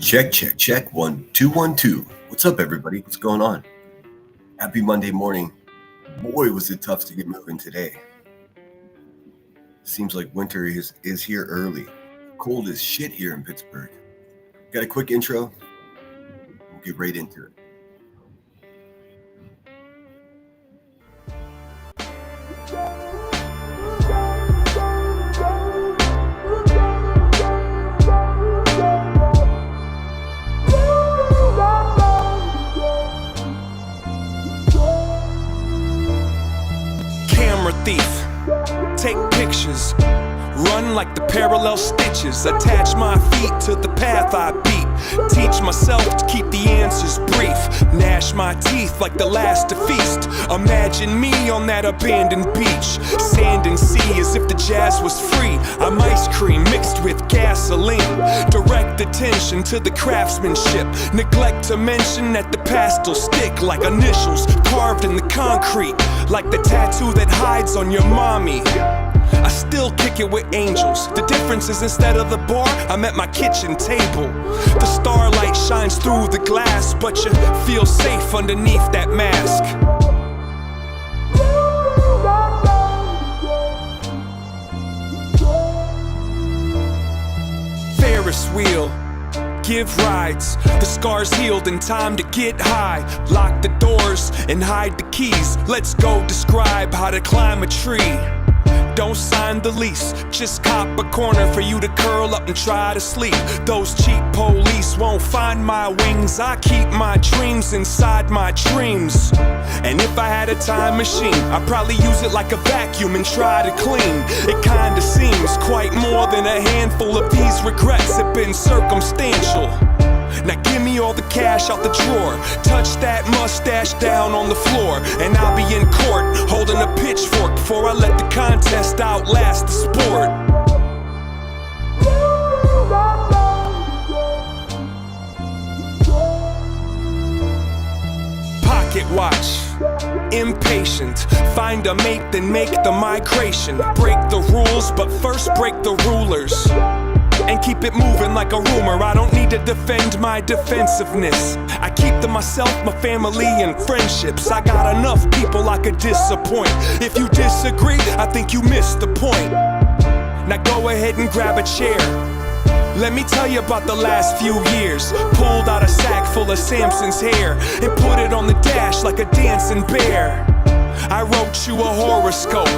Check, check, check. 1 2 1 2. What's up, everybody? What's going on? Happy Monday morning. Boy, was it tough to get moving today. Seems like winter is here early. Cold as shit here in Pittsburgh. Got a quick intro. We'll get right into it. Camera thief, take pictures, run like the parallel stitches, attach my feet to the path I beat, teach myself to keep the answers brief, gnash my teeth like the last to feast, imagine me on that abandoned beach, sand and sea as if the jazz was free, I'm ice cream mixed with gasoline, direct attention to the craftsmanship, neglect to mention that the past will stick like initials carved in the concrete, like the tattoo that hides on your mommy. I still kick it with angels. The difference is instead of the bar, I'm at my kitchen table. The starlight shines through the glass, but you feel safe underneath that mask. Ferris wheel, give rides, the scars healed and time to get high. Lock the doors and hide the keys. Let's go describe how to climb a tree. Don't sign the lease, just cop a corner for you to curl up and try to sleep. Those cheap police won't find my wings. I keep my dreams inside my dreams. And if I had a time machine, I'd probably use it like a vacuum and try to clean. It kinda seems quite more than a handful of these regrets have been circumstantial. Now give me all the cash out the drawer, touch that mustache down on the floor, and I'll be in court holding a pitchfork before I let the contest outlast the sport. Pocket watch, impatient, find a mate then make the migration. Break the rules but first break the rulers and keep it moving like a rumor. I don't need to defend my defensiveness. I keep to myself, my family, and friendships. I got enough people I could disappoint. If you disagree, I think you missed the point. Now go ahead and grab a chair. Let me tell you about the last few years. Pulled out a sack full of Samson's hair and put it on the dash like a dancing bear. I wrote you a horoscope.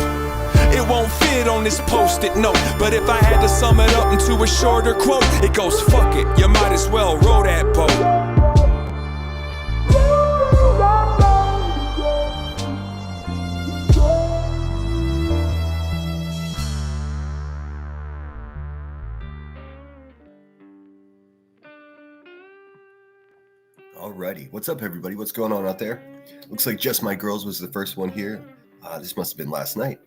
It won't fit on this post-it note, but if I had to sum it up into a shorter quote, it goes, fuck it, you might as well row that boat. Alrighty, what's up, everybody? What's going on out there? Looks like Just My Girls was the first one here. This must have been last night.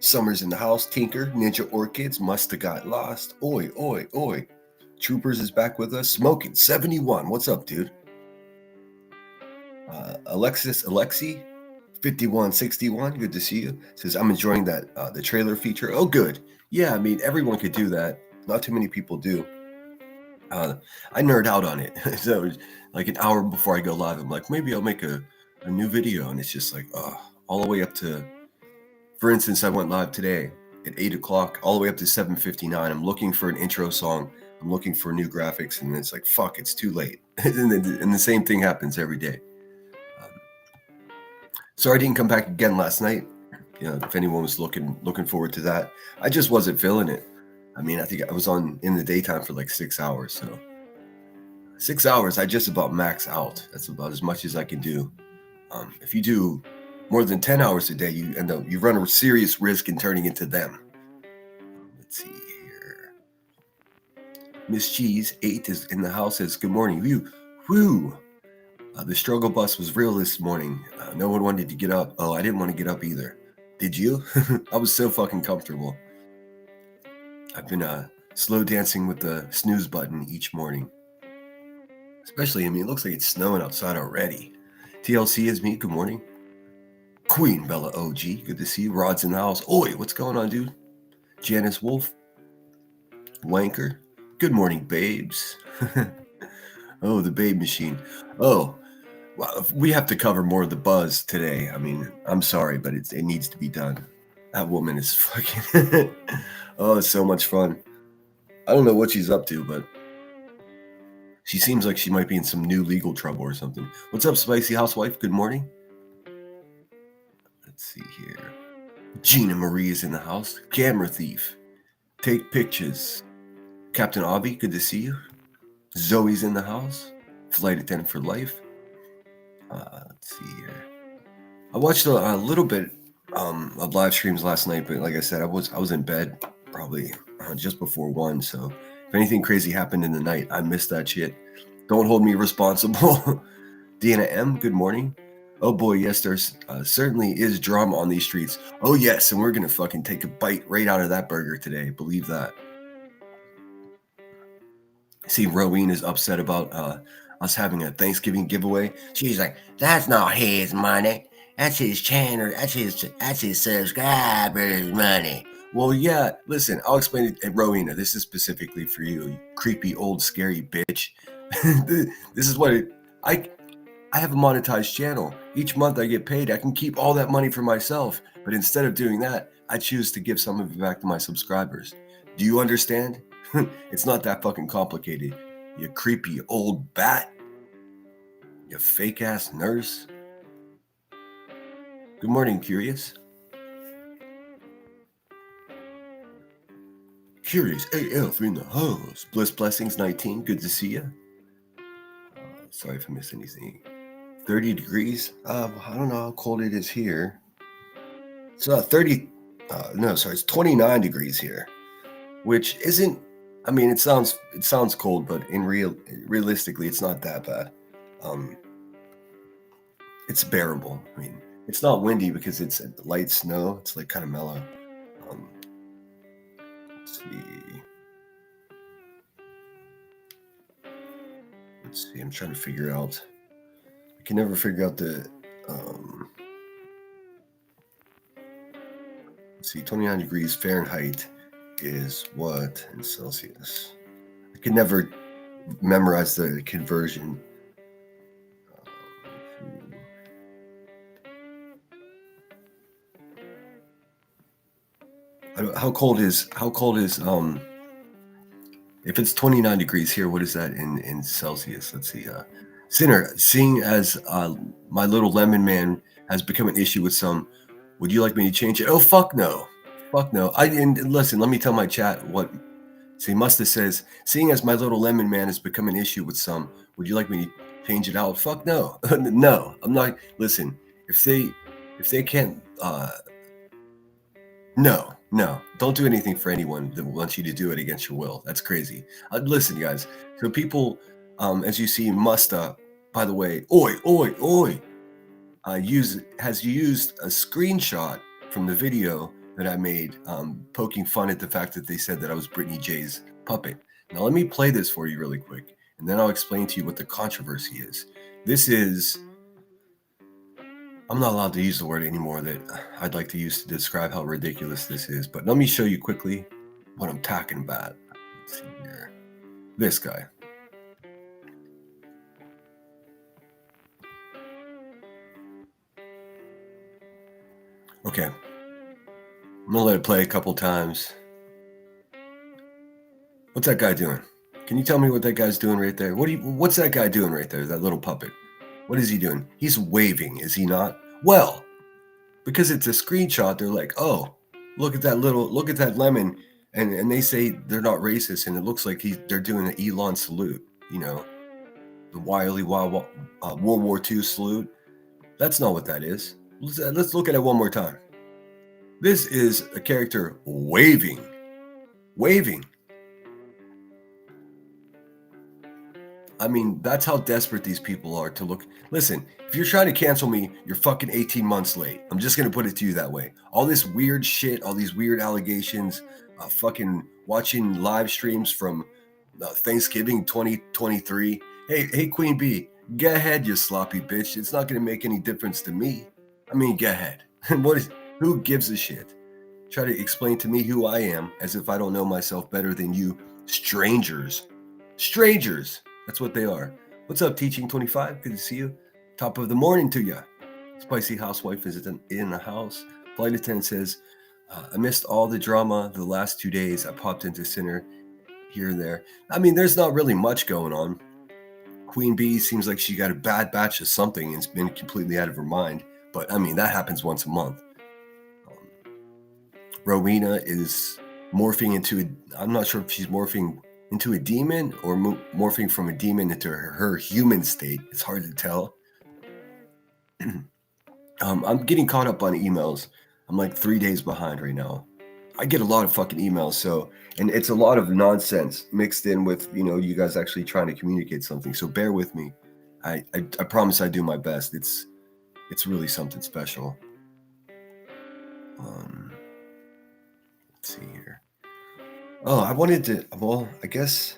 Summer's in the house, Tinker, Ninja Orchids, Musta Got Lost, Oi, Oi, Oi. Troopers is back with us, Smoking 71, what's up, dude? Alexi, 5161, good to see you. Says, I'm enjoying that, the trailer feature. Oh, good. Yeah, I mean, everyone could do that. Not too many people do. I nerd out on it. So, like an hour before I go live, I'm like, maybe I'll make a new video. And it's just like, all the way up to, for instance, I went live today at 8 o'clock, all the way up to 7:59. I'm looking for an intro song. I'm looking for new graphics, and it's like, fuck, it's too late. and the same thing happens every day. Sorry I didn't come back again last night. You know, if anyone was looking forward to that, I just wasn't feeling it. I mean, I think I was on in the daytime for like 6 hours. So 6 hours, I just about max out. That's about as much as I can do. If you do more than 10 hours a day, you run a serious risk in turning into them. Let's see here. Miss Cheese 8 is in the house, says, good morning. Woo. The struggle bus was real this morning. No one wanted to get up. Oh, I didn't want to get up either. Did you? I was so fucking comfortable. I've been slow dancing with the snooze button each morning. Especially, I mean, it looks like it's snowing outside already. TLC is me. Good morning. Queen Bella OG, good to see you. Rod's in the house. Oi, what's going on, dude? Janice Wolf, Wanker, Good morning, babes. Oh, the babe machine. Oh, well, we have to cover more of the buzz today. I mean, I'm sorry, but it needs to be done. That woman is fucking. Oh, it's so much fun. I don't know what she's up to, but she seems like she might be in some new legal trouble or something. What's up, Spicy Housewife? Good morning. Let's see here. Gina Marie is in the house. Camera thief. Take pictures. Captain Avi, good to see you. Zoe's in the house. Flight attendant for life. Let's see here. I watched a little bit of live streams last night, but like I said, I was in bed probably just before 1. So if anything crazy happened in the night, I missed that shit. Don't hold me responsible. Deanna M, good morning. Oh boy, yes, there's certainly is drama on these streets. Oh yes, and we're gonna fucking take a bite right out of that burger today. Believe that. See, Rowena is upset about us having a Thanksgiving giveaway. She's like, "That's not his money. That's his channel. That's his subscribers' money." Well, yeah. Listen, I'll explain it. Hey, Rowena, this is specifically for you, you creepy old scary bitch. This is what I have a monetized channel. Each month I get paid. I can keep all that money for myself. But instead of doing that, I choose to give some of it back to my subscribers. Do you understand? It's not that fucking complicated. You creepy old bat. You fake ass nurse. Good morning, Curious. Curious AF in the house. Bliss Blessings 19. Good to see you. Sorry if I missed anything. 30 degrees. I don't know how cold it is here. It's it's 29 degrees here, which isn't. I mean, it sounds cold, but realistically, it's not that bad. It's bearable. I mean, it's not windy because it's light snow. It's like kind of mellow. Let's see. I'm trying to figure out. I can never figure out the. Let's see. 29 degrees Fahrenheit is what in Celsius? I can never memorize the conversion. How cold is if it's 29 degrees here, what is that in Celsius? Let's see. Sinner, seeing as my little lemon man has become an issue with some, would you like me to change it? Oh, fuck no. Fuck no. Listen, let me tell my chat what. See, Musta says, seeing as my little lemon man has become an issue with some, would you like me to change it out? Fuck no. No, I'm not. Listen, if they can't, no, don't do anything for anyone that wants you to do it against your will. That's crazy. Listen, guys. So people, as you see, Musta, by the way, oi, has used a screenshot from the video that I made, poking fun at the fact that they said that I was Brittany J's puppet. Now let me play this for you really quick, and then I'll explain to you what the controversy is. This is. I'm not allowed to use the word anymore that I'd like to use to describe how ridiculous this is, but let me show you quickly what I'm talking about. Let's see here. This guy. Okay. I'm gonna let it play a couple times. What's that guy doing? Can you tell me what that guy's doing right there? What's that guy doing right there, that little puppet? What is he doing? He's waving, is he not? Well, because it's a screenshot, they're like, oh, look at that lemon. And they say they're not racist, and it looks like they're doing an Elon salute, the wily World War II salute. That's not what that is. Let's look at it one more time. This is a character waving. I mean, that's how desperate these people are to look. Listen, if you're trying to cancel me, you're fucking 18 months late. I'm just going to put it to you that way. All this weird shit, all these weird allegations, fucking watching live streams from Thanksgiving 2023. Hey, Queen Bee, go ahead, you sloppy bitch. It's not going to make any difference to me. I mean, go ahead. Who gives a shit? Try to explain to me who I am as if I don't know myself better than you Strangers. That's what they are. What's up, Teaching 25? Good to see you. Top of the morning to you. Spicy housewife is in the house. Flight attendant says, I missed all the drama the last 2 days. I popped into center here and there. I mean, there's not really much going on. Queen Bee seems like she got a bad batch of something and has been completely out of her mind. But I mean, that happens once a month. Rowena is morphing into I'm not sure if she's morphing into a demon or morphing from a demon into her human state. It's hard to tell. I'm getting caught up on emails. I'm like 3 days behind right now. I get a lot of fucking emails, and it's a lot of nonsense mixed in with, you guys actually trying to communicate something. So bear with me. I promise I do my best. It's really something special. Let's see here. Oh, I wanted to. Well, I guess.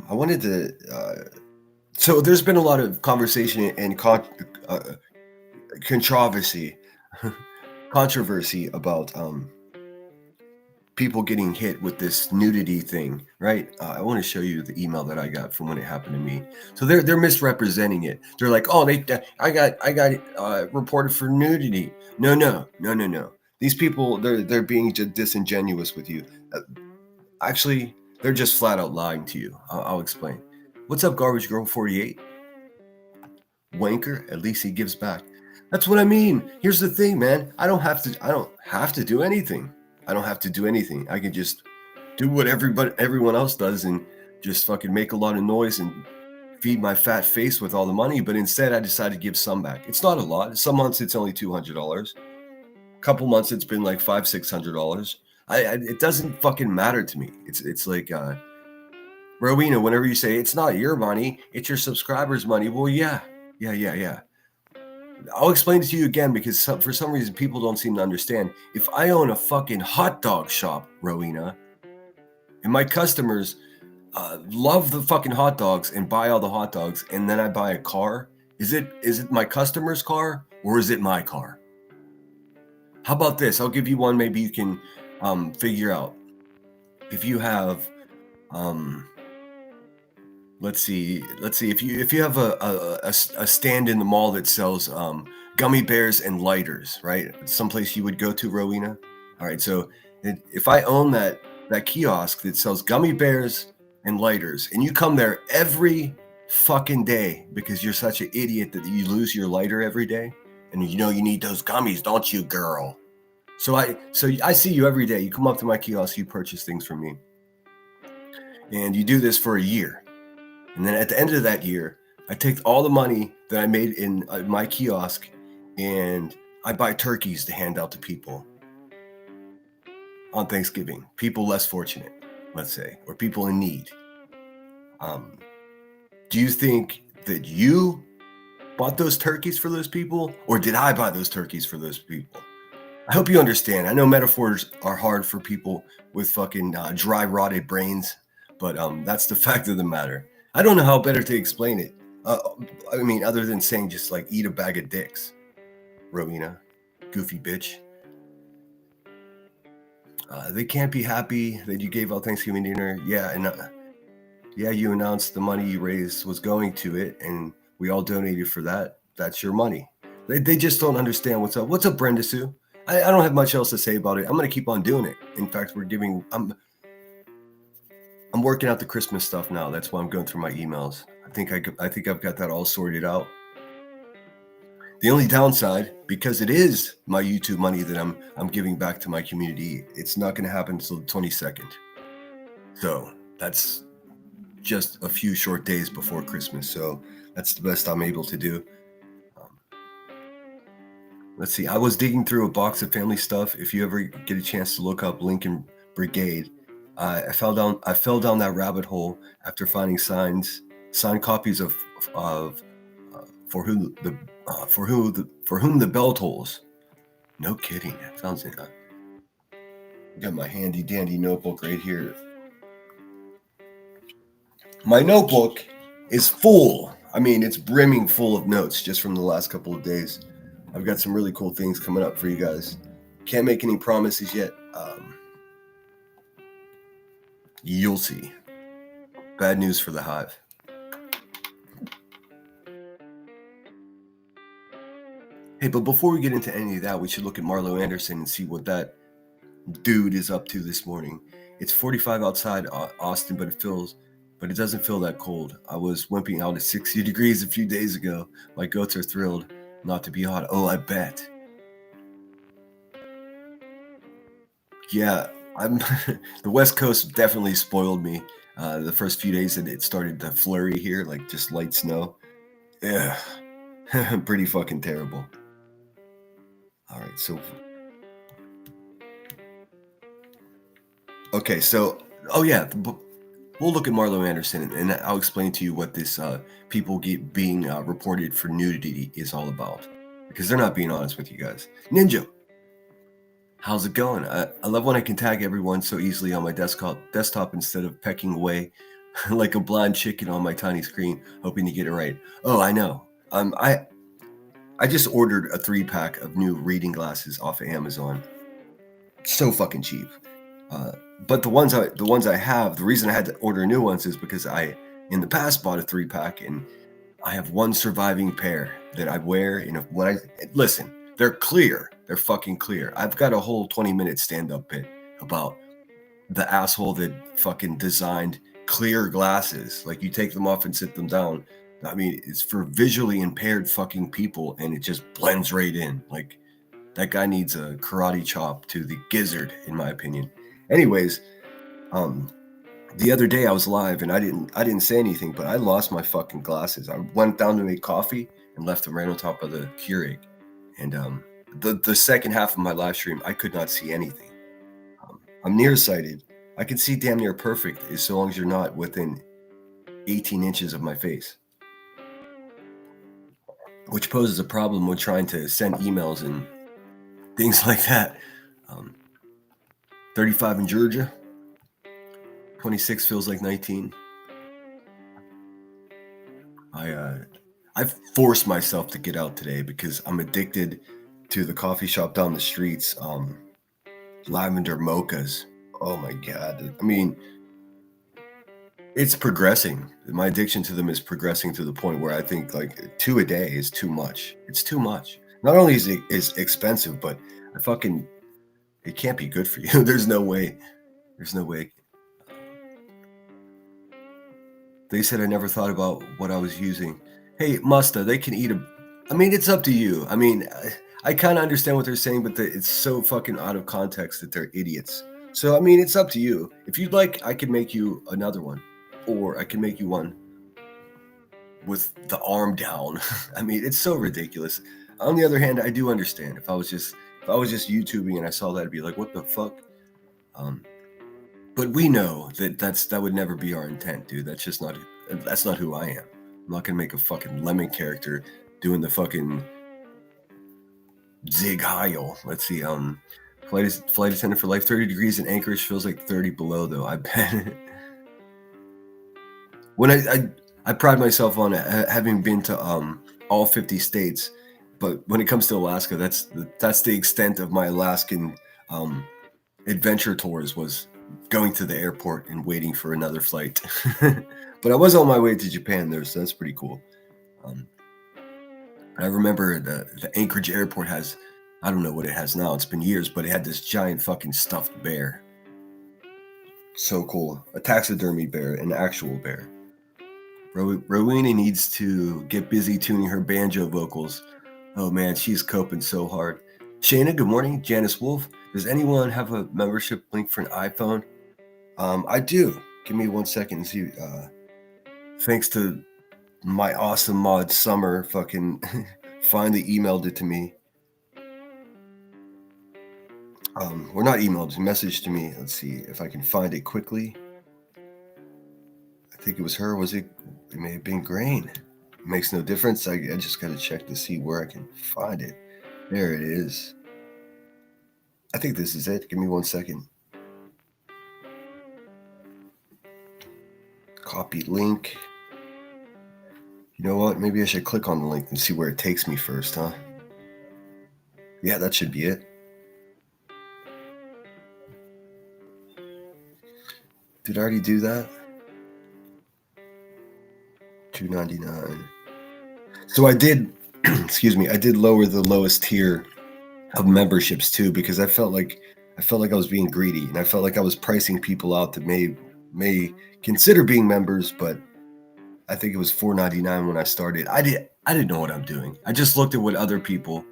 I wanted to. So there's been a lot of conversation and controversy about people getting hit with this nudity thing, right? I want to show you the email that I got from when it happened to me. So they're misrepresenting it. They're like, oh, I got reported for nudity. No. These people, they're being just disingenuous with you. Actually, they're just flat out lying to you. I'll explain. What's up, Garbage Girl 48? Wanker, at least he gives back. That's what I mean. Here's the thing, man. I don't have to do anything. I can just do what everyone else does and just fucking make a lot of noise and feed my fat face with all the money. But instead, I decided to give some back. It's not a lot. Some months it's only $200. A couple months it's been like $500-600. It doesn't fucking matter to me. It's like Rowena, whenever you say it's not your money, it's your subscribers' money. Well, yeah. I'll explain it to you again because for some reason people don't seem to understand. If I own a fucking hot dog shop, Rowena, and my customers love the fucking hot dogs and buy all the hot dogs, and then I buy a car, is it my customer's car or is it my car? How about this? I'll give you one maybe you can figure out. If you have let's see if you have a stand in the mall that sells gummy bears and lighters, right? Someplace you would go to, Rowena. All right, so if I own that kiosk that sells gummy bears and lighters, and you come there every fucking day because you're such an idiot that you lose your lighter every day, and you need those gummies, don't you, girl? So I see you every day. You come up to my kiosk, you purchase things from me, and you do this for a year. And then at the end of that year, I take all the money that I made in my kiosk and I buy turkeys to hand out to people on Thanksgiving. People less fortunate, let's say, or people in need. Do you think that you bought those turkeys for those people, or did I buy those turkeys for those people? I hope you understand. I know metaphors are hard for people with fucking dry, rotted brains, but that's the fact of the matter. I don't know how better to explain it. I mean, other than saying just like eat a bag of dicks, Rowena, goofy bitch. They can't be happy that you gave out Thanksgiving dinner. Yeah, and you announced the money you raised was going to it, and we all donated for that. That's your money. They just don't understand what's up. What's up, Brenda Sue? I don't have much else to say about it. I'm going to keep on doing it. In fact, I'm working out the Christmas stuff now. That's why I'm going through my emails. I think I've got that all sorted out. The only downside, because it is my YouTube money that I'm giving back to my community, it's not going to happen until the 22nd. So that's just a few short days before Christmas. So that's the best I'm able to do. Let's see. I was digging through a box of family stuff. If you ever get a chance to look up Lincoln Brigade, I fell down that rabbit hole after finding signed copies of for whom the bell tolls. No kidding. That sounds I got my handy dandy notebook right here. My notebook is full. I mean, it's brimming full of notes just from the last couple of days. I've got some really cool things coming up for you guys. Can't make any promises yet. You'll see. Bad news for the hive. Hey, but before we get into any of that, we should look at Marlo Anderson and see what that dude is up to this morning. It's 45 outside Austin, but it doesn't feel that cold. I was wimping out at 60 degrees a few days ago. My goats are thrilled not to be hot. Oh, I bet. Yeah, I'm. The West Coast definitely spoiled me. The first few days that it started to flurry here, like just light snow. Yeah, pretty fucking terrible. All right, so okay, so oh yeah, we'll look at Marlo Anderson, and I'll explain to you what this people being reported for nudity is all about, because they're not being honest with you guys. Ninja, how's it going? I love when I can tag everyone so easily on my desktop instead of pecking away like a blind chicken on my tiny screen, hoping to get it right. Oh, I know. I just ordered a 3-pack of new reading glasses off of Amazon. So fucking cheap. But the ones I have, the reason I had to order new ones is because I in the past bought a 3-pack, and I have one surviving pair that I wear. When I listen, they're clear. They're fucking clear. I've got a whole 20-minute stand-up bit about the asshole that fucking designed clear glasses. Like, you take them off and sit them down. I mean, it's for visually impaired fucking people, and it just blends right in. Like, that guy needs a karate chop to the gizzard, in my opinion. Anyways, the other day I was live and I didn't say anything, but I lost my fucking glasses. I went down to make coffee and left them right on top of the Keurig. And the second half of my live stream, I could not see anything. I'm nearsighted. I can see damn near perfect as long as you're not within 18 inches of my face, which poses a problem when trying to send emails and things like that. 35 in Georgia. 26 feels like 19. I've forced myself to get out today because I'm addicted to the coffee shop down the streets. Lavender mochas. Oh my God. I mean, it's progressing. My addiction to them is progressing to the point where I think like 2 a day is too much. It's too much. Not only is it expensive, but it can't be good for you. There's no way. They said I never thought about what I was using. Hey, Musta, they can eat I mean, it's up to you. I mean, I kind of understand what they're saying, but it's so fucking out of context that they're idiots. So, I mean, it's up to you. If you'd like, I could make you another one. Or I can make you one with the arm down. I mean, it's so ridiculous. On the other hand, I do understand. If I was just YouTubing and I saw that, I'd be like, what the fuck? But we know that would never be our intent, dude. That's not who I am. I'm not gonna make a fucking lemon character doing the fucking Zig Heil. Let's see. Flight attendant for life. 30 degrees in Anchorage feels like 30 below, though. I bet. When I pride myself on having been to all 50 states, but when it comes to Alaska, that's the extent of my Alaskan adventure tours, was going to the airport and waiting for another flight. But I was on my way to Japan there, so that's pretty cool. I remember the Anchorage airport has, I don't know what it has now, it's been years, but it had this giant fucking stuffed bear. So cool. A taxidermy bear, an actual bear. Rowena needs to get busy tuning her banjo vocals. Oh man, she's coping so hard. Shayna, good morning. Janice Wolf, does anyone have a membership link for an iPhone? I do. Give me 1 second and see. Thanks to my awesome mod Summer, fucking finally emailed it to me. Or not emailed, messaged to me. Let's see if I can find it quickly. I think it was her. It may have been Grain. It makes no difference. I just gotta check to see where I can find it. There it is. I think this is it. Give me 1 second. Copy link. You know what? Maybe I should click on the link and see where it takes me first, huh? Yeah, that should be it. Did I already do that? $2.99. So I did, excuse me, I did lower the lowest tier of memberships too, because I felt like I was being greedy, and I felt like I was pricing people out that may consider being members, but I think it was $4.99 when I started. I didn't know what I'm doing. I just looked at what other people,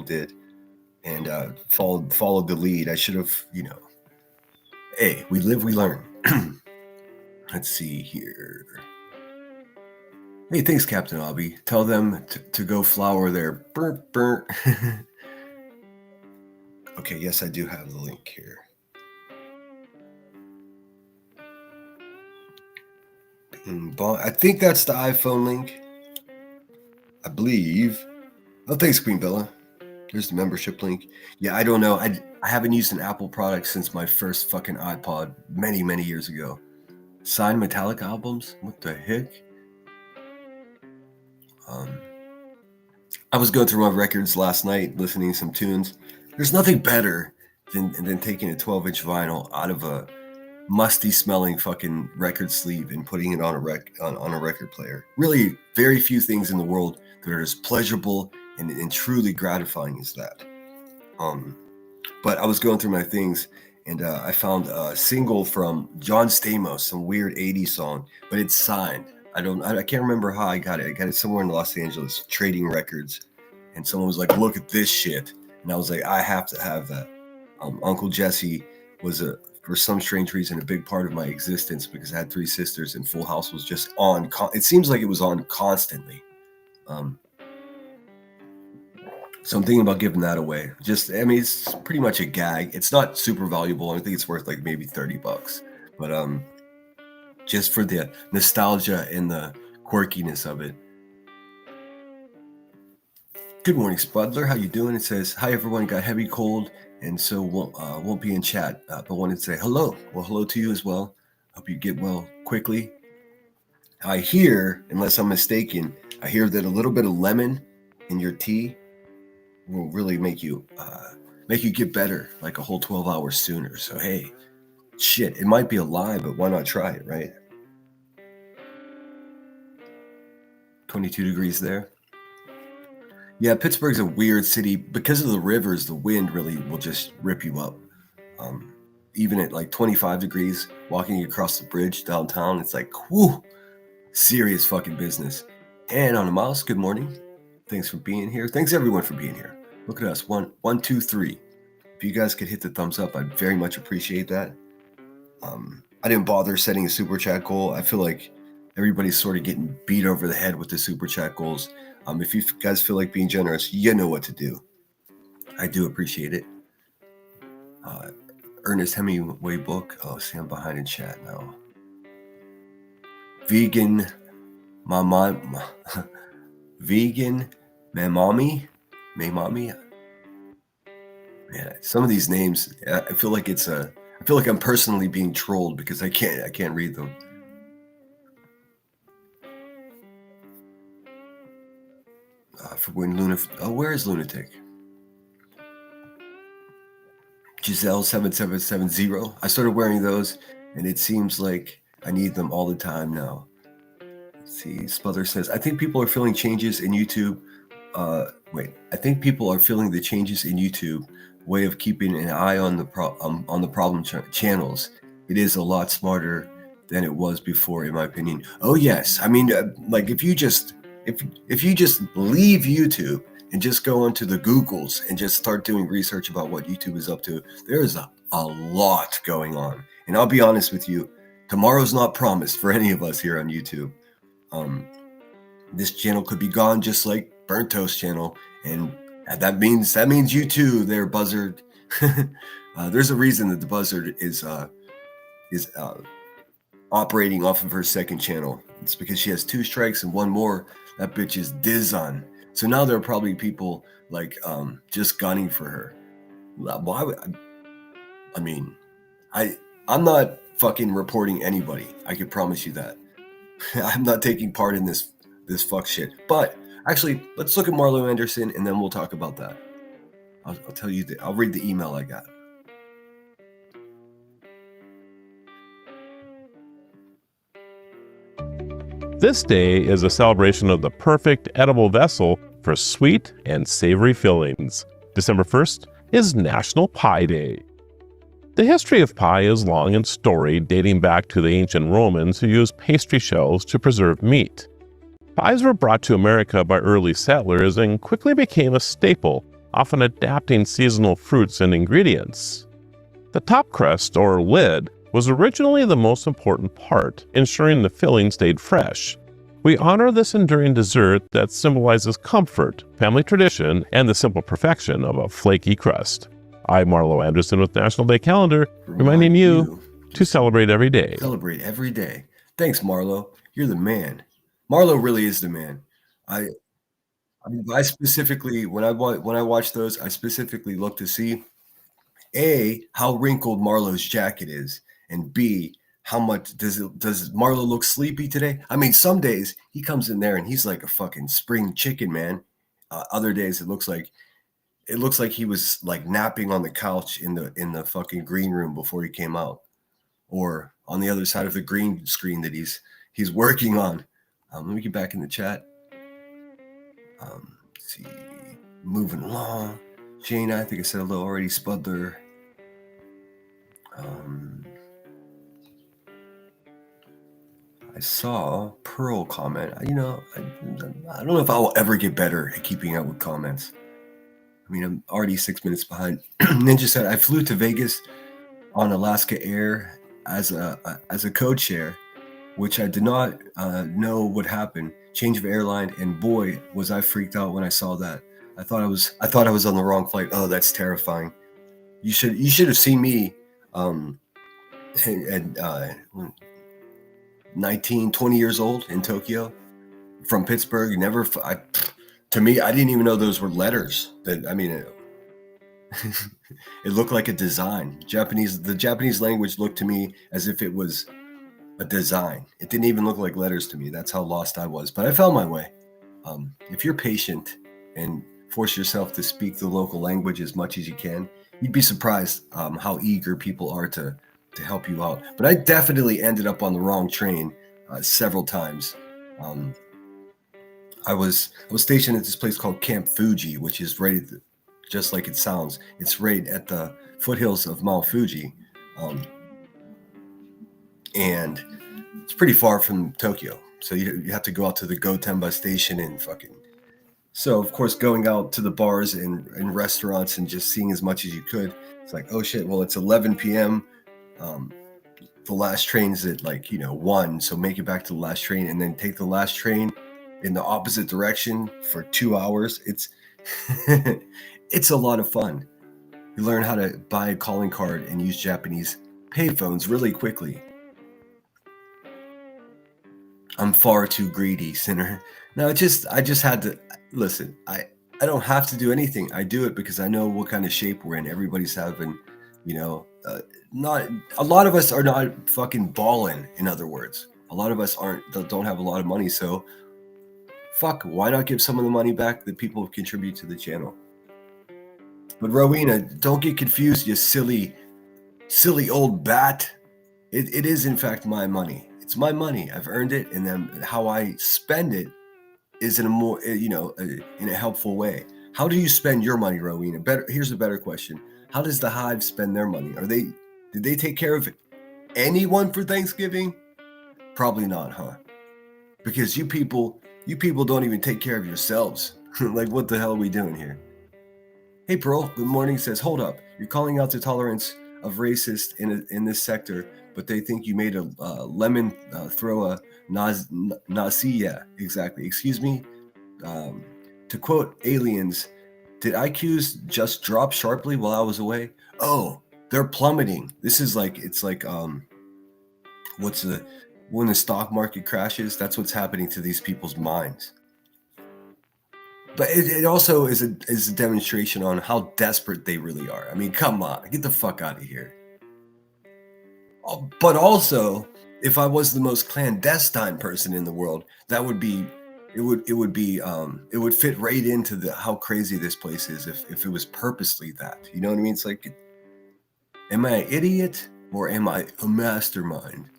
did, and followed the lead. I should have, Hey, we live, we learn. Let's see here. Hey, thanks, Captain Obby. Tell them to go flower their burnt. Okay, yes, I do have the link here. I think that's the iPhone link. I believe. Oh, thanks, Queen Bella. There's the membership link. Yeah, I don't know. I haven't used an Apple product since my first fucking iPod many, many years ago. Signed Metallica albums? What the heck? I was going through my records last night, listening to some tunes. There's nothing better than taking a 12-inch vinyl out of a musty smelling fucking record sleeve and putting it on a record player. Really, very few things in the world that are as pleasurable and truly gratifying as that. But I was going through my things, and I found a single from John Stamos, some weird 80s song, but it's signed. I can't remember how I got it. I got it somewhere in Los Angeles, trading records, and someone was like, "Look at this shit," and I was like, "I have to have that." Uncle Jesse was for some strange reason, a big part of my existence because I had 3 sisters and Full House was just on. It seems like it was on constantly. So I'm thinking about giving that away. It's pretty much a gag. It's not super valuable. I think it's worth like maybe $30, but just for the nostalgia and the quirkiness of it. Good morning, Spudler. How you doing? It says, "Hi everyone. Got heavy cold and so won't be in chat, but wanted to say hello." Well, hello to you as well. Hope you get well quickly. I hear, unless I'm mistaken, I hear that a little bit of lemon in your tea will really make you get better, like a whole 12 hours sooner. So hey, shit, it might be a lie, but why not try it, right? 22 degrees there. Yeah, Pittsburgh's a weird city because of the rivers. The wind really will just rip you up. Even at like 25 degrees, walking across the bridge downtown, it's like, whoo, serious fucking business. And on a mouse, good morning. Thanks for being here. Thanks everyone for being here. Look at us, one, 2, 3. If you guys could hit the thumbs up, I'd very much appreciate that. I didn't bother setting a super chat goal. I feel like everybody's sort of getting beat over the head with the super chat goals. If you guys feel like being generous, you know what to do. I do appreciate it. Ernest Hemingway book. Oh, see, I'm behind in chat now. Vegan, vegan, Mamami. Man, some of these names, I feel like I'm personally being trolled because I can't read them. For when where is Lunatic? Giselle 7770. I started wearing those, and it seems like I need them all the time now. Let's see, Sputher says, "I think people are feeling changes in YouTube. I think people are feeling the changes in YouTube way of keeping an eye on the problem channels. It is a lot smarter than it was before, in my opinion." Oh yes, I mean, like if you just leave YouTube and just go onto the Googles and just start doing research about what YouTube is up to, there is a lot going on. And I'll be honest with you, tomorrow's not promised for any of us here on YouTube. This channel could be gone just like Burnt Toast channel, and that means you too there, Buzzard. There's a reason that the Buzzard is operating off of her second channel. It's because she has 2 strikes and 1 more. That bitch is Dizon. So now there are probably people like just gunning for her. Why would I'm not fucking reporting anybody. I can promise you that. I'm not taking part in this fuck shit. But actually, let's look at Marlo Anderson and then we'll talk about that. I'll tell you. I'll read the email I got. This day is a celebration of the perfect edible vessel for sweet and savory fillings. December 1st is National Pie Day. The history of pie is long and storied, dating back to the ancient Romans who used pastry shells to preserve meat. Pies were brought to America by early settlers and quickly became a staple, often adapting seasonal fruits and ingredients. The top crust, or lid, was originally the most important part, ensuring the filling stayed fresh. We honor this enduring dessert that symbolizes comfort, family tradition, and the simple perfection of a flaky crust. I'm Marlo Anderson with National Day Calendar, reminding you to celebrate every day. Celebrate every day. Thanks, Marlo. You're the man. Marlo really is the man. I specifically, when I watch those, I specifically look to see A, how wrinkled Marlo's jacket is, and B, how much does Marlo look sleepy today? I mean, some days he comes in there and he's like a fucking spring chicken, man. Other days it looks like he was like napping on the couch in the fucking green room before he came out, or on the other side of the green screen that he's working on. Let me get back in the chat. Let's see, moving along. Jane, I think I said hello already. Spudler. I saw Pearl comment. I don't know if I will ever get better at keeping up with comments. I mean, I'm already 6 minutes behind. Ninja said, I flew to Vegas on Alaska Air as a code share, which I did not know would happen. Change of airline, and boy, was I freaked out when I saw that. I thought I was on the wrong flight. Oh, that's terrifying. You should have seen me at 19, 20 years old in Tokyo from Pittsburgh. To me, I didn't even know those were letters. It looked like a design. The Japanese language looked to me as if it was a design. It didn't even look like letters to me. That's how lost I was. But I found my way. If you're patient and force yourself to speak the local language as much as you can, you'd be surprised how eager people are to help you out. But I definitely ended up on the wrong train several times. I was stationed at this place called Camp Fuji, which is right just like it sounds. It's right at the foothills of Mount Fuji, and it's pretty far from Tokyo. So you have to go out to the Gotemba station and fucking. So of course, going out to the bars and restaurants and just seeing as much as you could. It's like, oh shit, well it's 11 p.m. The last train's at 1, so make it back to the last train and then take the last train in the opposite direction for 2 hours. It's it's a lot of fun. You learn how to buy a calling card and use Japanese payphones really quickly. I'm far too greedy, sinner. No, I just had to listen. I don't have to do anything. I do it because I know what kind of shape we're in. Everybody's having, not a lot of us are not fucking balling. In other words, a lot of us don't have a lot of money. So, fuck, why not give some of the money back that people contribute to the channel? But Rowena, don't get confused, you silly old bat. It is in fact my money. It's my money. I've earned it, and then how I spend it is in a more, in a helpful way. How do you spend your money, Rowena? Here's a better question. How does the Hive spend their money? Did they take care of anyone for Thanksgiving? Probably not, huh? Because you people don't even take care of yourselves. Like, what the hell are we doing here? Hey, Pearl, good morning. Says, hold up. You're calling out the tolerance of racist in this sector, but they think you made a lemon throw a Nazi. Yeah, exactly. Excuse me. To quote Aliens, did IQs just drop sharply while I was away? Oh, they're plummeting. This is like, it's like, when the stock market crashes, that's what's happening to these people's minds. But it also is a demonstration on how desperate they really are. I mean, come on, get the fuck out of here. But also, if I was the most clandestine person in the world, it would fit right into how crazy this place is if it was purposely that. You know what I mean? It's like, am I an idiot or am I a mastermind?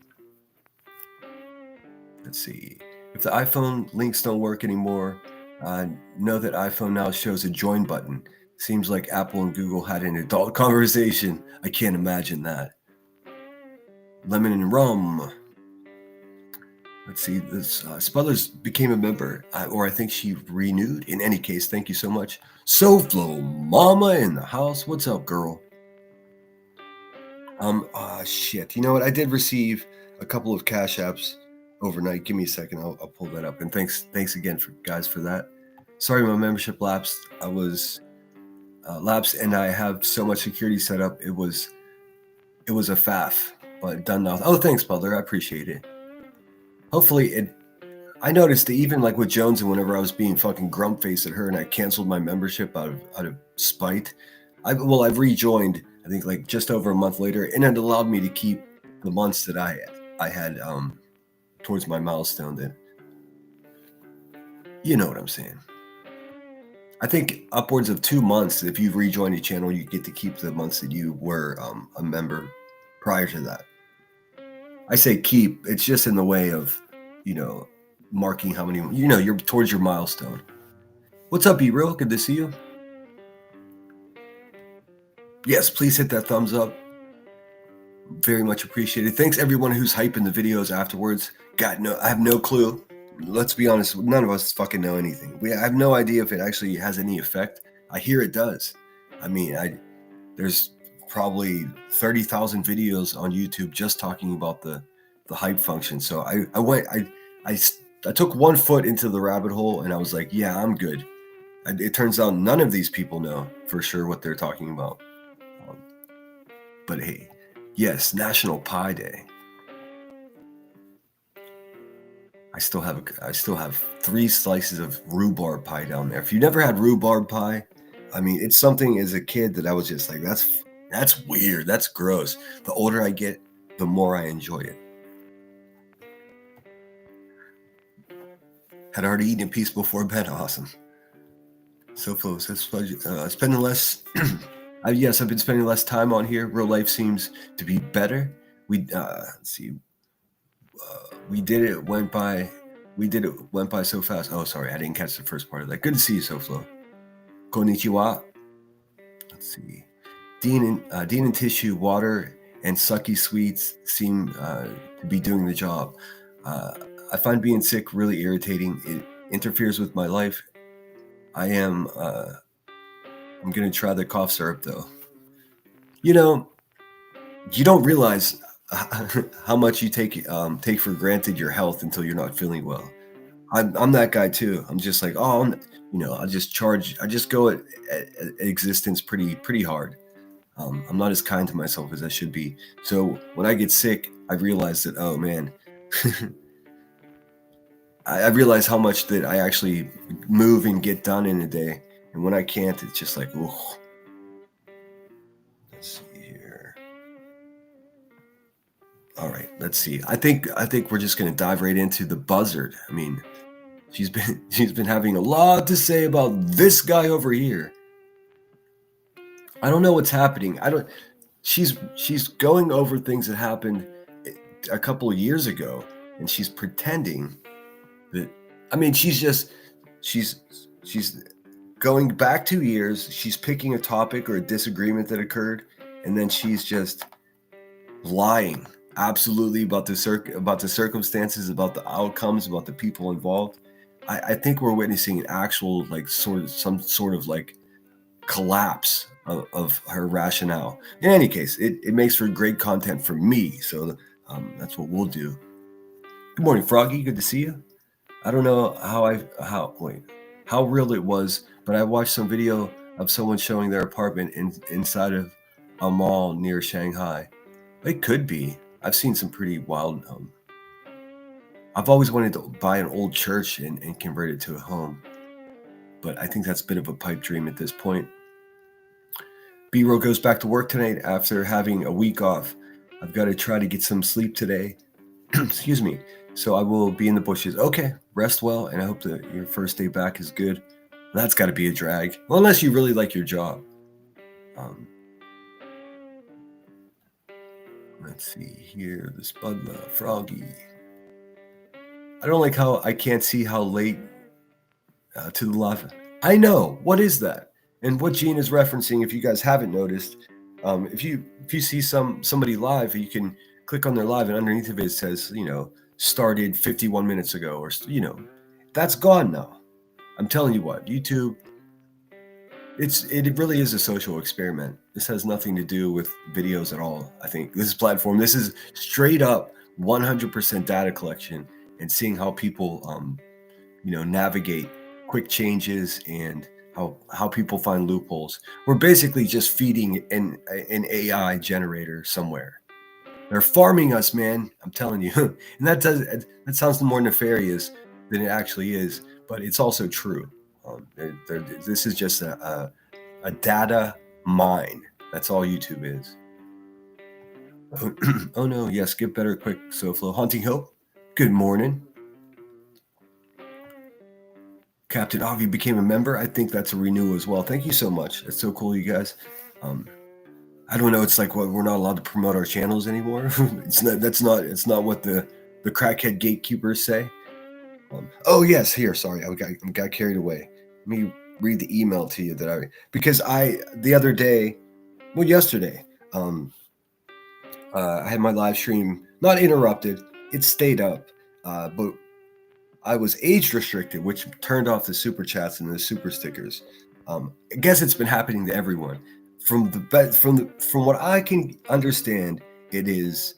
Let's see. If the iPhone links don't work anymore, know that iPhone now shows a join button. Seems like Apple and Google had an adult conversation. I can't imagine that. Lemon and rum. Let's see. This Spullers became a member, or I think she renewed. In any case, thank you so much. SoFlo Mama in the house. What's up, girl? Shit. You know what? I did receive a couple of Cash Apps overnight. Give me a second. I'll pull that up. And thanks again for guys for that. Sorry, my membership lapsed. I was lapsed, and I have so much security set up. It was a faff, but done now. Oh, thanks, Butler. I appreciate it. Hopefully, I noticed that even like with Jones, and whenever I was being fucking grump faced at her, and I canceled my membership out of spite. I've rejoined. I think like just over a month later, and it allowed me to keep the months that I had towards my milestone. That you know what I'm saying. I think upwards of 2 months. If you've rejoined a channel, you get to keep the months that you were a member prior to that. I say keep. It's just in the way of, marking how many. You're towards your milestone. What's up, E-Real? Good to see you. Yes, please hit that thumbs up. Very much appreciated. Thanks everyone who's hyping the videos afterwards. I have no clue. Let's be honest, none of us fucking know anything. I have no idea if it actually has any effect. I hear it does. I mean, there's probably 30,000 videos on YouTube just talking about the hype function. So I took 1 foot into the rabbit hole, and I was like, yeah, I'm good. It turns out none of these people know for sure what they're talking about. But hey, yes, National Pie Day. I still have 3 slices of rhubarb pie down there. If you never had rhubarb pie, I mean, it's something as a kid that I was just like, that's weird, that's gross. The older I get, the more I enjoy it. Had already eaten a piece before bed. Awesome. So close. Spending less. Yes, I've been spending less time on here. Real life seems to be better. Let's see. We did it. Went by so fast. Oh, sorry, I didn't catch the first part of that. Good to see you, SoFlo. Konnichiwa. Let's see. Dean and Tissue, water and sucky sweets seem to be doing the job. I find being sick really irritating. It interferes with my life. I'm gonna try the cough syrup though. You don't realize how much you take for granted your health until you're not feeling well. I'm that guy too. I'm just like, I just go at existence pretty hard. I'm not as kind to myself as I should be. So when I get sick, I realize that, oh man, I realize how much that I actually move and get done in a day. And when I can't, it's just like, oh. Let's see here. All right, let's see. I think we're just gonna dive right into the buzzard. I mean, she's been having a lot to say about this guy over here. I don't know what's happening. She's going over things that happened a couple of years ago, and she's pretending that. I mean, she's going back 2 years. She's picking a topic or a disagreement that occurred, and then she's just lying absolutely about the circumstances, about the outcomes, about the people involved. I think we're witnessing an actual some sort of collapse of her rationale. In any case, it makes for great content for me, so that's what we'll do. Good morning, Froggy. Good to see you. I don't know how real it was, but I watched some video of someone showing their apartment inside of a mall near Shanghai. It could be. I've seen some pretty wild. I've always wanted to buy an old church and convert it to a home, but I think that's a bit of a pipe dream at this point. B-Ro goes back to work tonight after having a week off. I've got to try to get some sleep today. Excuse me. So I will be in the bushes. Okay, rest well, and I hope that your first day back is good. That's got to be a drag. Well, unless you really like your job. Let's see here. The Spudla Froggy. I don't like how I can't see how late to the live. I know. What is that? And what Gene is referencing, if you guys haven't noticed, if you see somebody live, you can click on their live, and underneath of it says, started 51 minutes ago, or that's gone now. I'm telling you what, YouTube. It really is a social experiment. This has nothing to do with videos at all. I think this platform, this is straight up 100% data collection and seeing how people navigate quick changes and how people find loopholes. We're basically just feeding an AI generator somewhere. They're farming us, man. I'm telling you. And that sounds more nefarious than it actually is, but it's also true. This is just a data mine. That's all YouTube is. Oh no, yes, get better quick, SoFlo. Hunting Hope, good morning. Captain Avi became a member. I think that's a renew as well. Thank you so much. That's so cool, you guys. I don't know. It's like we're not allowed to promote our channels anymore. It's not what the crackhead gatekeepers say. Oh yes, here. Sorry, I got carried away. Let me read the email to you because the other day, well, yesterday, I had my live stream not interrupted. It stayed up, but I was age restricted, which turned off the super chats and the super stickers. I guess it's been happening to everyone. From what I can understand, it is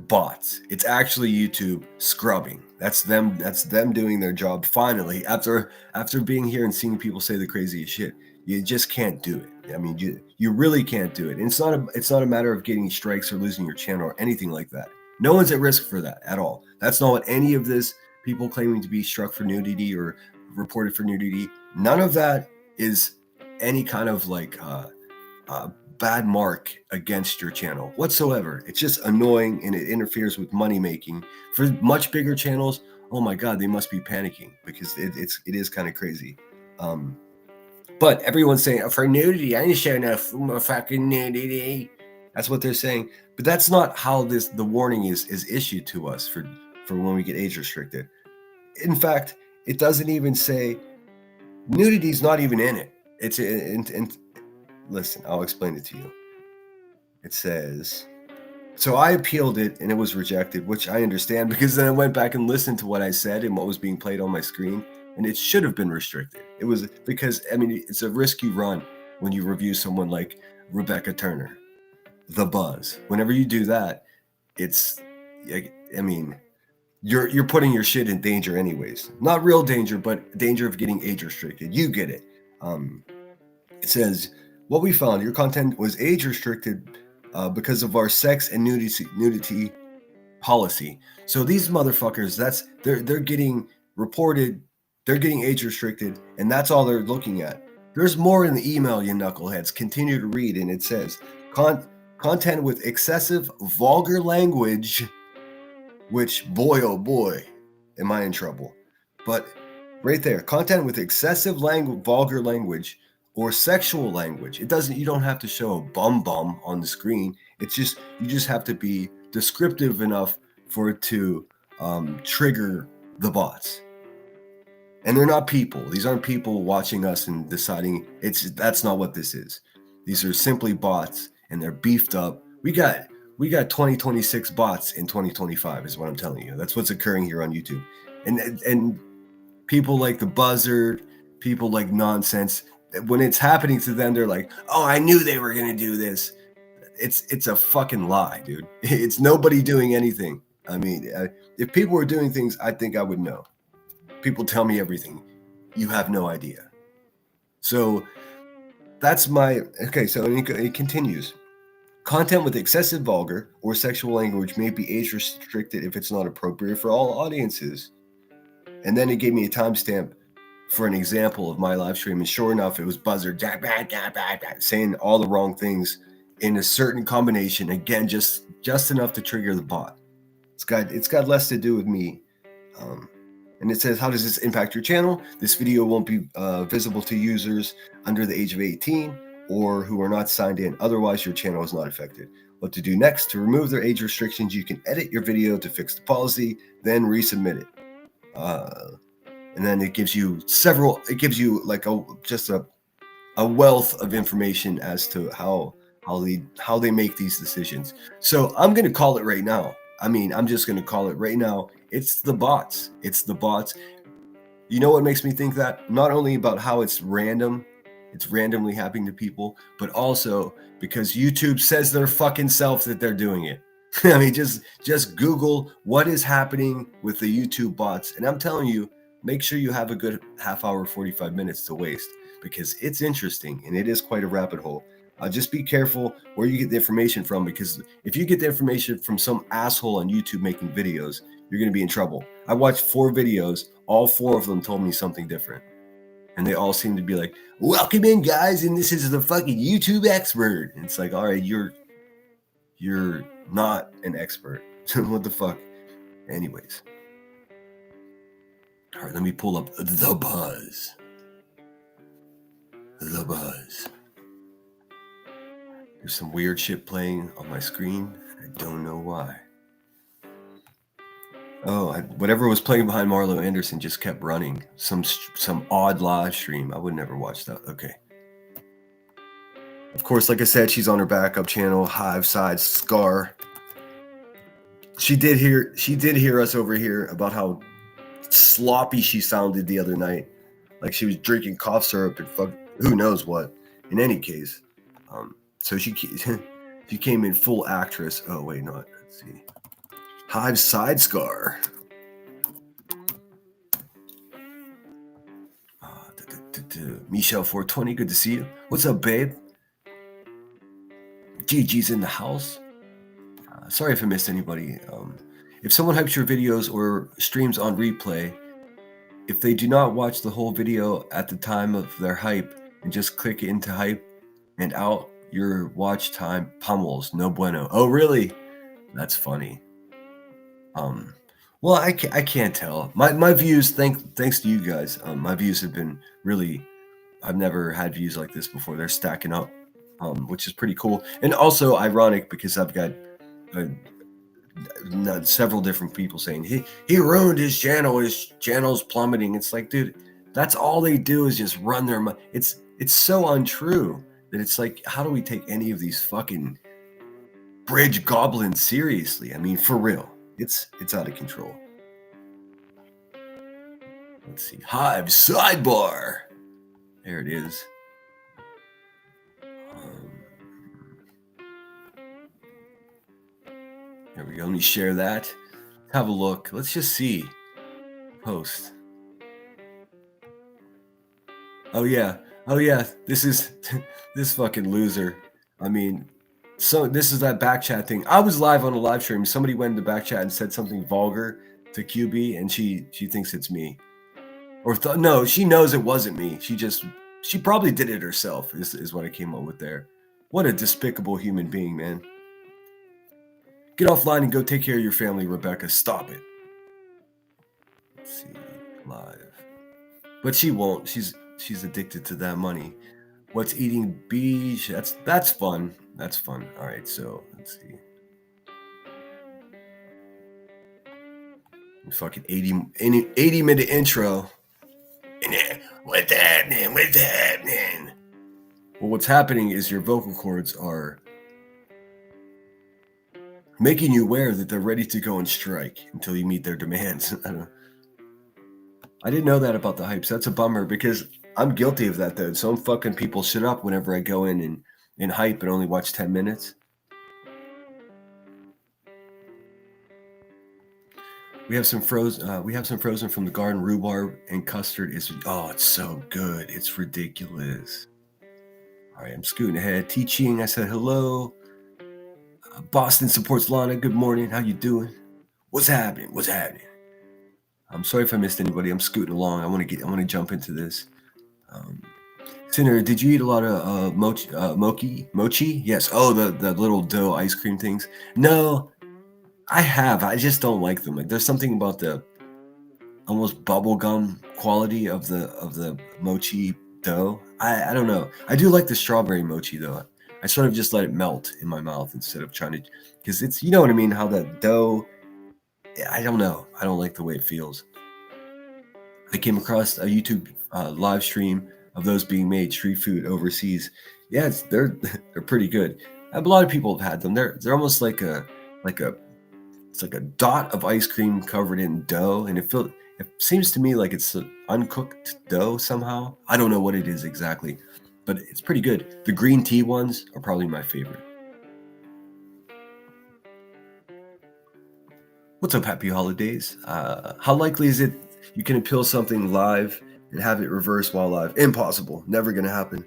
bots. It's actually YouTube scrubbing. That's them doing their job finally after being here and seeing people say the craziest shit. You just can't do it. I mean, you really can't do it. And it's not a matter of getting strikes or losing your channel or anything like that. No one's at risk for that at all. That's not what any of this people claiming to be struck for nudity or reported for nudity. None of that is any kind of bad mark against your channel whatsoever. It's just annoying and it interferes with money making. For much bigger channels, oh my god, they must be panicking because it is kind of crazy. But everyone's saying for nudity, I ain't showing no fucking nudity. That's what they're saying. But that's not how the warning is issued to us for when we get age restricted. In fact, it doesn't even say nudity's not even in it. It's listen, I'll explain it to you. It says, so I appealed it and it was rejected, which I understand because then I went back and listened to what I said and what was being played on my screen, and it should have been restricted. It was because, I mean, it's a risk you run when you review someone like Rebecca Turner, The Buzz. Whenever you do that, you're putting your shit in danger anyways. Not real danger, but danger of getting age restricted. You get it. It says, what we found, your content was age restricted because of our sex and nudity policy. So these motherfuckers, they're getting reported, they're getting age restricted, and that's all they're looking at. There's more in the email, you knuckleheads. Continue to read, and it says, content with excessive vulgar language, which, boy, oh boy, am I in trouble. But right there, content with excessive vulgar language or sexual language. You don't have to show a bum on the screen. It's just, you just have to be descriptive enough for it to trigger the bots. And they're not people. These aren't people watching us and deciding that's not what this is. These are simply bots, and they're beefed up. We got 2026 bots in 2025 is what I'm telling you. That's what's occurring here on YouTube. And people like the Buzzard, people like Nonsense, when it's happening to them, they're like, oh, I knew they were going to do this. It's a fucking lie, dude. It's nobody doing anything. I mean, if people were doing things, I think I would know. People tell me everything. You have no idea. So that's okay. So it continues. Content with excessive vulgar or sexual language may be age restricted if it's not appropriate for all audiences. And then it gave me a timestamp for an example of my live stream, and sure enough, it was Buzzard saying all the wrong things in a certain combination. Again, just enough to trigger the bot. It's got less to do with me. And it says, how does this impact your channel? This video won't be visible to users under the age of 18 or who are not signed in. Otherwise, your channel is not affected. what to do next. To remove their age restrictions, you can edit your video to fix the policy, then resubmit it. And then it gives you like a wealth of information as to how they make these decisions. So I'm going to call it right now. I'm just going to call it right now. It's the bots. You know what makes me think that? Not only about how it's randomly happening to people, but also because YouTube says their fucking self that they're doing it. Just Google what is happening with the YouTube bots. And I'm telling you, make sure you have a good half hour, 45 minutes to waste, because it's interesting and it is quite a rabbit hole. Just be careful where you get the information from, because if you get the information from some asshole on YouTube making videos, you're going to be in trouble. I watched 4 videos. All 4 of them told me something different. And they all seem to be like, welcome in, guys, and this is the fucking YouTube expert. And it's like, all right, you're not an expert. What the fuck? Anyways. All right, let me pull up The Buzz. The Buzz. There's some weird shit playing on my screen. I don't know why. Oh, whatever was playing behind Marlo Anderson just kept running. Some odd live stream. I would never watch that. Okay. Of course, like I said, she's on her backup channel, Hive Side Scar. She did hear us over here about how sloppy she sounded the other night. Like she was drinking cough syrup and who knows what. In any case, so she came in full actress. Oh, wait, no. Let's see. Hive Side Scar. Michelle 420, good to see you. What's up, babe? GG's in the house. Sorry if I missed anybody. If someone hypes your videos or streams on replay, if they do not watch the whole video at the time of their hype and just click into hype and out, your watch time pummels. No bueno. Oh, really? That's funny. Well, I can't tell. My views, thanks to you guys, my views have been really, I've never had views like this before. They're stacking up, which is pretty cool. And also ironic because I've got several different people saying he ruined his channel's plummeting. It's like, dude, that's all they do is just run their mouth. It's so untrue that it's like, how do we take any of these fucking bridge goblins seriously? I mean, for real. It's out of control. Let's see. Hive Sidebar. There it is. There we go. Let me share that. Have a look. Let's just see. Post. Oh yeah. This is this fucking loser. I mean, so this is that back chat thing. I was live on a live stream. Somebody went into back chat and said something vulgar to QB, and she thinks it's me. Or no, she knows it wasn't me. She probably did it herself, is what I came up with there. What a despicable human being, man. Get offline and go take care of your family, Rebecca. Stop it. Let's see. Live. But she won't. She's addicted to that money. What's eating beach? That's fun. That's fun. All right, so let's see. Fucking 80-minute intro. What's happening? Well, what's happening is your vocal cords are making you aware that they're ready to go and strike until you meet their demands. I didn't know that about the hypes. That's a bummer because I'm guilty of that, though. Some fucking people shut up whenever I go in and hype and only watch 10 minutes. We have some frozen from the garden. Rhubarb and custard is it's so good. It's ridiculous. All right, I'm scooting ahead. Teaching. I said hello. Boston supports Lana. Good morning. How you doing? What's happening? I'm sorry if I missed anybody. I'm scooting along. I want to jump into this. Sinner, did you eat a lot of mochi? Yes. Oh, the little dough ice cream things. No, I have. I just don't like them. Like, there's something about the almost bubblegum quality of the mochi dough. I don't know. I do like the strawberry mochi though. I sort of just let it melt in my mouth instead of trying to, because it's, you know what I mean, how that dough, I don't know, I don't like the way it feels. I came across a YouTube live stream of those being made, street food overseas. Yeah, they're they're pretty good. A lot of people have had them. They're almost like a it's like a dot of ice cream covered in dough, and it seems to me like it's an uncooked dough somehow. I don't know what it is exactly, but it's pretty good. The green tea ones are probably my favorite. What's up, happy holidays? How likely is it you can appeal something live and have it reversed while live? Impossible. Never gonna happen.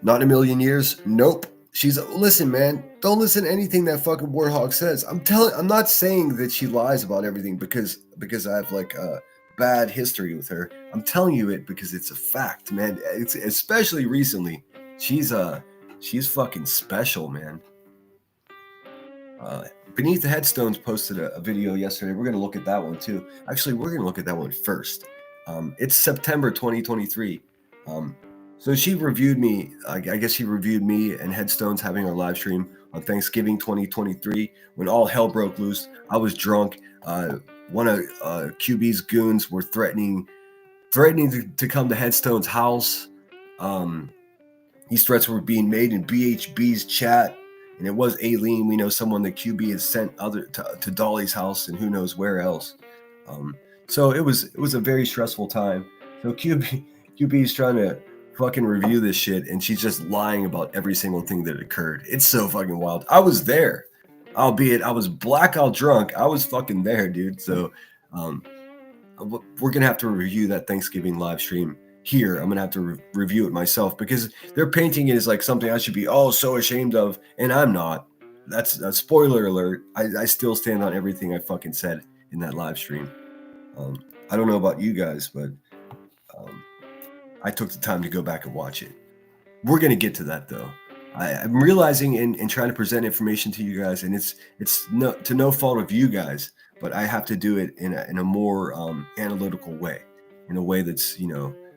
Not in a million years. Nope. Listen, man. Don't listen to anything that fucking Warhawk says. I'm not saying that she lies about everything because I have like a bad history with her. I'm telling you it because it's a fact, man. It's especially recently. She's fucking special, man. Beneath the Headstones posted a video yesterday. We're gonna look at that one too. Actually, we're gonna look at that one first. It's September 2023. So she reviewed me. I guess she reviewed me and Headstones having our live stream on Thanksgiving 2023 when all hell broke loose. I was drunk. One of QB's goons were threatening to come to Headstone's house. These threats were being made in BHB's chat, and it was Aileen. We know someone that QB has sent to Dolly's house and who knows where else. So it was a very stressful time. So QB's trying to fucking review this shit, and she's just lying about every single thing that occurred. It's so fucking wild. I was there, albeit I was blackout drunk. I was fucking there, dude. So we're gonna have to review that Thanksgiving live stream here. I'm gonna have to review it myself because they're painting it as like something I should be so ashamed of, and I'm not. That's a spoiler alert. I still stand on everything I fucking said in that live stream. I don't know about you guys, but I took the time to go back and watch it. We're gonna get to that though. I'm realizing and trying to present information to you guys, and it's to no fault of you guys, but I have to do it in a more analytical way, in a way that's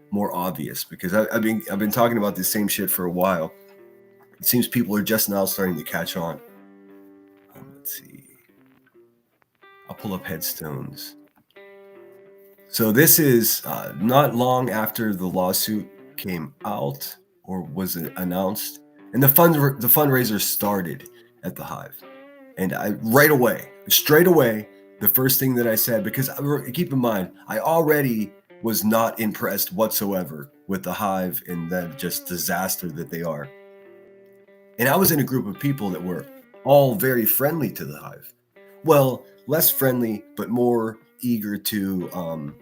more obvious, because I've been talking about this same shit for a while. It seems people are just now starting to catch on. Let's see. I'll pull up Headstones. So this is not long after the lawsuit came out or was announced, and the fundraiser started at the Hive. And straight away, the first thing that I said, because keep in mind, I already was not impressed whatsoever with the Hive and that just disaster that they are. And I was in a group of people that were all very friendly to the Hive. Well, less friendly, but more eager to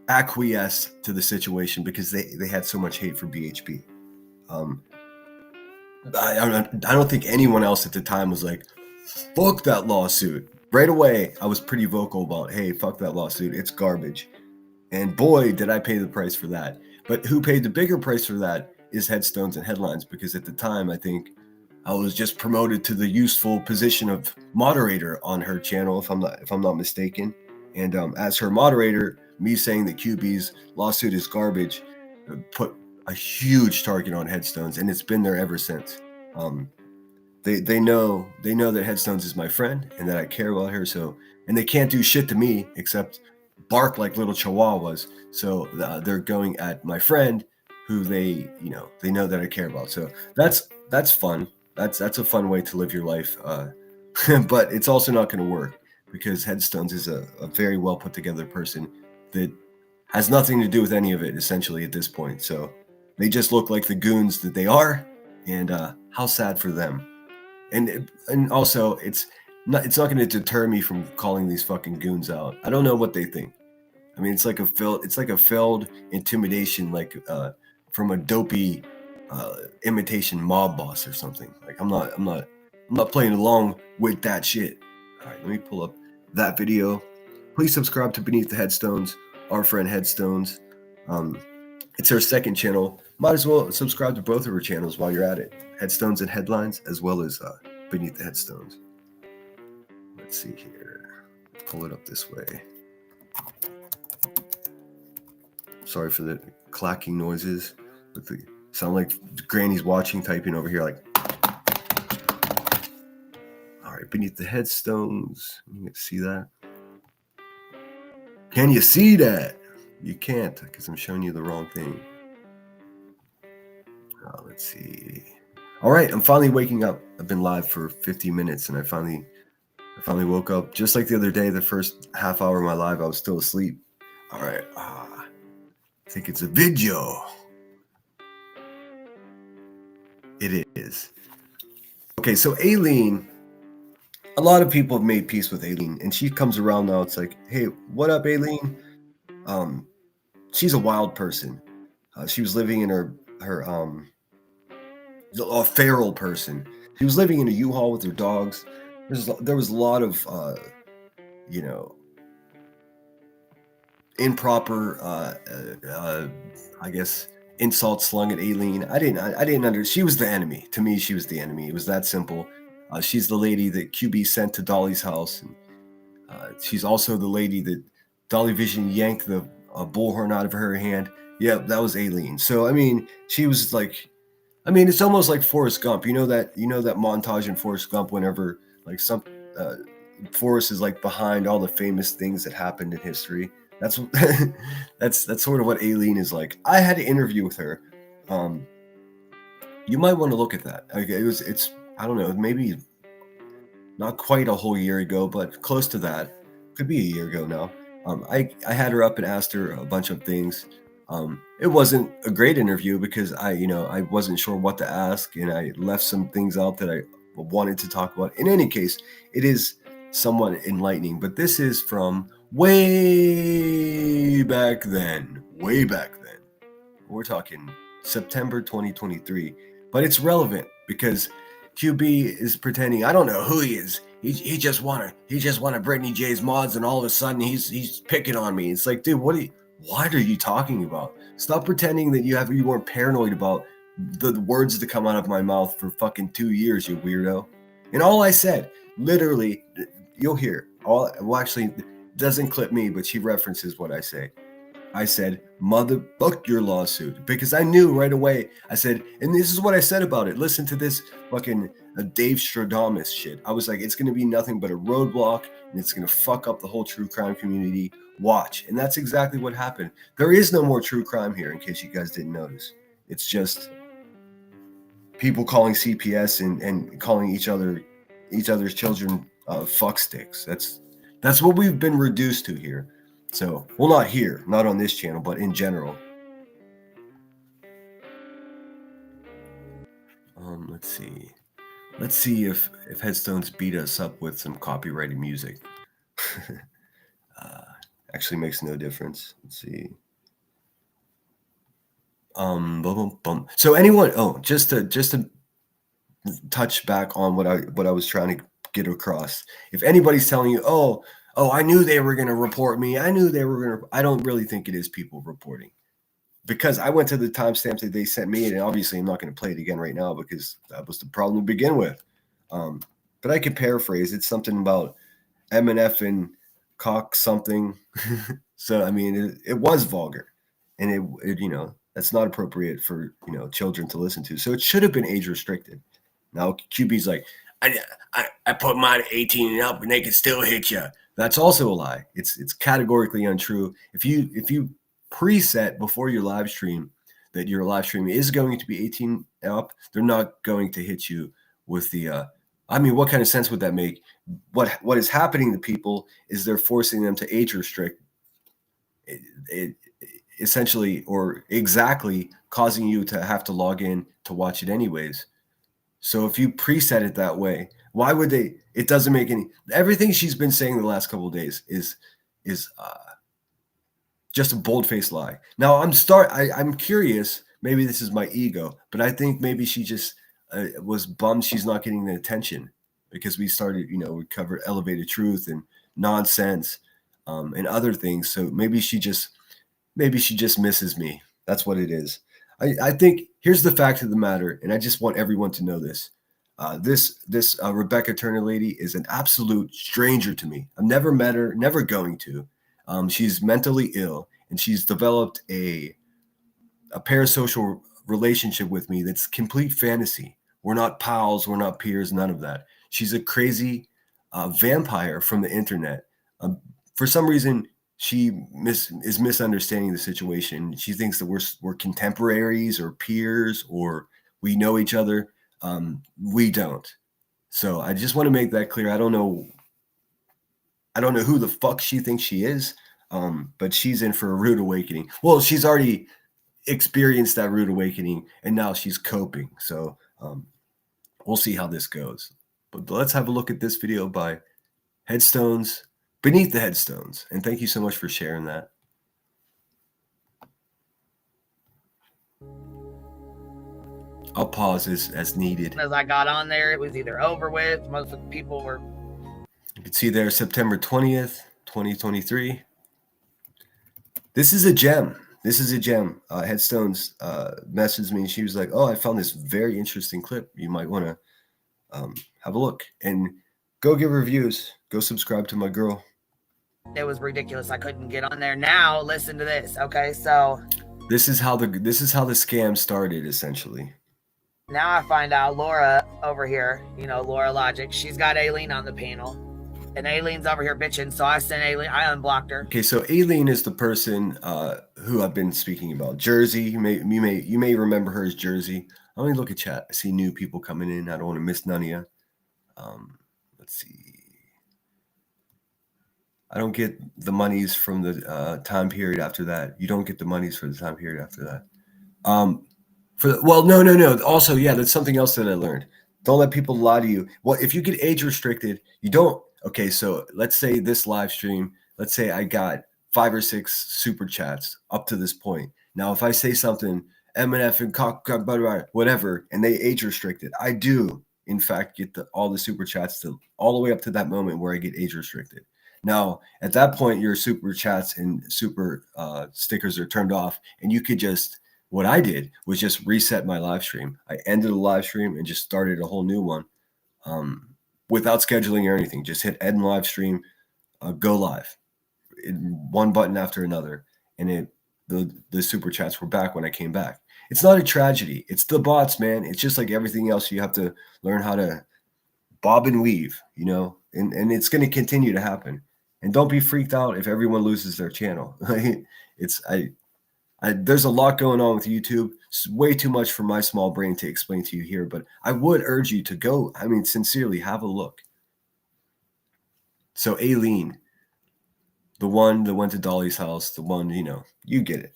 acquiesce to the situation because they had so much hate for BHB. I don't think anyone else at the time was like, fuck that lawsuit. Right away, I was pretty vocal about, hey, fuck that lawsuit. It's garbage. And boy, did I pay the price for that. But who paid the bigger price for that is Headstones and Headlines, because at the time, I think I was just promoted to the useful position of moderator on her channel, if I'm not mistaken. And as her moderator, me saying that QB's lawsuit is garbage put a huge target on Headstones, and it's been there ever since. They know that Headstones is my friend and that I care about her. So, and they can't do shit to me except bark like little chihuahuas. So they're going at my friend, who they know that I care about. So that's fun. That's a fun way to live your life. But it's also not going to work because Headstones is a very well put together person that has nothing to do with any of it essentially at this point. So they just look like the goons that they are, and how sad for them. And also it's not going to deter me from calling these fucking goons out. I don't know what they think. I mean, it's like a failed intimidation, like from a dopey imitation mob boss or something. Like I'm not playing along with that shit. All right, let me pull up that video. Please subscribe to Beneath the Headstones, our friend Headstones. It's her second channel. Might as well subscribe to both of her channels while you're at it. Headstones and Headlines, as well as Beneath the Headstones. Let's see here. Pull it up this way. Sorry for the clacking noises with the Sound like Granny's watching, typing over here like. All right, beneath the headstones. You can see that. Can you see that? You can't because I'm showing you the wrong thing. Let's see. All right, I'm finally waking up. I've been live for 50 minutes and I finally woke up. Just like the other day, the first half hour of my live, I was still asleep. All right. I think it's a video. It is. Okay, so Aileen, a lot of people have made peace with Aileen, and she comes around now. It's like, hey, what up, Aileen? She's a wild person. She was living in her a feral person. She was living in a U-Haul with her dogs. There was a lot of improper I guess insults slung at Aileen. I didn't she was the enemy. To me, she was the enemy. It was that simple. She's the lady that QB sent to Dolly's house, and she's also the lady that Dolly Vision yanked the bullhorn out of her hand. Yeah, that was Aileen. So I mean, she was like, I mean, it's almost like Forrest Gump. You know that montage in Forrest Gump whenever like some Forrest is like behind all the famous things that happened in history. That's that's sort of what Aileen is like. I had an interview with her. You might want to look at that. Okay, it's I don't know, maybe not quite a whole year ago, but close to that. Could be a year ago now. I had her up and asked her a bunch of things. It wasn't a great interview because I wasn't sure what to ask, and I left some things out that I wanted to talk about. In any case, it is somewhat enlightening, but this is from way back then. We're talking September 2023, but it's relevant because QB is pretending I don't know who he is. He just wanted Britney J's mods, and all of a sudden he's picking on me. It's like, dude, what are you talking about? Stop pretending that you weren't paranoid about the words that come out of my mouth for fucking 2 years, you weirdo. And all I said, literally, you'll hear. Actually, it doesn't clip me, but she references what I say. I said, motherfuck your lawsuit, because I knew right away. I said, and this is what I said about it. Listen to this fucking Dave Stradamus shit. I was like, it's going to be nothing but a roadblock, and it's going to fuck up the whole true crime community. Watch. And that's exactly what happened. There is no more true crime here, in case you guys didn't notice. It's just people calling CPS and calling each other's children fuck sticks. That's what we've been reduced to here. So, well, not here, not on this channel, but in general. Let's see if Headstones beat us up with some copyrighted music. Actually makes no difference. Let's see. So anyone, just to touch back on what I was trying to get across. If anybody's telling you, oh, I knew they were going to report me. I don't really think it is people reporting, because I went to the timestamps that they sent me, and obviously I'm not going to play it again right now because that was the problem to begin with. But I can paraphrase. It's something about M&F and cock something. So, I mean, it was vulgar, and it that's not appropriate for, children to listen to. So it should have been age restricted. Now QB's like, I put mine at 18 and up, and they can still hit you. That's also a lie. It's categorically untrue. If you preset before your live stream that your live stream is going to be 18 up, they're not going to hit you with the I mean, what kind of sense would that make? What is happening to people is they're forcing them to age restrict, it essentially or exactly causing you to have to log in to watch it anyways. So if you preset it that way, why would they? It doesn't make any. Everything she's been saying the last couple of days is just a bold-faced lie. Now I'm curious. Maybe this is my ego, but I think maybe she just was bummed she's not getting the attention because we started, we covered elevated truth and nonsense and other things. So maybe she just misses me. That's what it is. I think here's the fact of the matter, and I just want everyone to know this. This Rebecca Turner lady is an absolute stranger to me. I've never met her, never going to. She's mentally ill, and she's developed a parasocial relationship with me that's complete fantasy. We're not pals, we're not peers, none of that. She's a crazy vampire from the internet. For some reason, she is misunderstanding the situation. She thinks that we're contemporaries or peers or we know each other. We don't. So I just want to make that clear. I don't know who the fuck she thinks she is, but she's in for a rude awakening. Well, she's already experienced that rude awakening, and now she's coping. So we'll see how this goes. But let's have a look at this video by Headstones Beneath the Headstones. And thank you so much for sharing that. I'll pause as needed. As I got on there, it was either over with. Most of the people were. You can see there September 20th, 2023. This is a gem. This is a gem. Headstones messaged me and she was like, oh, I found this very interesting clip. You might want to have a look and go give reviews. Go subscribe to my girl. It was ridiculous. I couldn't get on there. Now listen to this. Okay, so this is how the scam started, essentially. Now I find out Laura over here, Laura Logic, she's got Aileen on the panel. And Aileen's over here bitching, so I sent Aileen, I unblocked her. Okay, so Aileen is the person who I've been speaking about. Jersey, you may remember her as Jersey. Let me look at chat. I see new people coming in. I don't want to miss none of you. Let's see. I don't get the monies from the time period after that. You don't get the monies for the time period after that. No. Also, yeah, that's something else that I learned. Don't let people lie to you. Well, if you get age restricted, you don't. Okay, so let's say this live stream, let's say I got 5 or 6 super chats up to this point. Now, if I say something, MNF and cock, whatever, and they age restricted, I do, in fact, get all the super chats all the way up to that moment where I get age restricted. Now, at that point, your super chats and super stickers are turned off, and you could just, what I did was just reset my live stream. I ended the live stream and just started a whole new one without scheduling or anything. Just hit end live stream, go live, one button after another, and the super chats were back when I came back. It's not a tragedy. It's the bots, man. It's just like everything else. You have to learn how to bob and weave, and it's going to continue to happen. And don't be freaked out if everyone loses their channel. There's a lot going on with YouTube. It's way too much for my small brain to explain to you here, but I would urge you to go, sincerely have a look. So Aileen, the one that went to Dolly's house, the one, you get it.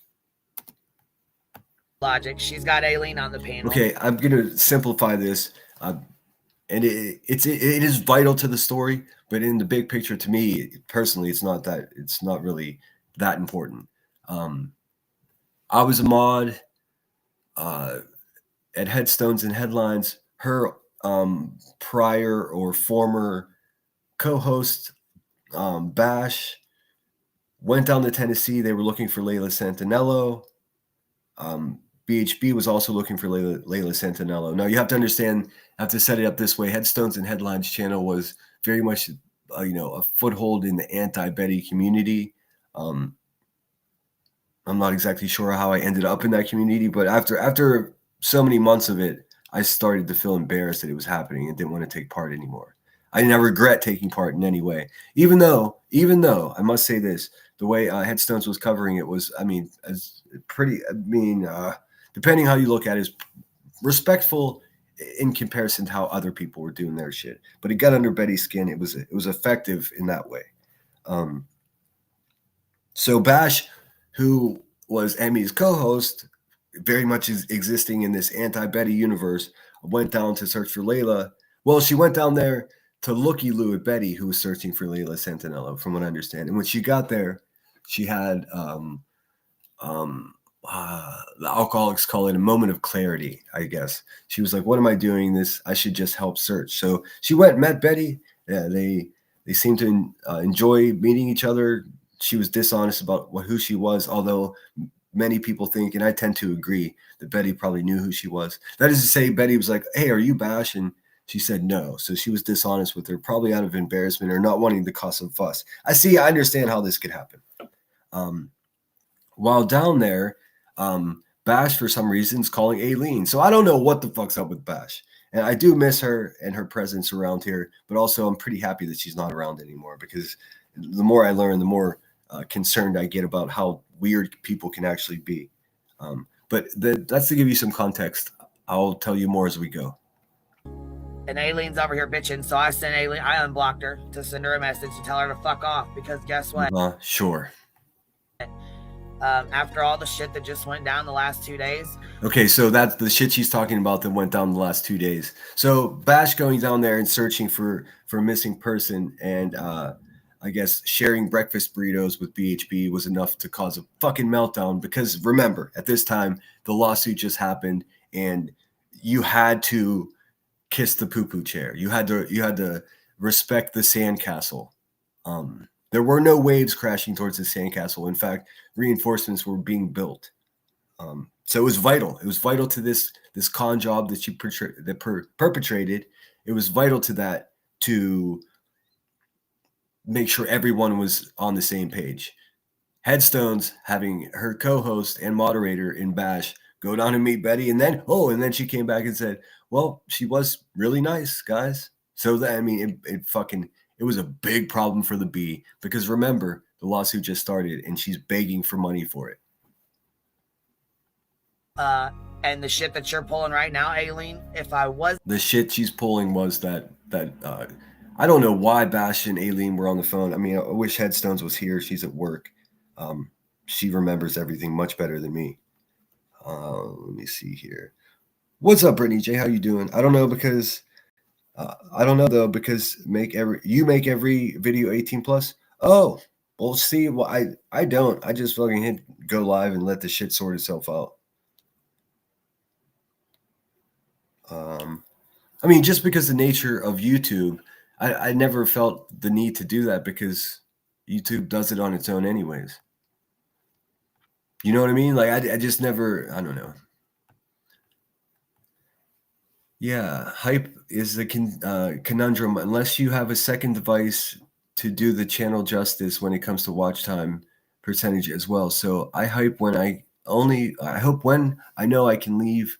Logic, she's got Aileen on the panel. Okay, I'm going to simplify this. And it is vital to the story, but in the big picture, to me personally, it's not really that important. I was a mod at Headstones and Headlines. Her prior or former co-host Bash went down to Tennessee. They were looking for Layla Santinello. BHB was also looking for Layla Santinello. Now you have to understand, I have to set it up this way. Headstones and Headlines channel was very much, a foothold in the anti-Betty community. I'm not exactly sure how I ended up in that community, but after so many months of it, I started to feel embarrassed that it was happening and didn't want to take part anymore. I didn't regret taking part in any way, even though I must say this, the way Headstones was covering it was, depending how you look at it, is respectful in comparison to how other people were doing their shit. But it got under Betty's skin. It was effective in that way. So Bash, who was Emmy's co-host, very much is existing in this anti-Betty universe, went down to search for Layla. Well, she went down there to looky-loo at Betty, who was searching for Layla Santinello, from what I understand. And when she got there, she had the alcoholics call it a moment of clarity, I guess. She was like, what am I doing this? I should just help search. So she went and met Betty. Yeah, they seemed to enjoy meeting each other. She was dishonest about who she was, although many people think, and I tend to agree, that Betty probably knew who she was. That is to say, Betty was like, hey, are you Bash? And she said no. So she was dishonest with her, probably out of embarrassment or not wanting to cause some fuss. I understand how this could happen. While down there, Bash, for some reason, is calling Aileen. So I don't know what the fuck's up with Bash. And I do miss her and her presence around here, but also I'm pretty happy that she's not around anymore, because the more I learn, the more concerned I get about how weird people can actually be. But that's to give you some context. I'll tell you more as we go. And Aileen's over here bitching, so I sent Aileen, I unblocked her to send her a message to tell her to fuck off, because guess what? Sure. After all the shit that just went down the last 2 days. Okay, so that's the shit she's talking about that went down the last 2 days. So Bash going down there and searching for a missing person, and I guess sharing breakfast burritos with BHB was enough to cause a fucking meltdown, because remember, at this time, the lawsuit just happened and you had to kiss the poo-poo chair. You had to respect the sandcastle. There were no waves crashing towards the sandcastle. In fact, reinforcements were being built. So it was vital. It was vital to this con job that she perpetrated. It was vital to that, to make sure everyone was on the same page. Headstones having her co-host and moderator in Bash go down and meet Betty, and then she came back and said, well, she was really nice, guys. So that, I mean, it was a big problem for the Bee, because remember, the lawsuit just started and she's begging for money for it. And the shit that you're pulling right now, Aileen, the shit she's pulling was that I don't know why Bash and Aileen were on the phone. I mean, I wish Headstones was here. She's at work. She remembers everything much better than me. Let me see here. What's up, Brittany J? How you doing? I don't know, because you make every video 18 plus. Oh, well, see, well, I don't. I just fucking hit go live and let the shit sort itself out. I mean, just because the nature of YouTube, I never felt the need to do that, because YouTube does it on its own anyways. You know what I mean? Like, I just never, I don't know. Yeah, hype is the conundrum. Unless you have a second device to do the channel justice when it comes to watch time percentage as well. So I hype when I hope when I know I can leave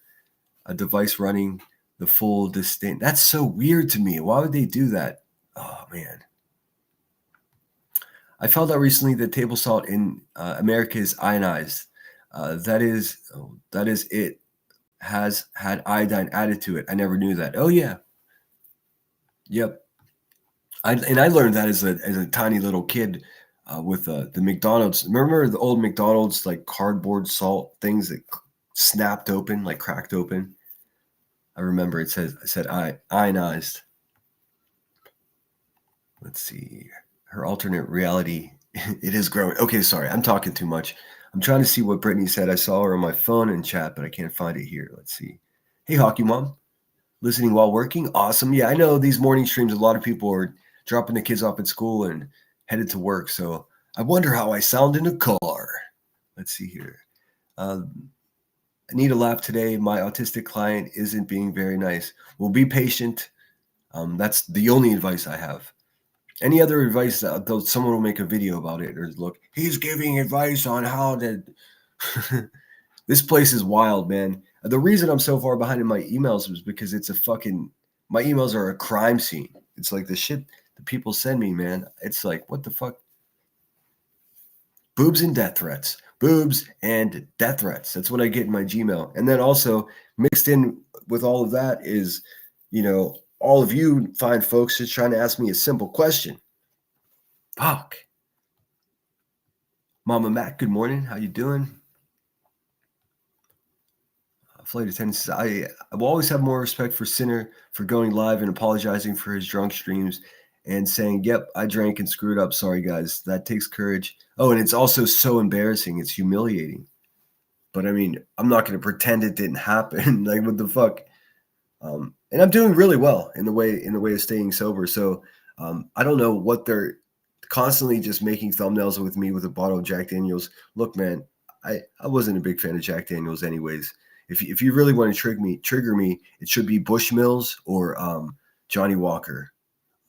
a device running the full distinct. That's so weird to me. Why would they do that? Oh, man. I found out recently that table salt in America is ionized. That is it. Has had iodine added to it. I never knew that. Oh yeah. Yep. I learned that as a tiny little kid with the McDonald's. Remember the old McDonald's like cardboard salt things that snapped open, like cracked open? I remember it said ionized. Let's see. Her alternate reality. It is growing. Okay, sorry. I'm talking too much. I'm trying to see what Brittany said. I saw her on my phone and chat, but I can't find it here. Let's see. Hey, Hockey Mom. Listening while working? Awesome. Yeah, I know these morning streams, a lot of people are dropping the kids off at school and headed to work. So I wonder how I sound in a car. Let's see here. I need a laugh today. My autistic client isn't being very nice. Well, be patient. That's the only advice I have. Any other advice, though someone will make a video about it, or look, he's giving advice on how to. This place is wild, man. The reason I'm so far behind in my emails was because my emails are a crime scene. It's like the shit that people send me, man. It's like, what the fuck? Boobs and death threats. Boobs and death threats. That's what I get in my Gmail. And then also mixed in with all of that is, all of you fine folks just trying to ask me a simple question. Fuck. Mama Mac, good morning. How you doing? Flight attendant says, I will always have more respect for Sinner for going live and apologizing for his drunk streams and saying, yep, I drank and screwed up. Sorry, guys. That takes courage. Oh, and it's also so embarrassing. It's humiliating. But I mean, I'm not going to pretend it didn't happen. Like, what the fuck? And I'm doing really well in the way of staying sober. So I don't know what they're constantly just making thumbnails with me with a bottle of Jack Daniels. Look, man, I wasn't a big fan of Jack Daniels anyways. If you really want to trigger me, it should be Bushmills or Johnny Walker,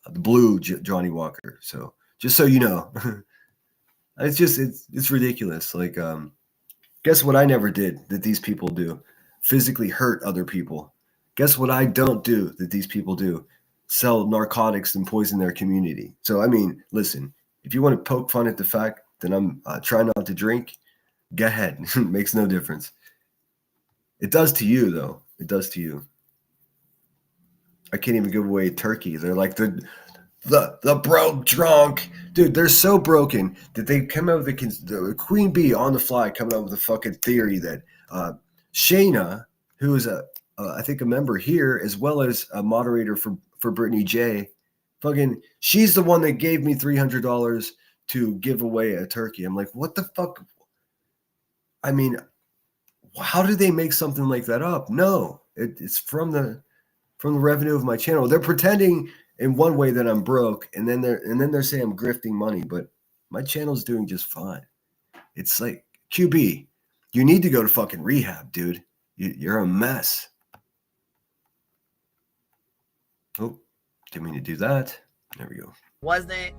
the blue Johnny Walker. So just so you know, it's ridiculous. Like Guess what I never did that these people do? Physically hurt other people. Guess what I don't do that these people do? Sell narcotics and poison their community. So, I mean, listen, if you want to poke fun at the fact that I'm trying not to drink, go ahead. It makes no difference. It does to you, though. It does to you. I can't even give away a turkey. They're like the broke drunk. Dude, they're so broken that they come up with the Queen Bee on the fly coming up with a fucking theory that Shayna, who is I think a member here as well as a moderator for Brittany J, fucking she's the one that gave me $300 to give away a turkey. I'm like, what the fuck? I mean, how do they make something like that up? No, it's from the revenue of my channel. They're pretending in one way that I'm broke, and then they're saying I'm grifting money, but my channel's doing just fine. It's like, QB, you need to go to fucking rehab, dude. You're a mess. Oh, didn't mean to do that. There we go. Wasn't it?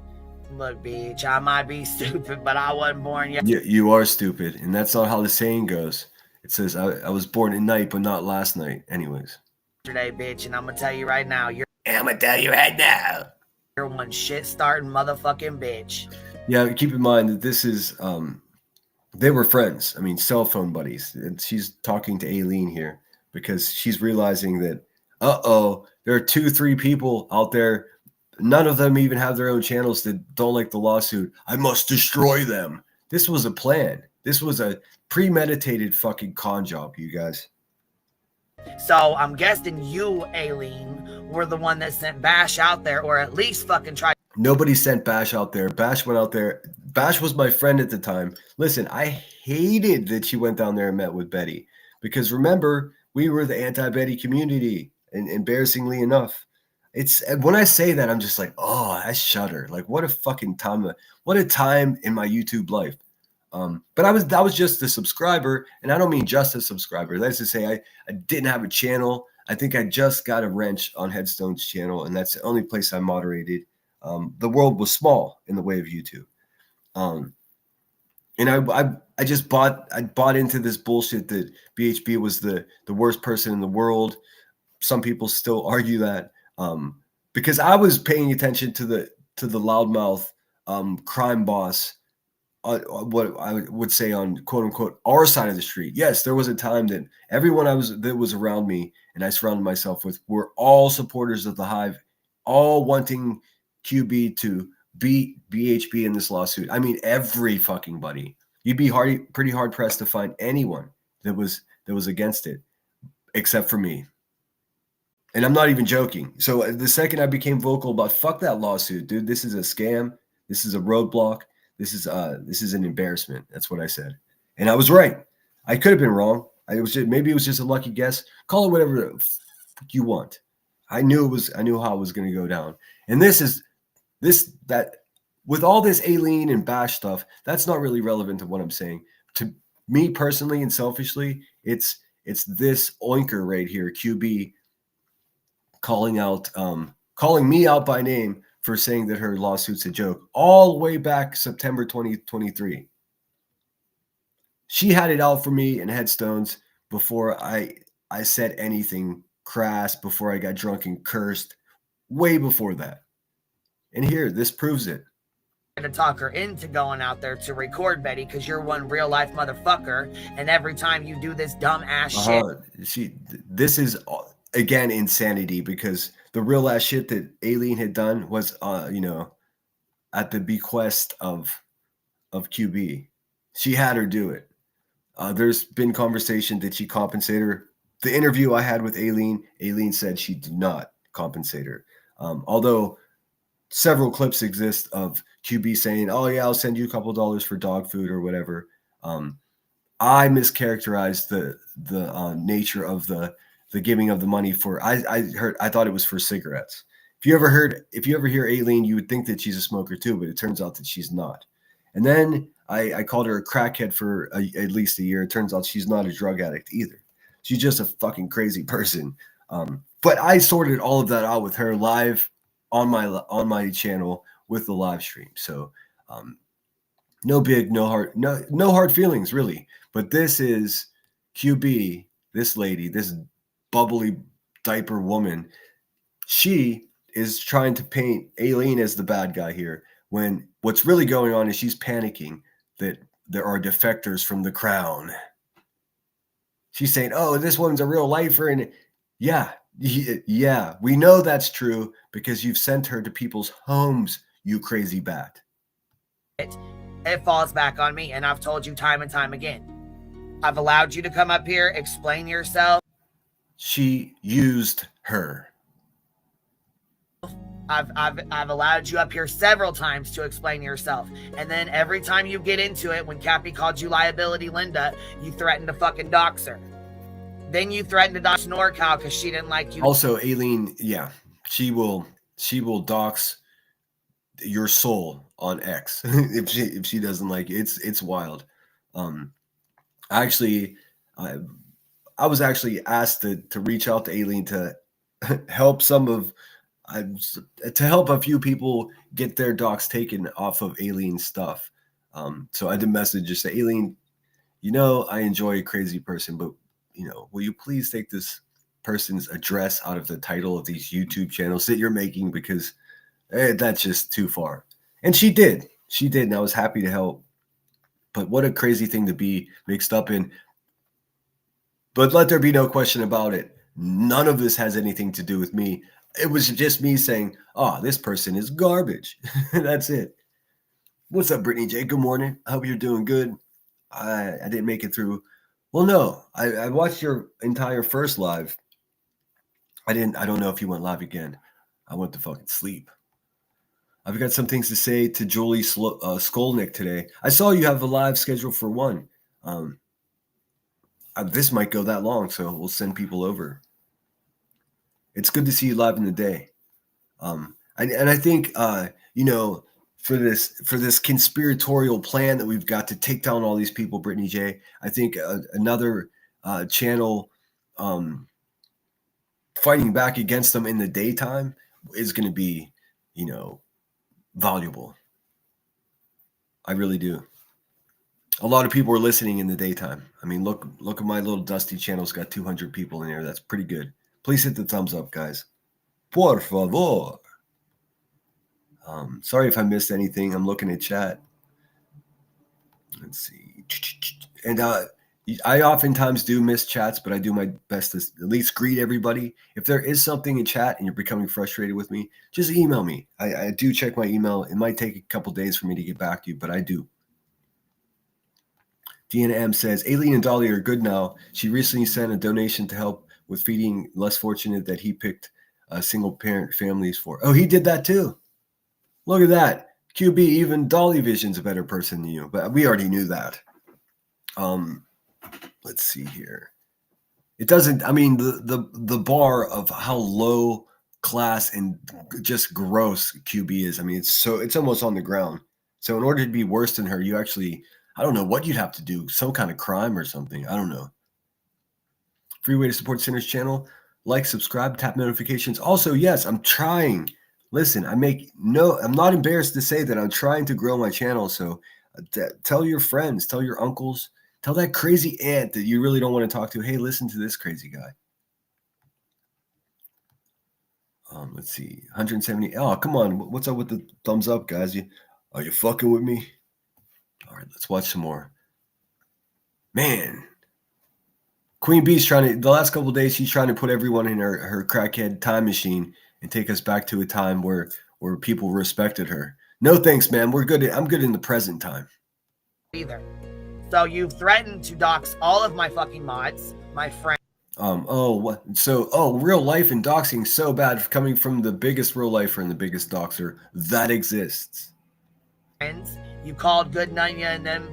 Look, bitch, I might be stupid, but I wasn't born yet. Yeah, you are stupid, and that's not how the saying goes. It says I was born at night, but not last night. Anyways. Yesterday, bitch, and I'm gonna tell you right now, you're one shit starting motherfucking bitch. Yeah, keep in mind that this is they were friends. I mean, cell phone buddies. And she's talking to Aileen here because she's realizing that there are 2-3 people out there. None of them even have their own channels that don't like the lawsuit. I must destroy them. This was a plan. This was a premeditated fucking con job, you guys. So I'm guessing you, Aileen, were the one that sent Bash out there, or at least fucking tried. Nobody sent Bash out there. Bash went out there. Bash was my friend at the time. Listen, I hated that she went down there and met with Betty because remember, we were the anti-Betty community, and embarrassingly enough, it's when I say that, I'm just like, oh, I shudder. Like, what a fucking time! What a time in my YouTube life. But that was just a subscriber, and I don't mean just a subscriber. That's to say, I didn't have a channel. I think I just got a wrench on Headstone's channel, and that's the only place I moderated. The world was small in the way of YouTube, and I just bought into this bullshit that BHB was the worst person in the world. Some people still argue that because I was paying attention to the loudmouth crime boss. What I would say on quote unquote our side of the street. Yes, there was a time that everyone that was around me and I surrounded myself with were all supporters of the Hive, all wanting QB to beat BHB in this lawsuit. I mean, every fucking buddy. You'd be pretty hard pressed to find anyone that was against it, except for me. And I'm not even joking. So the second I became vocal about fuck that lawsuit, dude, this is a scam. This is a roadblock. This is an embarrassment. That's what I said, and I was right. I could have been wrong. Maybe it was just a lucky guess. Call it whatever you want. I knew how it was going to go down. And that with all this Aileen and Bash stuff, that's not really relevant to what I'm saying. To me personally and selfishly, it's this oinker right here, QB, calling me out by name for saying that her lawsuit's a joke all the way back September 2023. She had it out for me in Headstones before I said anything crass, before I got drunk and cursed, way before that. And here, this proves it. To talk her into going out there to record Betty because you're one real life motherfucker, and every time you do this dumb ass shit. This is again insanity because the real ass shit that Aileen had done was, at the bequest of QB. She had her do it. There's been conversation that she compensated her. The interview I had with Aileen said she did not compensate her. Although several clips exist of QB saying, oh yeah, I'll send you a couple dollars for dog food or whatever. I mischaracterized the nature of the giving of the money for. I thought it was for cigarettes. If you ever hear Aileen, you would think that she's a smoker too, but it turns out that she's not. And then I called her a crackhead for at least a year. It turns out she's not a drug addict either. She's just a fucking crazy person. But I sorted all of that out with her live on my channel with the live stream. So No big, no hard feelings, really. But this is QB, this lady, this bubbly diaper woman. She is trying to paint Aileen as the bad guy here, when what's really going on is she's panicking that there are defectors from the crown. She's saying, "Oh, this one's a real lifer," and yeah, we know that's true because you've sent her to people's homes, you crazy bat. It falls back on me, and I've told you time and time again. I've allowed you to come up here, explain yourself. She used her. I've allowed you up here several times to explain yourself. And then every time you get into it, when Cappy called you liability Linda, you threatened to fucking dox her. Then you threatened to dox NorCal because she didn't like you. Also, Aileen, yeah, she will dox your soul on X if she doesn't like it. It's wild. Actually, I was actually asked to reach out to Aileen to help to help a few people get their docs taken off of Aileen's stuff. So I did message just say, Aileen, I enjoy a crazy person, but will you please take this person's address out of the title of these YouTube channels that you're making, because that's just too far. And she did, and I was happy to help. But what a crazy thing to be mixed up in. But let there be no question about it. None of this has anything to do with me. It was just me saying, "Oh, this person is garbage." That's it. What's up, Brittany J? Good morning. I hope you're doing good. I didn't make it through. Well, no, I watched your entire first live. I don't know if you went live again. I went to fucking sleep. I've got some things to say to Julie Skolnick today. I saw you have a live scheduled for 1. This might go that long, so we'll send people over. It's good to see you live in the day. And I think, for this conspiratorial plan that we've got to take down all these people, Brittany J, I think another channel fighting back against them in the daytime is going to be, valuable. I really do. A lot of people are listening in the daytime. I mean, look at my little dusty channel. It's got 200 people in there. That's pretty good. Please hit the thumbs up, guys. Por favor. Sorry if I missed anything. I'm looking at chat. Let's see. And I oftentimes do miss chats, but I do my best to at least greet everybody. If there is something in chat and you're becoming frustrated with me, just email me. I do check my email. It might take a couple days for me to get back to you, but I do. Deanna M says, Aileen and Dolly are good now. She recently sent a donation to help with feeding less fortunate that he picked single parent families for. Oh, he did that too. Look at that. QB, even Dolly Vision's a better person than you, but we already knew that. Let's see here. It doesn't, I mean, the bar of how low class and just gross QB is. I mean, it's almost on the ground. So in order to be worse than her, you actually, I don't know what you'd have to do, some kind of crime or something. I don't know. Free way to support Sinner's channel. Like, subscribe, tap notifications. Also, yes, I'm trying. Listen, I'm not embarrassed to say that I'm trying to grow my channel. So tell your friends, tell your uncles, tell that crazy aunt that you really don't want to talk to. Hey, listen to this crazy guy. Let's see, 170. Oh, come on. What's up with the thumbs up, guys? Are you fucking with me? All right, let's watch some more. Man. Queen Bee's the last couple of days, she's trying to put everyone in her crackhead time machine and take us back to a time where people respected her. No thanks, man. I'm good in the present time. Either. So you've threatened to dox all of my fucking mods, my friends. Real life and doxing so bad coming from the biggest real lifer and the biggest doxer that exists. You called Good Nunya and them,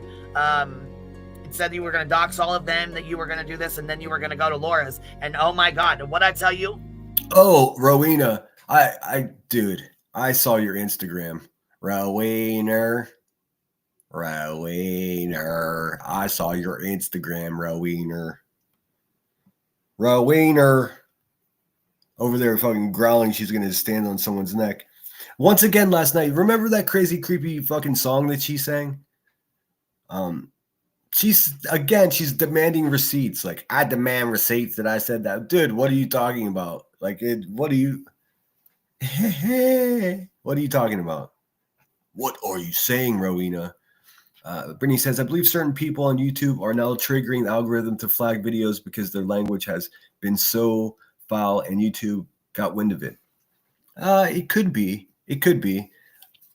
said you were going to dox all of them, that you were going to do this, and then you were going to go to Laura's. And oh my God, what'd I tell you? Oh, Rowena, dude, I saw your Instagram. Rowena, I saw your Instagram, Rowena. Over there fucking growling, she's going to stand on someone's neck. Once again last night, remember that crazy, creepy fucking song that she sang? She's demanding receipts. Like, I demand receipts that I said that. Dude, what are you talking about? Like, what are you talking about? What are you saying, Rowena? Brittany says, I believe certain people on YouTube are now triggering the algorithm to flag videos because their language has been so foul and YouTube got wind of it. It could be.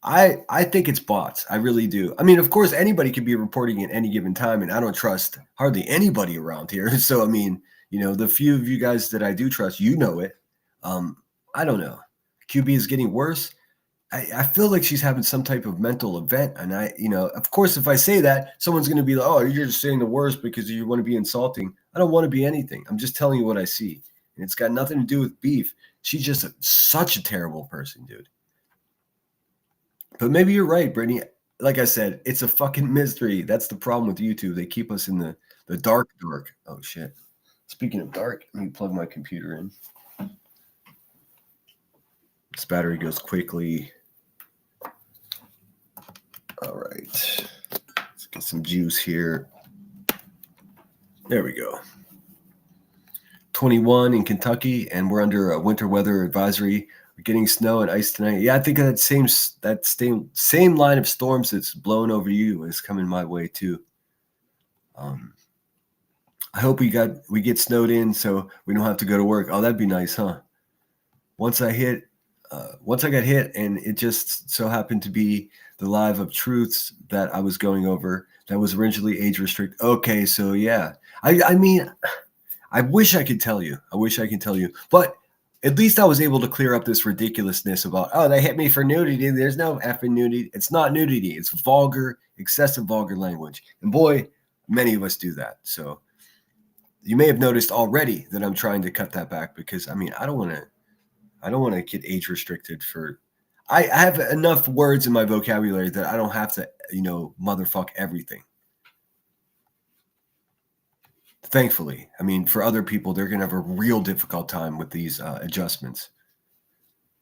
I think it's bots. I really do. I mean, of course, anybody could be reporting at any given time, and I don't trust hardly anybody around here. So, I mean, the few of you guys that I do trust, it. I don't know. QB is getting worse. I feel like she's having some type of mental event. And of course, if I say that, someone's going to be like, oh, you're just saying the worst because you want to be insulting. I don't want to be anything. I'm just telling you what I see. And it's got nothing to do with beef. She's just such a terrible person, dude. But maybe you're right, Brittany. Like I said, it's a fucking mystery. That's the problem with YouTube. They keep us in the dark. Oh, shit. Speaking of dark, let me plug my computer in. This battery goes quickly. All right. Let's get some juice here. There we go. 21 in Kentucky, and we're under a winter weather advisory. We're getting snow and ice tonight. Yeah, I think that same line of storms that's blown over you is coming my way too. I hope we get snowed in so we don't have to go to work. Oh, that'd be nice, huh? Once I got hit, and it just so happened to be the live of truths that I was going over that was originally age restricted. Okay, so yeah, I mean, I wish I could tell you. But at least I was able to clear up this ridiculousness about, oh, they hit me for nudity. There's no effing nudity. It's not nudity. It's vulgar, excessive vulgar language. And boy, many of us do that. So you may have noticed already that I'm trying to cut that back because, I mean, I don't want to get age restricted for, I have enough words in my vocabulary that I don't have to, motherfuck everything. Thankfully. I mean, for other people, they're going to have a real difficult time with these adjustments.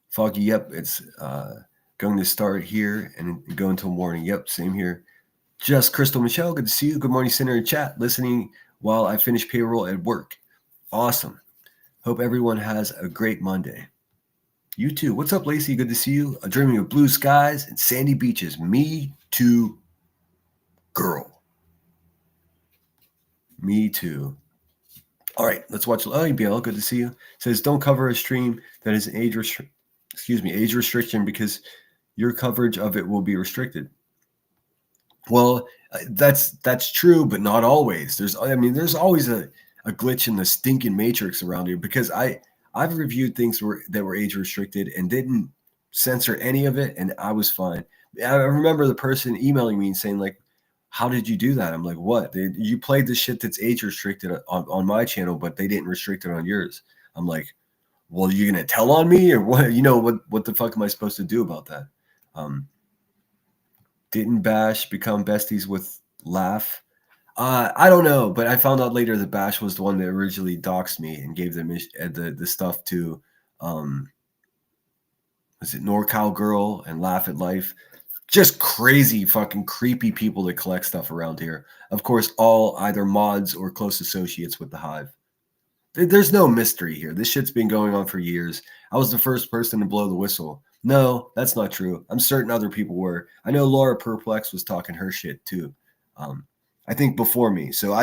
Foggy, yep, it's going to start here and go until morning. Yep, same here. Just Crystal Michelle, good to see you. Good morning, Center in chat, listening while I finish payroll at work. Awesome. Hope everyone has a great Monday. You too. What's up, Lacey? Good to see you. I'm dreaming of blue skies and sandy beaches. Me too, girl. Me too. All right, let's watch. Oh, BL, good to see you. Says, don't cover a stream that is an age restriction because your coverage of it will be restricted. Well, that's true, but not always. There's always a glitch in the stinking matrix around here because I've reviewed things that were age restricted and didn't censor any of it, and I was fine. I remember the person emailing me and saying, like, how did you do that? I'm like, what? You played the shit that's age restricted on my channel, but they didn't restrict it on yours. I'm like, well, you're going to tell on me or what? What the fuck am I supposed to do about that? Didn't Bash become besties with Laugh? I don't know, but I found out later that Bash was the one that originally doxed me and gave them the stuff to, was it NorCal Girl and Laugh at Life? Just crazy fucking creepy people that collect stuff around here. Of course, all either mods or close associates with the Hive. There's no mystery here. This shit's been going on for years. I was the first person to blow the whistle. No, that's not true. I'm certain other people were. I know Laura Perplex was talking her shit too. I think before me. So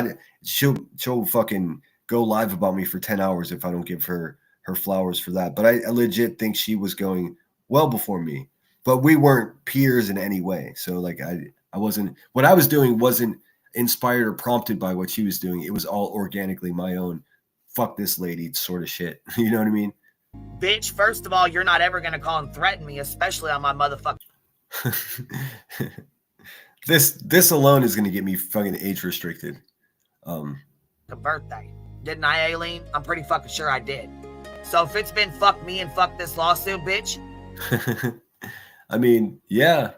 she'll fucking go live about me for 10 hours if I don't give her flowers for that. But I legit think she was going well before me. But we weren't peers in any way. So like I wasn't, what I was doing wasn't inspired or prompted by what she was doing. It was all organically my own fuck this lady sort of shit. You know what I mean? Bitch, first of all, you're not ever going to call and threaten me, especially on my motherfucking This alone is going to get me fucking age restricted. birthday. Didn't I, Aileen? I'm pretty fucking sure I did. So if it's been fuck me and fuck this lawsuit, bitch. I mean, yeah.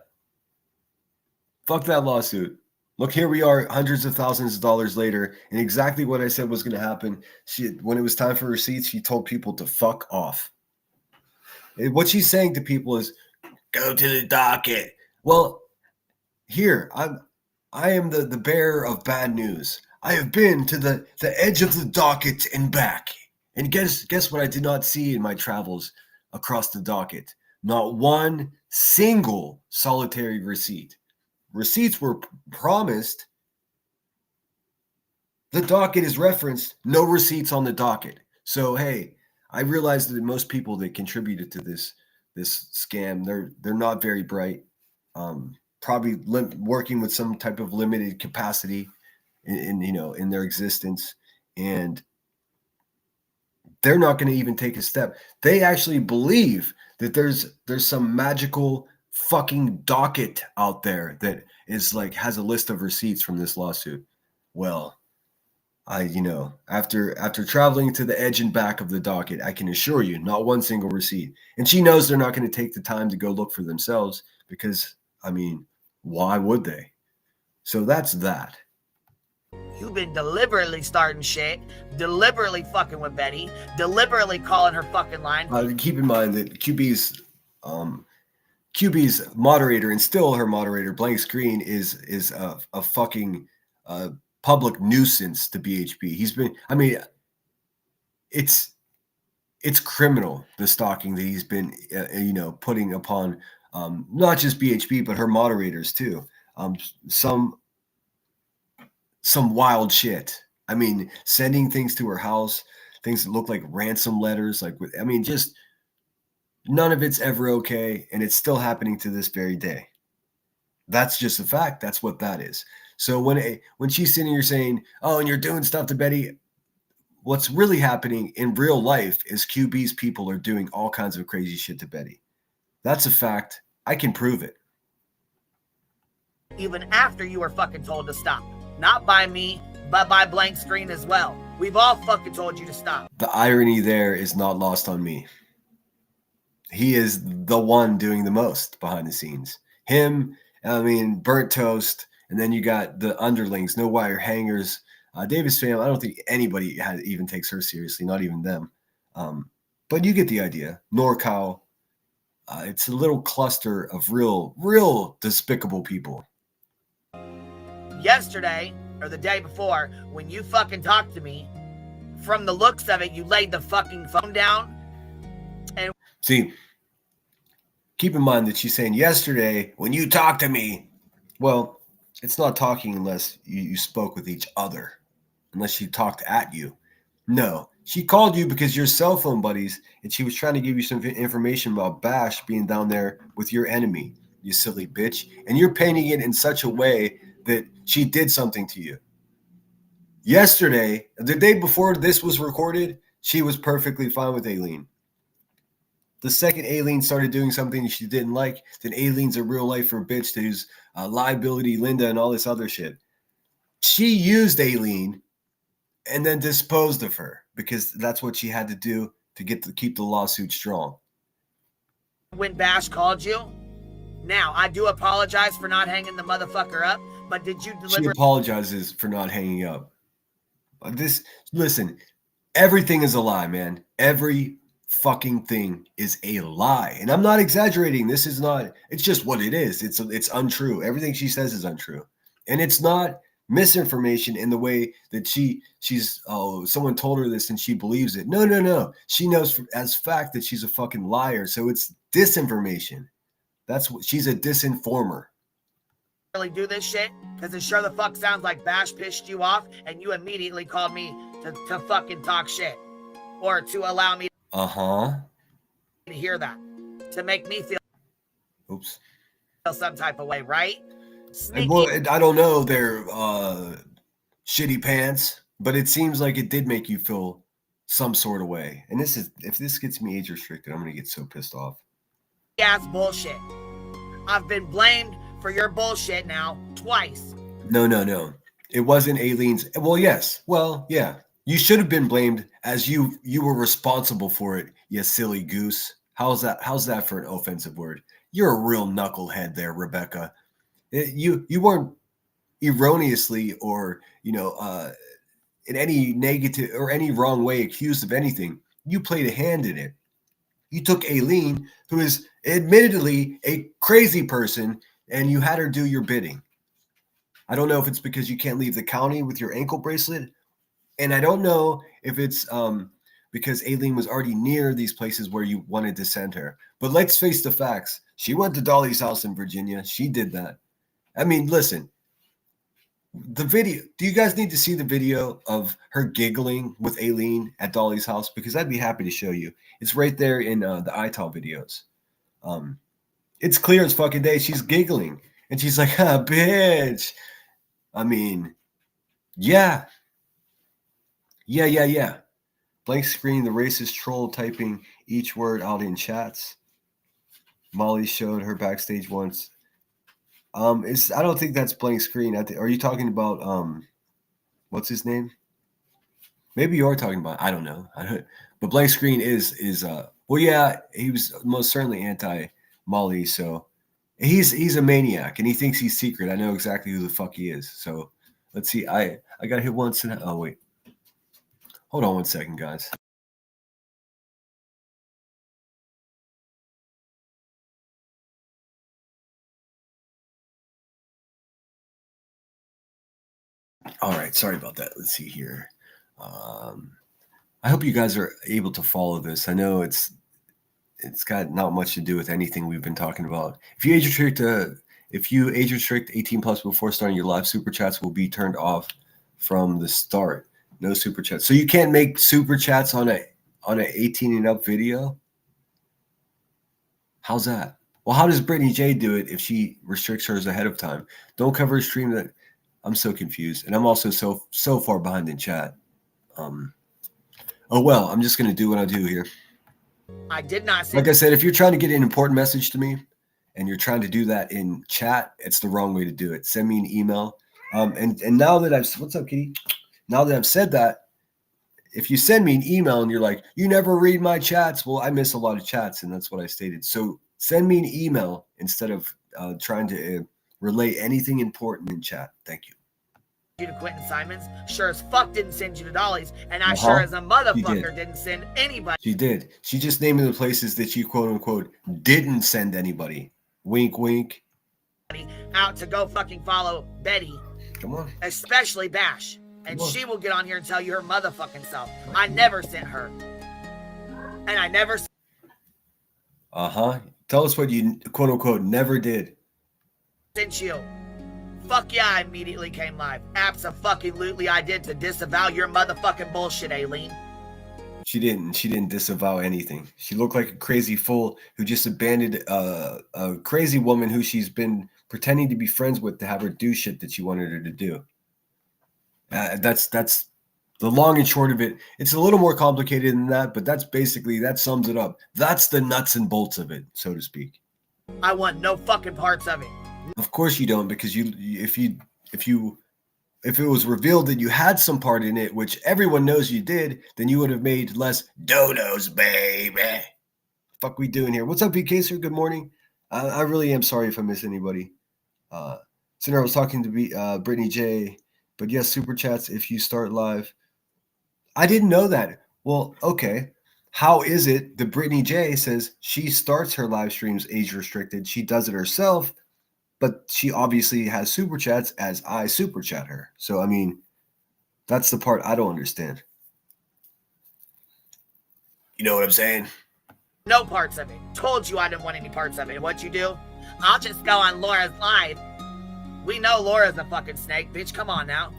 Fuck that lawsuit. Look, here we are hundreds of thousands of dollars later, and exactly what I said was going to happen. When it was time for receipts, she told people to fuck off. What she's saying to people is, go to the docket. Well, here, I am the bearer of bad news. I have been to the edge of the docket and back. And guess what I did not see in my travels across the docket? Not one single solitary receipt. Receipts were promised. The docket is referenced, no receipts on the docket. So hey, I realized that most people that contributed to this scam, they're not very bright. Probably working with some type of limited capacity in their existence, and they're not going to even take a step. They actually believe that there's some magical fucking docket out there that is like has a list of receipts from this lawsuit. Well, after traveling to the edge and back of the docket, I can assure you, not one single receipt. And she knows they're not going to take the time to go look for themselves because, I mean, why would they? So that's that. You've been deliberately starting shit, deliberately fucking with Betty, deliberately calling her fucking line. Keep in mind that QB's moderator and still her moderator, Blank Screen, is a fucking public nuisance to BHP. He's been, I mean, it's criminal, the stalking that he's been putting upon not just BHP but her moderators too. Some wild shit. I mean, sending things to her house, things that look like ransom letters, just none of it's ever okay, and it's still happening to this very day. That's just a fact. That's what that is. So when she's sitting here saying, "Oh, and you're doing stuff to Betty," what's really happening in real life is QB's people are doing all kinds of crazy shit to Betty. That's a fact. I can prove it. Even after you were fucking told to stop. Not by me, but by Blank Screen as well. We've all fucking told you to stop. The irony there is not lost on me. He is the one doing the most behind the scenes. Him, burnt toast, and then you got the underlings, no wire hangers. Davis fam, I don't think anybody even takes her seriously, not even them. But you get the idea. NorCal, it's a little cluster of real despicable people. Yesterday, or the day before, when you fucking talked to me, from the looks of it, you laid the fucking phone down. And see, keep in mind that she's saying yesterday when you talked to me. Well, it's not talking unless you spoke with each other, unless she talked at you. No, she called you because you're cell phone buddies, and she was trying to give you some information about Bash being down there with your enemy, you silly bitch. And you're painting it in such a way that she did something to you. Yesterday, the day before this was recorded, she was perfectly fine with Aileen. The second Aileen started doing something she didn't like, then Aileen's a real lifer bitch who's liability Linda and all this other shit. She used Aileen and then disposed of her because that's what she had to do to keep the lawsuit strong. When Bash called you, now I do apologize for not hanging the motherfucker up, but did you deliver? She apologizes for not hanging up. Listen, everything is a lie, man. Every fucking thing is a lie, and I'm not exaggerating. This is not. It's just what it is. It's untrue. Everything she says is untrue, and it's not misinformation in the way that she's someone told her this and she believes it. No. She knows as fact that she's a fucking liar. So it's disinformation. That's what she's a disinformer. Really do this shit because it sure the fuck sounds like Bash pissed you off and you immediately called me to fucking talk shit or to allow me to hear that, to make me feel some type of way, right? Well, I don't know their shitty pants, but it seems like it did make you feel some sort of way. And if this gets me age restricted, I'm gonna get so pissed off. Ass bullshit. I've been blamed for your bullshit now twice. No. It wasn't Aileen's. Well, yes. Well, yeah. You should have been blamed as you were responsible for it, you silly goose. How's that for an offensive word? You're a real knucklehead there, Rebecca. You weren't erroneously or in any negative or any wrong way accused of anything. You played a hand in it. You took Aileen, who is admittedly a crazy person, and you had her do your bidding. I don't know if it's because you can't leave the county with your ankle bracelet, and I don't know if it's because Aileen was already near these places where you wanted to send her. But let's face the facts. She went to Dolly's house in Virginia. She did that. I mean, listen, the video, do you guys need to see the video of her giggling with Aileen at Dolly's house? Because I'd be happy to show you. It's right there in the ITAL videos. It's clear as fucking day. She's giggling. And she's like, ah, bitch. I mean, yeah. Yeah. Blank screen, the racist troll typing each word out in chats. Molly showed her backstage once. I don't think that's blank screen. Are you talking about what's his name? Maybe you are talking about. I don't know. But blank screen is well, yeah, he was most certainly anti Molly. So he's a maniac and he thinks he's secret. I know exactly who the fuck he is. So let's see. I got hit once. Oh wait, hold on one second, guys. All right, sorry about that. Let's see here. I hope you guys are able to follow this. I know it's got not much to do with anything we've been talking about. If you age restrict 18 plus before starting your live, super chats will be turned off from the start. No super chats. So you can't make super chats on a 18 and up video. How's that? Well, how does Brittany J do it if she restricts hers ahead of time? Don't cover a stream that. I'm so confused, and I'm also so far behind in chat. Oh well, I'm just gonna do what I do here. I did not say. Like I said, if you're trying to get an important message to me, and you're trying to do that in chat, it's the wrong way to do it. Send me an email. And now that what's up, Kitty? Now that I've said that, if you send me an email and you're like, you never read my chats, well, I miss a lot of chats, and that's what I stated. So send me an email instead of trying to relay anything important in chat. Thank you. You to Quentin Simons, sure as fuck didn't send you to Dolly's, and I sure as a motherfucker didn't send anybody. She did. She just named the places that she quote unquote didn't send anybody. Wink, wink. Out to go fucking follow Betty. Come on. Especially Bash. And she will get on here and tell you her motherfucking self. I never sent her. And I never. Tell us what you quote unquote never did. Sent you. Fuck yeah, I immediately came live. Abso-fucking-lutely I did to disavow your motherfucking bullshit, Aileen. She didn't disavow anything. She looked like a crazy fool who just abandoned a crazy woman who she's been pretending to be friends with to have her do shit that she wanted her to do. That's the long and short of it. It's a little more complicated than that, but that sums it up. That's the nuts and bolts of it, so to speak. I want no fucking parts of it. Of course you don't, because if it was revealed that you had some part in it, which everyone knows you did, then you would have made less dodos, baby. Fuck we doing here? What's up, BK, sir? Good morning. I really am sorry if I miss anybody. Sinner, I was talking to Brittany J, but yes, super chats if you start live. I didn't know that. Well, okay. How is it that Brittany J says she starts her live streams age restricted? She does it herself, but she obviously has super chats as I super chat her. So, I mean, that's the part I don't understand. You know what I'm saying? No parts of it. Told you I didn't want any parts of it. What'd you do? I'll just go on Laura's live. We know Laura's a fucking snake, bitch. Come on now.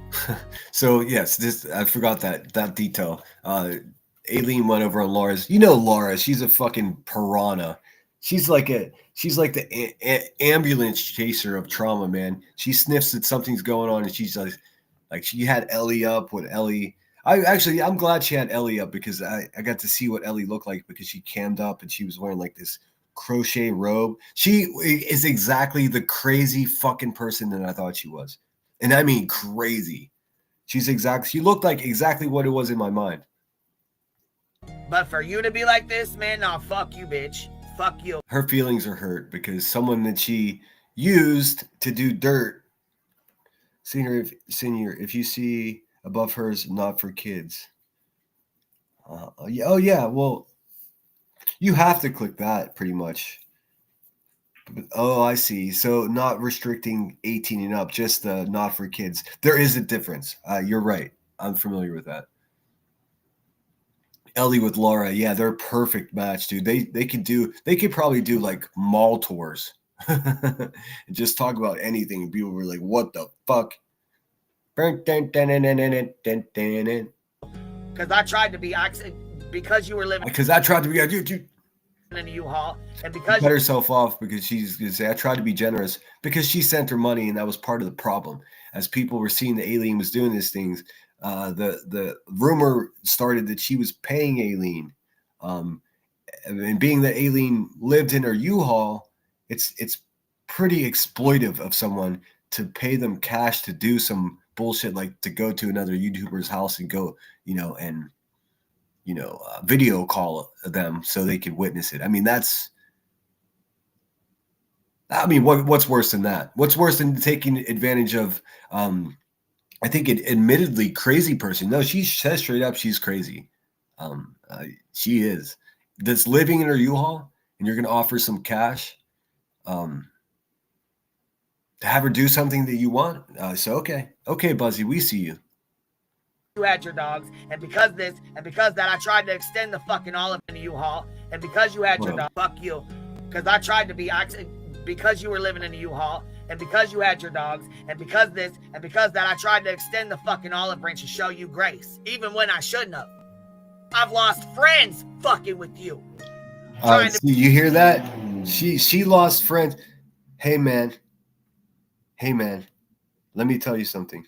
So, yes, I forgot that detail. Aileen went over on Laura's. You know Laura, she's a fucking piranha. She's like the ambulance chaser of trauma, man. She sniffs that something's going on, and she's like she had Ellie up with Ellie. I'm glad she had Ellie up because I got to see what Ellie looked like because she cammed up and she was wearing like this crochet robe. She is exactly the crazy fucking person that I thought she was, and I mean crazy. She looked like exactly what it was in my mind. But for you to be like this, man, nah, fuck you, bitch. Fuck you. Her feelings are hurt because someone that she used to do dirt. Senior, if you see above hers, not for kids. Oh yeah, well, you have to click that pretty much. Oh, I see. So not restricting 18 and up, just not for kids. There is a difference. You're right. I'm familiar with that. Ellie with Laura, yeah, they're a perfect match, dude. They could probably do like mall tours. And just talk about anything. And people were like, what the fuck? Because I tried to be because you were living Because I tried to be dude, in a U-Haul, and because cut herself off because she's gonna say I tried to be generous because she sent her money, and that was part of the problem. As people were seeing the alien was doing these things, the rumor started that she was paying Aileen, and being that Aileen lived in her U-Haul, it's pretty exploitive of someone to pay them cash to do some bullshit like to go to another YouTuber's house and go, and video call them so they could witness it. I mean, what's worse than that? What's worse than taking advantage of, I think it admittedly crazy person. No, she says straight up she's crazy. She is. That's living in her U-Haul, and you're going to offer some cash to have her do something that you want. So, okay, Buzzy, we see you. you had your dogs, and because this, and because that, I tried to extend the fucking olive in the U-Haul, and because you had your dog, fuck you. Because I tried to be, because you were living in a U-Haul, and because you had your dogs, and because this, and because that, I tried to extend the fucking olive branch to show you grace, even when I shouldn't have. I've lost friends fucking with you. See, you hear that? She lost friends. Hey man, let me tell you something.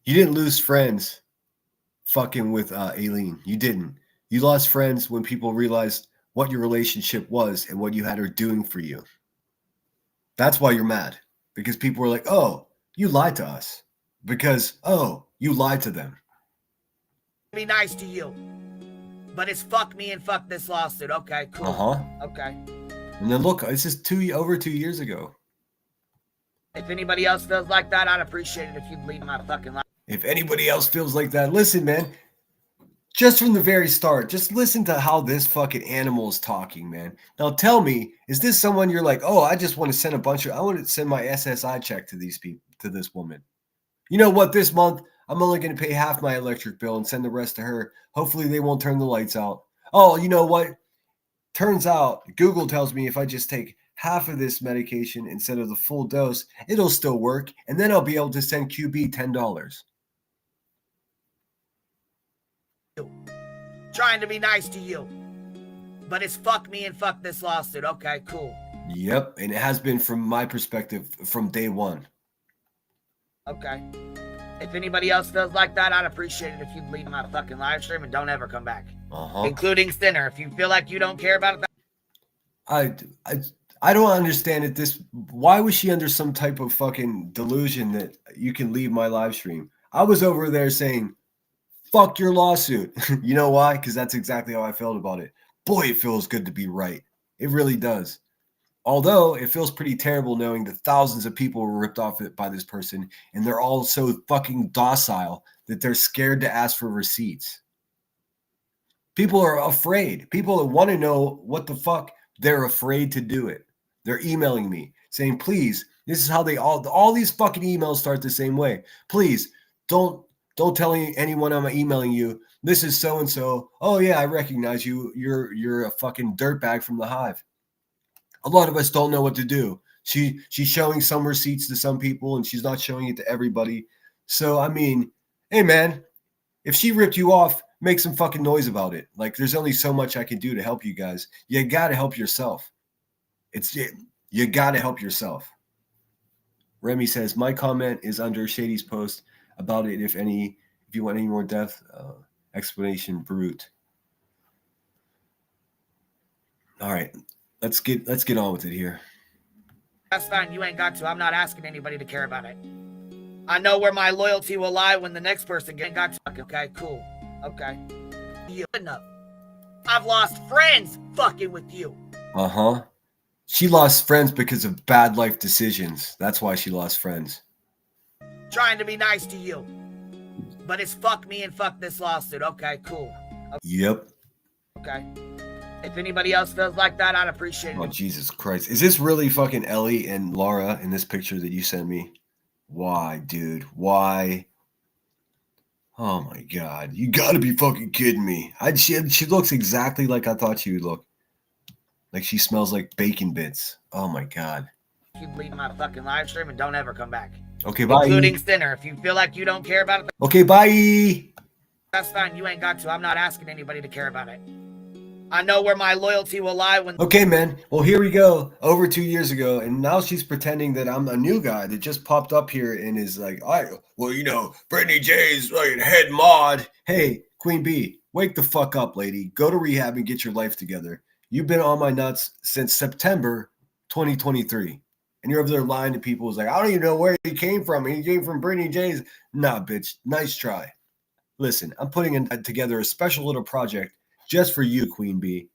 You didn't lose friends fucking with Aileen. You didn't. You lost friends when people realized what your relationship was and what you had her doing for you. That's why you're mad. Because people were like, oh, you lied to us. Because, oh, you lied to them. Be nice to you. But it's fuck me and fuck this lawsuit. Okay, cool. Okay. And then look, this is over 2 years ago. If anybody else feels like that, I'd appreciate it if you'd leave my fucking life. If anybody else feels like that, listen, man. Just from the very start, just listen to how this fucking animal is talking, man. Now tell me, is this someone you're like, oh, I just want to send I want to send my SSI check to these people, to this woman. You know what? This month, I'm only going to pay half my electric bill and send the rest to her. Hopefully they won't turn the lights out. Oh, you know what? Turns out Google tells me if I just take half of this medication instead of the full dose, it'll still work. And then I'll be able to send QB $10. Trying to be nice to you. But it's fuck me and fuck this lawsuit. Okay, cool. Yep. And it has been from my perspective from day one. Okay. If anybody else feels like that, I'd appreciate it if you'd leave my fucking live stream and don't ever come back. Including Sinner. If you feel like you don't care about it. I don't understand it. Why was she under some type of fucking delusion that you can leave my live stream? I was over there saying, fuck your lawsuit. You know why? Because that's exactly how I felt about it. Boy, it feels good to be right. It really does. Although it feels pretty terrible knowing that thousands of people were ripped off by this person, and they're all so fucking docile that they're scared to ask for receipts. People are afraid. People that want to know what the fuck, they're afraid to do it. They're emailing me saying, please, this is how they all these fucking emails start the same way. Please don't tell anyone I'm emailing you. This is so and so. Oh yeah, I recognize you. You're a fucking dirtbag from the Hive. A lot of us don't know what to do. She's showing some receipts to some people and she's not showing it to everybody. So I mean, hey man, if she ripped you off, make some fucking noise about it. Like there's only so much I can do to help you guys. You gotta help yourself. You gotta help yourself. Remy says my comment is under Shady's post about it. If you want any more depth, explanation brute. All right, let's get on with it here. That's fine. You ain't got to. I'm not asking anybody to care about it. I know where my loyalty will lie when the next person ain't got to. Okay, cool. Okay. You enough. I've lost friends fucking with you. She lost friends because of bad life decisions. That's why she lost friends. Trying to be nice to you. But it's fuck me and fuck this lawsuit. Okay, cool. Okay. Yep. Okay. If anybody else feels like that, I'd appreciate Oh, it. Jesus Christ. Is this really fucking Ellie and Laura in this picture that you sent me? Why, dude? Why? Oh my God. You gotta be fucking kidding me. She looks exactly like I thought she would look. Like she smells like bacon bits. Oh my God. You leave my fucking live stream and don't ever come back. Okay, bye. Including Sinner. If you feel like you don't care about it, Okay, bye. that's fine. You ain't got to. I'm not asking anybody to care about it. I know where my loyalty will lie when. Okay, man. Well, here we go. Over 2 years ago, and now she's pretending that I'm a new guy that just popped up here and is like, well, you know, Brittany J's like head mod. Hey, Queen Bee, wake the fuck up, lady. Go to rehab and get your life together. You've been on my nuts since September 2023. And you're over there lying to people. It's like, I don't even know where he came from. He came from Brittany J's. Nah, bitch. Nice try. Listen, I'm putting together a special little project just for you, Queen Bee.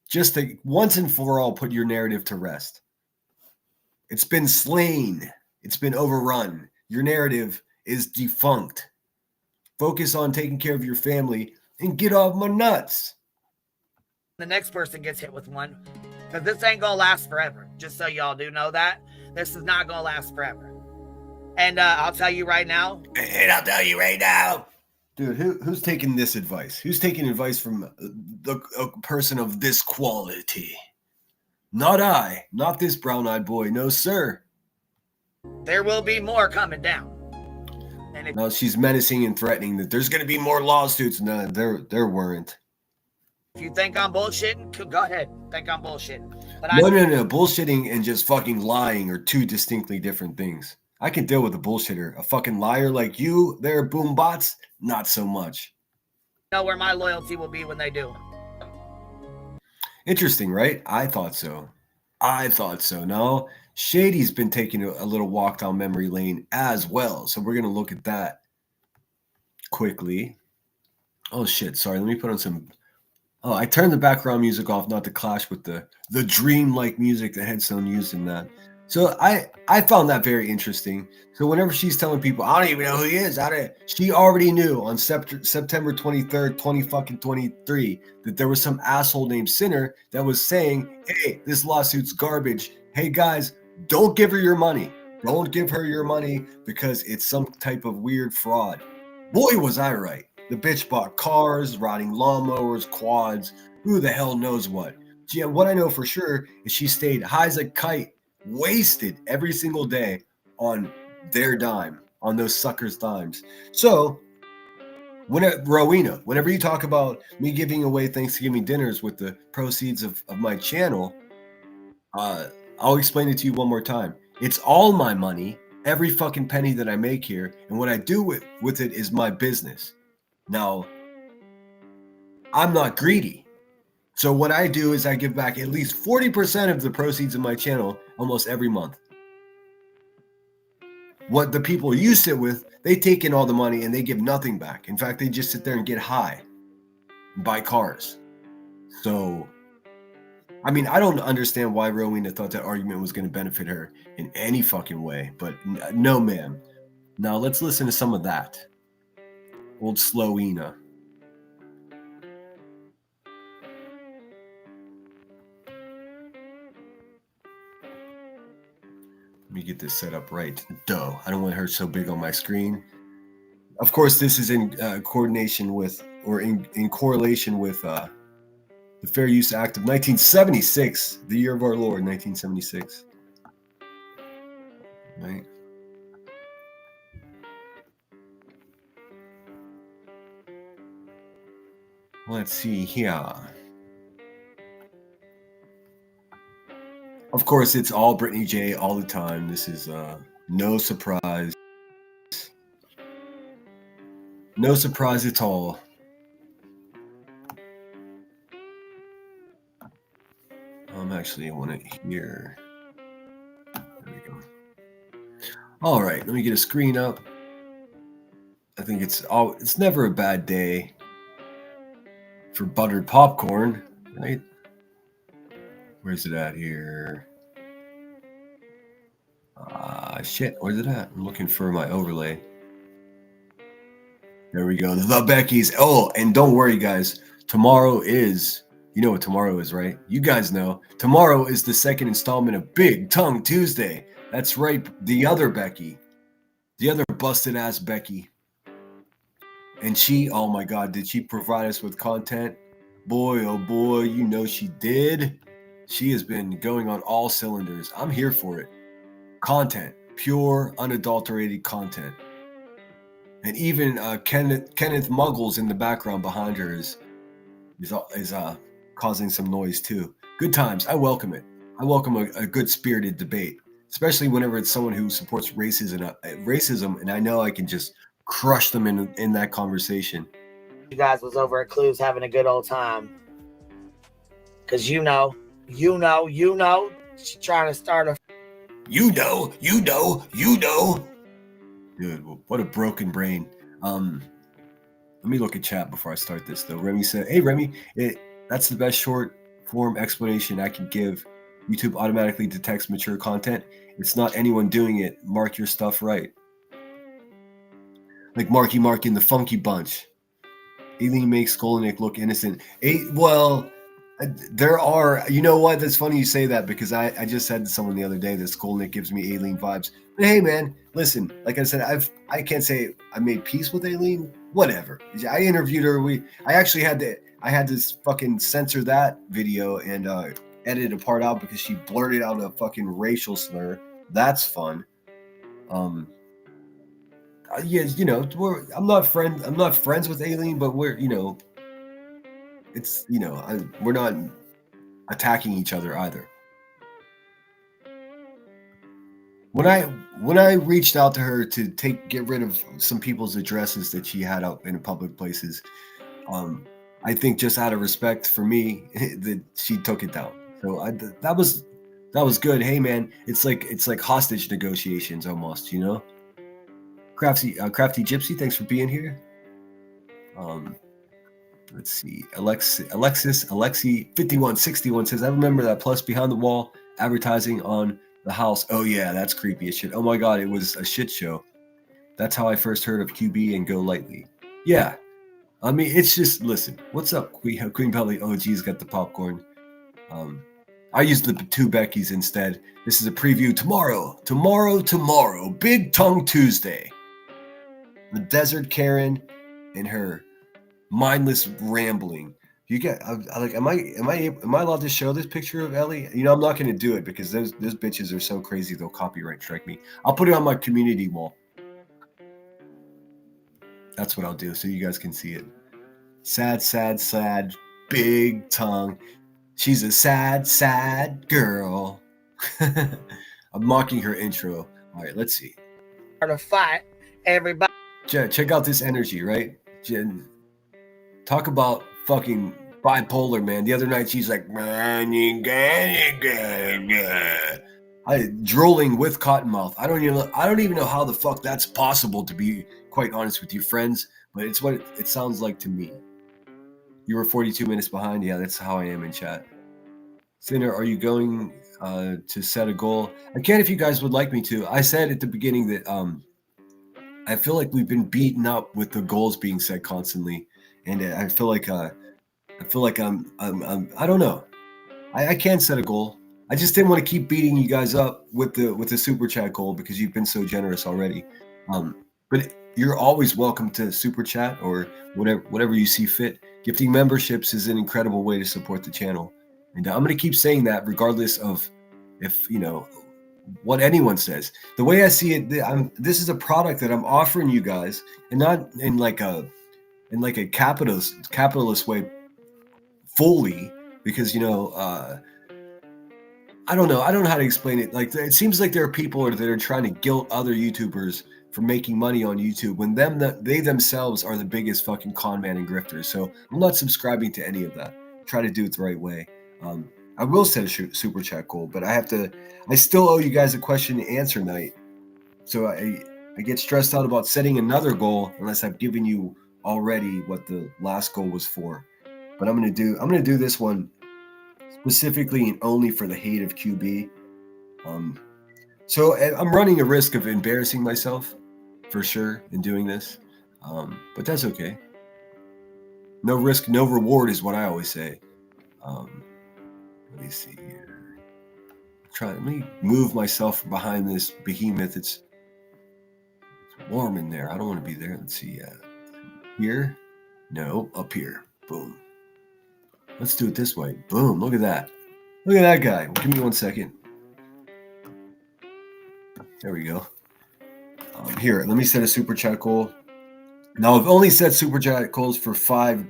Just to once and for all put your narrative to rest. It's been slain. It's been overrun. Your narrative is defunct. Focus on taking care of your family and get off my nuts. The next person gets hit with one. Because this ain't going to last forever. Just so y'all do know that. This is not going to last forever. And I'll tell you right now. Dude, who's taking this advice? Who's taking advice from a person of this quality? Not I. Not this brown-eyed boy. No, sir. There will be more coming down. And if No, she's menacing and threatening that there's going to be more lawsuits. No, there weren't. you think I'm bullshitting, go ahead. Think I'm bullshitting. But No. Bullshitting and just fucking lying are two distinctly different things. I can deal with a bullshitter. A fucking liar like you, they're boom bots, not so much. know where my loyalty will be when they do. Interesting, right? I thought so. No, Shady's been taking a little walk down memory lane as well. So we're going to look at that quickly. Oh, shit. Sorry. Let me put on some... Oh, I turned the background music off not to clash with the dream-like music that Headstone used in that. So I found that very interesting. So whenever she's telling people, I don't even know who he is, she already knew on September 23rd, 2023, that there was some asshole named Sinner that was saying, hey, this lawsuit's garbage. Hey, guys, don't give her your money. Don't give her your money because it's some type of weird fraud. Boy, was I right. The bitch bought cars, riding lawnmowers, quads, who the hell knows what. Yeah, what I know for sure is she stayed high as a kite, wasted every single day on their dime, on those suckers' dimes. So, Rowena, whenever you talk about me giving away Thanksgiving dinners with the proceeds of my channel, I'll explain it to you one more time. It's all my money, every fucking penny that I make here, and what I do with it is my business. Now, I'm not greedy. So what I do is I give back at least 40% of the proceeds of my channel almost every month. What the people you sit with, they take in all the money and they give nothing back. In fact, they just sit there and get high and buy cars. So, I mean, I don't understand why Rowena thought that argument was going to benefit her in any fucking way. But no, ma'am. Now, let's listen to some of that. Old Slowena. Let me get this set up right. Duh. I don't want her so big on my screen. Of course, this is in coordination with, or in correlation with the Fair Use Act of 1976, the year of our Lord, 1976. Right? Let's see here. Of course, it's all Brittany J all the time. This is no surprise. No surprise at all. I want it here. There we go. All right, let me get a screen up. I think it's never a bad day for buttered popcorn, right? Where's it at here? Shit, where's it at? I'm looking for my overlay. There we go. The Beckies. Oh, and don't worry, guys. Tomorrow is You know what tomorrow is, right? You guys know. Tomorrow is the second installment of Big Tongue Tuesday. That's right, the other Becky. The other busted ass Becky. And she, oh my God, did she provide us with content? Boy, oh boy, you know she did. She has been going on all cylinders. I'm here for it. Content, pure, unadulterated content. And even Kenneth Muggles in the background behind her is causing some noise too. Good times. I welcome it. I welcome a good spirited debate, especially whenever it's someone who supports racism, and I know I can just crush them in that conversation. You guys was over at Clues having a good old time. Cause you know, she trying to start a. You know. Dude, what a broken brain. Let me look at chat before I start this, though. Remy said, hey, Remy, that's the best short form explanation I can give. YouTube automatically detects mature content. It's not anyone doing it. Mark your stuff right. Like Marky Mark in the Funky Bunch. Aileen makes Skolnick look innocent. There are, you know what? That's funny you say that, because I just said to someone the other day that Skolnick gives me Aileen vibes. But hey, man, listen, like I said, I can't say I made peace with Aileen. Whatever. I interviewed her. I actually had to fucking censor that video and edit a part out because she blurted out a fucking racial slur. That's fun. Yeah, you know, I'm not friends with Aileen, but we're, you know, it's, you know, we're not attacking each other either. When I reached out to her to get rid of some people's addresses that she had up in public places, I think just out of respect for me that she took it down. So that was good. Hey man, it's like hostage negotiations almost, you know. Crafty Gypsy, thanks for being here. Let's see. Alexi 5161 says, I remember that plus behind the wall advertising on the house. Oh yeah, that's creepy as shit. Oh my God, it was a shit show. That's how I first heard of QB and Go Lightly. Yeah. I mean, it's just, listen, what's up, Queen Belly? Oh, geez, got the popcorn. I used the two Beckys instead. This is a preview tomorrow, Big Tongue Tuesday. The Desert Karen and her mindless rambling. You get like, am I allowed to show this picture of Ellie? You know, I'm not going to do it because those bitches are so crazy they'll copyright strike me. I'll put it on my community wall. That's what I'll do so you guys can see it. Sad, big tongue. She's a sad girl. I'm mocking her intro. All right, let's see. To fight everybody. Check out this energy, right? Jen, talk about fucking bipolar, man. The other night she's like, drooling with Cottonmouth. I don't even know how the fuck that's possible, to be quite honest with you, friends. But it's what it sounds like to me. You were 42 minutes behind. Yeah, that's how I am in chat. Sinner, are you going to set a goal? I can if you guys would like me to. I said at the beginning that I feel like we've been beaten up with the goals being set constantly, and I feel like I'm I don't know. I can set a goal. I just didn't want to keep beating you guys up with the super chat goal because you've been so generous already. But you're always welcome to super chat or whatever you see fit. Gifting memberships is an incredible way to support the channel, and I'm going to keep saying that regardless of if you know what anyone says. The way I see it, this is a product that I'm offering you guys, and not in like a capitalist way fully, because you know I don't know how to explain it. Like, it seems like there are people that are trying to guilt other YouTubers for making money on YouTube when they themselves are the biggest fucking con man and grifters. So I'm not subscribing to any of that. Try to do it the right way. I will set a super chat goal, but I still owe you guys a question and answer night. So I get stressed out about setting another goal unless I've given you already what the last goal was for. But I'm gonna do this one specifically and only for the hate of QB. So I'm running a risk of embarrassing myself for sure in doing this, but that's okay. No risk, no reward is what I always say. Let me see here. Let me move myself behind this behemoth. It's warm in there. I don't want to be there. Let's see. Here? No, up here. Boom. Let's do it this way. Boom. Look at that. Look at that guy. Give me 1 second. There we go. Here, let me set a super chat goal. Now I've only set super chat goals for five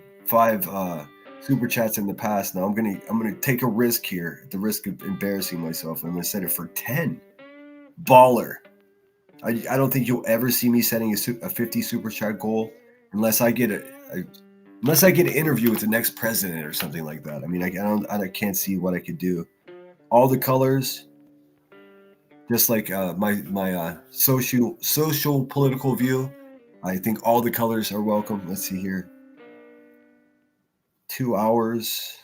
super chats in the past. Now I'm gonna take a risk here, at the risk of embarrassing myself. I'm gonna set it for 10. Baller. I don't think you'll ever see me setting a 50 super chat goal unless I get unless I get an interview with the next president or something like that. I mean, I can't see what I could do. All the colors, just like my social political view. I think all the colors are welcome. Let's see here. 2 hours.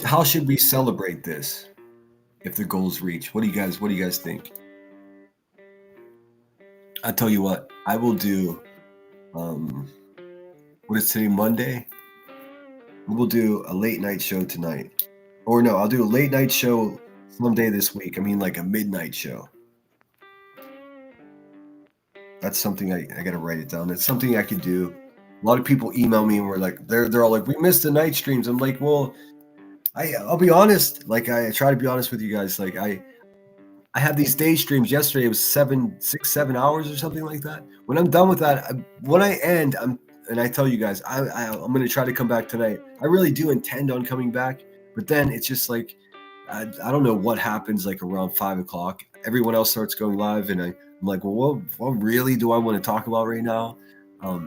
How should we celebrate this if the goal's reached? What do you guys think? I'll tell you what, I will do what is today, Monday? We'll do a late night show tonight. Or no, I'll do a late night show someday this week. I mean, like a midnight show. That's something I got to write it down. It's something I could do. A lot of people email me and we're like, they're all like, we missed the night streams. I'm like, well, I'll be honest. Like, I try to be honest with you guys. Like, I had these day streams yesterday. It was 6, 7 hours or something like that. When I'm done with that, when I end, and I tell you guys, I'm going to try to come back tonight. I really do intend on coming back. But then it's just like, I don't know what happens like around 5 o'clock. Everyone else starts going live. And I'm like, well, what really do I want to talk about right now? I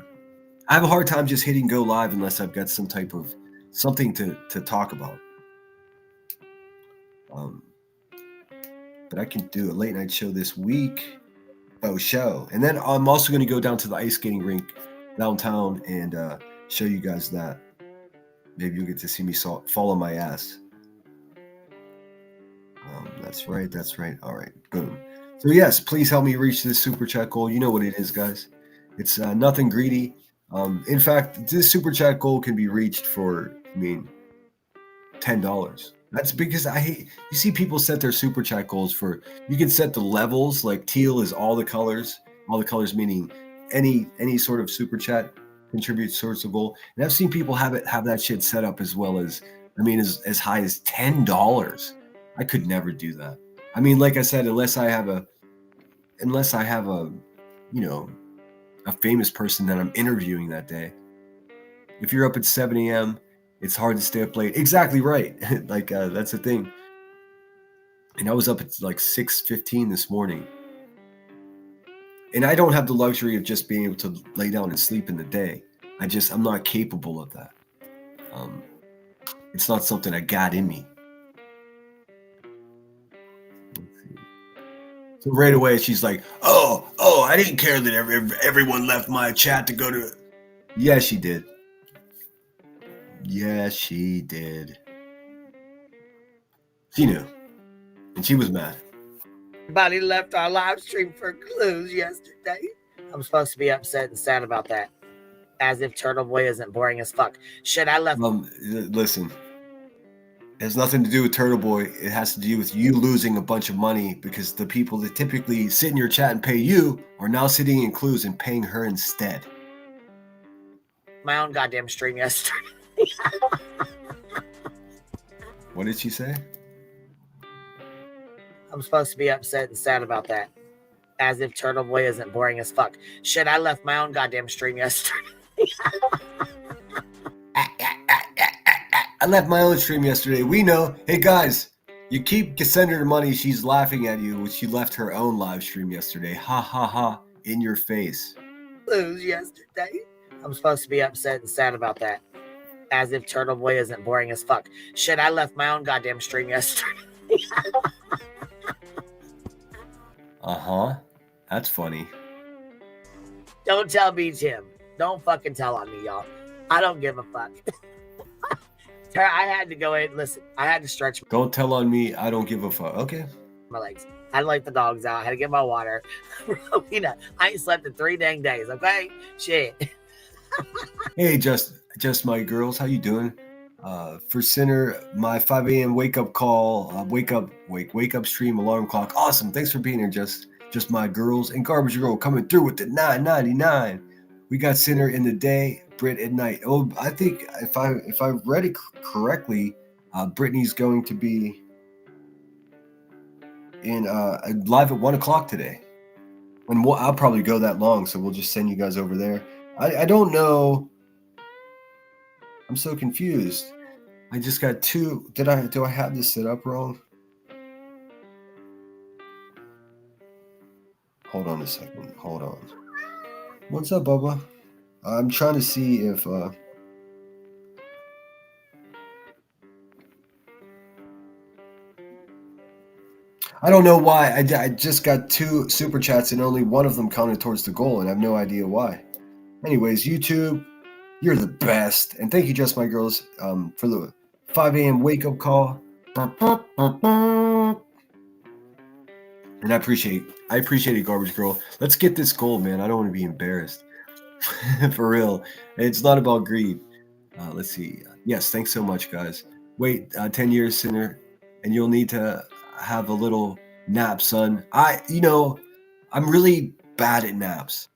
have a hard time just hitting go live unless I've got some type of something to talk about. But I can do a late night show this week. Show. And then I'm also going to go down to the ice skating rink downtown and show you guys that. Maybe you'll get to see me fall on my ass. That's right. All right, boom. So yes, please help me reach this super chat goal. You know what it is, guys. It's nothing greedy. In fact, this super chat goal can be reached for, $10. That's because you see people set their super chat goals for, you can set the levels, like teal is all the colors meaning any sort of super chat contributes towards the goal. And I've seen people have that shit set up as well as, as high as $10. I could never do that. Like I said, unless I have a famous person that I'm interviewing that day. If you're up at 7 a.m., it's hard to stay up late. Exactly right. That's the thing. And I was up at like 6:15 this morning. And I don't have the luxury of just being able to lay down and sleep in the day. I'm not capable of that. It's not something I got in me. So right away, she's like, oh, I didn't care that everyone left my chat to go to. Yeah, she did. Yes, she did. She knew. And she was mad. Everybody left our live stream for clues yesterday. I'm supposed to be upset and sad about that. As if Turtle Boy isn't boring as fuck. Shit, I left. Listen. It has nothing to do with Turtle Boy. It has to do with you losing a bunch of money because the people that typically sit in your chat and pay you are now sitting in clues and paying her instead. My own goddamn stream yesterday. What did she say? I'm supposed to be upset and sad about that. As if Turtle Boy isn't boring as fuck. Shit, I left my own goddamn stream yesterday. I left my own stream yesterday. We know. Hey, guys, you keep sending her money. She's laughing at you when she left her own live stream yesterday. Ha, ha, ha. In your face. Lose yesterday. I'm supposed to be upset and sad about that. As if Turtle Boy isn't boring as fuck. Shit, I left my own goddamn stream yesterday. Uh-huh. That's funny. Don't tell me, Tim. Don't fucking tell on me, y'all. I don't give a fuck. I had to go in. Listen, I had to stretch. Don't tell on me. I don't give a fuck. Okay. My legs. I had to let the dogs out. I had to get my water. I ain't slept in 3 dang days, okay? Shit. Hey, just my girls, how you doing? For Sinner, my 5 a.m. wake up call, wake up stream alarm clock. Awesome, thanks for being here. Just my girls and Garbage Girl coming through with the 9.99. We got Sinner in the day, Brit at night. Oh, I think if I read it correctly, Brittany's going to be in live at 1 o'clock today, and I'll probably go that long, so we'll just send you guys over there. I don't know. I'm so confused. I just got two. Do I have this set up wrong? Hold on a second. Hold on. What's up, Bubba? I'm trying to see if I don't know why. I just got 2 super chats and only one of them counted towards the goal, and I have no idea why. Anyways, YouTube, you're the best, and thank you, Just My Girls, for the 5 a.m. wake up call. And I appreciate it, Garbage Girl. Let's get this goal, man. I don't want to be embarrassed. For real. It's not about greed. Let's see. Yes, thanks so much, guys. Wait, 10 years, Sinner, and you'll need to have a little nap, son. I'm really bad at naps.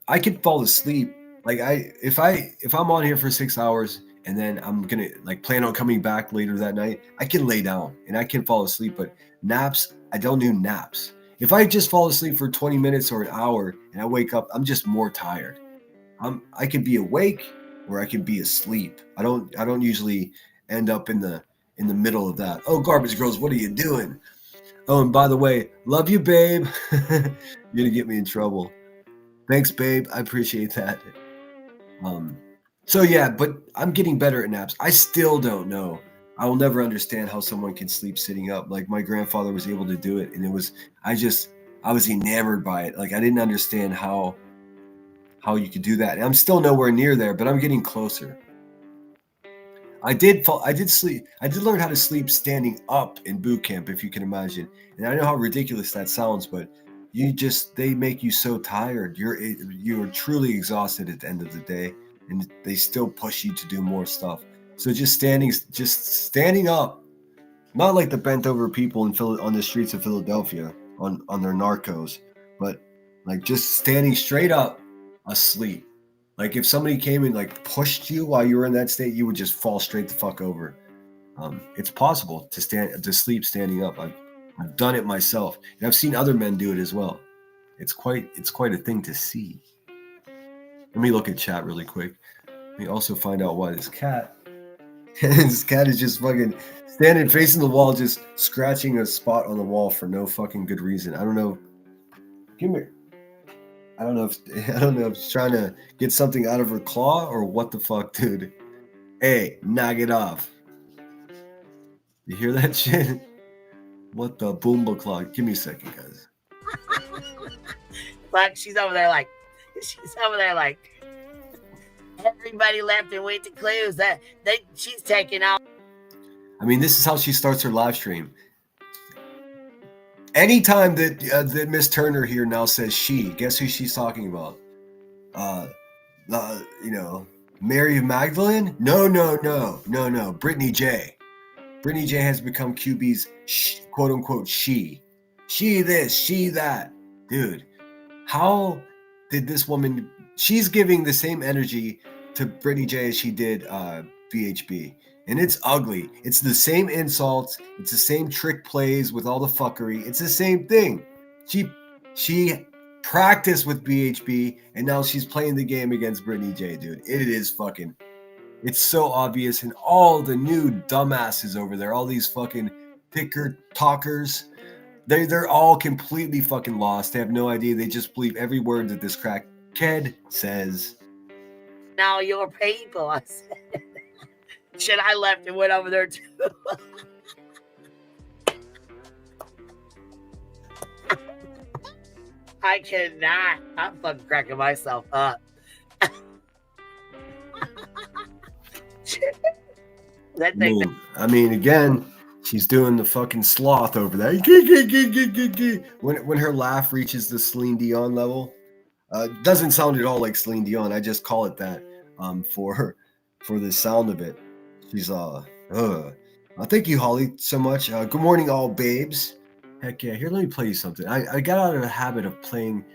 I could fall asleep. Like if I'm on here for 6 hours and then I'm gonna plan on coming back later that night, I can lay down and I can fall asleep. But naps, I don't do naps. If I just fall asleep for 20 minutes or an hour and I wake up, I'm just more tired. I can be awake or I can be asleep. I don't usually end up in the middle of that. Oh, Garbage Girls, what are you doing? Oh, and by the way, love you, babe. You're gonna get me in trouble. Thanks, babe. I appreciate that. So yeah, but I'm getting better at naps. I still don't know. I will never understand how someone can sleep sitting up. Like my grandfather was able to do it, and I was enamored by it. Like I didn't understand how you could do that. And I'm still nowhere near there, but I'm getting closer. I did learn how to sleep standing up in boot camp, if you can imagine. And I know how ridiculous that sounds, but they make you so tired. You're truly exhausted at the end of the day, and they still push you to do more stuff. So just standing up, not like the bent over people on the streets of Philadelphia on their narcos, but like just standing straight up, asleep. Like if somebody came and pushed you while you were in that state, you would just fall straight the fuck over. It's possible to sleep standing up. I've done it myself, and I've seen other men do it as well. It's quite a thing to see. Let me look at chat really quick. Let me also find out why this cat is just fucking standing facing the wall, just scratching a spot on the wall for no fucking good reason. I don't know. Come here. I don't know if she's trying to get something out of her claw or what the fuck, dude. Hey, knock it off. You hear that shit? What the boomba claw? Give me a second, guys. Like she's over there like everybody left and went to clues that she's taking out. I mean, this is how she starts her live stream. Anytime that Miss Turner here now says she, guess who she's talking about? Mary Magdalene? No. Brittany J. Brittany J has become QB's quote unquote she. She this, she that. Dude, how did this woman? She's giving the same energy to Brittany J as she did BHB. And it's ugly. It's the same insults. It's the same trick plays with all the fuckery. It's the same thing. She practiced with BHB, and now she's playing the game against Brittany J, dude. It is fucking... It's so obvious. And all the new dumbasses over there, all these fucking ticker talkers, they're all completely fucking lost. They have no idea. They just believe every word that this crackhead says. Now your people, I said. Shit, I left and went over there too. I cannot. I'm fucking cracking myself up. That thing. Boom. I mean, again, she's doing the fucking sloth over there. When her laugh reaches the Celine Dion level, doesn't sound at all like Celine Dion. I just call it that. for the sound of it. She's thank you, Holly, so much. Good morning, all babes. Heck yeah! Here, let me play you something. I got out of the habit of playing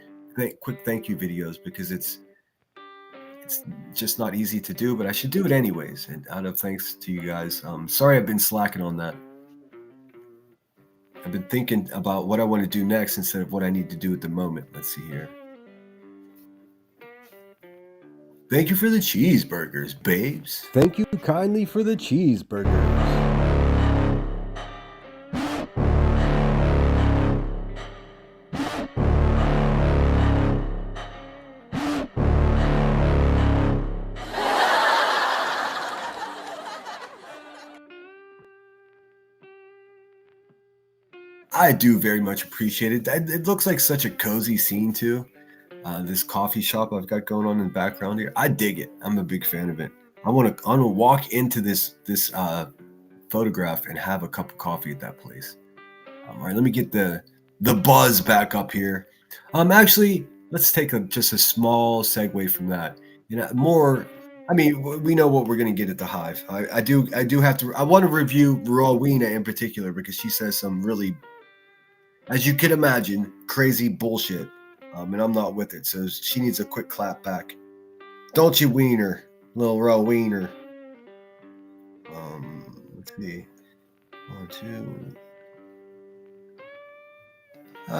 quick thank you videos because it's just not easy to do, but I should do it anyways. And out of thanks to you guys. Sorry I've been slacking on that. I've been thinking about what I want to do next instead of what I need to do at the moment. Let's see here. Thank you for the cheeseburgers, babes. Thank you kindly for the cheeseburgers. I do very much appreciate it. It looks like such a cozy scene too. This coffee shop I've got going on in the background here. I dig it. I'm a big fan of it. I want to walk into this photograph and have a cup of coffee at that place. All right, let me get the buzz back up here. Actually, let's take just a small segue from that. More. I mean, we know what we're gonna get at the Hive. I do have to. I want to review Rowena in particular because she says some really, as you can imagine, crazy bullshit. And I'm not with it, so she needs a quick clap back. Don't you, Wiener, little Rowena? Let's see. 1, 2.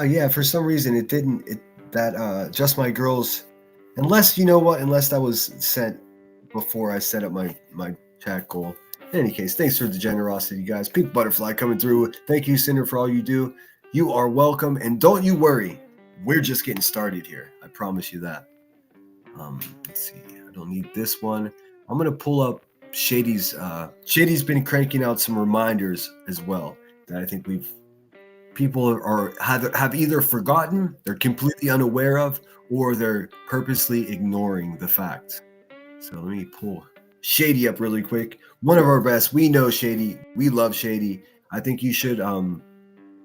Yeah, for some reason it didn't. Just my girls. Unless you know what? Unless that was sent before I set up my chat goal. In any case, thanks for the generosity, guys. Pink Butterfly coming through. Thank you, Cinder, for all you do. You are welcome, and don't you worry. We're just getting started here. I promise you that. Let's see. I don't need this one. I'm gonna pull up Shady's. Shady's been cranking out some reminders as well that I think people have either forgotten, they're completely unaware of, or they're purposely ignoring the facts. So let me pull Shady up really quick. One of our best. We know Shady. We love Shady. I think you should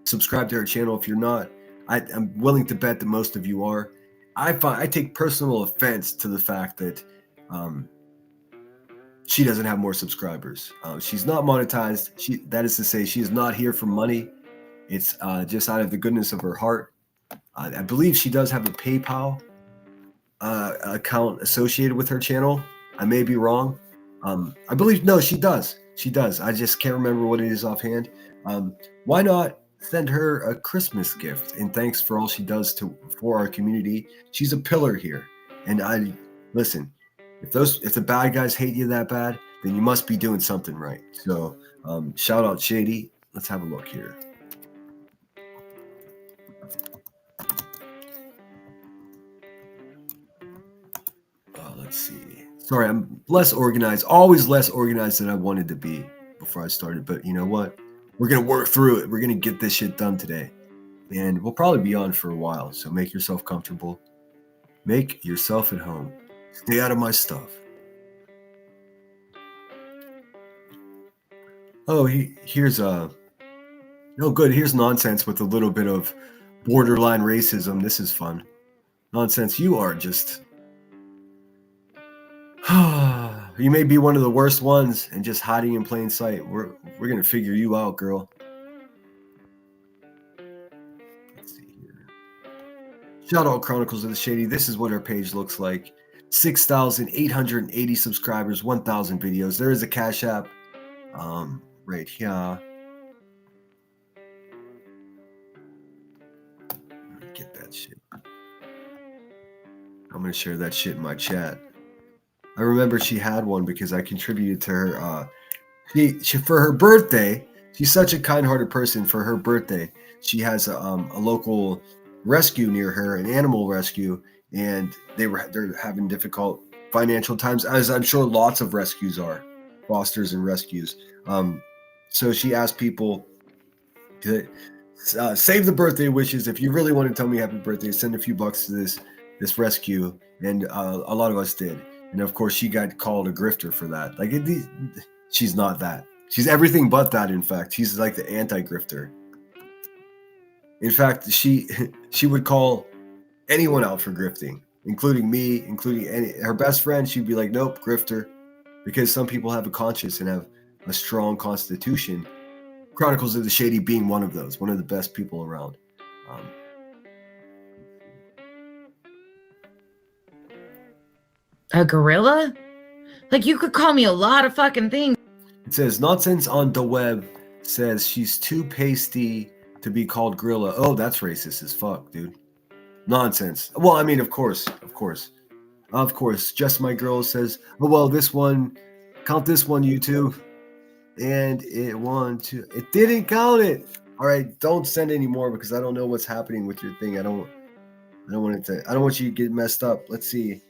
subscribe to her channel if you're not. I'm willing to bet that most of you are. I take personal offense to the fact that she doesn't have more subscribers. She's not monetized. That is to say, she is not here for money. It's just out of the goodness of her heart. I believe she does have a PayPal account associated with her channel. I may be wrong. I believe no, she does. She does. I just can't remember what it is offhand. Why not send her a Christmas gift and thanks for all she does for our community. She's a pillar here. And listen, if the bad guys hate you that bad, then you must be doing something right. So shout out Shady. Let's have a look here. Let's see. Sorry, I'm less organized, always less organized than I wanted to be before I started. But you know what? We're going to work through it. We're going to get this shit done today. And we'll probably be on for a while. So make yourself comfortable. Make yourself at home. Stay out of my stuff. Oh, here's nonsense with a little bit of borderline racism. This is fun. Nonsense, you are just... You may be one of the worst ones and just hiding in plain sight. We're gonna figure you out, girl. Let's see here. Shout out Chronicles of the Shady. This is what our page looks like. 6,880 subscribers, 1,000 videos. There is a Cash App right here. Let me get that shit. I'm gonna share that shit in my chat. I remember she had one because I contributed to her. She for her birthday. She's such a kind-hearted person. For her birthday, she has a local rescue near her, an animal rescue, and they're having difficult financial times, as I'm sure lots of rescues are, fosters and rescues. So she asked people to save the birthday wishes. If you really want to tell me happy birthday, send a few bucks to this rescue, and a lot of us did. And of course, she got called a grifter for that. Like, she's not that. She's everything but that. In fact, she's like the anti-grifter. In fact, she would call anyone out for grifting. including me, including her best friend. She'd be like, nope, grifter, because some people have a conscience and have a strong constitution. Chronicles of the Shady being one of those, one of the best people around. A gorilla? Like, you could call me a lot of fucking things. It says, nonsense on the web says she's too pasty to be called gorilla. Oh, that's racist as fuck, dude. Nonsense. Well, I mean, of course. Just My Girl says, oh, well, this one, count this one, you two. And it didn't count it. All right, don't send any more because I don't know what's happening with your thing. I don't want you to get messed up. Let's see.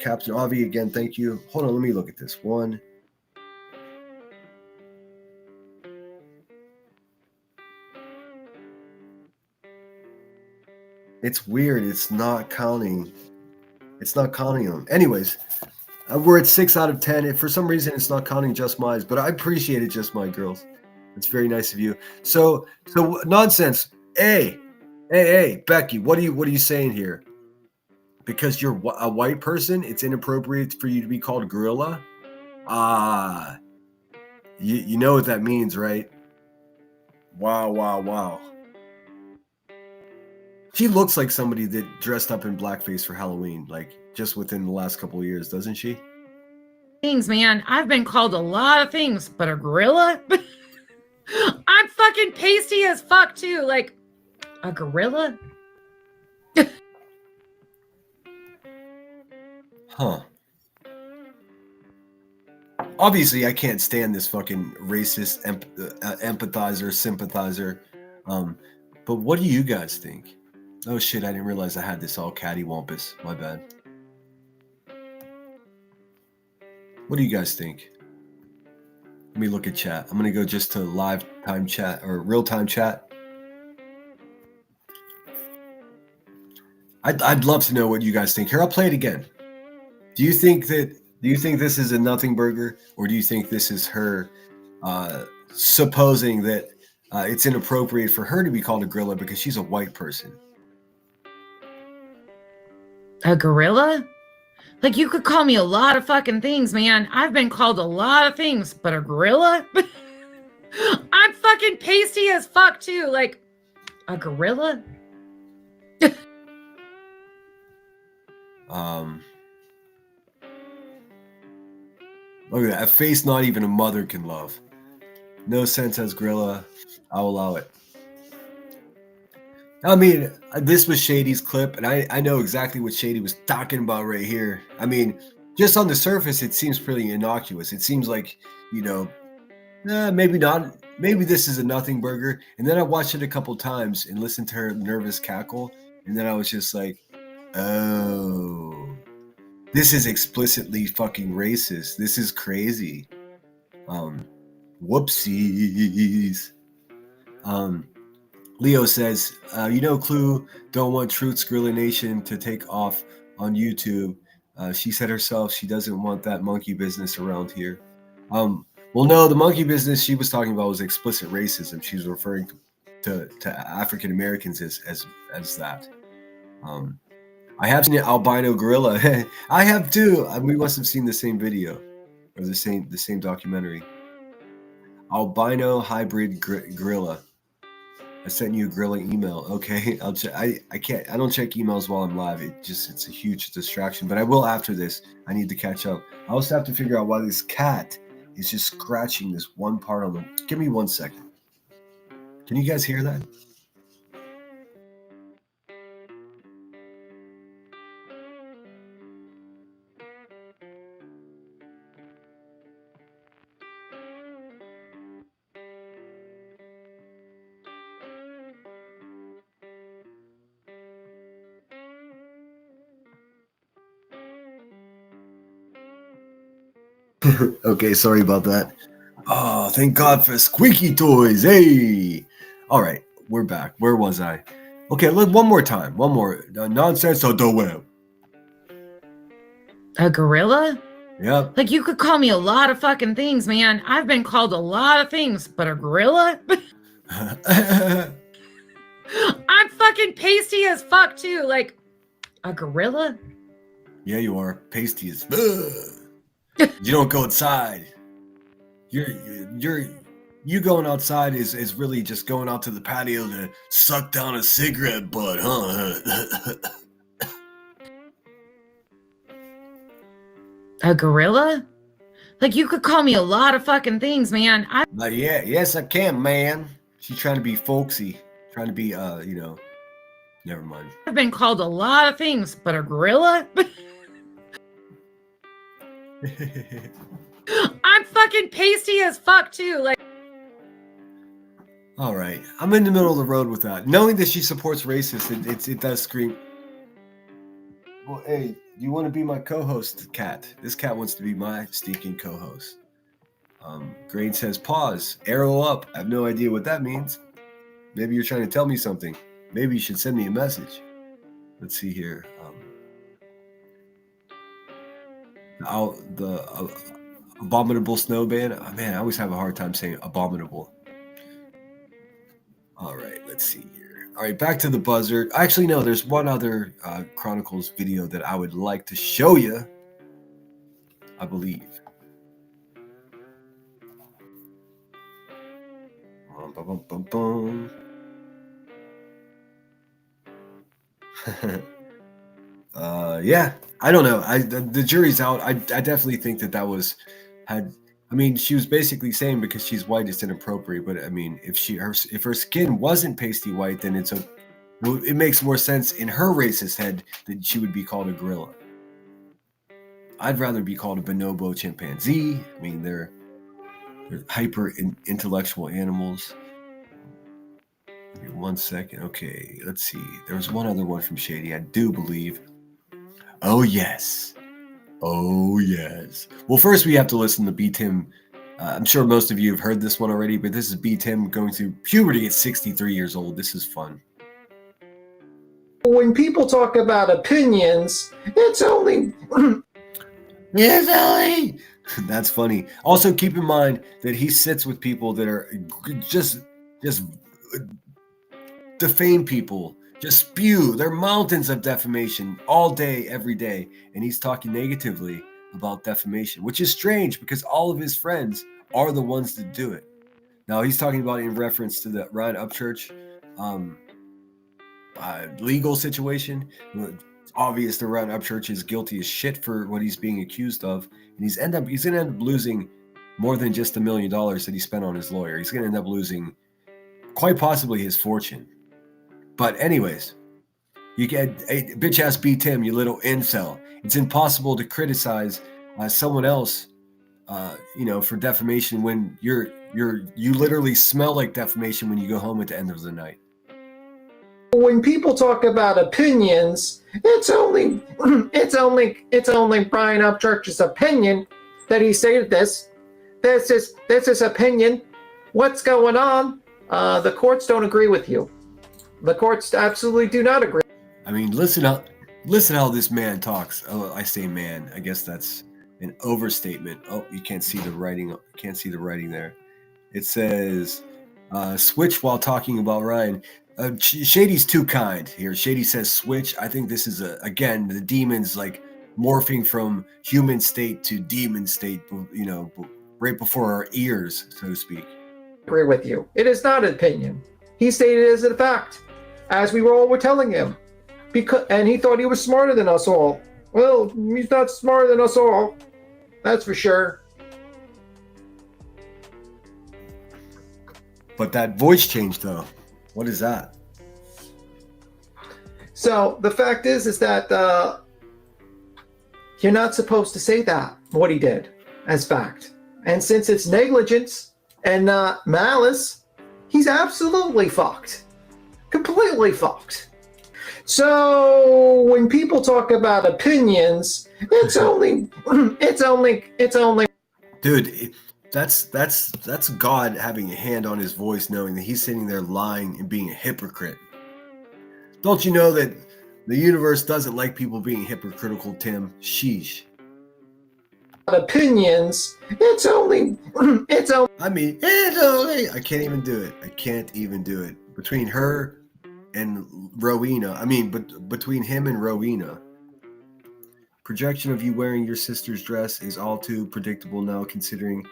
Captain Avi again, thank you. Hold on, let me look at this one. It's weird. It's not counting. It's not counting them. Anyways, we're at 6 out of 10. If for some reason it's not counting Just Mine's, but I appreciate it, Just My Girls. It's very nice of you. So nonsense. Hey, Becky, what are you saying here? Because you're a white person, it's inappropriate for you to be called gorilla? You know what that means, right? Wow. She looks like somebody that dressed up in blackface for Halloween, like just within the last couple of years, doesn't she? Things, man. I've been called a lot of things, but a gorilla? I'm fucking pasty as fuck, too. Like, a gorilla? Huh. Obviously, I can't stand this fucking racist empathizer, sympathizer. But what do you guys think? Oh shit, I didn't realize I had this all cattywampus. My bad. What do you guys think? Let me look at chat. I'm gonna go just to live time chat or real time chat. I'd love to know what you guys think. Here, I'll play it again. Do you think this is a nothing burger, or do you think this is her supposing that it's inappropriate for her to be called a gorilla because she's a white person? A gorilla? Like, you could call me a lot of fucking things, man. I've been called a lot of things, but a gorilla? I'm fucking pasty as fuck, too. Like, a gorilla? Look at that. A face not even a mother can love. No sense as gorilla. I'll allow it. I mean, this was Shady's clip, and I know exactly what Shady was talking about right here. I mean, just on the surface, it seems pretty innocuous. It seems like, maybe not. Maybe this is a nothing burger. And then I watched it a couple times and listened to her nervous cackle, and then I was just like, oh. This is explicitly fucking racist. This is crazy. Whoopsies. Leo says, Clue don't want Truth's Gorilla Nation to take off on YouTube. She said herself she doesn't want that monkey business around here. Well, no, the monkey business she was talking about was explicit racism. She was referring to African Americans as that. I have seen an albino gorilla. I have too. We must have seen the same video or the same documentary. Albino hybrid gorilla. I sent you a gorilla email. Okay, I'll check. I don't check emails while I'm live. It's a huge distraction. But I will after this. I need to catch up. I also have to figure out why this cat is just scratching this one part on the. Give me 1 second. Can you guys hear that? Okay, sorry about that. Oh, thank God for squeaky toys. Hey! All right, we're back. Where was I? Okay, look, one more time. One more. Nonsense on the web. A gorilla? Yep. Like, you could call me a lot of fucking things, man. I've been called a lot of things, but a gorilla? I'm fucking pasty as fuck, too. Like, A gorilla? Yeah, you are. Pasty as you don't go outside. You going outside is really just going out to the patio to suck down a cigarette butt, huh? A gorilla? Like, you could call me a lot of fucking things, man. But yeah, yes, I can, man. She's trying to be folksy, trying to be, never mind. I've been called a lot of things, but a gorilla? I'm fucking pasty as fuck, too. Like, All right, I'm in the middle of the road with that. Knowing that she supports racists, it does scream. Well, hey, you want to be my co-host, Cat? This cat wants to be my stinking co-host. Grain says, pause, arrow up. I have no idea what that means. Maybe you're trying to tell me something. Maybe you should send me a message. Let's see here. The abominable snowman. Oh, man, I always have a hard time saying abominable. All right, let's see here. All right, back to the buzzard. Actually, no, there's one other Chronicles video that I would like to show you, I believe. Bum, bum, bum, yeah, I don't know. The jury's out. I definitely think that I mean, she was basically saying because she's white, it's inappropriate. But I mean, if her skin wasn't pasty white, then it makes more sense in her racist head that she would be called a gorilla. I'd rather be called a bonobo chimpanzee. I mean, they're hyper intellectual animals. Give me 1 second. Okay, let's see. There was one other one from Shady, I do believe. Oh, yes. Oh, yes. Well, first we have to listen to B. Tim. I'm sure most of you have heard this one already, but this is B. Tim going through puberty at 63 years old. This is fun. When people talk about opinions, it's only... Yes, Ellie! That's funny. Also, keep in mind that he sits with people that are just defame people, just spew. They're mountains of defamation all day, every day. And he's talking negatively about defamation, which is strange because all of his friends are the ones that do it. Now, he's talking about it in reference to the Ryan Upchurch legal situation. It's obvious that Ryan Upchurch is guilty as shit for what he's being accused of. And he's going to end up losing more than just $1 million that he spent on his lawyer. He's going to end up losing quite possibly his fortune. But anyways, you get a bitch ass B. Tim, you little incel. It's impossible to criticize someone else, for defamation when you literally smell like defamation when you go home at the end of the night. When people talk about opinions, it's only Brian Upchurch's opinion that he stated this. This is opinion. What's going on? The courts don't agree with you. The courts absolutely do not agree. I mean, listen how this man talks. Oh, I say man. I guess that's an overstatement. Oh, you can't see the writing. Can't see the writing there. It says, switch while talking about Ryan. Shady's too kind here. Shady says switch. I think this is again the demons like morphing from human state to demon state. Right before our ears, so to speak. Agree with you. It is not an opinion. He stated it as a fact, as we were telling him, and he thought he was smarter than us all. Well, he's not smarter than us all. That's for sure. But that voice change, though. What is that? So the fact is that you're not supposed to say that, what he did, as fact. And since it's negligence and not malice, he's absolutely fucked. Completely fucked. So when people talk about opinions, it's only Dude, that's God having a hand on his voice, knowing that he's sitting there lying and being a hypocrite. Don't you know that the universe doesn't like people being hypocritical, Tim? Sheesh. Opinions, it's only I mean, it's only, I can't even do it. Between her and Rowena. I mean, but between him and Rowena, projection of you wearing your sister's dress is all too predictable now, considering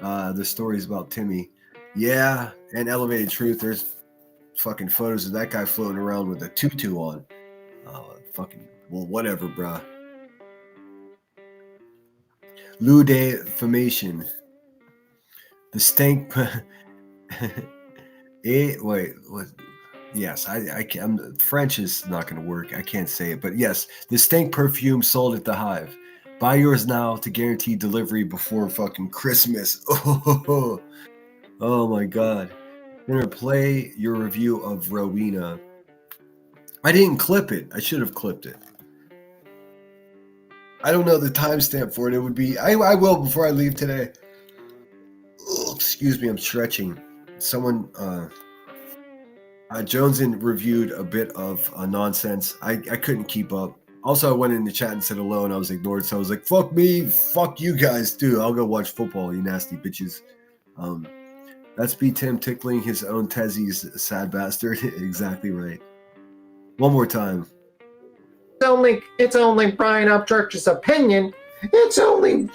the stories about Timmy. Yeah, and Elevated Truth. There's fucking photos of that guy floating around with a tutu on. Fucking well, whatever, bruh. Ludefamation. The stank. Wait, what? Yes, I can. French is not going to work. I can't say it, but yes, the stank perfume sold at the Hive. Buy yours now to guarantee delivery before fucking Christmas. Oh my God. I'm gonna play your review of Rowena. I didn't clip it. I should have clipped it. I don't know the timestamp for it. It would be. I will before I leave today. Oh, excuse me. I'm stretching. Someone. Joneson reviewed a bit of nonsense. I couldn't keep up. Also, I went in the chat and said hello, and I was ignored. So I was like, "Fuck me, fuck you guys too. I'll go watch football, you nasty bitches." That's B Tim tickling his own Tezzy's sad bastard. Exactly right. One more time. It's only Brian Upchurch's opinion. It's only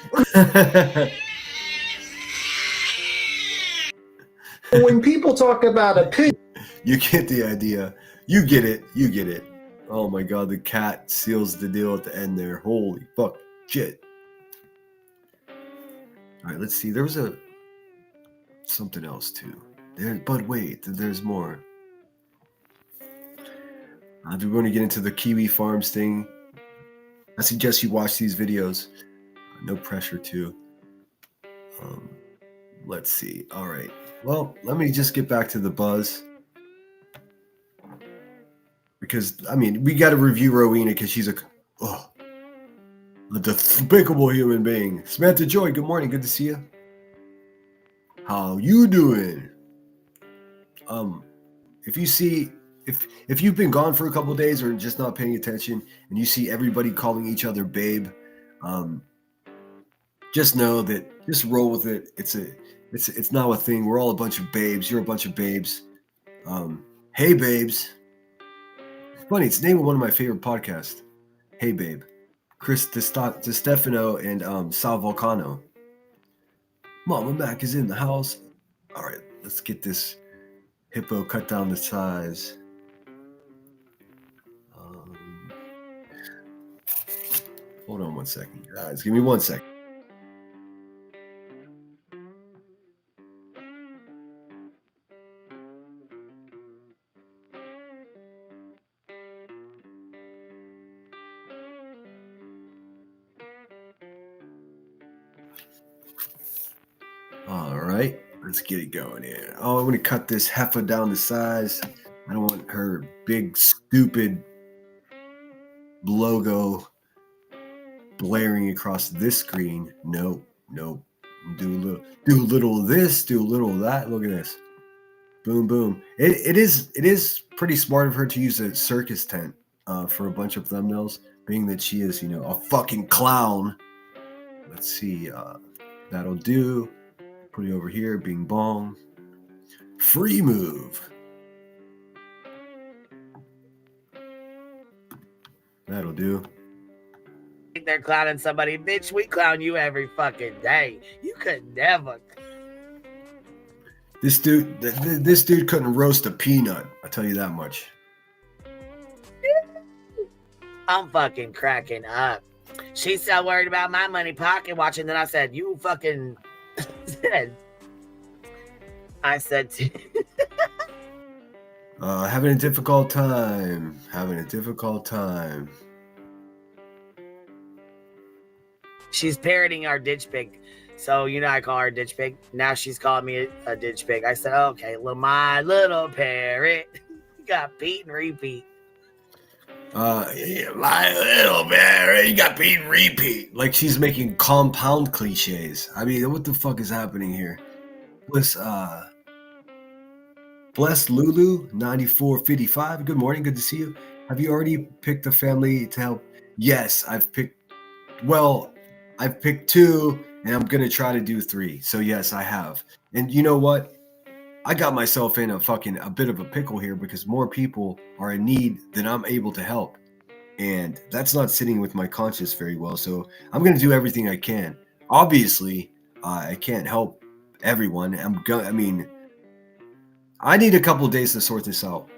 when people talk about opinion. You get the idea. You get it. You get it. Oh my God, the cat seals the deal at the end there. Holy fuck, shit. All right, let's see. There was something else too. But wait, there's more. We're going to get into the Kiwi Farms thing. I suggest you watch these videos. No pressure to. Let's see. All right. Well, let me just get back to the buzz. Because, I mean, we got to review Rowena because she's a despicable human being. Samantha Joy, good morning. Good to see you. How you doing? If you see, if you've been gone for a couple of days or just not paying attention and you see everybody calling each other babe, just know that, just roll with it. It's not a thing. We're all a bunch of babes. You're a bunch of babes. Hey, babes. It's funny. It's the name of one of my favorite podcasts. Hey, babe. Chris DeStefano and Sal Volcano. Mama Mac is in the house. All right, let's get this hippo cut down to size. Hold on 1 second, guys. Give me 1 second. All right, let's get it going here. Oh, I'm going to cut this heifer down to size. I don't want her big, stupid logo blaring across this screen. Nope. Do a little of this, do a little of that. Look at this. Boom, boom. It is pretty smart of her to use a circus tent for a bunch of thumbnails, being that she is, a fucking clown. Let's see. That'll do. Put it over here. Bing bong. Free move. That'll do. They're clowning somebody. Bitch, we clown you every fucking day. You could never. This dude couldn't roast a peanut. I'll tell you that much. I'm fucking cracking up. She's so worried about my money pocket watching that I said, you fucking I said having a difficult time. She's parroting our ditch pig. So, I call her a ditch pig. Now she's calling me a ditch pig. I said, okay, my little parrot. You got Pete and repeat. My little parrot. You got Pete and repeat. Like she's making compound cliches. I mean, what the fuck is happening here? Bless Lulu 9455. Good morning. Good to see you. Have you already picked a family to help? Yes, I've picked 2 and I'm going to try to do 3. So yes, I have. And you know what? I got myself in a bit of a pickle here because more people are in need than I'm able to help. And that's not sitting with my conscience very well. So I'm going to do everything I can. Obviously, I can't help everyone. I mean, I need a couple days to sort this out.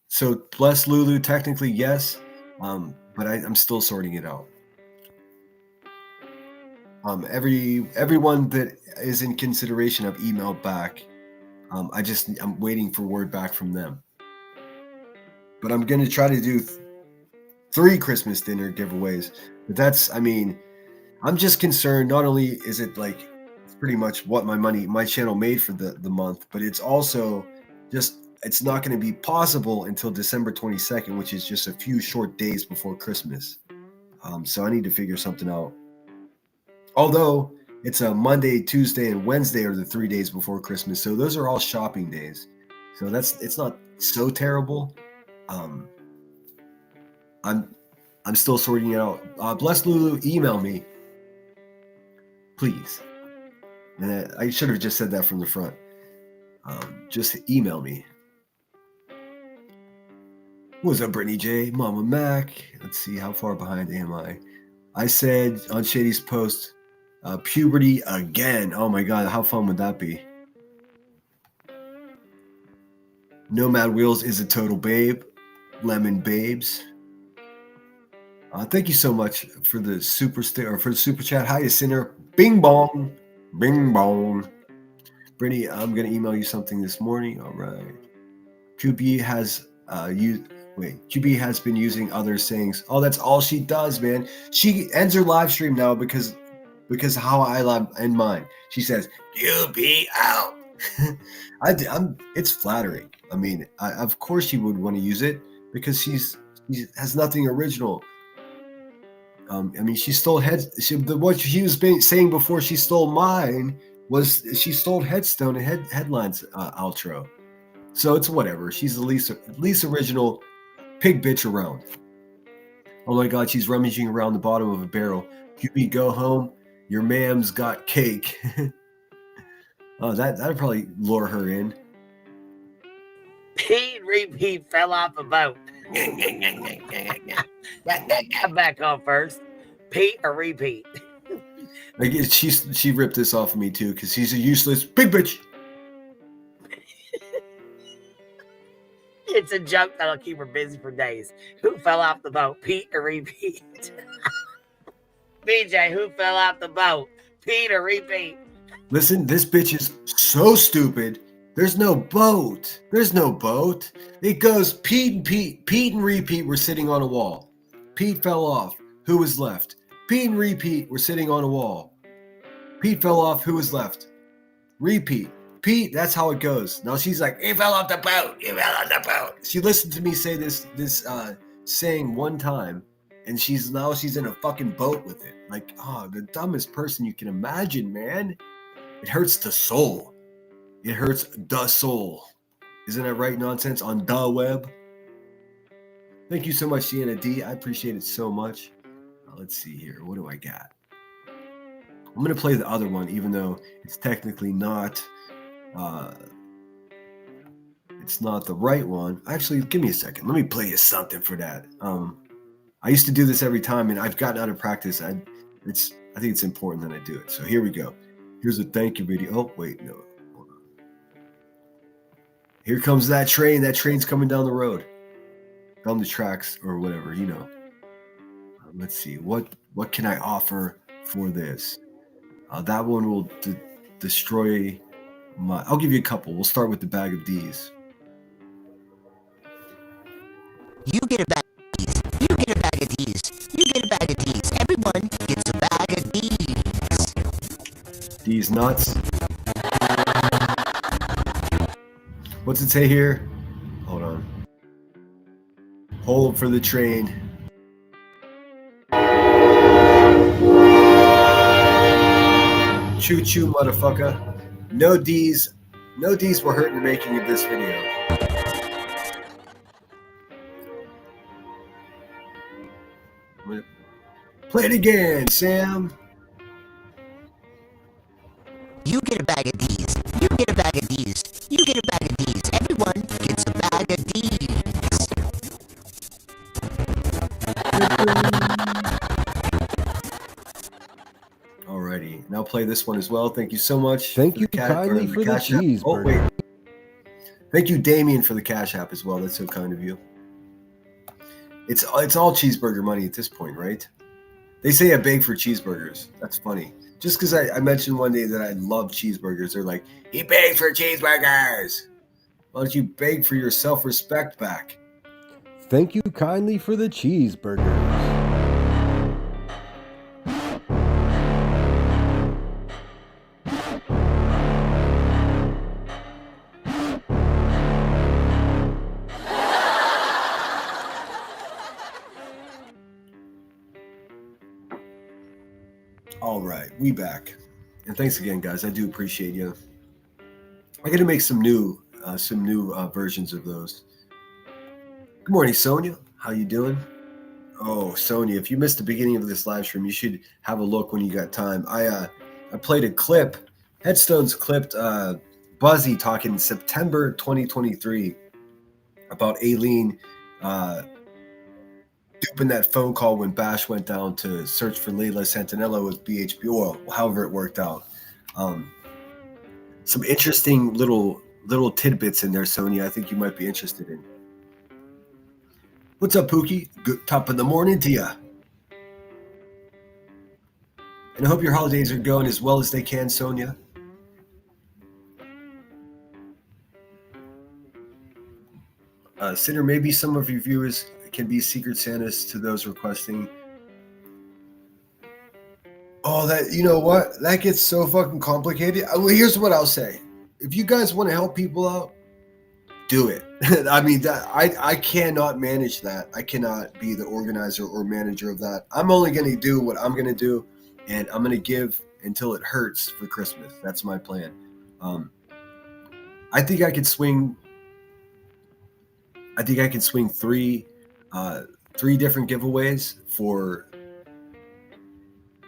So bless Lulu, technically yes, but I'm still sorting it out. Everyone that is in consideration of emailed back. I'm waiting for word back from them. But I'm gonna try to do 3 Christmas dinner giveaways. But I'm just concerned. Not only is it like pretty much what my channel made for the month, but it's also just it's not going to be possible until December 22nd, which is just a few short days before Christmas. So I need to figure something out. Although it's a Monday, Tuesday, and Wednesday are the 3 days before Christmas, so those are all shopping days. So it's not so terrible. I'm still sorting it out. Bless Lulu, email me, please. And I should have just said that from the front. Just email me. What's up, Brittany J, Mama Mac? Let's see, how far behind am I? I said on Shady's post, puberty again. Oh my God, how fun would that be? Nomad Wheels is a total babe. Lemon Babes. Thank you so much for the super chat. Hi, Sinner. Bing bong. Bing bong. Brittany, I'm gonna email you something this morning. All right. QB has QB has been using other sayings. Oh, that's all she does, man. She ends her live stream now because how I end mine. She says, QB out. It's flattering. I mean, of course she would want to use it because she has nothing original. I mean, she stole what she was saying before she stole mine was she stole Headstone and Headlines outro. So it's whatever. She's the least original pig bitch around. Oh my God, she's rummaging around the bottom of a barrel. QB, go home. Your mam's got cake. Oh, that'd probably lure her in. Pete repeat fell off a boat. Come back on first. Pete or repeat. Like she ripped this off of me too because she's a useless big bitch. It's a joke that'll keep her busy for days. Who fell off the boat? Pete or repeat? BJ, who fell off the boat? Pete or repeat? Listen, this bitch is so stupid. There's no boat. There's no boat. It goes Pete and repeat were sitting on a wall. Pete fell off. Who was left? Pete and repeat were sitting on a wall. Pete fell off. Who was left? Repeat. Pete, that's how it goes. Now she's like, he fell off the boat. He fell off the boat. She listened to me say this saying one time, and she's in a fucking boat with it. Like, the dumbest person you can imagine, man. It hurts the soul. It hurts the soul. Isn't that right, nonsense on the web? Thank you so much, Sienna D. I appreciate it so much. Let's see here. What do I got? I'm going to play the other one, even though it's technically not... it's not the right one. Actually, give me a second. Let me play you something for that. I used to do this every time, and I've gotten out of practice. I think it's important that I do it. So here we go. Here's a thank you video. Oh, wait, no. Hold on. Here comes that train. That train's coming down the road. Down the tracks or whatever, you know. Let's see. What can I offer for this? That one will destroy my... I'll give you a couple. We'll start with the bag of D's. You get a bag of D's. You get a bag of D's. You get a bag of D's. Everyone gets a bag of D's. D's nuts. What's it say here? Hold on. Hold for the train. Choo choo, motherfucker. No D's were hurt in the making of this video. Play it again, Sam. You get a bag of D's. You Alrighty, and I'll play this one as well. Thank you so much. Thank for you the kindly for the Cash App. cheeseburger. Oh wait, thank you, Damien, for the Cash App as well. That's so kind of you. It's all cheeseburger money at this point, right? They say I beg for cheeseburgers. That's funny. Just because I mentioned one day that I love cheeseburgers, they're like, he begged for cheeseburgers. Why don't you beg for your self-respect back? Thank you kindly for the cheeseburgers. All right, we back. And thanks again, guys. I do appreciate you. I got to make some new versions of those. Good morning, Sonia. How you doing? Oh, Sonia, if you missed the beginning of this live stream, you should have a look when you got time. I played a clip. Headstones clipped Buzzy talking in September 2023 about Aileen duping that phone call when Bash went down to search for Layla Santinello with BHB oil, however it worked out. Some interesting little tidbits in there, Sonia, I think you might be interested in. What's up, Pookie? Good top of the morning to ya. And I hope your holidays are going as well as they can, Sonia. Sinner, maybe some of your viewers can be Secret Santas to those requesting. Oh, you know what? That gets so fucking complicated. Well, here's what I'll say. If you guys want to help people out, do it. I mean, I cannot manage that. I cannot be the organizer or manager of that. I'm only going to do what I'm going to do, and I'm going to give until it hurts for Christmas. That's my plan. I think I could swing. I think I can swing three different giveaways for.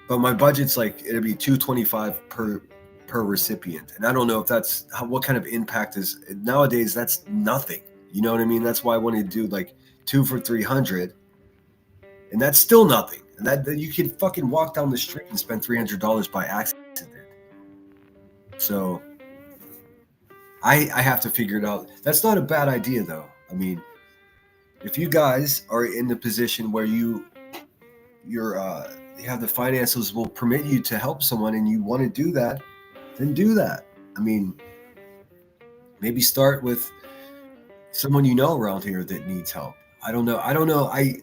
But my budget's like it'll be $225 per recipient, and I don't know if that's what kind of impact is nowadays. That's nothing. You know what I mean? That's why I wanted to do like 2 for $300, and that's still nothing. And that you can fucking walk down the street and spend $300 by accident. So I have to figure it out. That's not a bad idea though. I mean, if you guys are in the position where you have the finances will permit you to help someone and you want to do that, then do that. I mean, maybe start with someone you know around here that needs help. I don't know.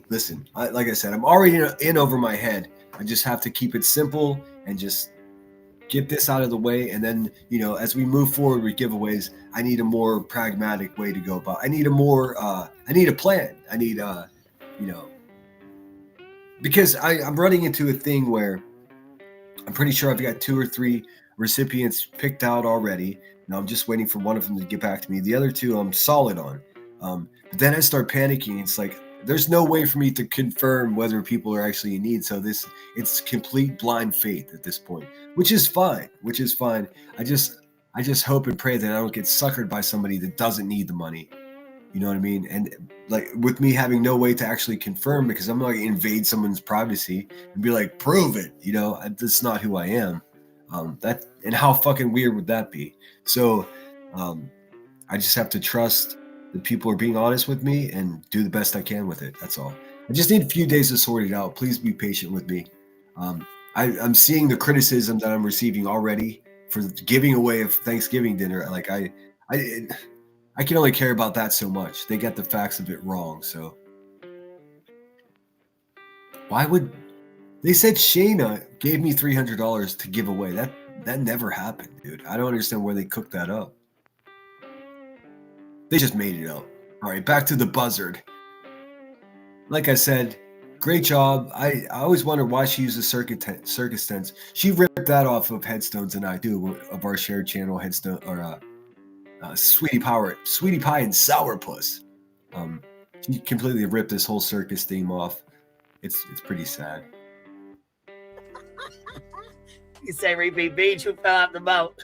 Listen, like I said, I'm already in over my head. I just have to keep it simple and just get this out of the way. And then, as we move forward with giveaways, I need a more pragmatic way to go about. I need I need a plan. I need, because I'm running into a thing where I'm pretty sure I've got 2 or 3 recipients picked out already. And I'm just waiting for one of them to get back to me. The other 2 I'm solid on. But then I start panicking. It's like, there's no way for me to confirm whether people are actually in need. So it's complete blind faith at this point, which is fine. I just hope and pray that I don't get suckered by somebody that doesn't need the money. You know what I mean? And like with me having no way to actually confirm, because I'm not going to invade someone's privacy and be like, prove it. That's not who I am. And how fucking weird would that be? So I just have to trust that people are being honest with me and do the best I can with it. That's all. I just need a few days to sort it out. Please be patient with me. I'm seeing the criticism that I'm receiving already for giving away a Thanksgiving dinner. Like I can only care about that so much. They got the facts of it wrong. So why would they said Shayna gave me $300 to give away? That never happened, dude. I don't understand where they cooked that up. They just made it up. All right, back to the buzzard. Like I said, great job. I always wondered why she uses circus tents. She ripped that off of Headstones and I do of our shared channel, Headstone or Sweetie Pie and Sourpuss. She completely ripped this whole circus theme off. It's pretty sad. You say repeat beach who fell off the boat.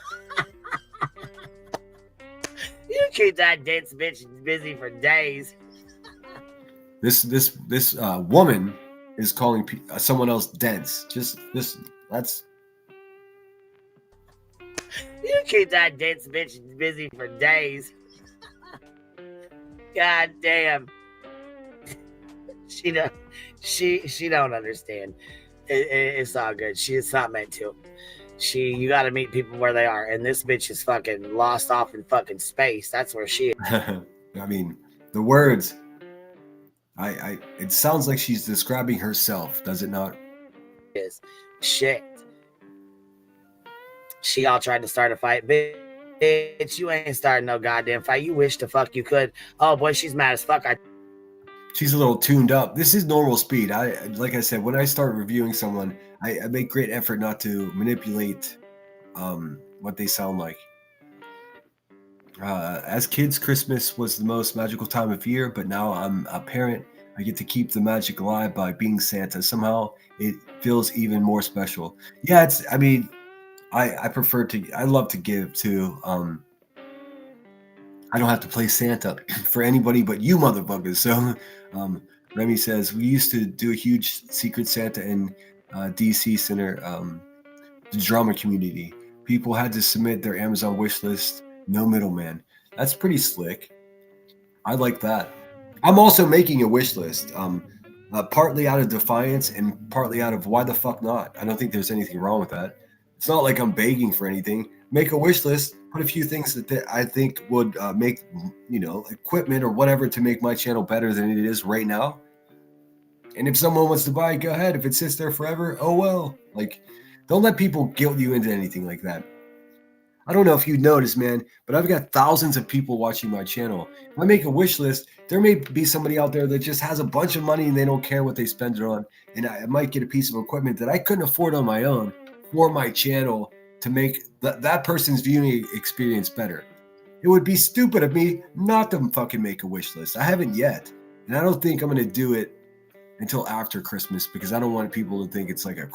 You keep that dense bitch busy for days. This woman is calling someone else dense. Just that's. You keep that dense bitch busy for days. God damn. She don't understand. It's all good. It's not meant to. You got to meet people where they are, and this bitch is fucking lost off in fucking space. That's where she is. I mean, the words. It sounds like she's describing herself, does it not? Shit. She all tried to start a fight, bitch. You ain't starting no goddamn fight. You wish the fuck you could. Oh boy, she's mad as fuck. She's a little tuned up. This is normal speed. Like I said, when I start reviewing someone, I make great effort not to manipulate what they sound like. As kids, Christmas was the most magical time of year, but now I'm a parent. I get to keep the magic alive by being Santa. Somehow it feels even more special. Yeah, I prefer to, I love to give too. I don't have to play Santa for anybody but you motherfuckers. So Remy says, we used to do a huge Secret Santa in DC Center, the drama community. People had to submit their Amazon wish list, no middleman. That's pretty slick. I like that. I'm also making a wish list, partly out of defiance and partly out of why the fuck not? I don't think there's anything wrong with that. It's not like I'm begging for anything. Make a wish list, put a few things that I think would make, equipment or whatever to make my channel better than it is right now. And if someone wants to buy it, go ahead. If it sits there forever, oh well. Like, don't let people guilt you into anything like that. I don't know if you noticed, man, but I've got thousands of people watching my channel. If I make a wish list, there may be somebody out there that just has a bunch of money and they don't care what they spend it on. And I might get a piece of equipment that I couldn't afford on my own for my channel to make that person's viewing experience better. It would be stupid of me not to fucking make a wish list. I haven't yet. And I don't think I'm going to do it until after Christmas because I don't want people to think it's like a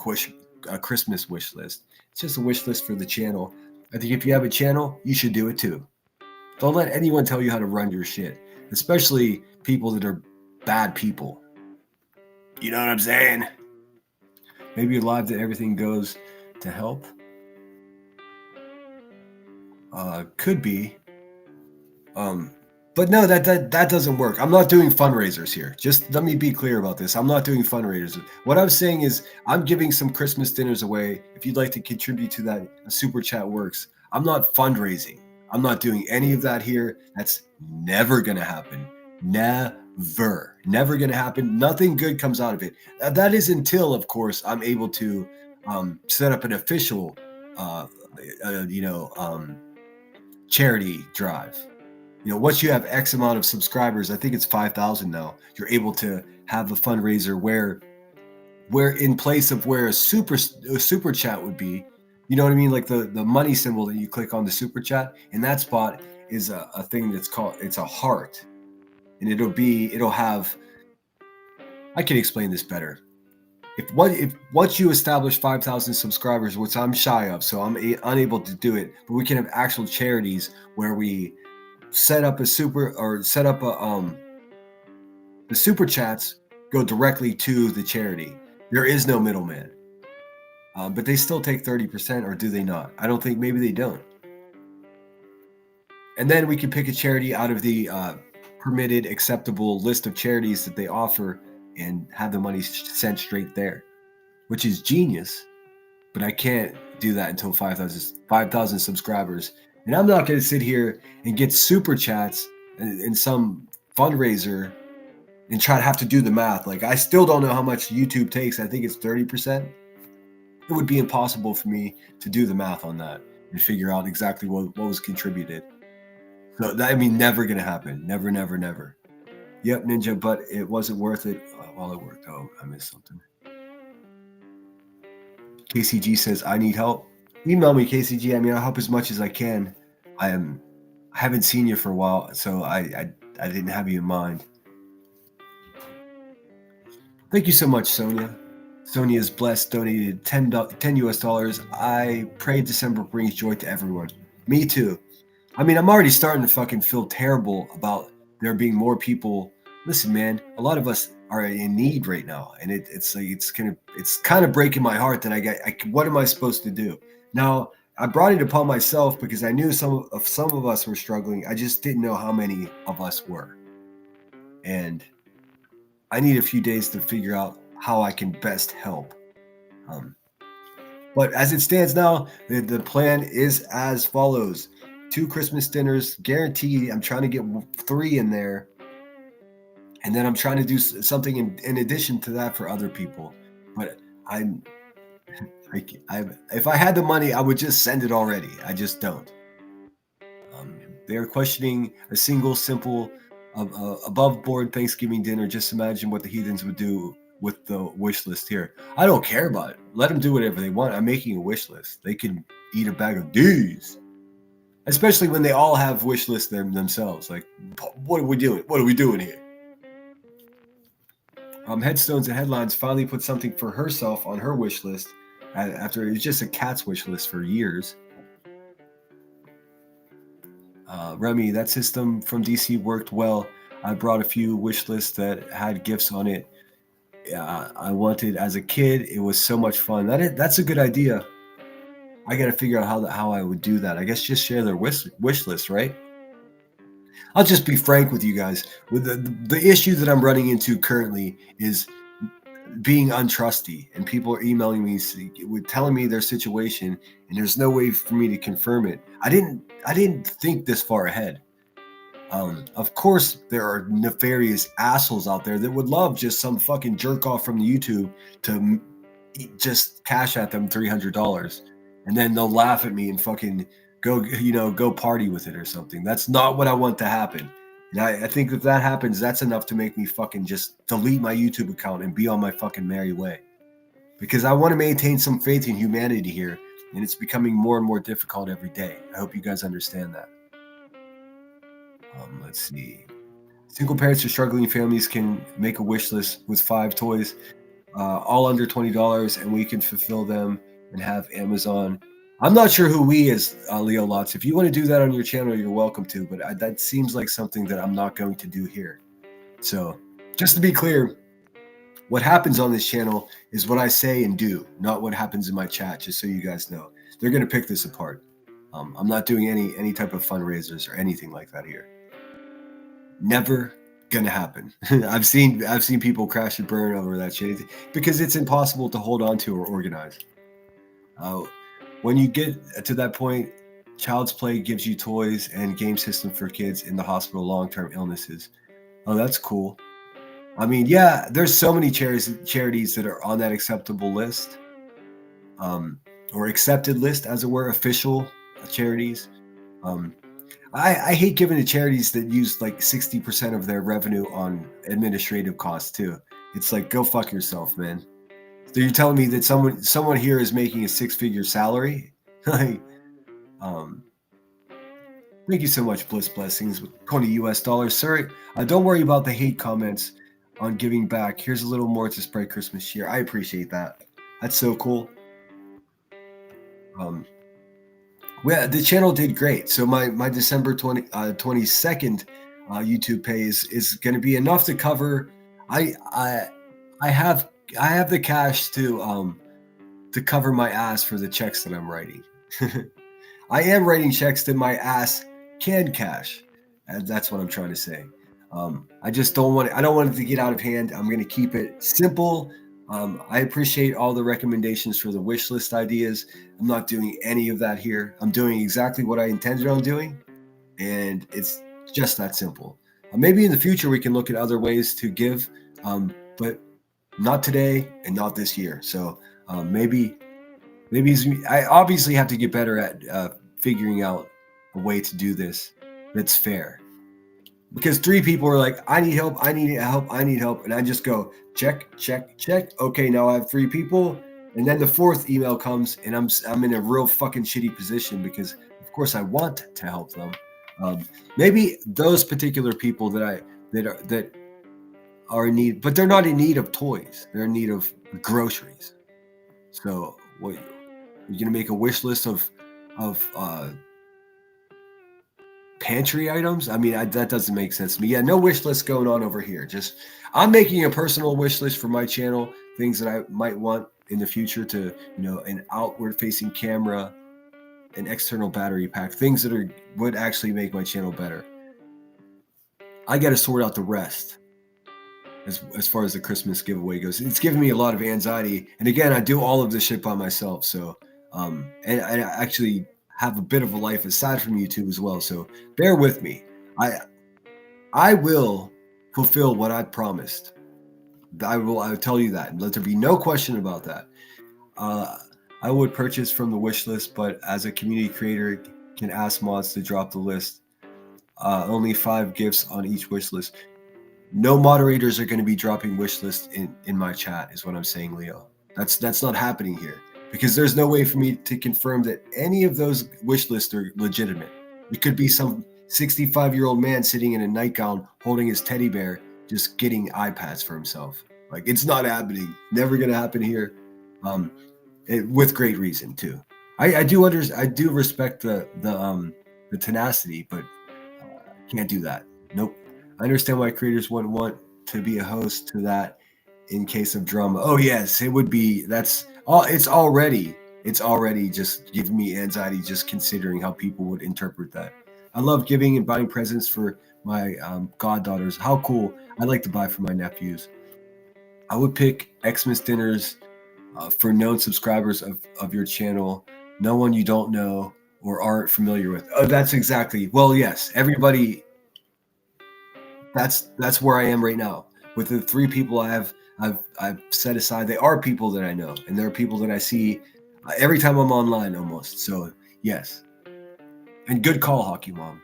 Christmas wish list. It's just a wish list for the channel. I think if you have a channel, you should do it too. Don't let anyone tell you how to run your shit, especially people that are bad people. You know what I'm saying? Maybe you're live that everything goes to help. Could be. But no, that doesn't work. I'm not doing fundraisers here. Just let me be clear about this. I'm not doing fundraisers. What I'm saying is I'm giving some Christmas dinners away. If you'd like to contribute to that, a super chat works. I'm not fundraising. I'm not doing any of that here. That's never going to happen. Never going to happen. Nothing good comes out of it. That is until, of course, I'm able to set up an official, charity drive. Once you have X amount of subscribers, I think it's 5,000 now, you're able to have a fundraiser where in place of where a super chat would be, you know what I mean? Like the money symbol that you click on the super chat, in that spot is a thing that's called, it's a heart. And it'll have, I can explain this better. If once you establish 5,000 subscribers, which I'm shy of, so I'm unable to do it, but we can have actual charities where we set up the super chats go directly to the charity. There is no middleman. But they still take 30%, or do they not? I don't think, maybe they don't. And then we can pick a charity out of the permitted, acceptable list of charities that they offer and have the money sent straight there, which is genius. But I can't do that until 5,000 subscribers. And I'm not going to sit here and get super chats in some fundraiser and try to have to do the math. Like, I still don't know how much YouTube takes. I think it's 30%. It would be impossible for me to do the math on that and figure out exactly what was contributed. So that, never going to happen. Never, never, never. Yep, Ninja, but it wasn't worth it while it worked. Oh, I missed something. KCG says, I need help. Email me, KCG. I'll help as much as I can. I haven't seen you for a while, so I didn't have you in mind. Thank you so much, Sonia. Sonia is blessed, donated 10 US dollars. I pray December brings joy to everyone. Me too. I'm already starting to fucking feel terrible about there being more people listen, man, a lot of us are in need right now, and it's like it's kind of breaking my heart that what am I supposed to do now? I brought it upon myself because I knew some of us were struggling. I just didn't know how many of us were, and I need a few days to figure out how I can best help. But as it stands now, the plan is as follows: 2 Christmas dinners guaranteed. I'm trying to get 3 in there. And then I'm trying to do something in addition to that for other people. But if I had the money, I would just send it already. I just don't. They're questioning a single, simple, above board Thanksgiving dinner. Just imagine what the heathens would do with the wish list here. I don't care about it. Let them do whatever they want. I'm making a wish list. They can eat a bag of D's. Especially when they all have wish lists themselves. Like, what are we doing? What are we doing here? Headstones and Headlines finally put something for herself on her wish list after it was just a cat's wish list for years. Remy, that system from DC worked well. I brought a few wish lists that had gifts on it. I wanted as a kid. It was so much fun. That's a good idea. I got to figure out how I would do that. I guess just share their wish list, right? I'll just be frank with you guys. With the issue that I'm running into currently is being untrusty, and people are emailing me telling me their situation, and there's no way for me to confirm it. I didn't think this far ahead. Of course, there are nefarious assholes out there that would love just some fucking jerk off from YouTube to just cash at them $300, and then they'll laugh at me and fucking go party with it or something. That's not what I want to happen. And I think if that happens, that's enough to make me fucking just delete my YouTube account and be on my fucking merry way. Because I want to maintain some faith in humanity here, and it's becoming more and more difficult every day. I hope you guys understand that. Let's see. Single parents or struggling families can make a wish list with 5 toys, all under $20, and we can fulfill them and have Amazon. I'm not sure who we is, Leo Lots. If you want to do that on your channel, you're welcome to, but that seems like something that I'm not going to do here. So just to be clear, what happens on this channel is what I say and do, not what happens in my chat, just so you guys know. They're going to pick this apart. I'm not doing any type of fundraisers or anything like that here. Never gonna happen. I've seen people crash and burn over that shit because it's impossible to hold on to or organize. When you get to that point, Child's Play gives you toys and game system for kids in the hospital long-term illnesses. Oh, that's cool. I mean, yeah, there's so many charities that are on that acceptable list, or accepted list, as it were, official charities. I hate giving to charities that use like 60% of their revenue on administrative costs too. It's like, go fuck yourself, man. So you're telling me that someone here is making a 6-figure salary? Like, thank you so much, Bliss Blessings, with 20 US, sir. Don't worry about the hate comments on giving back. Here's a little more to spread Christmas cheer. I appreciate that. That's so cool. Well, the channel did great. So my December 22nd YouTube pay is going to be enough to cover. I have the cash to cover my ass for the checks that I'm writing. I am writing checks that my ass can cash, and that's what I'm trying to say. I just don't want it. I don't want it to get out of hand. I'm going to keep it simple. I appreciate all the recommendations for the wish list ideas. I'm not doing any of that here. I'm doing exactly what I intended on doing, and it's just that simple. Maybe in the future we can look at other ways to give, but not today and not this year. So maybe I obviously have to get better at figuring out a way to do this that's fair. Because 3 people are like, I need help, I need help, I need help. And I just go, check, check, check. Okay, now I have 3 people. And then the 4th email comes and I'm in a real fucking shitty position because of course I want to help them. Maybe those particular people that are in need, but they're not in need of toys. They're in need of groceries. So what, you're gonna make a wish list of pantry items. I mean, that doesn't make sense to me. Yeah, no wish list going on over here. Just I'm making a personal wish list for my channel, things that I might want in the future to, an outward facing camera, an external battery pack, things that would actually make my channel better. I got to sort out the rest as far as the Christmas giveaway goes. It's giving me a lot of anxiety. And again, I do all of this shit by myself. So, and I actually have a bit of a life aside from YouTube as well. So bear with me. I will fulfill what I promised. I will tell you that. Let there be no question about that. I would purchase from the wish list, but as a community creator, can ask mods to drop the list. Only 5 gifts on each wish list. No moderators are going to be dropping wish lists in my chat, is what I'm saying, Leo. That's not happening here, because there's no way for me to confirm that any of those wish lists are legitimate. It could be some 65-year-old man sitting in a nightgown holding his teddy bear, just getting iPads for himself. Like, it's not happening. Never going to happen here. With great reason too. I do respect the tenacity, but can't do that. Nope. I understand why creators wouldn't want to be a host to that in case of drama. Oh yes, it would be. That's all. It's already just giving me anxiety just considering how people would interpret that. I love giving and buying presents for my goddaughters. How cool. I like to buy for my nephews. I would pick Xmas dinners for known subscribers of your channel, no one you don't know or aren't familiar with. Oh, that's exactly. Well, yes, everybody. That's where I am right now. With the 3 people I've set aside, they are people that I know, and they're people that I see every time I'm online almost. So yes, and good call, Hockey Mom.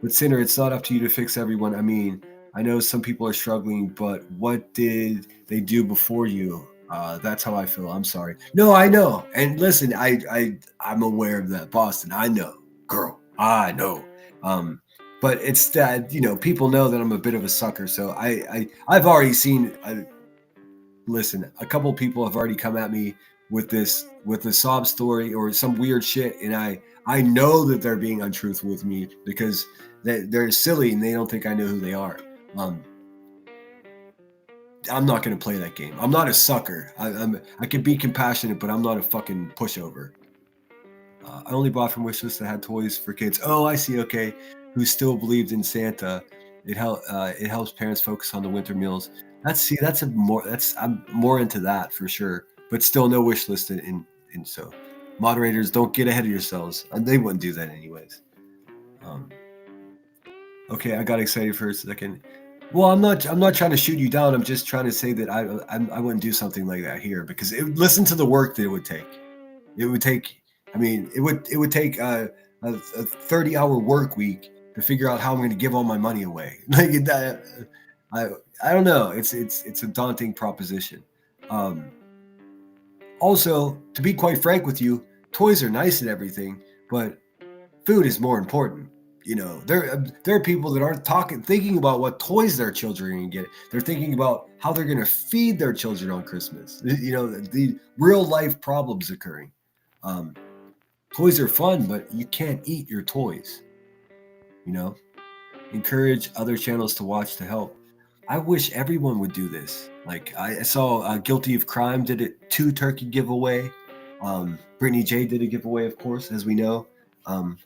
But Sinner, it's not up to you to fix everyone. I mean, I know some people are struggling, but what did they do before you? That's how I feel. I'm sorry. No, I know. And listen, I'm aware of that, Boston. I know, girl. I know. But it's that, people know that I'm a bit of a sucker. So I've already seen. Listen, a couple people have already come at me with a sob story or some weird shit, and I know that they're being untruthful with me because they're silly and they don't think I know who they are. I'm not going to play that game. I'm not a sucker. I can be compassionate, but I'm not a fucking pushover. I only bought from wishlist that had toys for kids. Oh, I see. Okay, who still believed in Santa? It helps parents focus on the winter meals. I'm more into that for sure. But still, no wish list in so moderators, don't get ahead of yourselves. They wouldn't do that anyways. Okay, I got excited for a second. Well, I'm not trying to shoot you down. I'm just trying to say that I wouldn't do something like that here because listen to the work that it would take. It would take. I mean, it would take a 30-hour work week to figure out how I'm going to give all my money away. Like that. I don't know. It's a daunting proposition. Also, to be quite frank with you, toys are nice and everything, but food is more important. There are people that aren't thinking about what toys their children are going to get. They're thinking about how they're going to feed their children on Christmas. The real life problems occurring. Toys are fun, but you can't eat your toys. Encourage other channels to watch to help. I wish everyone would do this. Like I saw Guilty of Crime did a 2 turkey giveaway. Brittany J did a giveaway, of course, as we know. I'm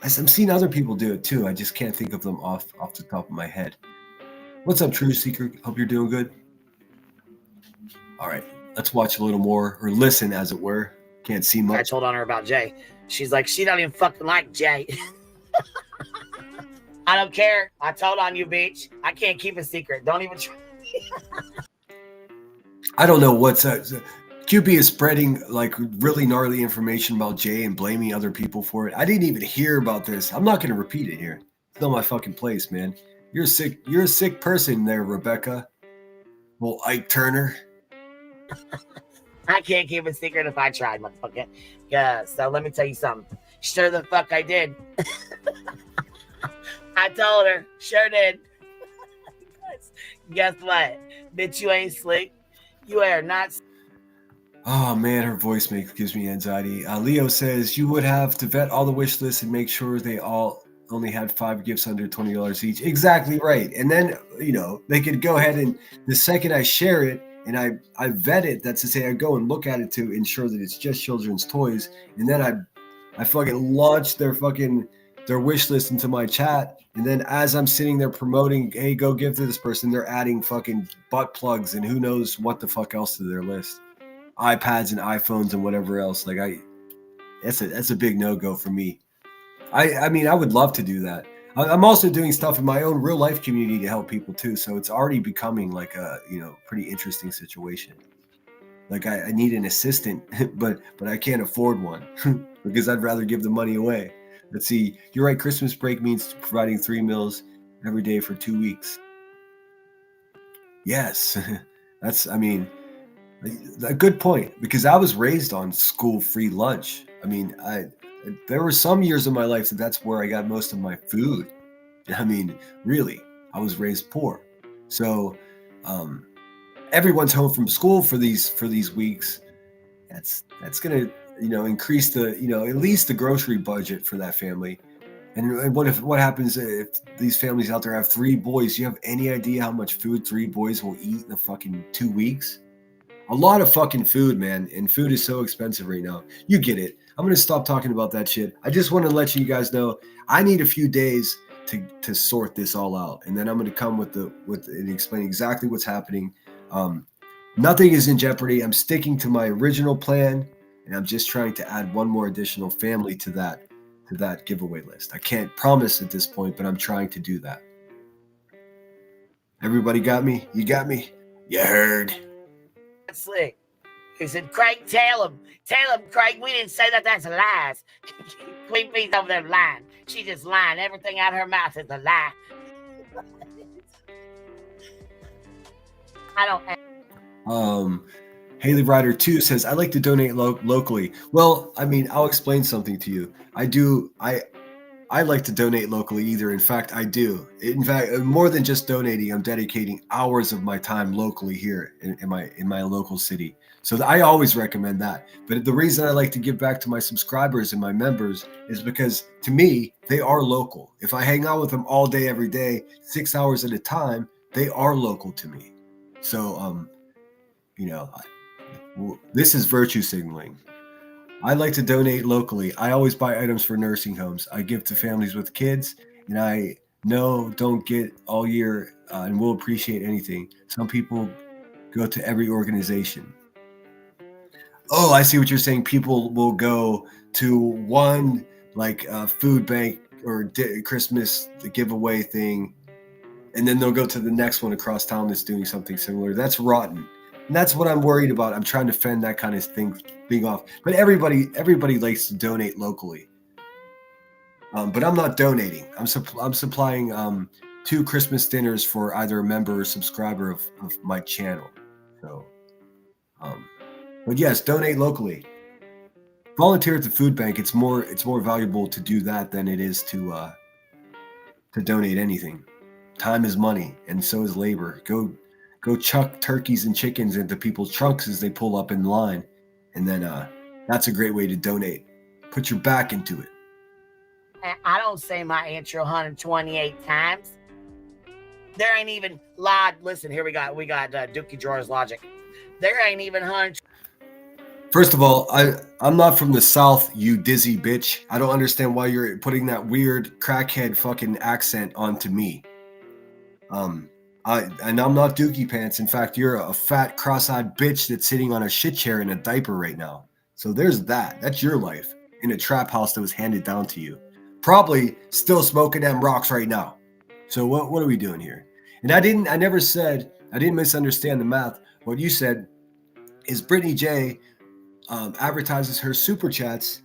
seeing other people do it too. I just can't think of them off the top of my head. What's up, True Seeker? Hope you're doing good. All right, let's watch a little more, or listen, as it were. Can't see much. I told on her about Jay. She's like, she don't even fucking like Jay. I don't care. I told on you, bitch. I can't keep a secret. Don't even try. I don't know what's QB is spreading like really gnarly information about Jay and blaming other people for it. I didn't even hear about this. I'm not going to repeat it here. It's not my fucking place, man. You're a sick person there, Rebecca. Well, Ike Turner. I can't keep a secret if I tried, motherfucker. Yeah, so let me tell you something. Sure the fuck I did. I told her. Sure did. Guess what? Bitch, you ain't slick. You are not. Oh man, her voice gives me anxiety. Leo says you would have to vet all the wish lists and make sure they all only had 5 gifts under $20 each. Exactly right. And then, they could go ahead and the second I share it and I vet it, that's to say I go and look at it to ensure that it's just children's toys. And then I fucking launch their wish list into my chat. And then as I'm sitting there promoting, hey, go give to this person, they're adding fucking butt plugs and who knows what the fuck else to their list. iPads and iPhones and whatever else. That's a big no-go for me. I mean, I would love to do that. I'm also doing stuff in my own real life community to help people too. So it's already becoming like a, pretty interesting situation. Like I need an assistant, but I can't afford one because I'd rather give the money away. Let's see. You're right. Christmas break means providing 3 meals every day for 2 weeks. Yes, a good point, because I was raised on school-free lunch. I mean, there were some years of my life that's where I got most of my food. I mean, really, I was raised poor. So everyone's home from school for these weeks. That's gonna increase the at least the grocery budget for that family. And what happens if these families out there have 3 boys? You have any idea how much food 3 boys will eat in a fucking 2 weeks? A lot of fucking food, man. And food is so expensive right now. You get it. I'm going to stop talking about that shit. I just want to let you guys know I need a few days to sort this all out. And then I'm going to come with and explain exactly what's happening. Nothing is in jeopardy. I'm sticking to my original plan. And I'm just trying to add one more additional family to that giveaway list. I can't promise at this point, but I'm trying to do that. Everybody got me? You got me? You heard. Slick. He said, Craig, tell him, Craig, we didn't say that. That's lies. Queen Bee's over there lying. She just lying. Everything out of her mouth is a lie. I don't. Haley Rider 2 says, I like to donate locally. Well, I mean, I'll explain something to you. I like to donate locally either. In fact, I do. In fact, more than just donating, I'm dedicating hours of my time locally here in my local city. So I always recommend that. But the reason I like to give back to my subscribers and my members is because to me, they are local. If I hang out with them all day, every day, 6 hours at a time, they are local to me. So, this is virtue signaling. I like to donate locally. I always buy items for nursing homes. I give to families with kids, and I don't get all year and will appreciate anything. Some people go to every organization. Oh, I see what you're saying. People will go to one food bank or Christmas giveaway thing, and then they'll go to the next one across town that's doing something similar. That's rotten. And that's what I'm worried about. I'm trying to fend that kind of thing off. But everybody likes to donate locally. But I'm not donating. I'm supplying 2 Christmas dinners for either a member or subscriber of my channel. So, but yes, donate locally. Volunteer at the food bank. It's more valuable to do that than it is to donate anything. Time is money, and so is labor. Go chuck turkeys and chickens into people's trunks as they pull up in line. And then that's a great way to donate. Put your back into it. I don't say my intro 128 times. There ain't even listen, here we got Dookie Drawers logic. There ain't even 100. First of all, I'm not from the South, you dizzy bitch. I don't understand why you're putting that weird crackhead fucking accent onto me. And I'm not Dookie Pants. In fact, you're a fat, cross-eyed bitch that's sitting on a shit chair in a diaper right now. So there's that. That's your life in a trap house that was handed down to you. Probably still smoking them rocks right now. So what are we doing here? And I didn't misunderstand the math. What you said is Brittany J advertises her super chats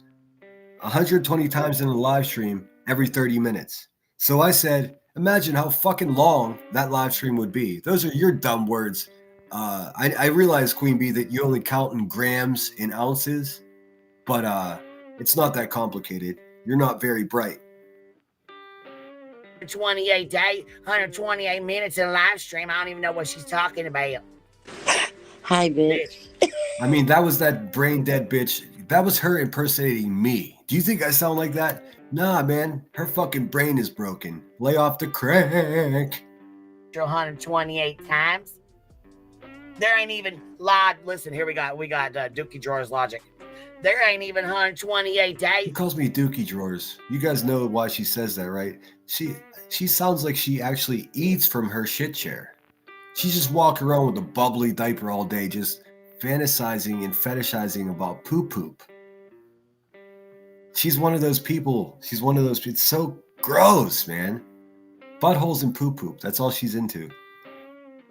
120 times in a live stream every 30 minutes. So I said, imagine how fucking long that live stream would be. Those are your dumb words. I realize, Queen Bee, that you only count in grams and ounces, but it's not that complicated. You're not very bright. 128 minutes in a live stream. I don't even know what she's talking about. Hi, bitch. I mean, that was that brain dead bitch. That was her impersonating me. Do you think I sound like that? Nah, man, her fucking brain is broken. Lay off the crack. 128 times. There ain't even lied. Listen, here we got Dookie Drawers logic. There ain't even 128 days. He calls me Dookie Drawers. You guys know why she says that, right? She sounds like she actually eats from her shit chair. She just walk around with a bubbly diaper all day, just fantasizing and fetishizing about poop. She's one of those people. It's so gross, man. Buttholes and poop. That's all she's into.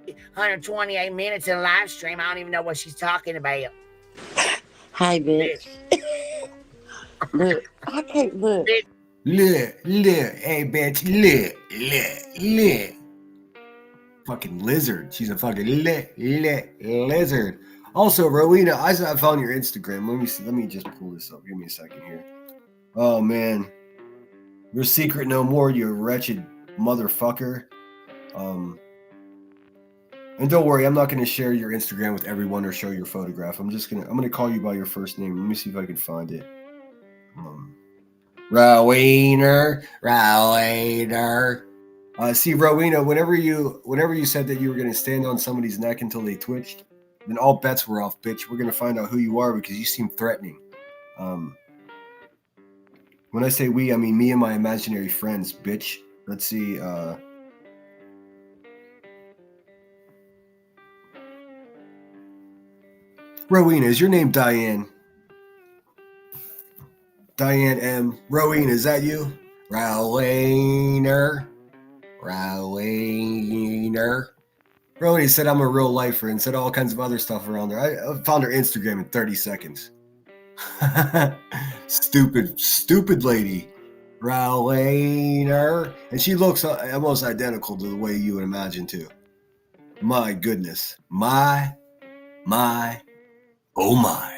128 minutes in a live stream. I don't even know what she's talking about. Hi, bitch. Look, I can't look. Look, hey, bitch, look. Fucking lizard. She's a fucking lizard. Also, Rowena, I found your Instagram. Let me just pull this up. Give me a second here. Oh, man. Your secret no more, you wretched motherfucker. And don't worry, I'm not going to share your Instagram with everyone or show your photograph. I'm gonna call you by your first name. Let me see if I can find it. Rowena. See, Rowena, whenever you said that you were going to stand on somebody's neck until they twitched, then all bets were off, bitch. We're going to find out who you are because you seem threatening. When I say we, I mean me and my imaginary friends, bitch. Let's see. Rowena, is your name Diane? Diane M. Rowena, is that you? Rowena. Rowena said I'm a real lifer and said all kinds of other stuff around there. I found her Instagram in 30 seconds. Stupid lady. Rowena. And she looks almost identical to the way you would imagine too. My goodness. My. Oh my.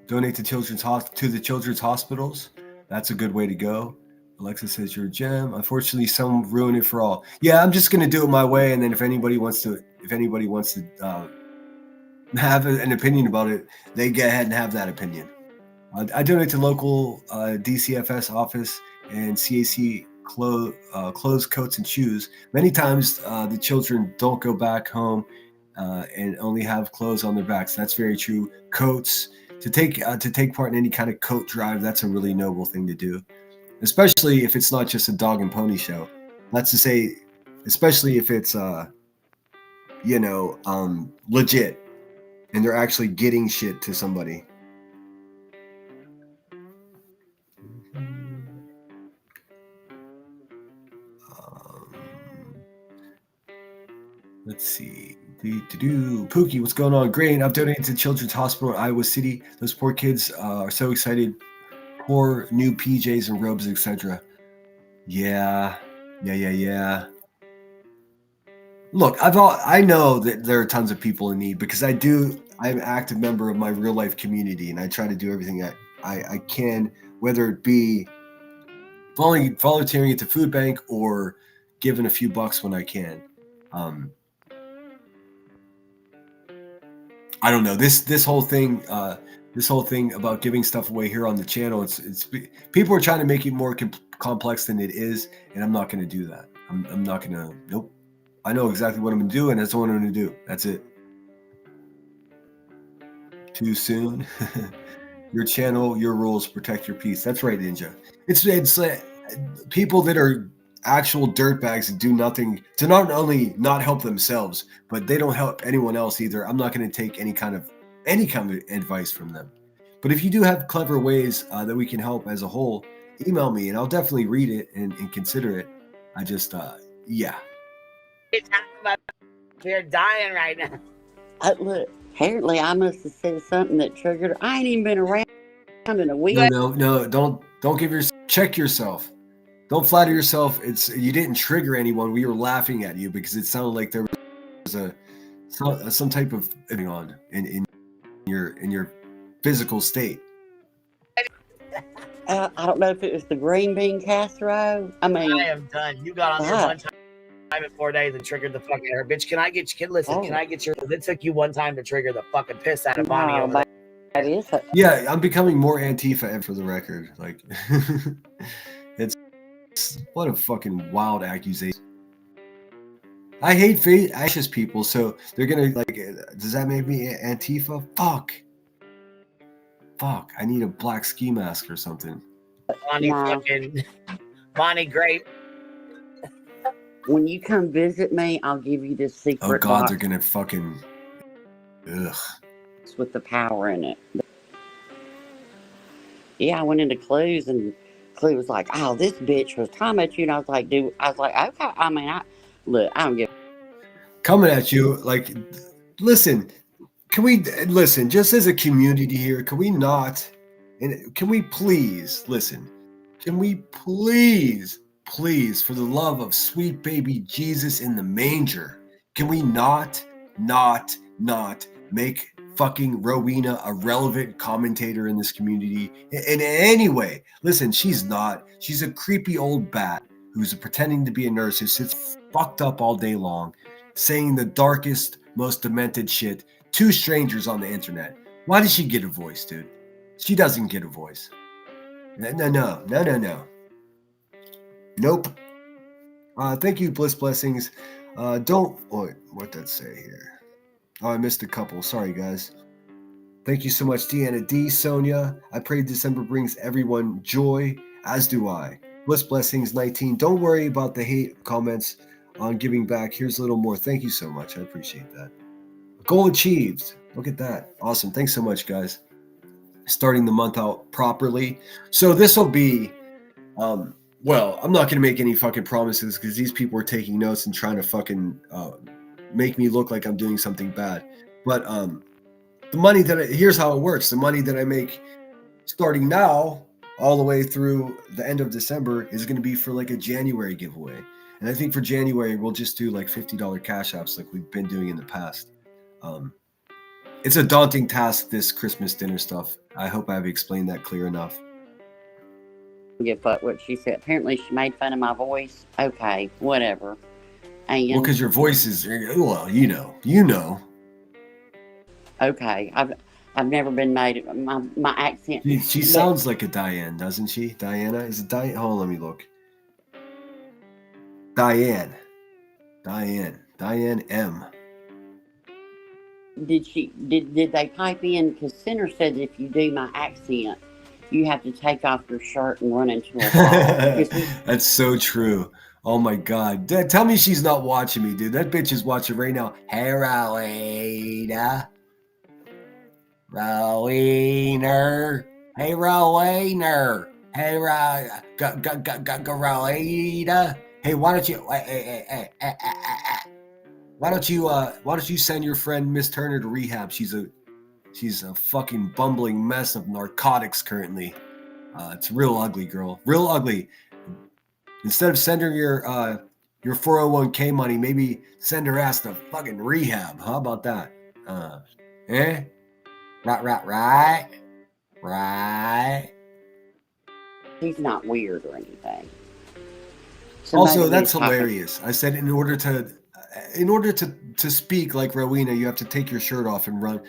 Donate to the children's hospitals. That's a good way to go. Alexa says you're a gem. Unfortunately, some ruin it for all. Yeah, I'm just gonna do it my way, and then if anybody wants to have an opinion about it, they get ahead and have that opinion. I donate to local DCFS office and CAC clothes, coats, and shoes. Many times the children don't go back home and only have clothes on their backs. That's very true. Coats, to take part in any kind of coat drive, that's a really noble thing to do, especially if it's not just a dog and pony show. That's to say, especially if it's legit and they're actually getting shit to somebody. Let's see. Pookie, what's going on? Great. I've donated to Children's Hospital in Iowa City. Those poor kids are so excited. Poor new PJs and robes, etc. Yeah. Look, I know that there are tons of people in need because I'm an active member of my real life community, and I try to do everything I can, whether it be volunteering at the food bank or giving a few bucks when I can. I don't know, this whole thing about giving stuff away here on the channel. It's people are trying to make it more complex than it is, and I'm not going to do that. I'm not going to. Nope. I know exactly what I'm going to do, and that's what I'm going to do. That's it. Too soon. Your channel, your rules, protect your peace. That's right, Ninja. It's people that are actual dirtbags and do nothing to not only not help themselves, but they don't help anyone else either. I'm not going to take any kind of advice from them. But if you do have clever ways that we can help as a whole, email me and I'll definitely read it and consider it. I just, yeah. You're dying right now. Look, apparently I must have said something that triggered her. I ain't even been around in a week. No, don't check yourself. Don't flatter yourself. You didn't trigger anyone. We were laughing at you because it sounded like there was some type of going on in your physical state. I don't know if it was the green bean casserole. I mean, I am done. You got on there one time in 4 days and triggered the fuck out of her. Bitch, can I get your? It took you one time to trigger the fucking piss out of Bonnie over there. That is a, Yeah, I'm becoming more Antifa for the record. Like, it's what a fucking wild accusation. I hate fascist people, so they're gonna like. Does that make me Antifa? Fuck. I need a black ski mask or something. Bonnie No. fucking Bonnie Grape. When you come visit me, I'll give you this Oh secret God, box they're gonna fucking. Ugh. with the power in it. Yeah, I went into Clues and Clue was like, "Oh, this bitch was talking about you," and I was like, "Okay." I mean, look, I don't give." Coming at you like, listen. Can we listen? Just as a community here, can we not? And can we please listen? Can we please, for the love of sweet baby Jesus in the manger, can we not make fucking Rowena a relevant commentator in this community in any way? Listen, she's not. She's a creepy old bat who's pretending to be a nurse who sits fucked up all day long, saying the darkest, most demented shit to strangers on the internet. Why does she get a voice, dude? She doesn't get a voice. No. Nope. Thank you, Bliss Blessings. What'd that say here? Oh, I missed a couple. Sorry, guys. Thank you so much, Deanna D. Sonia. I pray December brings everyone joy, as do I. Bliss Blessings 19. Don't worry about the hate comments on giving back. Here's a little more. Thank you so much. I appreciate that. Goal achieved. Look at that. Awesome. Thanks so much, guys. Starting the month out properly. So this will be, well, I'm not going to make any fucking promises because these people are taking notes and trying to fucking make me look like I'm doing something bad. But the money here's how it works. The money that I make starting now all the way through the end of December is going to be for like a January giveaway. And I think for January, we'll just do like $50 cash apps like we've been doing in the past. It's a daunting task, this Christmas dinner stuff. I hope I've explained that clear enough. Give a fuck what she said. Apparently, she made fun of my voice. Okay, whatever. And Well, because your voice is, well, you know. Okay, I've never been made my accent. She sounds like a Diane, doesn't she? Diana, is it Diane? Hold on, let me look. Diane M. Did they pipe in? Because Center said if you do my accent, you have to take off your shirt and run into a wall. That's so true. Oh my God. Tell me she's not watching me, dude. That bitch is watching right now. Hey, Rowena. Rowena. Hey, Rowena. Hey, Rowena. Hey, why don't you? Why don't you send your friend Miss Turner to rehab? She's a fucking bumbling mess of narcotics currently. It's real ugly, girl. Real ugly. Instead of sending your 401k money, maybe send her ass to fucking rehab. How about that? Right. He's not weird or anything. Also, that's hilarious. I said in order to speak like Rowena, you have to take your shirt off and run.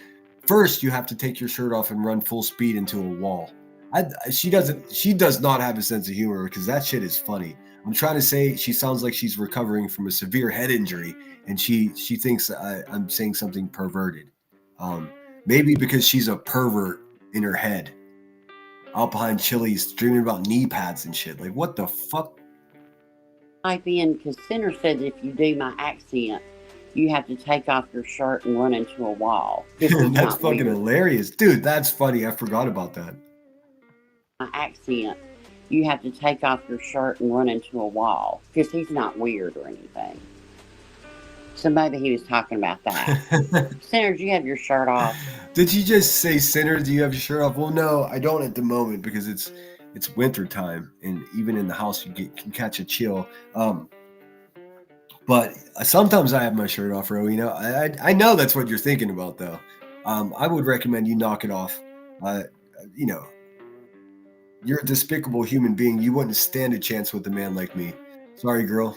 First, you have to take your shirt off and run full speed into a wall. She does not have a sense of humor because that shit is funny. I'm trying to say she sounds like she's recovering from a severe head injury, and she thinks I'm saying something perverted. Maybe because she's a pervert in her head, out behind Chili's, dreaming about knee pads and shit. Like, what the fuck? Type in because Center said if you do my accent, you have to take off your shirt and run into a wall. That's fucking hilarious, dude. That's funny. I forgot about that. My accent, you have to take off your shirt and run into a wall because he's not weird or anything. So maybe he was talking about that. Center, do you have your shirt off? Did you just say, Center, do you have your shirt off? Well, no, I don't at the moment because it's winter time, and even in the house you can catch a chill. But sometimes I have my shirt off, Rowena. I know that's what you're thinking about, though. I would recommend you knock it off. You're a despicable human being. You wouldn't stand a chance with a man like me. Sorry, girl.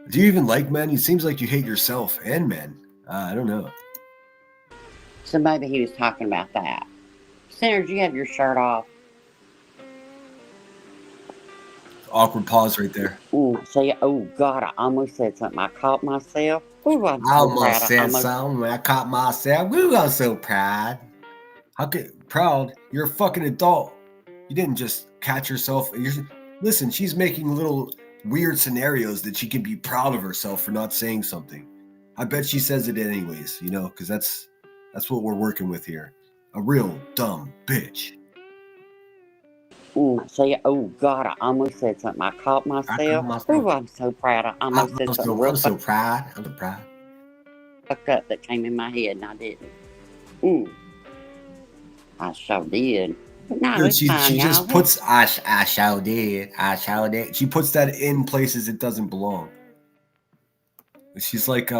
Do you even like men? It seems like you hate yourself and men. I don't know. So maybe he was talking about that. Senator, do you have your shirt off? Awkward pause right there. See, oh God, I almost said something. I caught myself. Ooh, I'm I so almost proud. said something when I caught myself. Woo, I'm so proud. How could proud? You're a fucking adult. You didn't just catch yourself. Listen, she's making little weird scenarios that she can be proud of herself for not saying something. I bet she says it anyways, you know, because that's what we're working with here. A real dumb bitch. See, oh God, I almost said something. I caught myself. Ooh, I'm so proud. I almost said something real I'm so proud. I'm so proud. fucked up that came in my head and I didn't. I sure did. But no, Dude, it's she fine, y'all. just puts I shall did. I shall did. She puts that in places it doesn't belong. She's like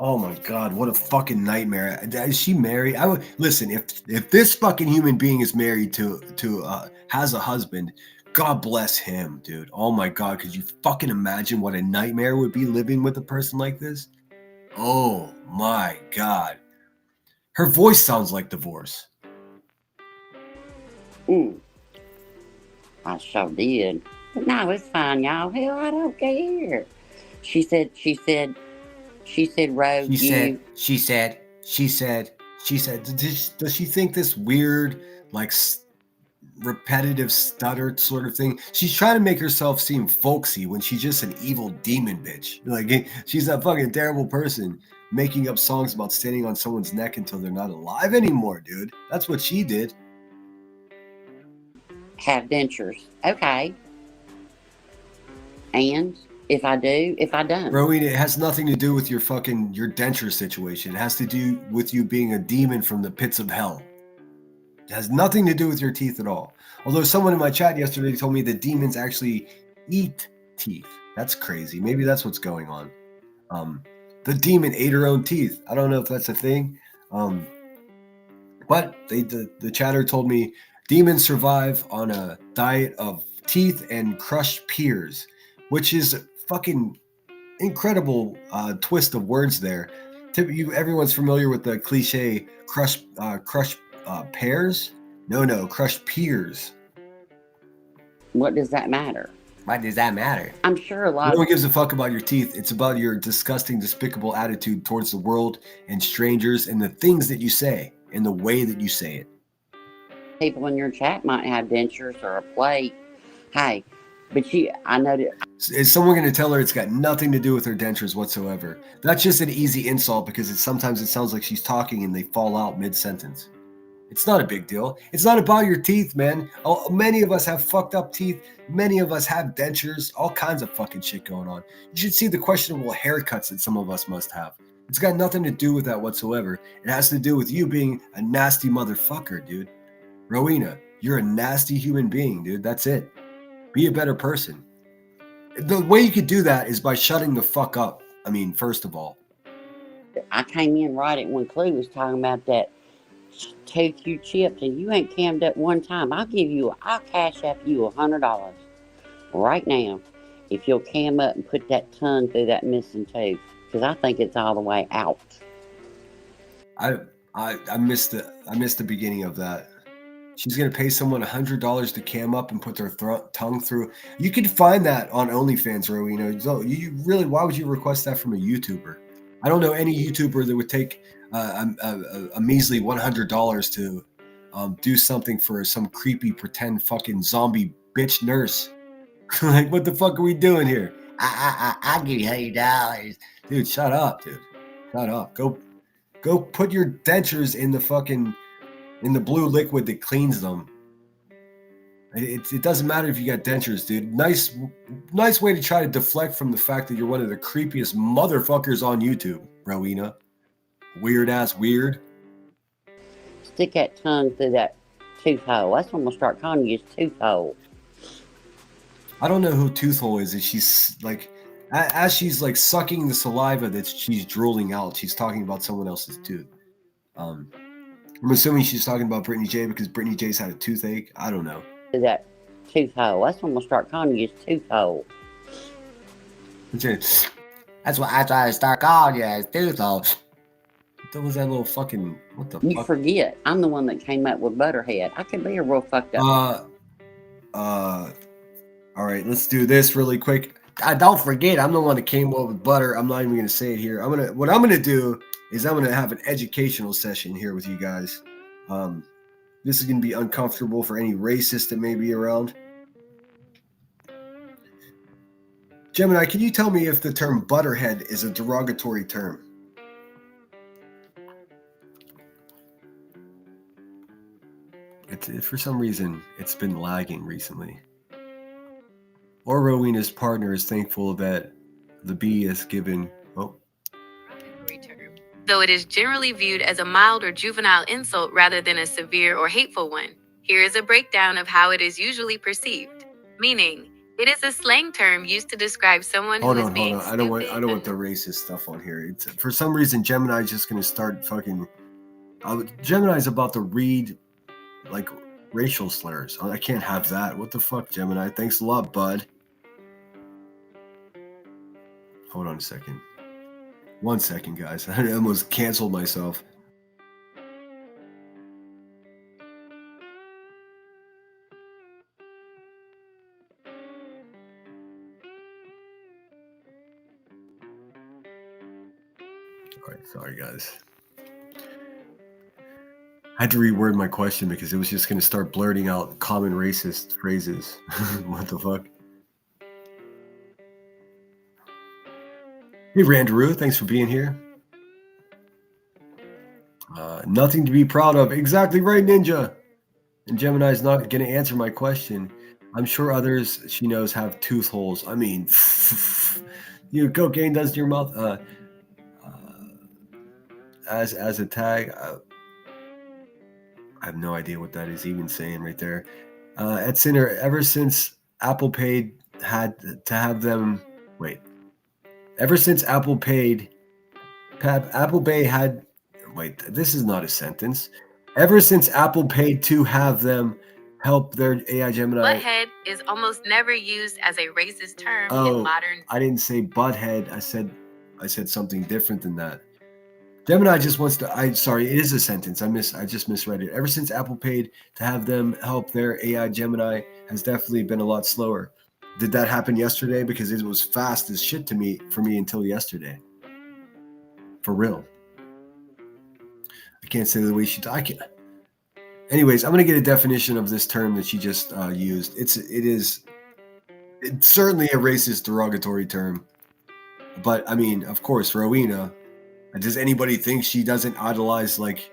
oh my God, what a fucking nightmare. Is she married? I would listen, if this fucking human being is married to has a husband, God bless him, dude. Oh my God, could you fucking imagine what a nightmare would be living with a person like this? Oh my God. Her voice sounds like divorce. I sure did. But no, it's fine, y'all. Hell, I don't care. She said, Rogue, She said, does she think this weird, like, repetitive stutter sort of thing? She's trying to make herself seem folksy when she's just an evil demon bitch. Like, she's a fucking terrible person making up songs about standing on someone's neck until they're not alive anymore, dude. That's what she did. have dentures. Okay. And if I do, if I don't. Rowena, it has nothing to do with your denture situation. It has to do with you being a demon from the pits of hell. It has nothing to do with your teeth at all. Although someone in my chat yesterday told me that demons actually eat teeth. That's crazy. Maybe that's what's going on. The demon ate her own teeth. I don't know if that's a thing. But the chatter told me demons survive on a diet of teeth and crushed pears, which is fucking incredible twist of words there. Everyone's familiar with the cliche crushed pears? No, crushed pears. What does that matter? Why does that matter? I'm sure a lot No one gives a fuck about your teeth. It's about your disgusting, despicable attitude towards the world and strangers and the things that you say and the way that you say it. people in your chat might have dentures or a plate. Hey, but I know that. Is someone going to tell her it's got nothing to do with her dentures whatsoever? That's just an easy insult because sometimes it sounds like she's talking and they fall out mid-sentence. It's not a big deal. It's not about your teeth, man. Many of us have fucked up teeth. Many of us have dentures. All kinds of fucking shit going on. You should see the questionable haircuts that some of us must have. It's got nothing to do with that whatsoever. It has to do with you being a nasty motherfucker, dude. Rowena, you're a nasty human being, dude. That's it. Be a better person. The way you could do that is by shutting the fuck up. I mean, first of all. I came in right at when Clue was talking about that tooth you chipped and you ain't cammed up one time. I'll cash up you $100 right now if you'll cam up and put that tongue through that missing tooth, because I think it's all the way out. I missed the beginning of that. She's gonna pay someone $100 to cam up and put their tongue through. You can find that on OnlyFans, Rowena. So why would you request that from a YouTuber? I don't know any YouTuber that would take a measly $100 to do something for some creepy pretend fucking zombie bitch nurse. Like, what the fuck are we doing here? I'll give you $100. Dude, shut up, dude. Shut up. Go put your dentures in the blue liquid that cleans them. It doesn't matter if you got dentures, dude. Nice way to try to deflect from the fact that you're one of the creepiest motherfuckers on YouTube, Rowena. Weird ass weird. Stick that tongue through that tooth hole. That's what I'm gonna start calling you, is tooth hole. I don't know who tooth hole is. She's like, as she's like sucking the saliva that she's drooling out, she's talking about someone else's tooth. I'm assuming she's talking about Brittany J because Brittany J's had a toothache. I don't know. That tooth hole. That's what I'm gonna start calling you, is tooth hole. That's what I try to start calling you, as tooth hole. What was that little fucking? What the You fuck? forget, I'm the one that came up with Butterhead. I could be a real fucked up. All right, let's do this really quick. Don't forget, I'm the one that came up with butter. I'm not even gonna say it here. What I'm gonna do is I'm gonna have an educational session here with you guys. This is gonna be uncomfortable for any racist that may be around. Gemini, can you tell me if the term butterhead is a derogatory term? For some reason, it's been lagging recently. Or Rowena's partner is thankful that the bee is given. Oh. Though it is generally viewed as a mild or juvenile insult rather than a severe or hateful one. Here is a breakdown of how it is usually perceived. Meaning, it is a slang term used to describe someone who is being stupid. I don't want the racist stuff on here. For some reason, Gemini's just gonna start fucking. Gemini's about to read like racial slurs. I can't have that. What the fuck, Gemini? Thanks a lot, bud. Hold on a second. 1 second, guys. I almost canceled myself. All right, sorry, guys. I had to reword my question because it was just going to start blurting out common racist phrases. What the fuck? Hey, Randaroo, thanks for being here. Nothing to be proud of. Exactly right, Ninja. And Gemini's not going to answer my question. I'm sure others she knows have tooth holes. I mean, you cocaine does to your mouth. As a tag, I have no idea what that is even saying right there. At Sinner, ever since Apple Pay had to have them. Wait. Ever since Apple Pay had. Wait, this is not a sentence. Ever since Apple paid to have them help their AI Gemini. Butthead is almost never used as a racist term in modern. I didn't say butthead. I said something different than that. Gemini just wants to. Sorry, it is a sentence. I just misread it. Ever since Apple paid to have them help their AI Gemini has definitely been a lot slower. Did that happen yesterday? Because it was fast as shit for me until yesterday. For real. I can't say the way I can. Anyways, I'm gonna get a definition of this term that she just used. It's certainly a racist, derogatory term. But I mean, of course, Rowena. Does anybody think she doesn't idolize like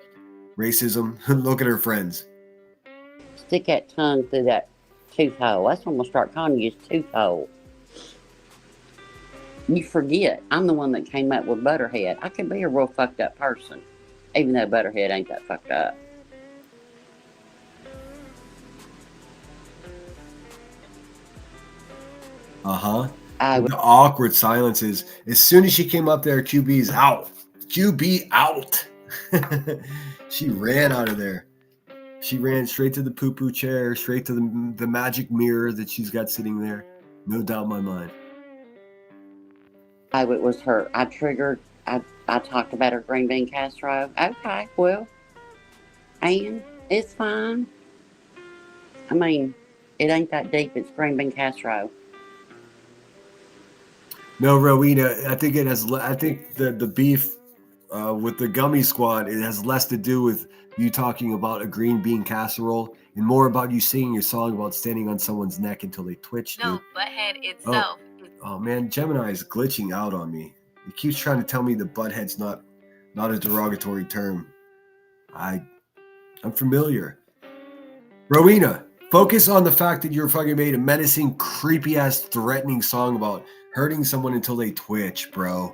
racism? Look at her friends. Stick that tongue through that tooth hole. That's what I'm gonna start calling you, is tooth hole. You forget, I'm the one that came up with Butterhead. I could be a real fucked up person, even though Butterhead ain't that fucked up. The awkward silences. As soon as she came up there, QB's out. QB out. She ran out of there. She ran straight to the poo-poo chair, straight to the magic mirror that she's got sitting there. No doubt in my mind. Oh, it was her. I talked about her green bean casserole. Okay, well, and it's fine. I mean, it ain't that deep. It's green bean casserole. No, Rowena, I think it has. I think the beef with the Gummy Squad, it has less to do with you talking about a green bean casserole and more about you singing your song about standing on someone's neck until they twitch. No, butthead itself. Oh man, Gemini is glitching out on me. He keeps trying to tell me the butthead's not a derogatory term. I'm familiar. Rowena, focus on the fact that you're fucking made a menacing, creepy ass, threatening song about hurting someone until they twitch, bro.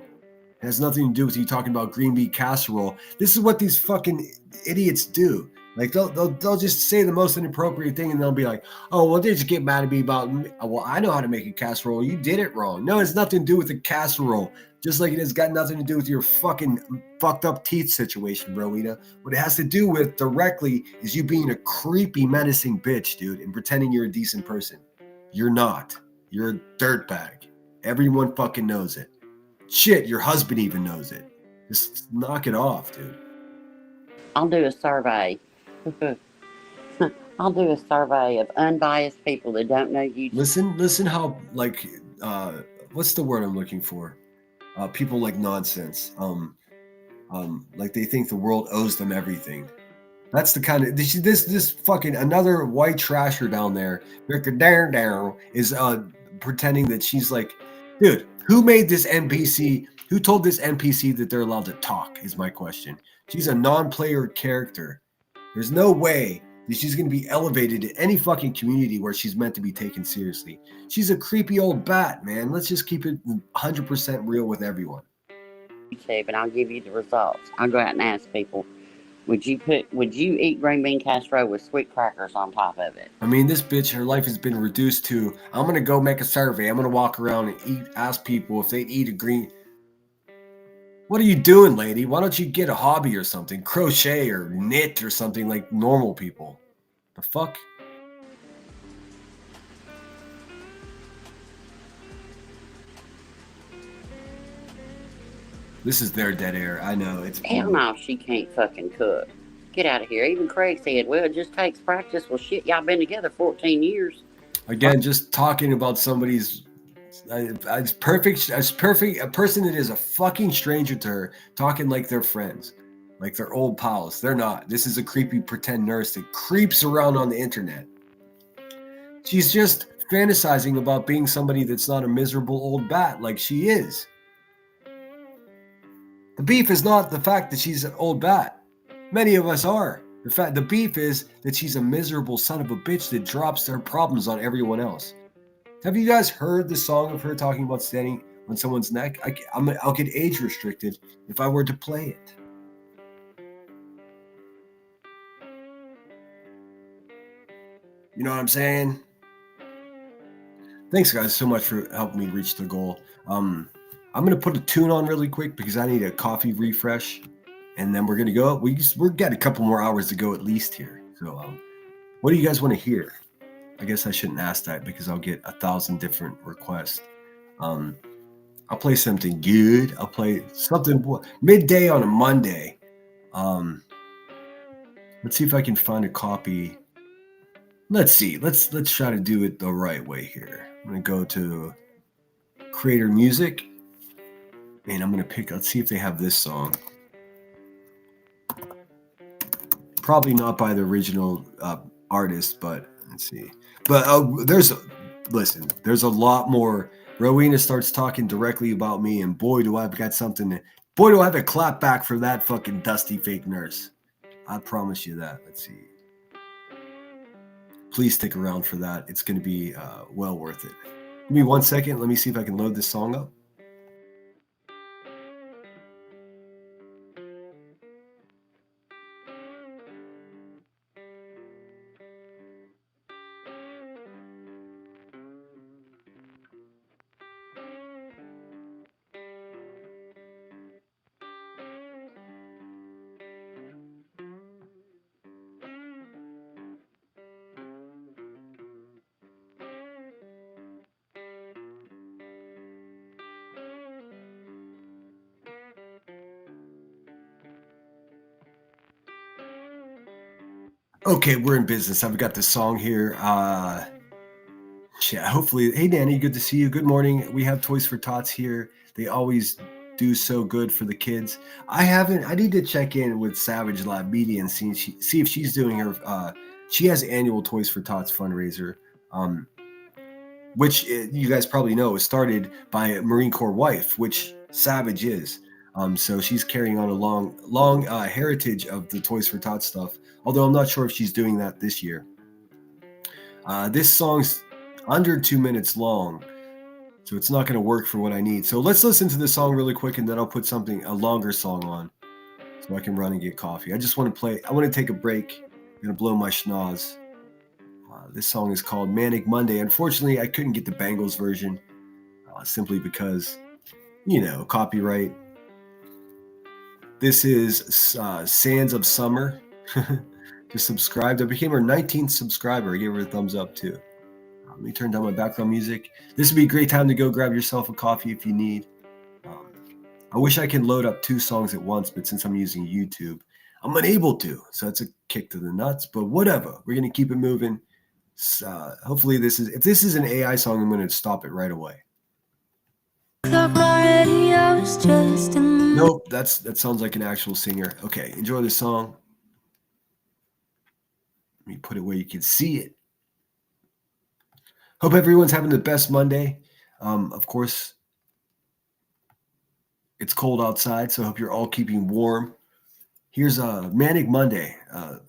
It has nothing to do with you talking about green bean casserole. This is what these fucking idiots do. Like they'll just say the most inappropriate thing and they'll be like, oh, well, they just get mad at me about, well, I know how to make a casserole. You did it wrong. No, it's nothing to do with the casserole. Just like it has got nothing to do with your fucking fucked up teeth situation, Rowena. What it has to do with directly is you being a creepy, menacing bitch, dude, and pretending you're a decent person. You're not. You're a dirtbag. Everyone fucking knows it. Shit, your husband even knows it. Just knock it off, dude. I'll do a survey. I'll do a survey of unbiased people that don't know you. Listen how, like, what's the word I'm looking for? People like nonsense. Like they think the world owes them everything. That's the kind of this fucking another white trasher down there, is pretending that she's like, dude, who made this NPC? Who told this NPC that they're allowed to talk? Is my question. She's a non-player character. There's no way that she's going to be elevated in any fucking community where she's meant to be taken seriously. She's a creepy old bat, man. Let's just keep it 100% real with everyone. YouTube, and I'll give you the results. I'll go out and ask people, would you eat green bean casserole with sweet crackers on top of it? I mean, this bitch, her life has been reduced to, I'm going to go make a survey. I'm going to walk around and ask people if they'd eat a green. What are you doing, lady? Why don't you get a hobby or something? Crochet or knit or something like normal people. The fuck? This is their dead air. I know. It's hell no, she can't fucking cook. Get out of here. Even Craig said, well, it just takes practice. Well, shit, y'all been together 14 years. Again, just talking about somebody's as perfect a person that is a fucking stranger to her, talking like they're friends, like they're old pals. They're not. This is a creepy pretend nurse that creeps around on the internet. She's just fantasizing about being somebody that's not a miserable old bat like she is. The beef is not the fact that she's an old bat. Many of us are. The beef is that she's a miserable son of a bitch that drops their problems on everyone else. Have you guys heard the song of her talking about standing on someone's neck? I'll get age restricted if I were to play it. You know what I'm saying? Thanks, guys, so much for helping me reach the goal. I'm going to put a tune on really quick because I need a coffee refresh. And then we're going to go. We've got a couple more hours to go at least here. So what do you guys want to hear? I guess I shouldn't ask that because I'll get 1,000 different requests. I'll play something good. I'll play something midday on a Monday. Let's see if I can find a copy. Let's see. Let's try to do it the right way here. I'm going to go to Creator Music. And I'm going to let's see if they have this song. Probably not by the original artist, but let's see. But there's a lot more. Rowena starts talking directly about me, and boy, do I have a clap back for that fucking dusty fake nurse. I promise you that. Let's see. Please stick around for that. It's going to be well worth it. Give me 1 second. Let me see if I can load this song up. Okay, we're in business. I've got the song here. Hopefully, hey Danny, good to see you. Good morning. We have Toys for Tots here. They always do so good for the kids. I need to check in with Savage Lab Media and see if she's doing her. She has annual Toys for Tots fundraiser, which you guys probably know is started by a Marine Corps wife, which Savage is. So she's carrying on a long heritage of the Toys for Tots stuff. Although I'm not sure if she's doing that this year. This song's under 2 minutes long, so it's not going to work for what I need. So let's listen to this song really quick, and then I'll put a longer song on, so I can run and get coffee. I want to take a break. I'm going to blow my schnoz. This song is called Manic Monday. Unfortunately, I couldn't get the Bangles version, simply because, copyright. This is Sands of Summer. Just subscribed. I became her 19th subscriber. I gave her a thumbs up too. Let me turn down my background music. This would be a great time to go grab yourself a coffee if you need. I wish I could load up 2 songs at once, but since I'm using YouTube, I'm unable to. So it's a kick to the nuts, but whatever. We're going to keep it moving. Hopefully if this is an AI song, I'm going to stop it right away. Nope, that sounds like an actual singer. Okay, enjoy the song. Let me put it where you can see it. Hope everyone's having the best Monday. Of course, it's cold outside, so I hope you're all keeping warm. Here's a Manic Monday,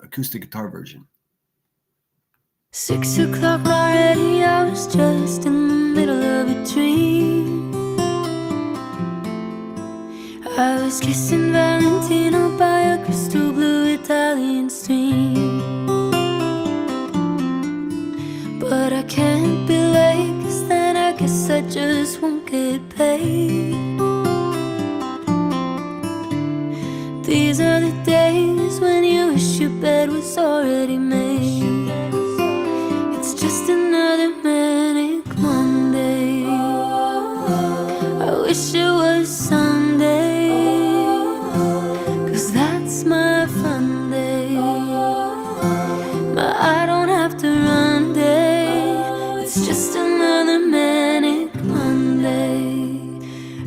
acoustic guitar version. 6 o'clock already, I was just in the middle of a dream. I was kissing Valentino by a crystal blue Italian stream. But I can't be late, 'cause then I guess I just won't get paid. These are the days when you wish your bed was already made. It's just another manic Monday. I wish it was Sunday, 'cause that's my fun day. But I don't have to run day. It's just another manic Monday.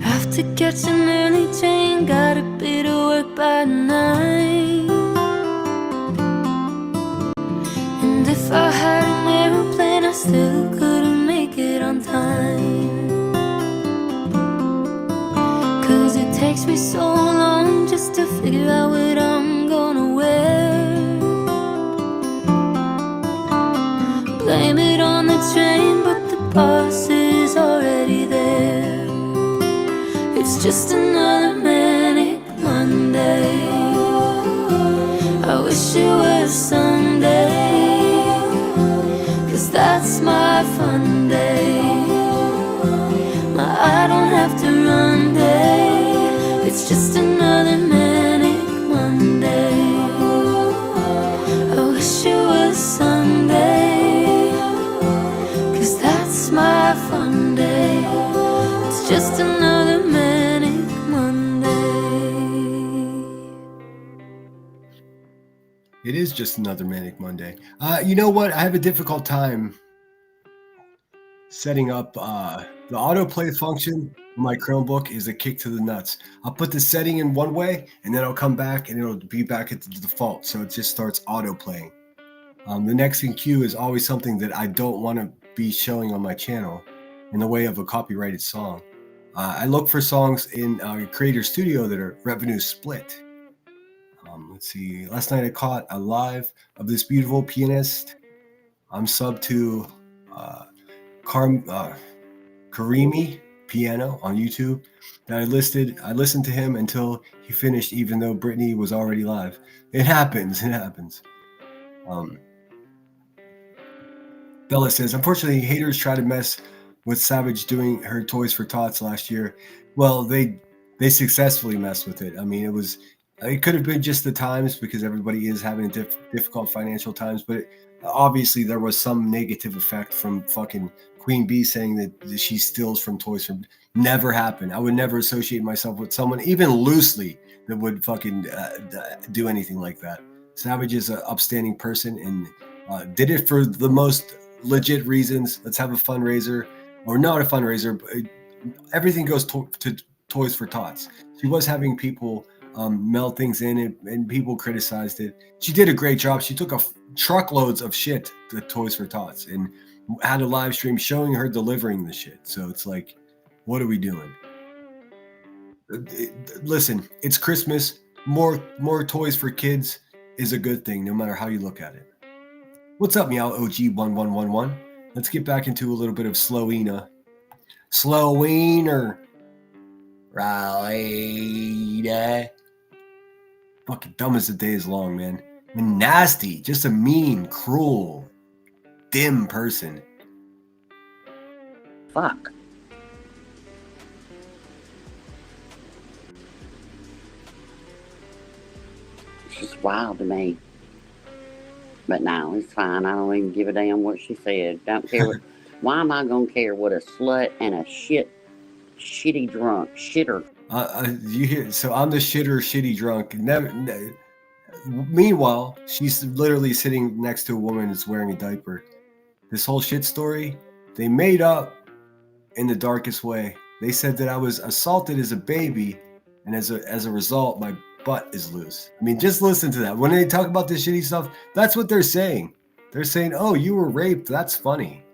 Have to catch an early train, gotta be to work by 9. And if I had an airplane, I still couldn't make it on time. 'Cause it takes me so long just to figure out what I'm gonna wear. Blame it on the train, but the boss is already there. It's just another manic Monday. I wish it was Sunday, 'cause that's my fun day. I don't have to run day. It's just another manic Monday. I wish it was Sunday, 'cause that's my fun day. It's just another manic Monday. It is just another Manic Monday. You know what? I have a difficult time setting up the autoplay function on my Chromebook is a kick to the nuts. I'll put the setting in one way, and then I'll come back, and it'll be back at the default. So it just starts autoplaying. The next in queue is always something that I don't want to be showing on my channel in the way of a copyrighted song. I look for songs in Creator Studio that are revenue split. Let's see. Last night I caught a live of this beautiful pianist. I'm subbed to Karimi Piano on YouTube. That I listened to him until he finished, even though Britney was already live. It happens. It happens. Bella says, unfortunately, haters try to mess with Savage doing her Toys for Tots last year. Well, they successfully messed with it. I mean, it could have been just the times, because everybody is having difficult financial times, but obviously there was some negative effect from fucking Queen Bee saying that she steals from Toys for. Never happened. I would never associate myself with someone, even loosely, that would fucking do anything like that. Savage is an upstanding person and did it for the most legit reasons. Let's have a fundraiser, or not a fundraiser, but everything goes to Toys for Tots. She was having people meld things in it, and people criticized it. She did a great job. She took truckloads of shit to Toys for Tots and had a live stream showing her delivering the shit. So it's like, what are we doing? Listen, it's Christmas. More toys for kids is a good thing, no matter how you look at it. What's up, Meow OG 1111? Let's get back into a little bit of Slowina. Slowiner. Right. Fucking dumb as the day is long, man. And nasty. Just a mean, cruel, dim person. Fuck. She's wild to me. But no, it's fine. I don't even give a damn what she said. Don't care what. Why am I gonna care what a slut and a shitty drunk shitter You hear? So I'm the shitty drunk. Meanwhile, she's literally sitting next to a woman that's wearing a diaper. This whole shit story, they made up in the darkest way. They said that I was assaulted as a baby, and as a result, my butt is loose. I mean, just listen to that. When they talk about this shitty stuff, that's what they're saying. They're saying, "Oh, you were raped. That's funny."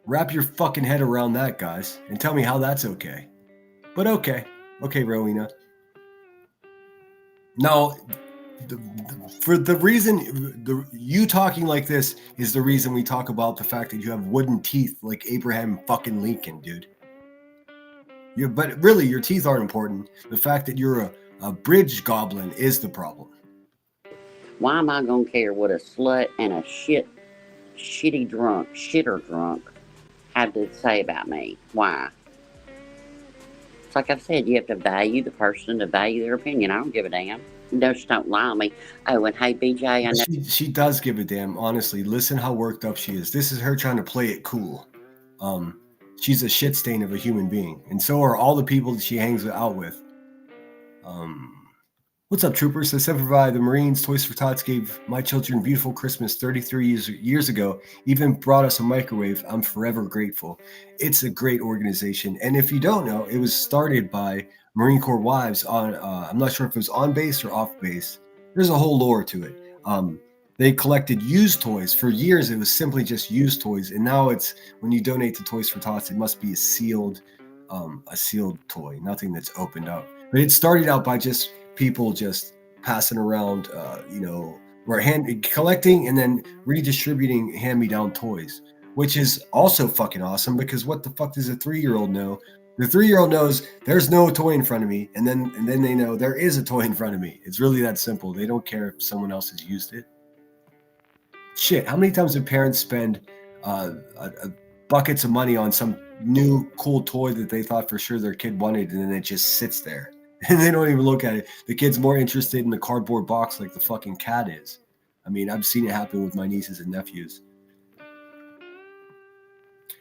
Wrap your fucking head around that, guys, and tell me how that's okay. But okay, Rowena. No, for the reason you talking like this is the reason we talk about the fact that you have wooden teeth like Abraham fucking Lincoln, dude. But really, your teeth aren't important. The fact that you're a bridge goblin is the problem. Why am I gonna care what a slut and a shitter drunk have to say about me? Why? It's like I've said, you have to value the person, to value their opinion. I don't give a damn. No, just don't lie on me. Oh, and hey, BJ, I know. She does give a damn, honestly. Listen how worked up she is. This is her trying to play it cool. She's a shit stain of a human being. And so are all the people that she hangs out with. What's up, troopers? So Semper Fi, the Marines, Toys for Tots gave my children beautiful Christmas 33 years ago, even brought us a microwave. I'm forever grateful. It's a great organization. And if you don't know, it was started by Marine Corps wives on, I'm not sure if it was on base or off base. There's a whole lore to it. They collected used toys. For years, it was simply just used toys. And now it's, when you donate to Toys for Tots, it must be a sealed toy, nothing that's opened up. But it started out by just people just passing around, or collecting and then redistributing hand-me-down toys, which is also fucking awesome, because what the fuck does a 3-year-old know? The 3-year-old knows there's no toy in front of me, and then they know there is a toy in front of me. It's really that simple. They don't care if someone else has used it. Shit, how many times do parents spend buckets of money on some new cool toy that they thought for sure their kid wanted, and then it just sits there and they don't even look at it? The kid's more interested in the cardboard box like the fucking cat is. I mean, I've seen it happen with my nieces and nephews.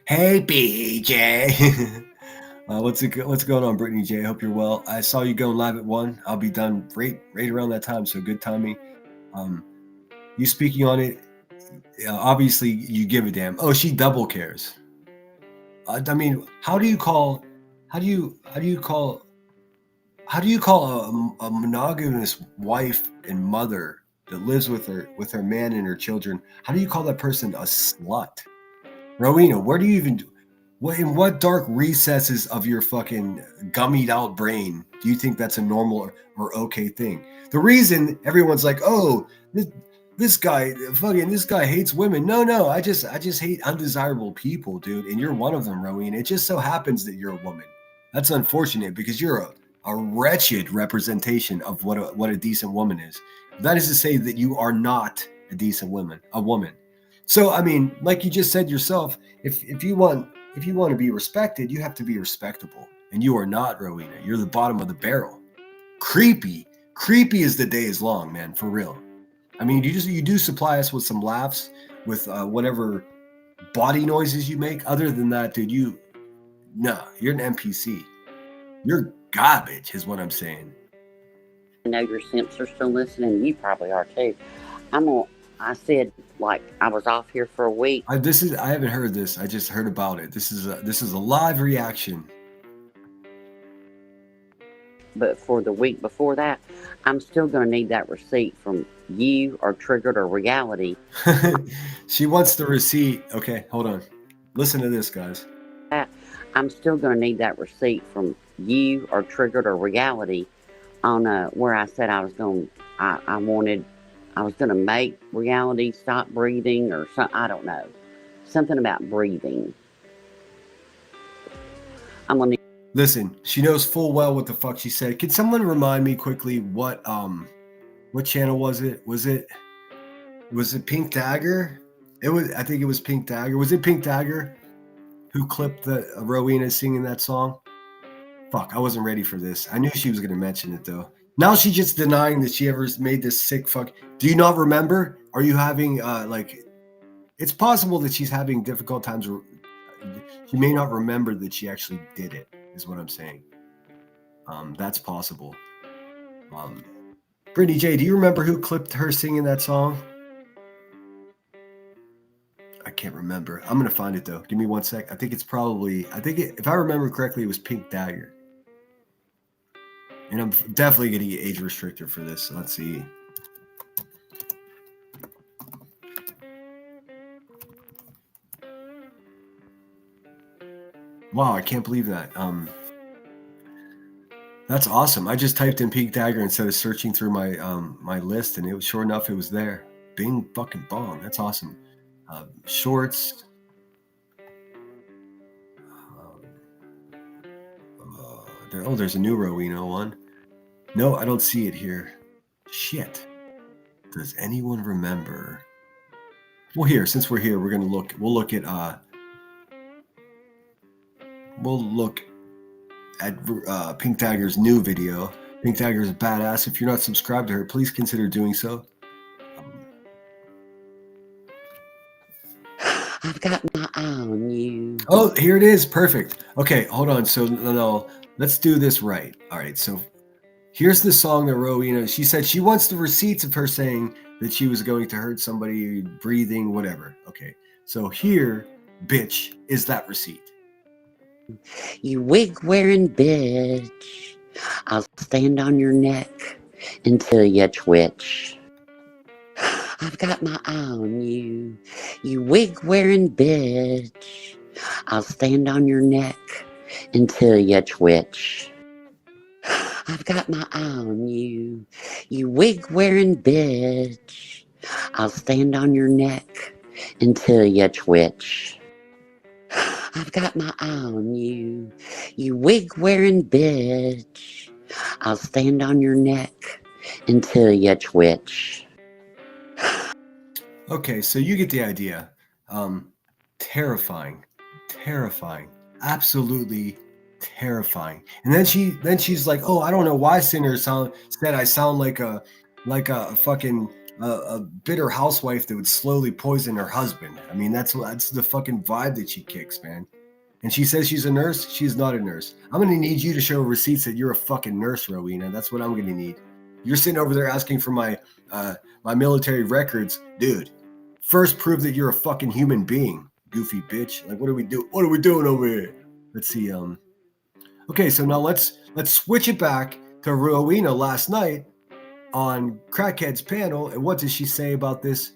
Hey, BJ. What's going on, Brittany J? Hope you're well. I saw you going live at 1. I'll be done right around that time, so good timing. You speaking on it, obviously you give a damn. Oh, she double cares. I mean, how do you call a monogamous wife and mother that lives with her man and her children? How do you call that person a slut? Rowena, where do you even in what dark recesses of your fucking gummied out brain do you think that's a normal or okay thing? The reason everyone's like, oh, this guy hates women. No, I just hate undesirable people, dude. And you're one of them, Rowena. It just so happens that you're a woman. That's unfortunate, because you're a wretched representation of what a decent woman is. That is to say that you are not a decent woman. So, I mean, like you just said yourself, if you want to be respected, you have to be respectable. And you are not, Rowena. You're the bottom of the barrel. Creepy as the day is long, man, for real. I mean, you do supply us with some laughs, with whatever body noises you make. Other than that, dude, you're an NPC. You're garbage, is what I'm saying. I know your simps are still listening. You probably are too. I said, like, I was off here for a week. I haven't heard this. I just heard about it. This is a live reaction. But for the week before that, I'm still going to need that receipt from you, or Triggered, or Reality. She wants the receipt. Okay, hold on. Listen to this, guys. I'm still going to need that receipt from you, or Triggered, or Reality on where I said I was going to make Reality stop breathing, or something. I don't know. Something about breathing. I'm going to listen. She knows full well what the fuck she said. Can someone remind me quickly what channel was it? Was it Pink Dagger? I think it was Pink Dagger. Was it Pink Dagger who clipped the Rowena singing that song? Fuck, I wasn't ready for this. I knew she was going to mention it, though. Now she's just denying that she ever made this sick fuck. Do you not remember? Are you having, it's possible that she's having difficult times, she may not remember that she actually did it, is what I'm saying. That's possible. Brittany J, do you remember who clipped her singing that song? I can't remember. I'm gonna find it though. Give me 1 sec. I think it's probably. If I remember correctly, it was Pink Dagger. And I'm definitely gonna get age restricted for this. So let's see. Wow, I can't believe that. That's awesome. I just typed in Pink Dagger instead of searching through my my list, and it was sure enough, it was there. Bing fucking bong. That's awesome. Shorts. There's a new Rowena one. No, I don't see it here. Shit. Does anyone remember? Well, here, since we're here, we're gonna look. We'll look at. We'll look at Pink Dagger's new video. Pink Dagger is badass. If you're not subscribed to her, please consider doing so. I've got my eye on you. Oh, here it is. Perfect. Okay, hold on. So no, let's do this right. All right. So here's the song that Rowena. She said she wants the receipts of her saying that she was going to hurt somebody, breathing, whatever. Okay. So here, bitch, is that receipt. You wig wearing bitch. I'll stand on your neck until you twitch. I've got my eye on you. You wig wearing bitch. I'll stand on your neck until you twitch. I've got my eye on you. You wig wearing bitch. I'll stand on your neck until you twitch. I've got my eye on you. You wig wearing bitch. I'll stand on your neck until you twitch. Okay, so you get the idea. Terrifying, absolutely terrifying. And then she's like, "Oh, I don't know why Sinner said I sound like a fucking a bitter housewife that would slowly poison her husband." I mean, that's the fucking vibe that she kicks, man. And she says she's a nurse. She's not a nurse. I'm gonna need you to show receipts that you're a fucking nurse, Rowena. That's what I'm gonna need. You're sitting over there asking for my military records, dude. First, prove that you're a fucking human being, goofy bitch. Like, what are we doing over here? Let's see. Okay, so now let's switch it back to Rowena last night on Crackhead's panel. And what does she say about this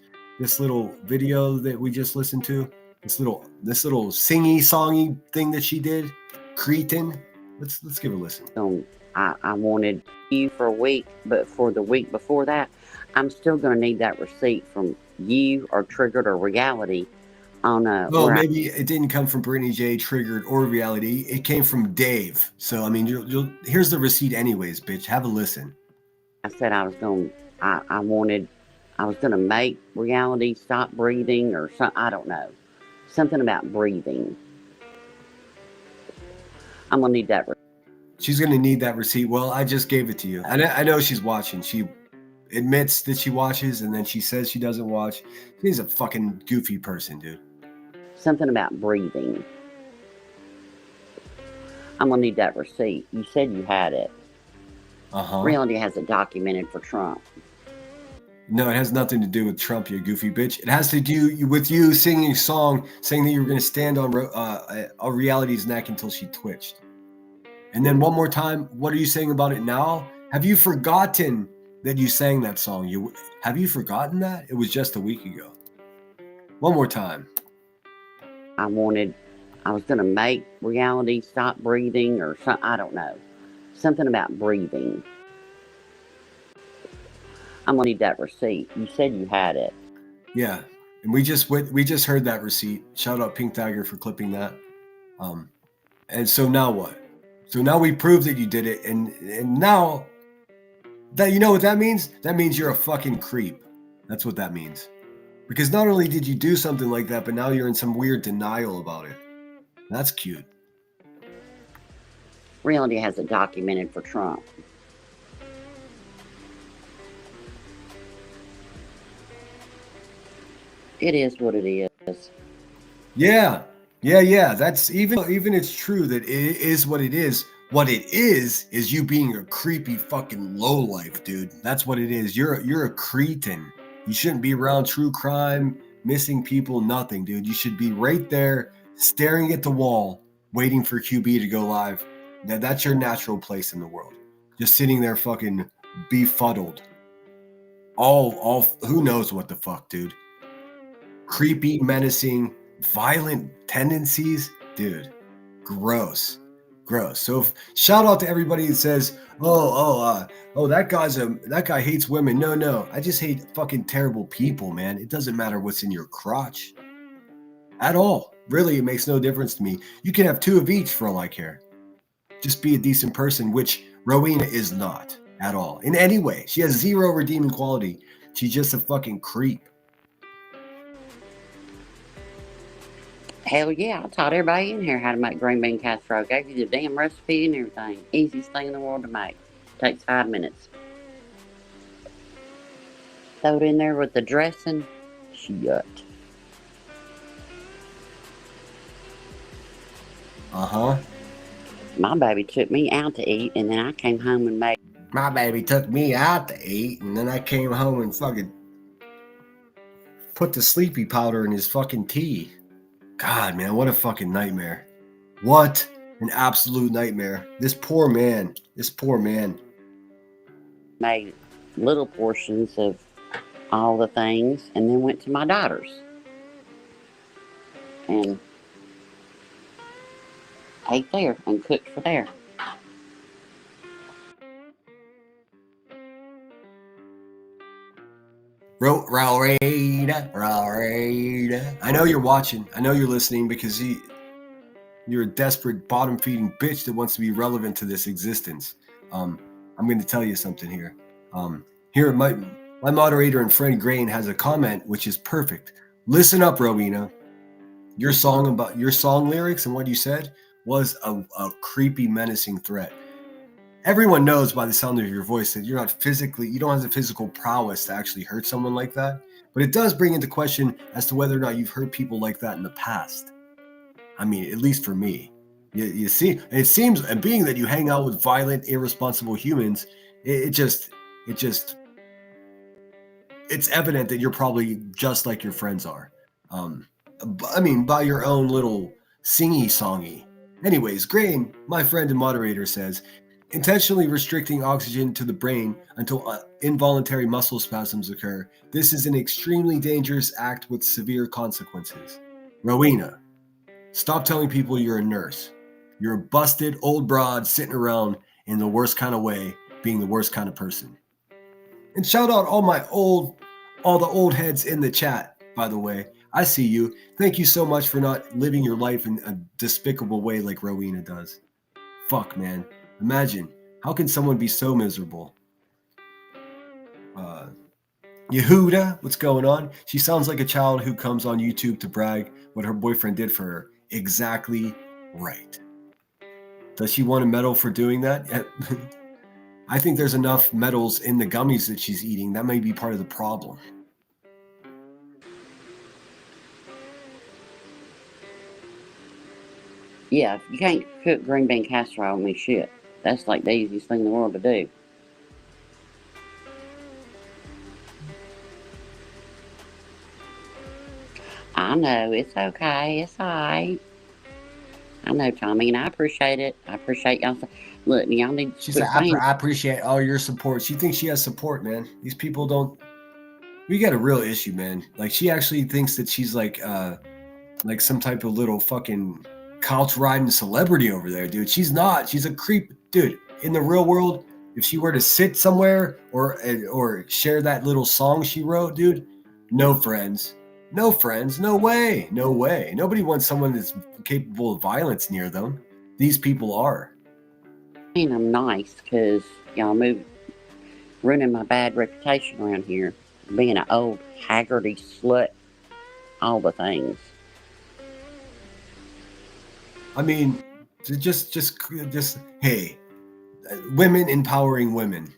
little video that we just listened to? This little singy songy thing that she did, cretin. Let's give it a listen. So I wanted you for a week, but for the week before that, I'm still going to need that receipt from you or Triggered or Reality on Oh, maybe it didn't come from Brittany J, Triggered, or Reality. It came from Dave. So I mean, here's the receipt, anyways, bitch. Have a listen. I said I was going to make Reality stop breathing or something. I don't know. Something about breathing. I'm going to need that. She's going to need that receipt. Well, I just gave it to you. I know she's watching. She admits that she watches, and then she says she doesn't watch. She's a fucking goofy person, dude. Something about breathing. I'm going to need that receipt. You said you had it. Uh-huh. Reality has it documented for Trump. No, it has nothing to do with Trump, you goofy bitch. It has to do with you singing a song saying that you were going to stand on Reality's neck until she twitched. And then one more time, what are you saying about it now? Have you forgotten that you sang that song? Have you forgotten that? It was just a week ago. One more time. I was going to make Reality stop breathing or something. I don't know. Something about breathing. I'm going to need that receipt. You said you had it. Yeah. And we just heard that receipt. Shout out Pink Tiger for clipping that. And so now what? So now we proved that you did it. And now that, you know what that means? That means you're a fucking creep. That's what that means. Because not only did you do something like that, but now you're in some weird denial about it. That's cute. Reality has it documented for Trump. It is what it is. Yeah. Yeah. That's even it's true that it is what it is. What it is you being a creepy fucking lowlife, dude. That's what it is. You're a cretin. You shouldn't be around true crime, missing people, nothing, dude. You should be right there, staring at the wall, waiting for QB to go live. That's your natural place in the world. Just sitting there fucking befuddled. All who knows what the fuck, dude. Creepy, menacing, violent tendencies, dude. Gross. So shout out to everybody that says, that guy hates women. No, I just hate fucking terrible people, man. It doesn't matter what's in your crotch at all. Really, it makes no difference to me. You can have two of each for all I care. Just be a decent person, which Rowena is not at all in any way. She has zero redeeming quality. She's just a fucking creep. Hell yeah, I taught everybody in here how to make green bean casserole. Gave you the damn recipe and everything. Easiest thing in the world to make. Takes 5 minutes. Throw it in there with the dressing. Shit. My baby took me out to eat, and then I came home and made. My baby took me out to eat, and then I came home and fucking put the sleepy powder in his fucking tea. God, man, what a fucking nightmare. What an absolute nightmare. This poor man. Made little portions of all the things, and then went to my daughter's. And ate there and cooked for there. Rowena. I know you're watching. I know you're listening because you're a desperate bottom-feeding bitch that wants to be relevant to this existence. I'm going to tell you something here. Here, my moderator and friend Grain has a comment which is perfect. Listen up, Rowena. Your song lyrics and what you said was a creepy, menacing threat. Everyone knows by the sound of your voice that you don't have the physical prowess to actually hurt someone like that. But it does bring into question as to whether or not you've hurt people like that in the past. I mean, at least for me. You see, it seems, and being that you hang out with violent, irresponsible humans, it's evident that you're probably just like your friends are. I mean, by your own little singy-songy. Anyways, Grain, my friend and moderator, says, intentionally restricting oxygen to the brain until involuntary muscle spasms occur. This is an extremely dangerous act with severe consequences. Rowena, stop telling people you're a nurse. You're a busted old broad sitting around in the worst kind of way, being the worst kind of person. And shout out all the old heads in the chat, by the way. I see you. Thank you so much for not living your life in a despicable way like Rowena does. Fuck, man. Imagine, how can someone be so miserable? Yehuda, what's going on? She sounds like a child who comes on YouTube to brag what her boyfriend did for her. Exactly right. Does she want a medal for doing that? I think there's enough medals in the gummies that she's eating. That may be part of the problem. Yeah, you can't cook green bean casserole with me, shit. That's like the easiest thing in the world to do. I know, it's okay, it's alright. I know, Tommy, and I appreciate it. I appreciate y'all. Look, y'all need to. She's like, I appreciate all your support. She thinks she has support, man. These people don't. We got a real issue, man. Like, she actually thinks that she's like some type of little fucking couch riding celebrity over there, dude. She's not. She's a creep, dude. In the real world, if she were to sit somewhere or share that little song she wrote, dude, no friends. No friends, no way. Nobody wants someone that's capable of violence near them. These people are. I mean, I'm nice because y'all ruining my bad reputation around here. Being an old, haggardy slut. All the things. I mean, just hey, women empowering women.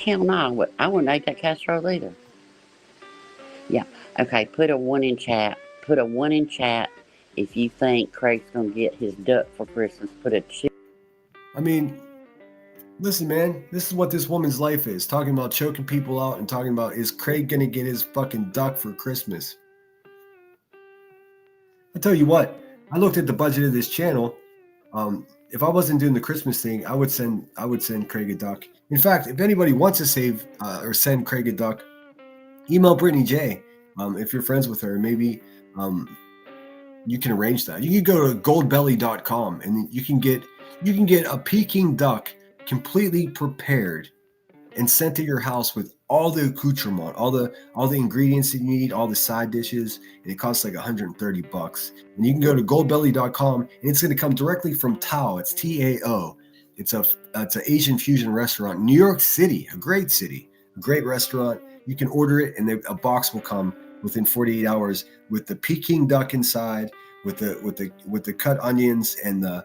Hell no, I wouldn't eat that casserole either. Yeah, okay, put a 1 in chat. Put a 1 in chat If you think Craig's gonna get his duck for Christmas, put a chip. I mean, listen, man, this is what this woman's life is. Talking about choking people out and talking about, is Craig going to get his fucking duck for Christmas? I tell you what, I looked at the budget of this channel. If I wasn't doing the Christmas thing, I would send Craig a duck. In fact, if anybody wants to save or send Craig a duck, email Brittany J. If you're friends with her, maybe you can arrange that. You can go to goldbelly.com and you can get a Peking duck completely prepared and sent to your house with all the accoutrement, all the ingredients that you need, all the side dishes, and it costs like $130. And you can go to goldbelly.com and it's going to come directly from Tao. It's Tao. It's an Asian fusion restaurant, New York City, a great restaurant. You can order it and a box will come within 48 hours with the Peking duck inside, with the cut onions and the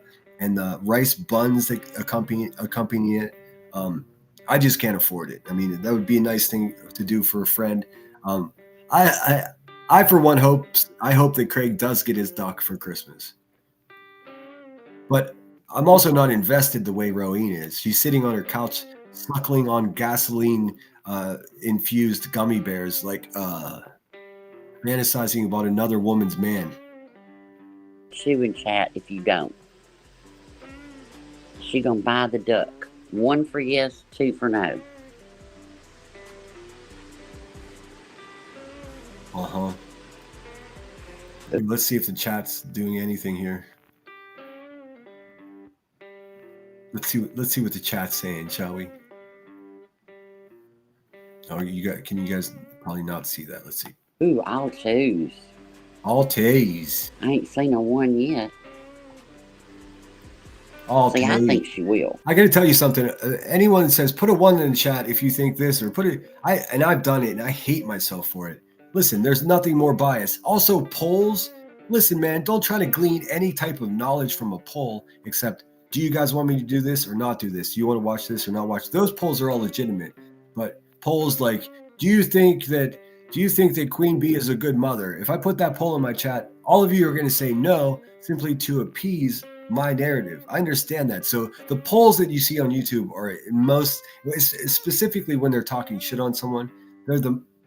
rice buns that accompany it. I just can't afford it. I mean, that would be a nice thing to do for a friend. I for one hope that Craig does get his duck for Christmas. But I'm also not invested the way Rowena is. She's sitting on her couch, suckling on gasoline infused gummy bears, like fantasizing about another woman's man. She would chat if you don't. She gonna buy the duck. 1 for yes, 2 for no. Uh-huh. Let's see if the chat's doing anything here. Let's see what the chat's saying, shall we? Oh, can you guys probably not see that? Let's see. Ooh, I'll choose. I'll tease. I ain't seen a 1 yet. See, I think she will. I got to tell you something. Anyone that says put a 1 in the chat if you think this, or put it, I've done it and I hate myself for it. Listen, there's nothing more biased. Also, polls. Listen, man, don't try to glean any type of knowledge from a poll except, do you guys want me to do this or not do this? Do you want to watch this or not watch? Those polls are all legitimate. But polls like, do you think that Queen Bee is a good mother? If I put that poll in my chat, all of you are going to say no, simply to appease my narrative. I understand that. So the polls that you see on YouTube are specifically when they're talking shit on someone, they're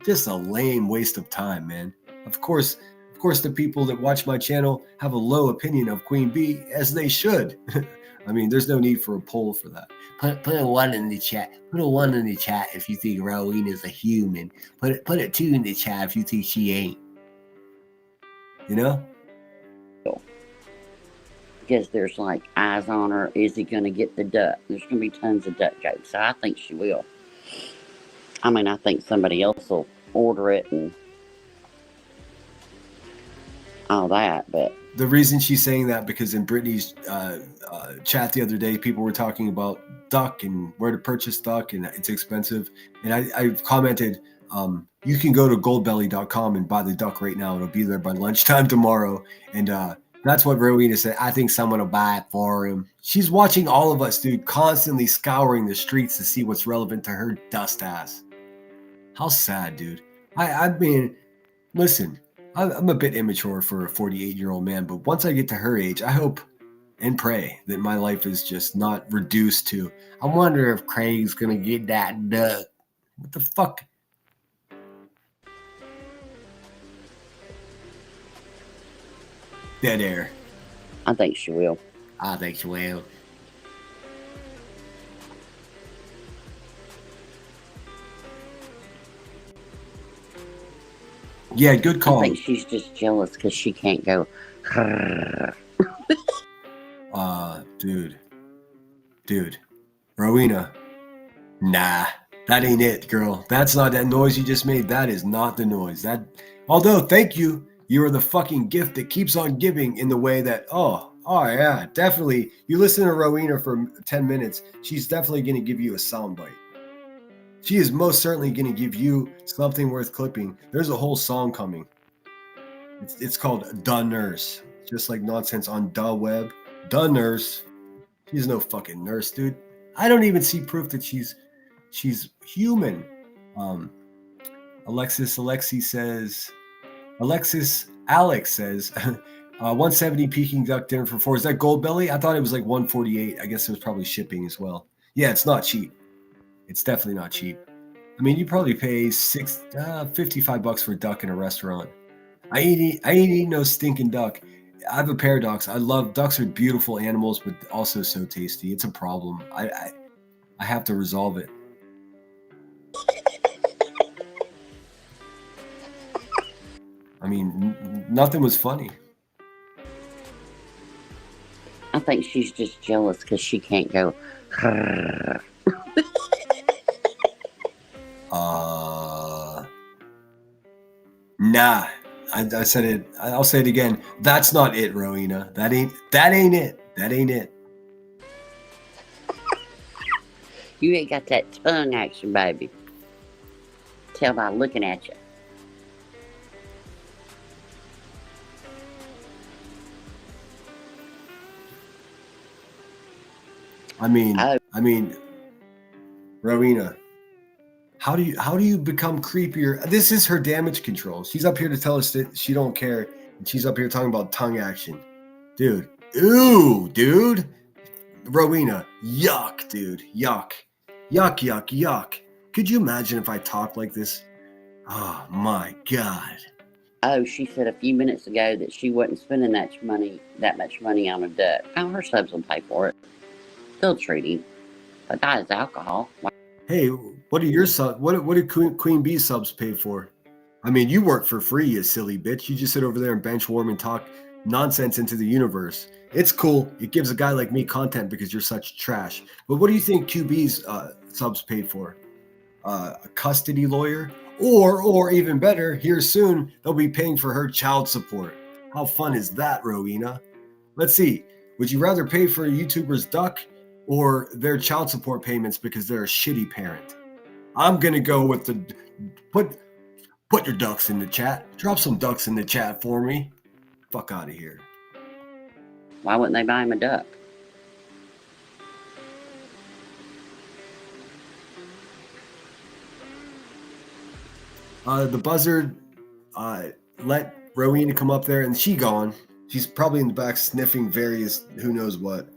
just a lame waste of time, man. Of course, the people that watch my channel have a low opinion of Queen Bee, as they should. I mean, there's no need for a poll for that. Put a 1 in the chat. Put a 1 in the chat if you think Rowena is a human. Put a 2 in the chat if you think she ain't. You know? Because there's like eyes on her. Is he going to get the duck? There's going to be tons of duck jokes. So I think she will. I mean, I think somebody else will order it and all that. But the reason she's saying that, because in Brittany's chat the other day, people were talking about duck and where to purchase duck, and it's expensive. And I commented, you can go to goldbelly.com and buy the duck right now. It'll be there by lunchtime tomorrow. And that's what Rowena said. I think someone will buy it for him. She's watching all of us, dude, constantly scouring the streets to see what's relevant to her dust ass. How sad, dude. I mean, listen, I'm a bit immature for a 48-year-old man, but once I get to her age, I hope and pray that my life is just not reduced to, I wonder if Craig's going to get that duck. What the fuck? Dead air. I think she will. I think she will. Yeah, good call. I think she's just jealous because she can't go. Dude, Rowena, nah, that ain't it, girl. That's not that noise you just made. That is not the noise. Although, thank you. You are the fucking gift that keeps on giving in the way that, oh yeah, definitely. You listen to Rowena for 10 minutes, she's definitely going to give you a soundbite. She is most certainly going to give you something worth clipping. There's a whole song coming. It's called Da Nurse. Just like nonsense on Da Web. Da Nurse. She's no fucking nurse, dude. I don't even see proof that she's human. Alex says, 170 Peking duck dinner for 4. Is that gold belly? I thought it was like 148. I guess it was probably shipping as well. Yeah, it's not cheap. It's definitely not cheap. I mean, you probably pay $55 for a duck in a restaurant. I ain't eating no stinking duck. I have a pair of ducks. I love ducks are beautiful animals, but also so tasty. It's a problem. I have to resolve it. I mean, nothing was funny. I think she's just jealous because she can't go. Nah. I said it. I'll say it again. That's not it, Rowena. That ain't it. That ain't it. You ain't got that tongue action, baby. Tell by looking at you. I mean, Rowena, how do you become creepier? This is her damage control. She's up here to tell us that she don't care, and she's up here talking about tongue action, dude. Ooh, dude, Rowena, yuck, dude, yuck, yuck, yuck, yuck. Could you imagine if I talked like this? Oh my God. Oh, she said a few minutes ago that she wasn't spending that much money on a duck. Oh, her subs will pay for it. Still treating, but that is alcohol. Hey, what are your subs? What did Queen Bee subs pay for? I mean, you work for free, you silly bitch. You just sit over there and bench warm and talk nonsense into the universe. It's cool. It gives a guy like me content because you're such trash. But what do you think QB's subs paid for? A custody lawyer? Or even better, here soon, they'll be paying for her child support. How fun is that, Rowena? Let's see. Would you rather pay for a YouTuber's duck or their child support payments because they're a shitty parent? I'm going to go with the... Put your ducks in the chat. Drop some ducks in the chat for me. Fuck out of here. Why wouldn't they buy him a duck? The buzzard let Rowena come up there, and she gone. She's probably in the back sniffing various, who knows what.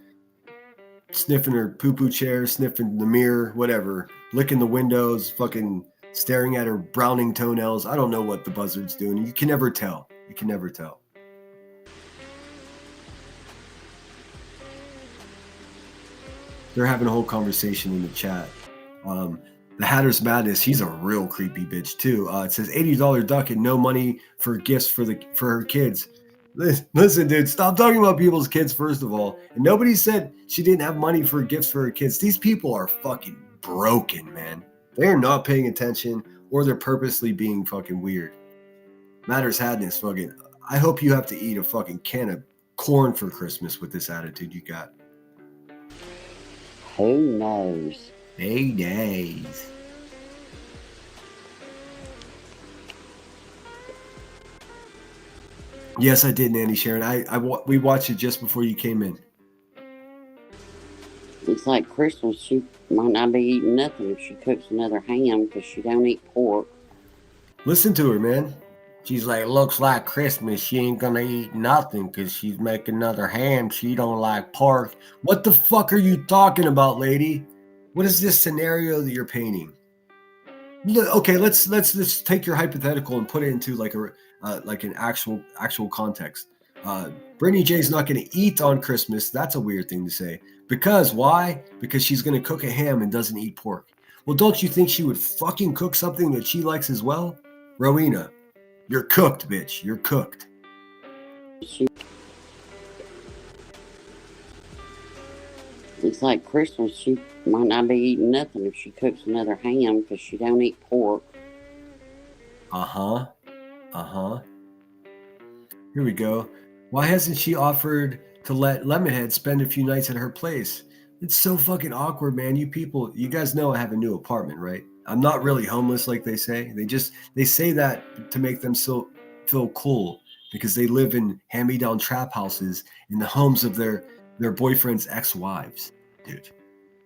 Sniffing her poo-poo chair, sniffing the mirror, whatever. Licking the windows, fucking staring at her browning toenails. I don't know what the buzzard's doing. You can never tell. You can never tell. They're having a whole conversation in the chat. The Hatter's Madness, he's a real creepy bitch too. It says $80 duck and no money for gifts for her kids. Listen, dude, stop talking about people's kids first of all. And nobody said she didn't have money for gifts for her kids. These people are fucking broken, man. They're not paying attention, or they're purposely being fucking weird. Matter's Madness, fucking. I hope you have to eat a fucking can of corn for Christmas with this attitude you got. Who knows? Hey days. Yes, I did, Nanny Sharon. We watched it just before you came in. It's like Christmas. She might not be eating nothing if she cooks another ham because she don't eat pork. Listen to her, man. She's like, looks like Christmas. She ain't gonna eat nothing because she's making another ham. She don't like pork. What the fuck are you talking about, lady? What is this scenario that you're painting? Okay, let's take your hypothetical and put it into like an actual context. Brittany J's not going to eat on Christmas. That's a weird thing to say. Because why? Because she's going to cook a ham and doesn't eat pork. Well, don't you think she would fucking cook something that she likes as well? Rowena, you're cooked, bitch. You're cooked. It's like Christmas. She might not be eating nothing if she cooks another ham because she don't eat pork. Here we go. Why hasn't she offered to let Lemonhead spend a few nights at her place? It's so fucking awkward, man. You people, you guys know I have a new apartment, right? I'm not really homeless like they say. They say that to make them feel cool because they live in hand-me-down trap houses in the homes of their boyfriend's ex-wives. Dude,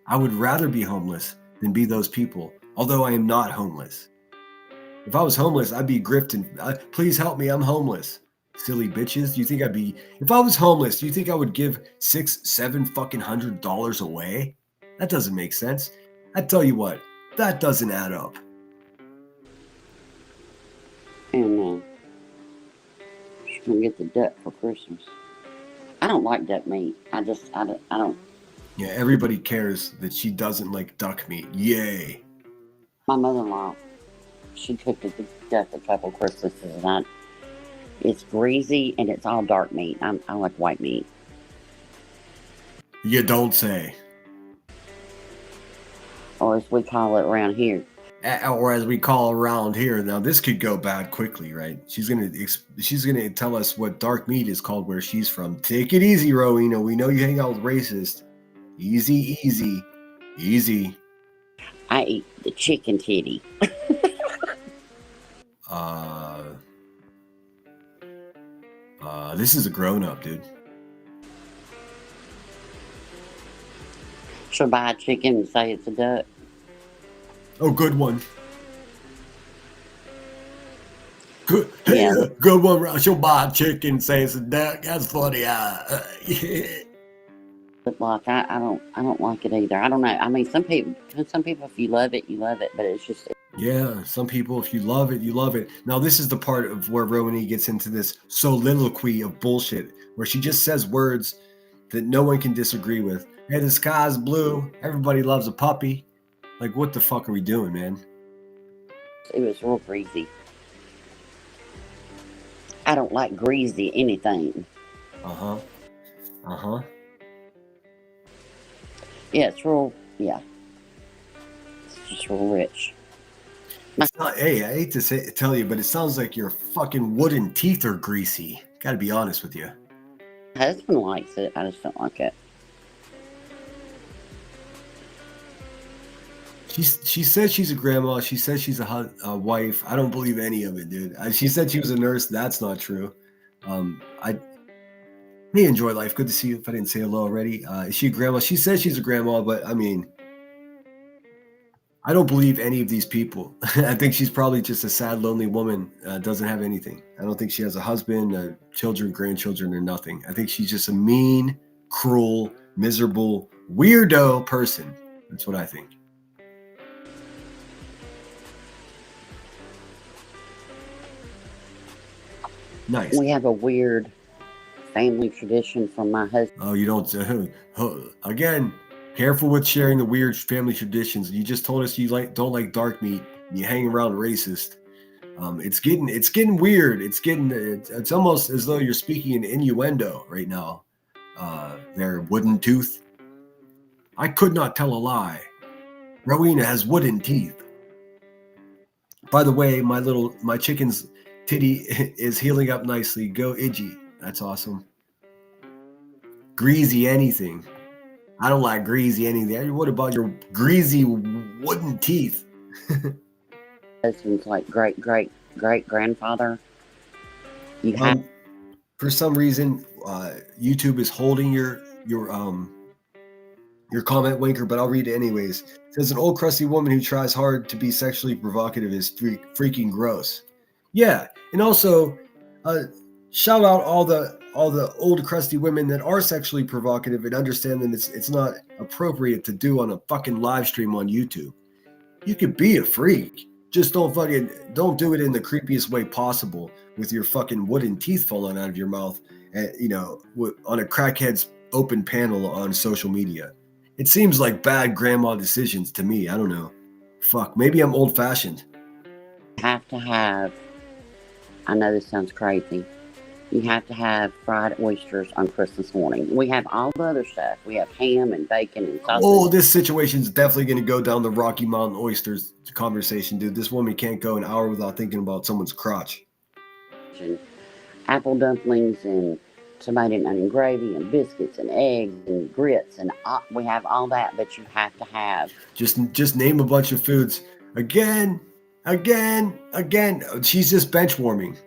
I would rather be homeless than be those people, although I am not homeless. If I was homeless, I'd be grifting. Please help me, I'm homeless. silly bitches. Do you think I'd be, if I was homeless, do you think I would give $600-$700 away? That doesn't make sense. I tell you what, that doesn't add up. And she's gonna get the duck for Christmas. I don't like duck meat. I don't. Yeah, everybody cares that she doesn't like duck meat. Yay. My mother-in-law, she cooked the duck a couple Christmases, and it's greasy and it's all dark meat. I like white meat. You don't say. Or as we call it around here. Or as we call around here. Now this could go bad quickly, right? She's gonna tell us what dark meat is called where she's from. Take it easy, Rowena. We know you hang out with racists. Easy, easy, easy. I eat the chicken titty. This is a grown-up, dude. She'll buy a chicken and say it's a duck. Oh, good one. Good, Yeah. good one. She'll buy a chicken and say it's a duck. That's funny. Yeah. But like I don't like it either. I don't know. I mean, some people, if you love it, you love it. But it's just. Yeah, some people, if you love it, you love it. Now, this is the part of where Rowena gets into this soliloquy of bullshit, where she just says words that no one can disagree with. Hey, the sky's blue. Everybody loves a puppy. Like, what the fuck are we doing, man? It was real greasy. I don't like greasy anything. Uh-huh. Uh-huh. Yeah, it's real, yeah. It's just real rich. Hey, I hate to tell you, but it sounds like your fucking wooden teeth are greasy. Gotta be honest with you. My husband likes it. I just don't like it. She said she's a grandma. She said she's a wife. I don't believe any of it, dude. She said she was a nurse. That's not true. I may enjoy life. Good to see you. If I didn't say hello already. Is she a grandma? She says she's a grandma, but I mean, I don't believe any of these people. I think she's probably just a sad, lonely woman. Doesn't have anything. I don't think she has a husband, children, grandchildren, or nothing. I think she's just a mean, cruel, miserable, weirdo person. That's what I think. Nice. We have a weird family tradition from my husband. Oh, you don't. Again, careful with sharing the weird family traditions. You just told us you don't like dark meat. And you hang around racist. It's getting weird. It's almost as though you're speaking in innuendo right now. Their wooden tooth. I could not tell a lie. Rowena has wooden teeth. By the way, my chicken's titty is healing up nicely. Go Iggy. That's awesome. Greasy anything. I don't like greasy anything. What about your greasy wooden teeth? Husband's like great grandfather. You have for some reason, YouTube is holding your comment, Winker, but I'll read it anyways. It says an old crusty woman who tries hard to be sexually provocative is freaking gross. Yeah, and also shout out all the old crusty women that are sexually provocative and understand that it's not appropriate to do on a fucking live stream on YouTube. You could be a freak. Just don't do it in the creepiest way possible with your fucking wooden teeth falling out of your mouth, on a crackhead's open panel on social media. It seems like bad grandma decisions to me. I don't know. Fuck, maybe I'm old fashioned. Have to have, I know this sounds crazy, you have to have fried oysters on Christmas morning. We have all the other stuff. We have ham and bacon and sausage. Oh, this situation is definitely going to go down the Rocky Mountain oysters conversation, dude. This woman can't go an hour without thinking about someone's crotch. And apple dumplings and tomato and onion gravy and biscuits and eggs and grits and we have all that, but you have to have. Just name a bunch of foods. Again. She's just bench warming.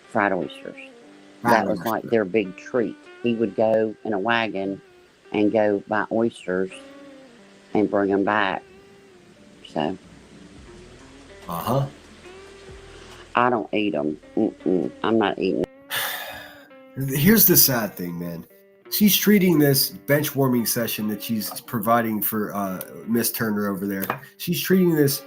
Fried oysters. That was like their big treat. He would go in a wagon and go buy oysters and bring them back. So. Uh-huh. I don't eat them. I'm not eating. Here's the sad thing, man. She's treating this bench warming session that she's providing for Miss Turner over there. She's treating this,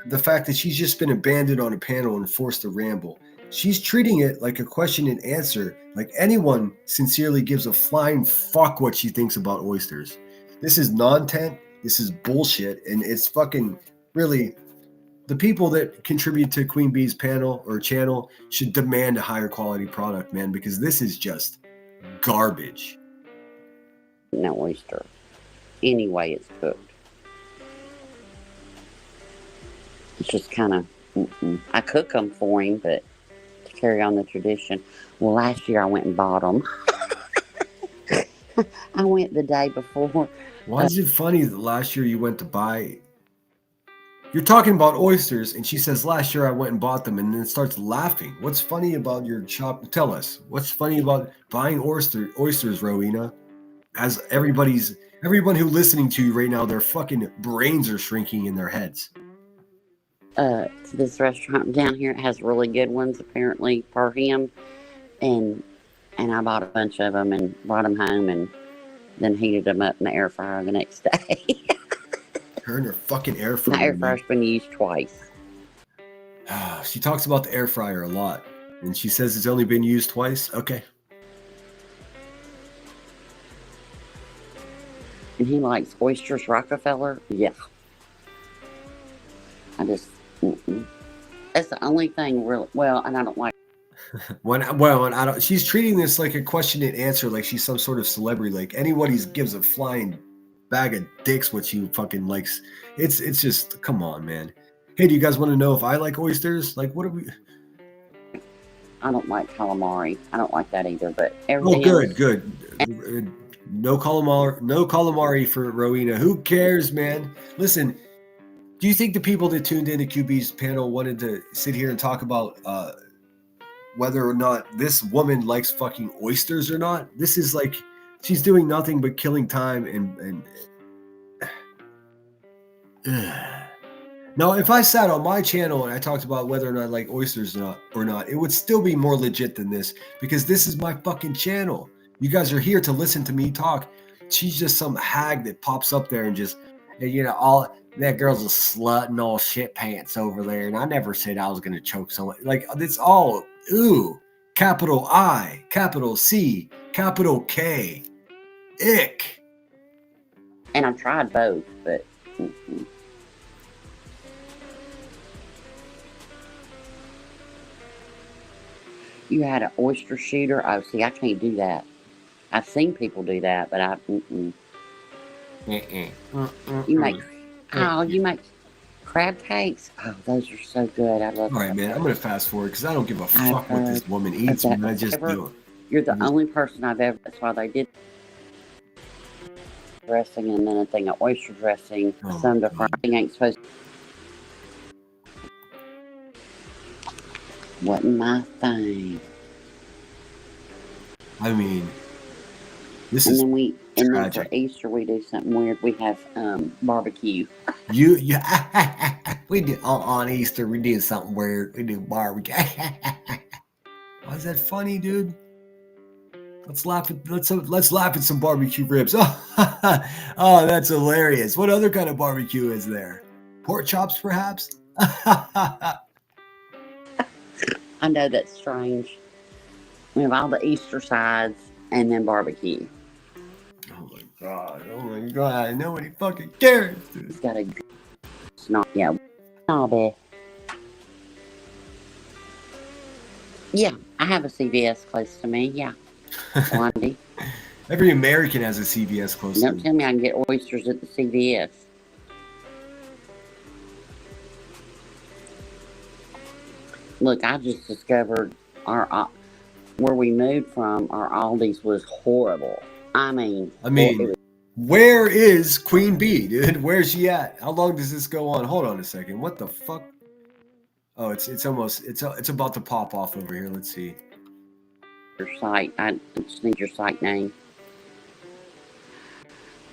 the fact that she's just been abandoned on a panel and forced to ramble. She's treating it like a question and answer, like anyone sincerely gives a flying fuck what she thinks about oysters. This is non-tent. This is bullshit, and it's fucking really. The people that contribute to Queen Bee's panel or channel should demand a higher quality product, man, because this is just garbage. No oyster. Any way it's cooked. It's just kind of, I cook them for him, but to carry on the tradition. Well, last year I went and bought them. I went the day before. Why is it funny that last year you went to buy? You're talking about oysters, and she says, last year I went and bought them, and then starts laughing. What's funny about your shop? Tell us. What's funny about buying oysters, Rowena? As everyone who's listening to you right now, their fucking brains are shrinking in their heads. To this restaurant down here, it has really good ones, apparently, for him. And I bought a bunch of them and brought them home and then heated them up in the air fryer the next day. Her and her fucking air fryer. My air fryer's been used twice. She talks about the air fryer a lot. And she says it's only been used twice? Okay. And he likes oysters Rockefeller? Yeah. I just, that's the only thing really, well, and I don't like. She's treating this like a question and answer, like she's some sort of celebrity. Like anybody gives a flying bag of dicks what she fucking likes. It's just, come on, man. Hey, do you guys want to know if I like oysters? Like, what are we? I don't like calamari. I don't like that either, but everything. Oh, good. No calamari for Rowena. Who cares, man? Listen, do you think the people that tuned into QB's panel wanted to sit here and talk about whether or not this woman likes fucking oysters or not? This is like, she's doing nothing but killing time and Now, if I sat on my channel and I talked about whether or not I like oysters or not, it would still be more legit than this, because this is my fucking channel. You guys are here to listen to me talk. She's just some hag that pops up there and just, all that girl's a slut and all shit pants over there. And I never said I was going to choke someone. Like, it's all, ooh, capital I, capital C, capital K. Ick. And I've tried both, but you had an oyster shooter. Oh, see, I can't do that. I've seen people do that, but you make crab cakes. Oh, those are so good. I love. All right, man. I'm gonna fast forward because I don't give a fuck what this woman eats. And I just do. You're the only person I've ever. That's why they did dressing and then a thing of oyster dressing. Some of the frying ain't supposed. Wasn't my thing. I mean, this and is. And then for Easter we do something weird. We have barbecue. We did on Easter. We did something weird. We do barbecue. Why is that funny, dude? Let's laugh at some barbecue ribs. Oh, that's hilarious. What other kind of barbecue is there? Pork chops, perhaps? I know that's strange. We have all the Easter sides and then barbecue. Oh my god, nobody fucking cares, dude. It's got a snot, yeah. Snobby. Yeah, I have a CVS close to me, yeah. Blondie. Every American has a CVS close to them. Don't tell me I can get oysters at the CVS. Look, I just discovered where we moved from, our Aldi's was horrible. I mean, where is Queen Bee, dude? Where's she at? How long does this go on? Hold on a second. What the fuck? Oh, it's about to pop off over here. Let's see. Your site. I just need your site name.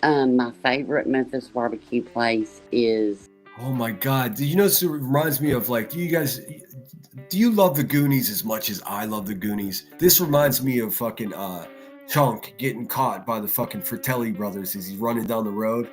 My favorite Memphis barbecue place is Oh my God. You know, this reminds me of like, do you love the Goonies as much as I love the Goonies? This reminds me of fucking Chunk getting caught by the fucking Fratelli brothers as he's running down the road.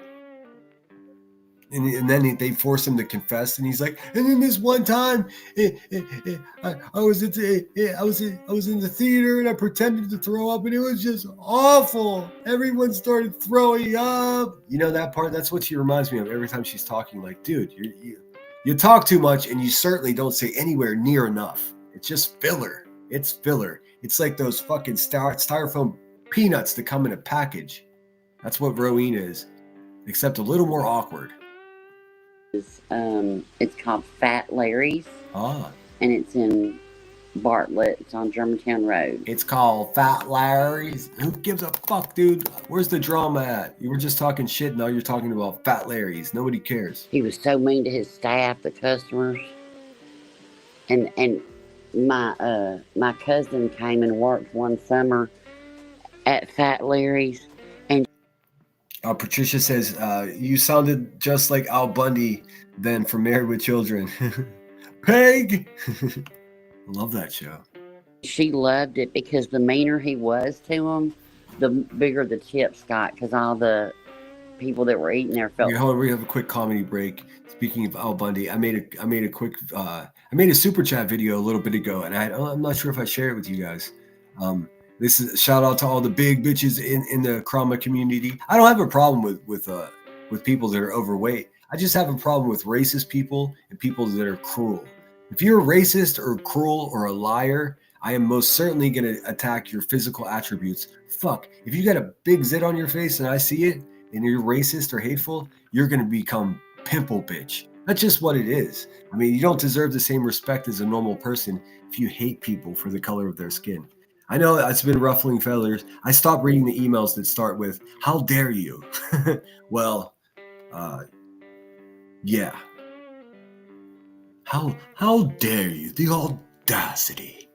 And then they force him to confess, and he's like, and then this one time, I was in the theater and I pretended to throw up, and it was just awful. Everyone started throwing up. You know that part? That's what she reminds me of every time she's talking. Like, dude, you talk too much, and you certainly don't say anywhere near enough. It's just filler. It's filler. It's like those fucking styrofoam peanuts that come in a package. That's what Rowena is, except a little more awkward. It's called Fat Larry's. Ah. And it's in Bartlett. It's on Germantown Road. It's called Fat Larry's. Who gives a fuck, dude? Where's the drama at? You were just talking shit, now you're talking about Fat Larry's. Nobody cares. He was so mean to his staff, the customers. And my cousin came and worked one summer at Fat Larry's. Patricia says, you sounded just like Al Bundy then from Married with Children. Peg! I love that show. She loved it because the meaner he was to him, the bigger the tips got, because all the people that were eating there felt... Hold on, we have a quick comedy break. Speaking of Al Bundy, I made a super chat video a little bit ago, and I'm not sure if I shared it with you guys. This is a shout out to all the big bitches in the Krama community. I don't have a problem with people that are overweight. I just have a problem with racist people and people that are cruel. If you're a racist or cruel or a liar, I am most certainly going to attack your physical attributes. Fuck, if you got a big zit on your face and I see it and you're racist or hateful, you're going to become pimple bitch. That's just what it is. I mean, you don't deserve the same respect as a normal person if you hate people for the color of their skin. I know it's been ruffling feathers. I stopped reading the emails that start with, how dare you? Well, yeah. How dare you? The audacity.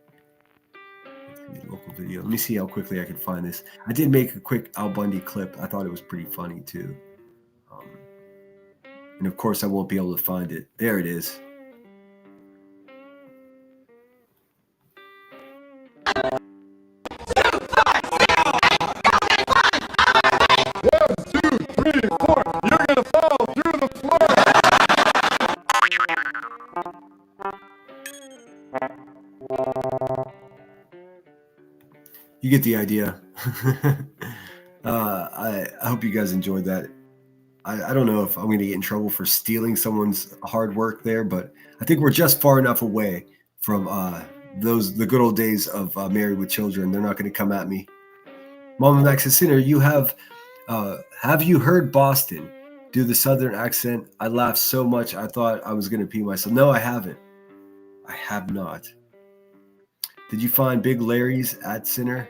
Local video. Let me see how quickly I can find this. I did make a quick Al Bundy clip. I thought it was pretty funny too. And of course I won't be able to find it. There it is. You get the idea. I hope you guys enjoyed that. I don't know if I'm going to get in trouble for stealing someone's hard work there, but I think we're just far enough away from the good old days of Married with Children. They're not going to come at me. Mama Max Sinner, you have you heard Boston do the Southern accent? I laughed so much I thought I was going to pee myself. No, I haven't. I have not. Did you find Big Larry's at Sinner?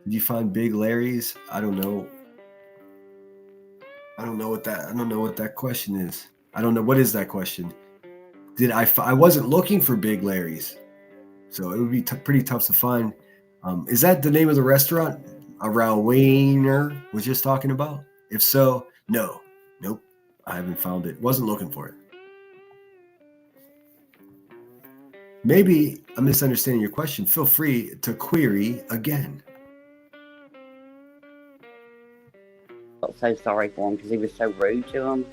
Did you find Big Larry's? I don't know. I don't know what that question is. I don't know. What is that question? I wasn't looking for Big Larry's, so it would be pretty tough to find. Is that the name of the restaurant Rowena was just talking about? If so, nope, I haven't found it. Wasn't looking for it. Maybe I'm misunderstanding your question. Feel free to query again. I felt so sorry for him because he was so rude to him.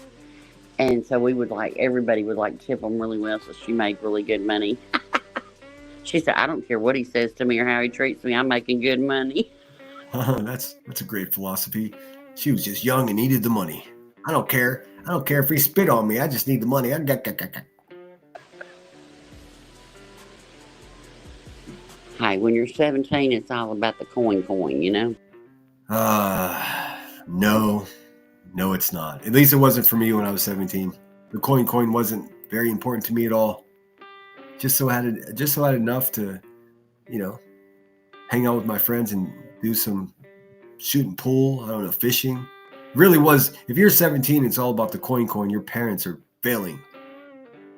And so everybody would tip him really well, so she made really good money. She said, I don't care what he says to me or how he treats me, I'm making good money. That's a great philosophy. She was just young and needed the money. I don't care if he spit on me, I just need the money. Hi, when you're 17, it's all about the coin, you know? No, it's not. At least it wasn't for me when I was 17. The coin wasn't very important to me at all. Just so I had enough to, hang out with my friends and do some shooting pool. I don't know, fishing. Really was. If you're 17, it's all about the coin. Your parents are failing.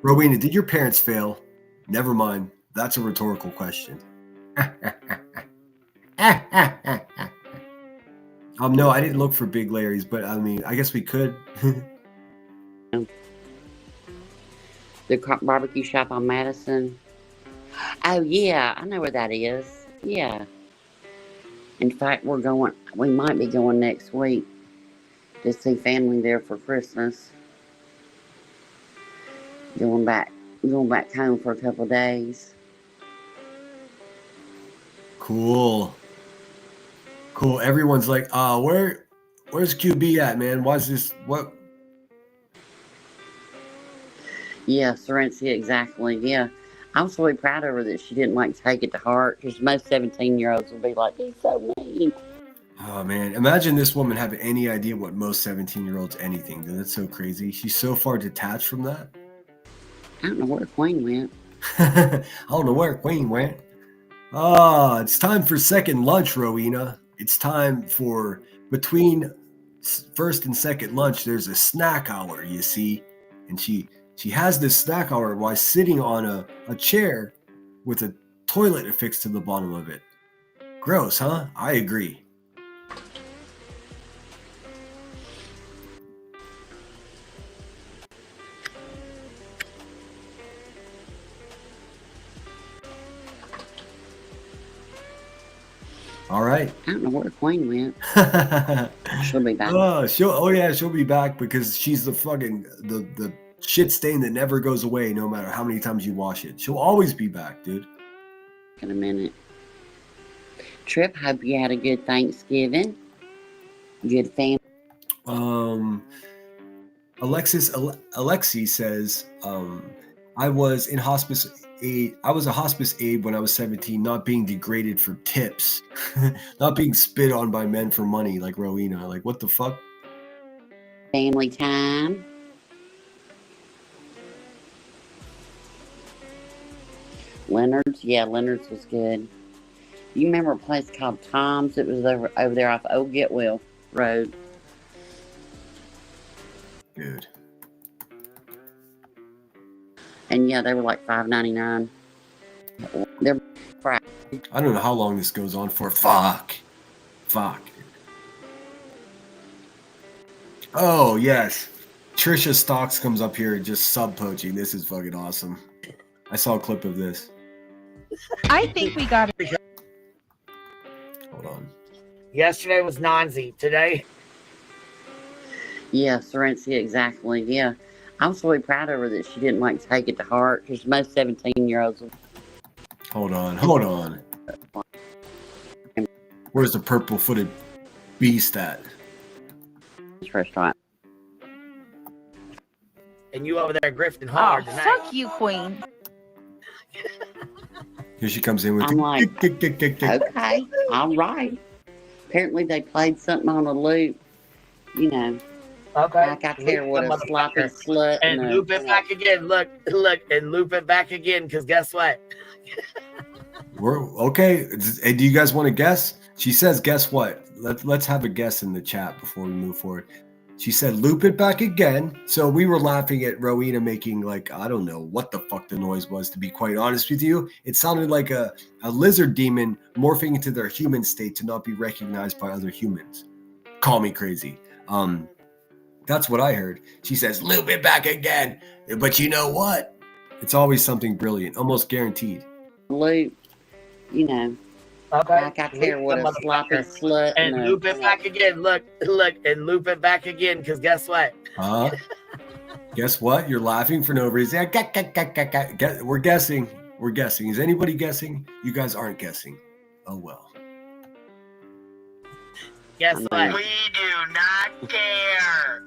Rowena, did your parents fail? Never mind. That's a rhetorical question. No, I didn't look for Big Larry's, but I mean, I guess we could. The barbecue shop on Madison. Oh, yeah, I know where that is. Yeah. In fact, we might be going next week to see family there for Christmas. Going back home for a couple of days. Cool. Everyone's like, where's QB at, man? Why is this, what? Yeah, Serencia, exactly. Yeah. I was really proud of her that she didn't take it to heart, because most 17-year-olds would be like, he's so mean. Oh man, imagine this woman having any idea what most 17-year-olds anything do. That's so crazy. She's so far detached from that. I don't know where Queen went. I don't know where Queen went. It's time for second lunch, Rowena. It's time for between first and second lunch. There's a snack hour, you see, and she has this snack hour while sitting on a chair with a toilet affixed to the bottom of it. Gross, huh? I agree. All right. I don't know where Queen went. She'll be back. She'll be back because she's the fucking the shit stain that never goes away no matter how many times you wash it. She'll always be back, dude. In a minute. Trip, hope you had a good Thanksgiving. Good family. Alexi says, I was in hospice aid. I was a hospice aide when I was 17, not being degraded for tips, not being spit on by men for money like Rowena. Like, what the fuck? Family time. Leonard's, yeah, Leonard's was good. You remember a place called Tom's? It was over there off Old Getwell Road. Good. And yeah, they were like $5.99. They're fried. I don't know how long this goes on for. Fuck. Oh yes, Trisha Stocks comes up here just sub poaching. This is fucking awesome. I saw a clip of this. I think we got it. Hold on. Yesterday was Nanzi. Today. Yeah, Serencia, exactly. Yeah. I was really proud of her that she didn't take it to heart, because most 17-year-olds. Hold on. Where's the purple-footed beast at? This restaurant. And you over there grifting hard Oh, tonight. fuck you, Queen. Here she comes in with I'm like, okay, all right. Apparently they played something on a loop, you know. Okay. Like I care what a sloppy slut. And loop it back again. Look, and loop it back again, because guess what? We're okay. Hey, do you guys want to guess? She says, guess what? Let's have a guess in the chat before we move forward. She said, loop it back again. So we were laughing at Rowena making I don't know what the fuck the noise was, to be quite honest with you. It sounded like a lizard demon morphing into their human state to not be recognized by other humans. Call me crazy. That's what I heard. She says, loop it back again. But you know what? It's always something brilliant, almost guaranteed. Loop, you know. Okay. Like I care what a sloppy slut. And loop it back again. Look, and loop it back again, because guess what? Guess what? You're laughing for no reason. We're guessing. Is anybody guessing? You guys aren't guessing. Oh well. Guess what? We do not care.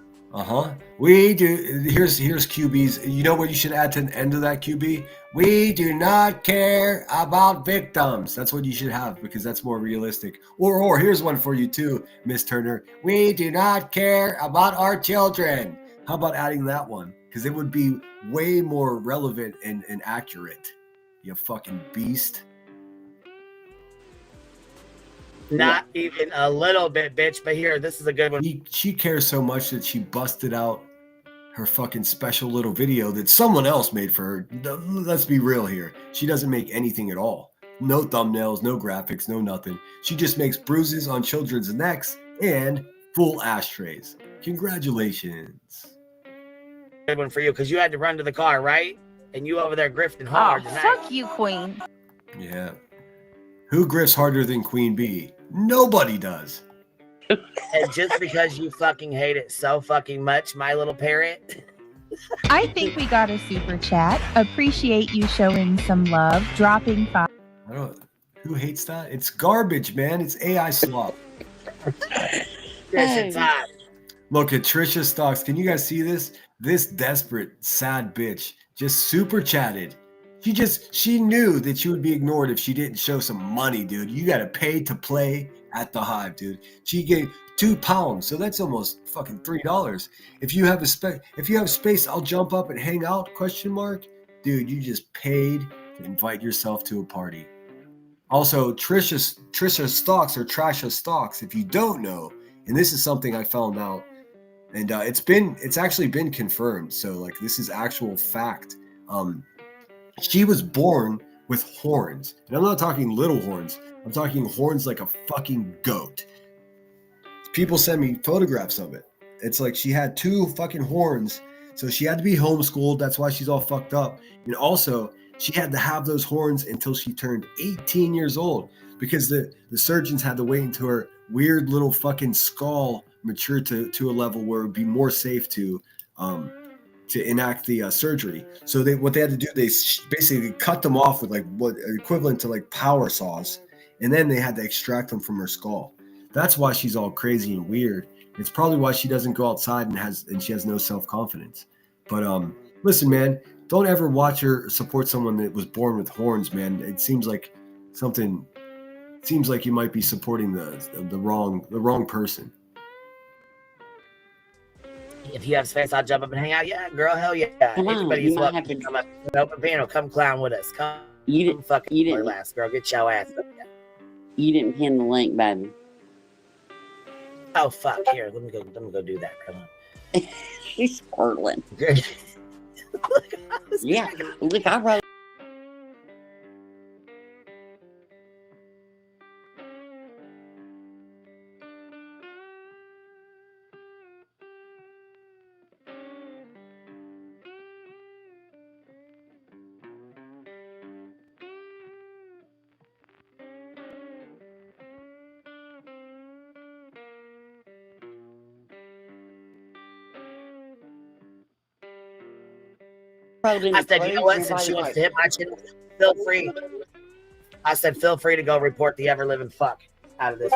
We do. Here's QB's. You know what you should add to the end of that, QB? We do not care about victims. That's what you should have, because that's more realistic. Or here's one for you too, Miss Turner. We do not care about our children. How about adding that one? Because it would be way more relevant and accurate. You fucking beast. Not even a little bit, bitch. But here, this is a good one. She cares so much that she busted out her fucking special little video that someone else made for her. Let's be real here. She doesn't make anything at all. No thumbnails, no graphics, no nothing. She just makes bruises on children's necks and full ashtrays. Congratulations. Good one for you, because you had to run to the car, right? And you over there grifting Oh, hard tonight. fuck you, Queen. Yeah. Who grifts harder than Queen Bee? Nobody does. And just because you fucking hate it so fucking much, my little parrot. I think we got a super chat. Appreciate you showing some love. Dropping 5. I don't. Who hates that? It's garbage, man. It's AI slop. Yes, time. Look at Trisha Stocks. Can you guys see this? This desperate, sad bitch just super chatted. She knew that she would be ignored if she didn't show some money, dude. You got to pay to play at the Hive, dude. She gave £2, so that's almost fucking $3. If you have space, I'll jump up and hang out? ? Dude, you just paid to invite yourself to a party. Also, Trisha Stocks or Trasha Stocks, if you don't know, and this is something I found out, and it's actually been confirmed. So like this is actual fact. She was born with horns, and I'm not talking little horns. I'm talking horns like a fucking goat. People send me photographs of it. It's like she had 2 fucking horns, so she had to be homeschooled. That's why she's all fucked up. And also, she had to have those horns until she turned 18 years old because the surgeons had to wait until her weird little fucking skull matured to a level where it would be more safe to enact the surgery. So what they had to do, they basically cut them off with like what equivalent to like power saws, and then they had to extract them from her skull. That's why she's all crazy and weird. It's probably why she doesn't go outside and she has no self-confidence. But listen, man, don't ever watch or support someone that was born with horns, man. It seems like you might be supporting the wrong person. If you have space, I'll jump up and hang out. Yeah, girl, hell yeah. Come on, Anybody's you might welcome have to to come up to an open panel. Come clown with us. Come You didn't last girl. Get your ass up. You didn't pin the link, baby. Oh fuck! Here, let me go do that. Come on. She's squirtling. Yeah, look, I wrote. I said, you know what? Since she wants to hit my chin, feel free. I said, feel free to go report the ever living fuck out of this.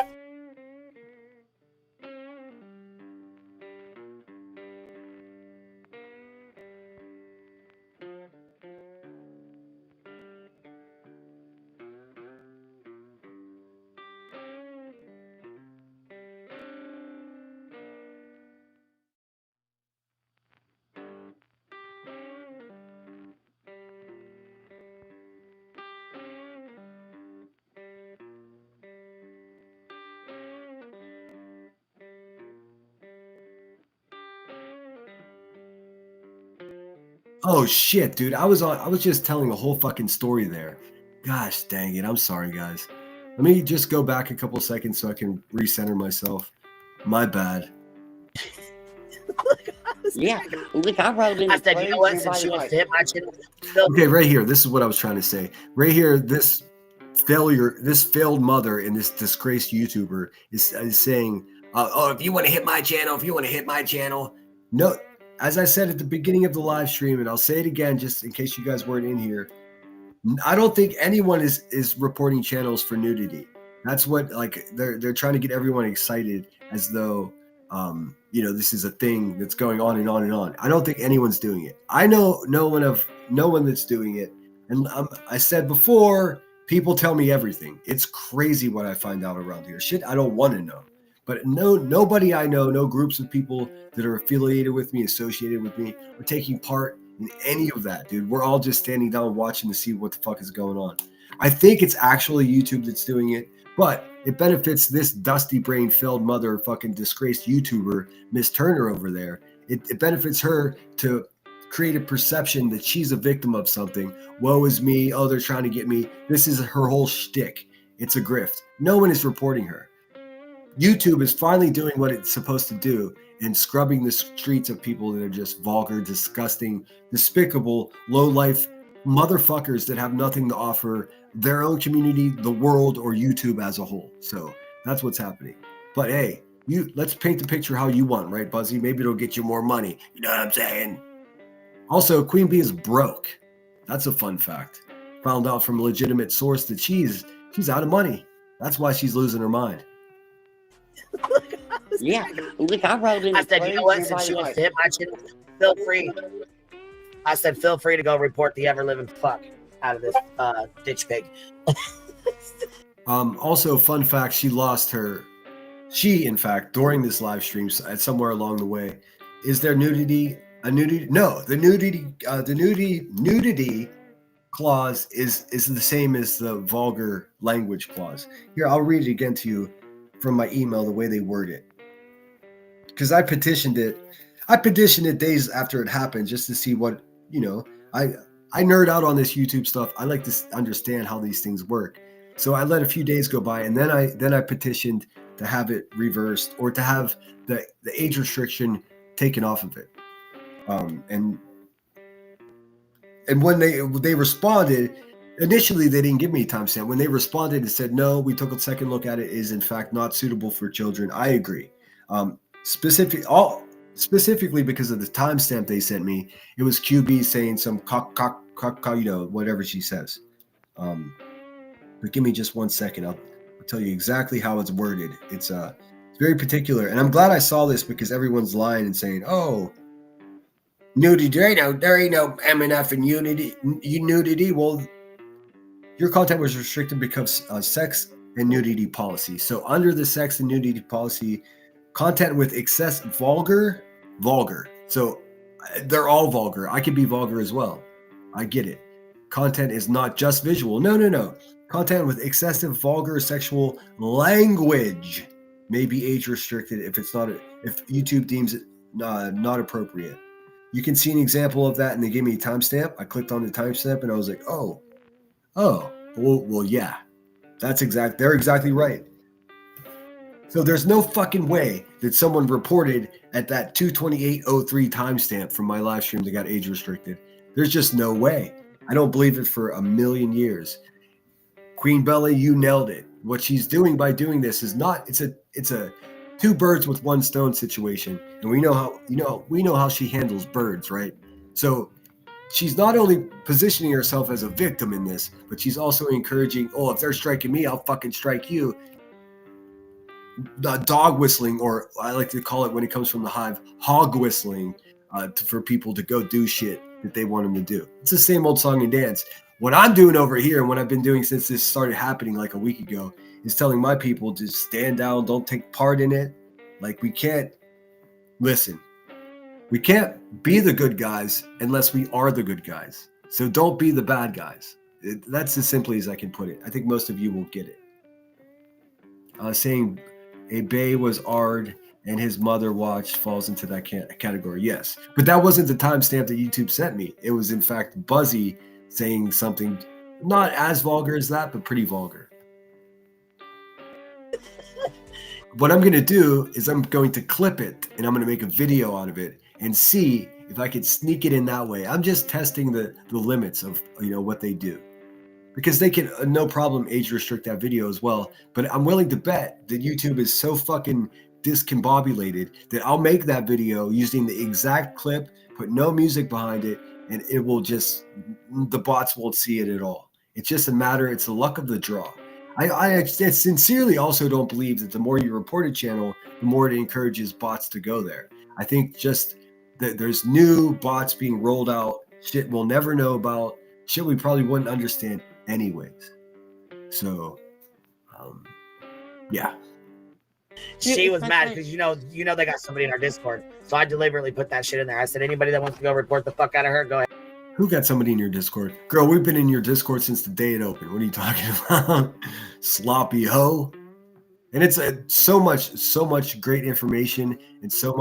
Oh shit, dude. I was just telling a whole fucking story there. Gosh dang it. I'm sorry, guys. Let me just go back a couple seconds so I can recenter myself. My bad. Yeah, look, I wrote in. I said, you know what? Since she wants to hit my chin. Okay, right here. This is what I was trying to say. Right here, this failed mother and this disgraced YouTuber is saying, oh, if you want to hit my channel, no. As I said at the beginning of the live stream, and I'll say it again just in case you guys weren't in here, I don't think anyone is reporting channels for nudity. That's what, like, they're trying to get everyone excited as though this is a thing that's going on and on and on. I don't think anyone's doing it. I know no one that's doing it. And I said before, people tell me everything. It's crazy what I find out around here. Shit I don't want to know. But nobody I know, no groups of people that are affiliated with me, associated with me, are taking part in any of that, dude. We're all just standing down watching to see what the fuck is going on. I think it's actually YouTube that's doing it, but it benefits this dusty brain failed mother fucking disgraced YouTuber, Miss Turner over there. It benefits her to create a perception that she's a victim of something. Woe is me. Oh, they're trying to get me. This is her whole shtick. It's a grift. No one is reporting her. YouTube is finally doing what it's supposed to do and scrubbing the streets of people that are just vulgar, disgusting, despicable, low-life motherfuckers that have nothing to offer their own community, the world, or YouTube as a whole. So that's what's happening. But hey, let's paint the picture how you want, right, Buzzy? Maybe it'll get you more money. You know what I'm saying? Also, Queen Bee is broke. That's a fun fact. Found out from a legitimate source that she's out of money. That's why she's losing her mind. Yeah. Look, I rolled in. I said, you know what? Since she wants to hit my chin, feel free. I said, feel free to go report the ever living fuck out of this ditch pig. Also, fun fact: she, in fact, during this live stream, somewhere along the way, is there nudity? No, the nudity clause is the same as the vulgar language clause. Here, I'll read it again to you from my email, the way they word it. Because I petitioned it days after it happened just to see what, I nerd out on this YouTube stuff. I like to understand how these things work. So I let a few days go by, and then I petitioned to have it reversed or to have the age restriction taken off of it. And when they responded, initially they didn't give me a timestamp. When they responded and said, no, we took a second look at it, is in fact not suitable for children. I agree. Specifically because of the timestamp they sent me, it was QB saying some cock, whatever she says. But give me just 1 second. I'll tell you exactly how it's worded. It's very particular, and I'm glad I saw this because everyone's lying and saying, "Oh, nudity, there ain't no MNF and nudity." Well, your content was restricted because of sex and nudity policy. So under the sex and nudity policy, content with excess vulgar. So they're all vulgar. I could be vulgar as well. I get it. Content is not just visual. No. Content with excessive vulgar sexual language may be age restricted if YouTube deems it not appropriate. You can see an example of that, and they gave me a timestamp. I clicked on the timestamp, and I was like, oh, well, yeah, they're exactly right. So there's no fucking way that someone reported at that 2/28:03 timestamp from my live stream that got age restricted. There's just no way. I don't believe it for a million years. Queen Bella, you nailed it. What she's doing by doing this is not. It's a two birds with one stone situation, and we know how she handles birds, right? So she's not only positioning herself as a victim in this, but she's also encouraging. Oh, if they're striking me, I'll fucking strike you. Dog whistling, or I like to call it when it comes from the hive, hog whistling, for people to go do shit that they want them to do. It's the same old song and dance. What I'm doing over here, and what I've been doing since this started happening like a week ago, is telling my people to stand down, don't take part in it. Like, we can't be the good guys unless we are the good guys. So don't be the bad guys. That's as simply as I can put it. I think most of you will get it. Saying a bae was Ard and his mother watched falls into that category. Yes, but that wasn't the timestamp that YouTube sent me. It was in fact Buzzy saying something not as vulgar as that, but pretty vulgar. What I'm going to do is I'm going to clip it, and I'm going to make a video out of it and see if I can sneak it in that way. I'm just testing the limits of what they do, because they can no problem age restrict that video as well. But I'm willing to bet that YouTube is so fucking discombobulated that I'll make that video using the exact clip, put no music behind it, and it will just, the bots won't see it at all. It's just it's the luck of the draw. I sincerely also don't believe that the more you report a channel, the more it encourages bots to go there. I think just that there's new bots being rolled out, shit we'll never know about, shit we probably wouldn't understand anyways. So, yeah. She was mad because you know they got somebody in our Discord, so I deliberately put that shit in there. I said, anybody that wants to go report the fuck out of her, go ahead. Who got somebody in your Discord? Girl, we've been in your Discord since the day it opened. What are you talking about? Sloppy hoe. And it's so much great information and so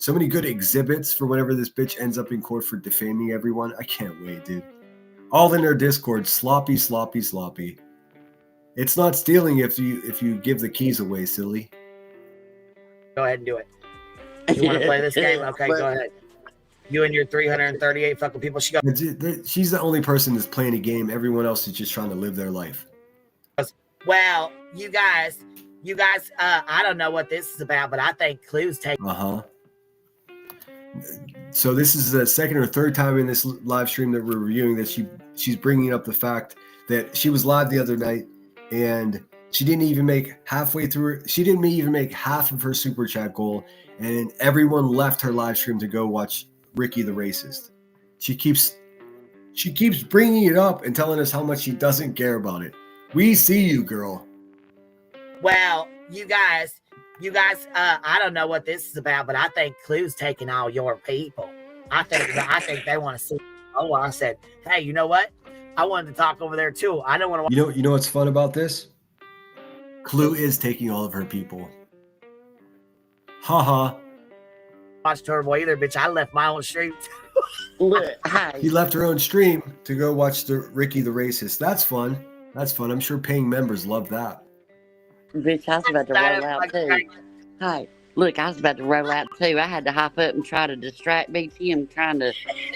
many good exhibits for whenever this bitch ends up in court for defaming everyone. I can't wait, dude. All in their Discord, sloppy. It's not stealing if you give the keys away, silly. Go ahead and do it. You want to play this game? Okay, go ahead. You and your 338 fucking people. She goes, She's the only person that's playing a game. Everyone else is just trying to live their life. well, you guys, I don't know what this is about, but I think Clue's taking. So this is the second or third time in this live stream that we're reviewing that she's bringing up the fact that she was live the other night and she didn't even make halfway through. She didn't even make half of her super chat goal, and everyone left her live stream to go watch Ricky the Racist. She keeps bringing it up and telling us how much she doesn't care about it. We see you, girl. Well, you guys, I don't know what this is about, but I think Clue's taking all your people. I think they want to see. Oh, I said, hey, you know what? I wanted to talk over there too. I don't want to. You know what's fun about this? Clue is taking all of her people. Haha. Watch Turbo either, bitch. I left my own stream. Look, hi. He left her own stream to go watch the Ricky the Racist. That's fun. That's fun. I'm sure paying members love that. Bitch, I was about to roll out too. Hi. Look, I was about to roll out too. I had to hop up and try to distract BTM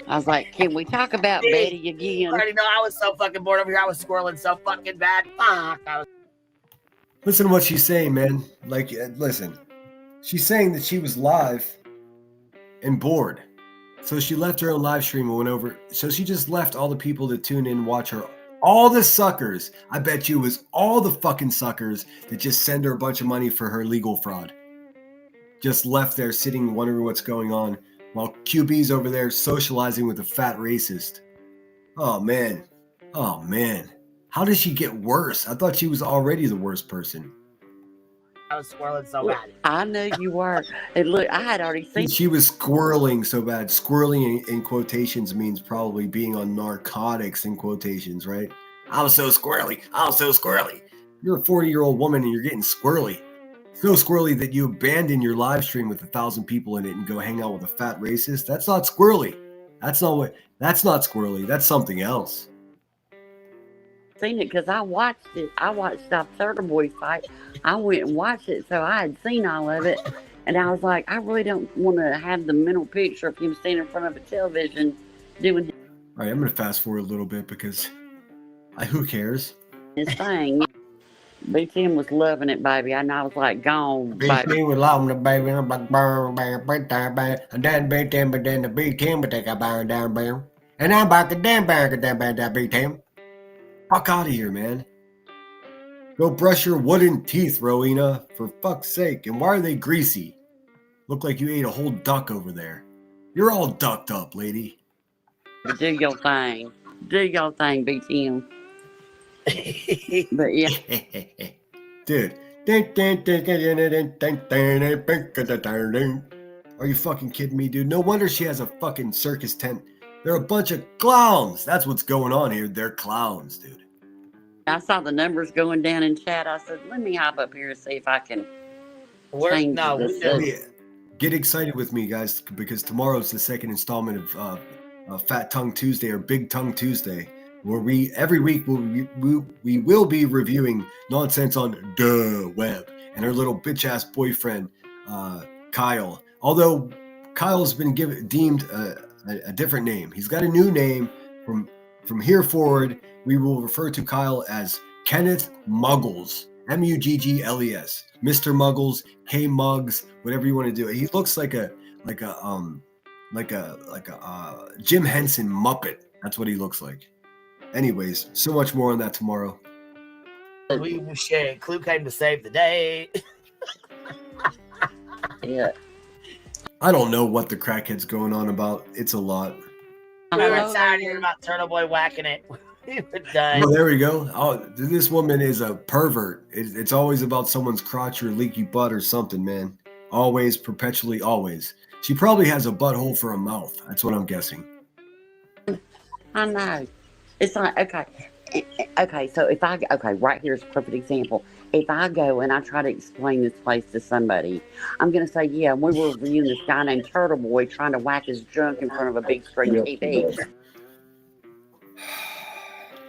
I was like, can we talk about Betty again? You already know I was so fucking bored over here. I was squirreling so fucking bad. Fuck. Listen to what she's saying, man. Like, listen. She's saying that she was live and bored. So she left her own live stream and went over. So she just left all the people that tune in and watch her. All the suckers. I bet you it was all the fucking suckers that just send her a bunch of money for her legal fraud. Just left there sitting wondering what's going on while QB's over there socializing with a fat racist. Oh, man. Oh, man. How did she get worse? I thought she was already the worst person. I was swirling so bad. I knew you were. And look, I had already seen. She was squirreling so bad. Squirreling in quotations means probably being on narcotics in quotations, right? I was so squirrely. I was so squirrely. You're a 40-year-old woman and you're getting squirrely. So squirrely that you abandon your live stream with 1,000 people in it and go hang out with a fat racist. That's not squirrely. That's not squirrely. That's something else. Seen it because I watched it. I watched that Turtle Boy fight. I went and watched it, so I had seen all of it. And I was like, I really don't want to have the mental picture of him standing in front of a television doing All right, I'm going to fast forward a little bit because who cares? his thing. BTM was loving it, baby. And I was like, gone, baby. BTM was loving it, baby. I'm like, bang. And then BTM, but then the BTM would take a bang down, bang. And I'm back at damn BTM. Fuck out of here, man. Go brush your wooden teeth, Rowena, for fuck's sake. And why are they greasy? Look like you ate a whole duck over there. You're all ducked up, lady. Do your thing. Do your thing, BTM. But yeah. Dude. Are you fucking kidding me, dude? No wonder she has a fucking circus tent. They're a bunch of clowns. That's what's going on here. They're clowns, dude. I saw the numbers going down in chat. I said, let me hop up here and see if I can change this. Get excited with me, guys, because tomorrow's the second installment of Fat Tongue Tuesday or Big Tongue Tuesday, where every week we will be reviewing nonsense on the web and her little bitch ass boyfriend Kyle. Although Kyle's been deemed a different name. He's got a new name. From here forward, we will refer to Kyle as Kenneth Muggles, Muggles, Mr. Muggles, K Muggs, whatever you want to do. He looks like a Jim Henson Muppet. That's what he looks like. Anyways, so much more on that tomorrow. Shit, Clue came to save the day. Yeah. I don't know what the crackhead's going on about. It's a lot. We were excited to hear about Turtle Boy whacking it. We were done. Well, there we go. Oh, this woman is a pervert. It's always about someone's crotch or leaky butt or something, man. Always, perpetually, always. She probably has a butthole for a mouth. That's what I'm guessing. I know. It's like, okay, so right here's a perfect example. If I go and I try to explain this place to somebody, I'm going to say, yeah, we were reviewing this guy named Turtle Boy trying to whack his junk in front of a big screen TV.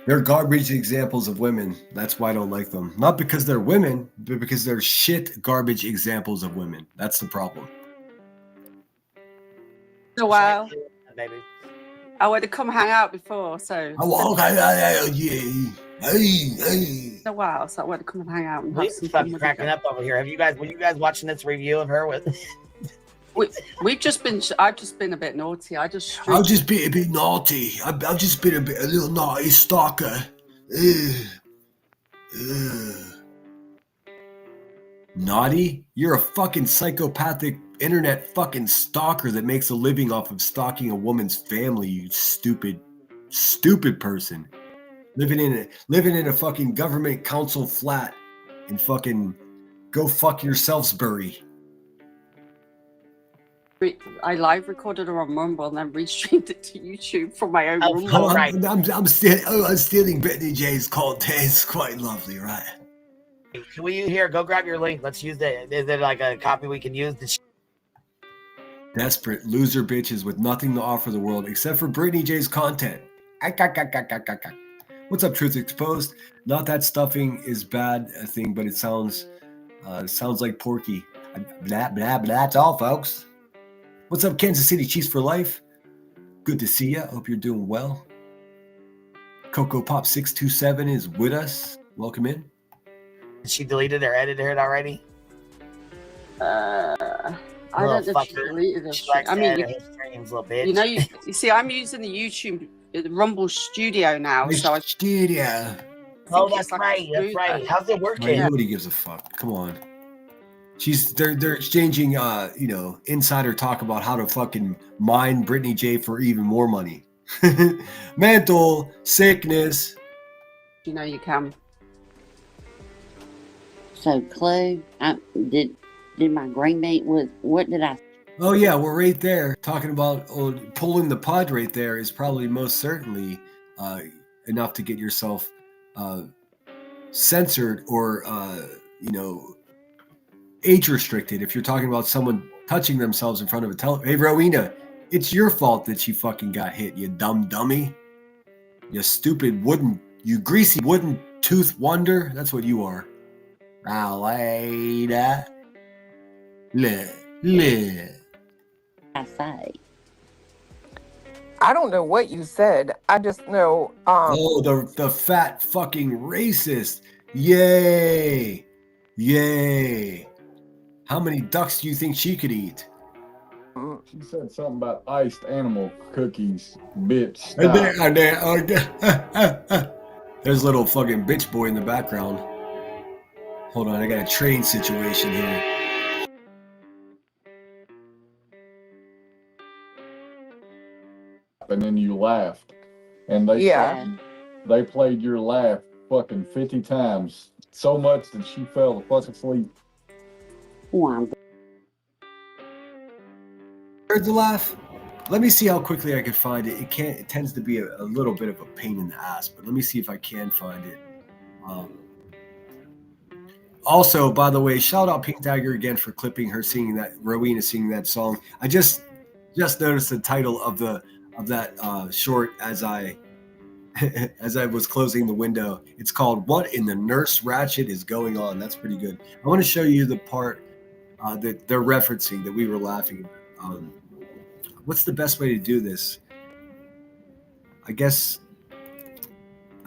They're garbage examples of women. That's why I don't like them. Not because they're women, but because they're shit garbage examples of women. That's the problem. Oh, wow. Baby. I want to come hang out before, so. Oh, Oh, wow. So I want to come and hang out and have Lee's some fun fucking with cracking you. up over here. Were you guys watching this review of her with? I've just been a bit naughty. I've just been a bit naughty. I've just been a little naughty stalker. Naughty? You're a fucking psychopathic internet fucking stalker that makes a living off of stalking a woman's family, you stupid person. Living in a fucking government council flat and fucking go fuck yourselves, Bury. I live recorded her on Rumble and then restreamed it to YouTube from my own Rumble. Oh, right. I'm stealing Brittany J's content. It's quite lovely, right? Can we here? Go grab your link. Let's use it. Is it like a copy we can use? Desperate loser bitches with nothing to offer the world except for Brittany J's content. What's up, Truth Exposed? Not that stuffing is bad a thing, but it sounds like Porky. Blah blah blah. That's all, folks. What's up, Kansas City Chiefs for life? Good to see ya. Hope you're doing well. Coco Pop 627 is with us. Welcome in. She deleted or edited it already? I don't know if she deleted it. I mean, streams, little bitch. you know, you see, I'm using the YouTube, the Rumble Studio now. Studio. Oh, that's right. That's right. How's it working? Nobody gives a fuck. Come on. They're exchanging insider talk about how to fucking mine Brittany J for even more money. Mental sickness. You know you can. So, Clue, did my greenbait what did I? Oh yeah, we're right there talking about pulling the pod. Right there is probably most certainly enough to get yourself censored or age restricted. If you're talking about someone touching themselves in front of a television. Hey, Rowena, it's your fault that she fucking got hit. You dumb dummy. You stupid you greasy wooden tooth wonder. That's what you are. Later. I say. I don't know what you said. I just know. The fat fucking racist. Yay. How many ducks do you think she could eat? You said something about iced animal cookies, bitch. There's a little fucking bitch boy in the background. Hold on, I got a train situation here. And then you laughed. And they played your laugh fucking 50 times. So much that she fell the fuck asleep. Heard the laugh? Let me see how quickly I can find it. It tends to be a little bit of a pain in the ass, but let me see if I can find it. Also, by the way, shout out Pink Dagger again for clipping her singing that, Rowena singing that song. I just noticed the title of that short as I was closing the window. It's called "What in the Nurse Ratchet is Going On." That's pretty good. I want to show you the part that they're referencing that we were laughing at. What's the best way to do this? I guess,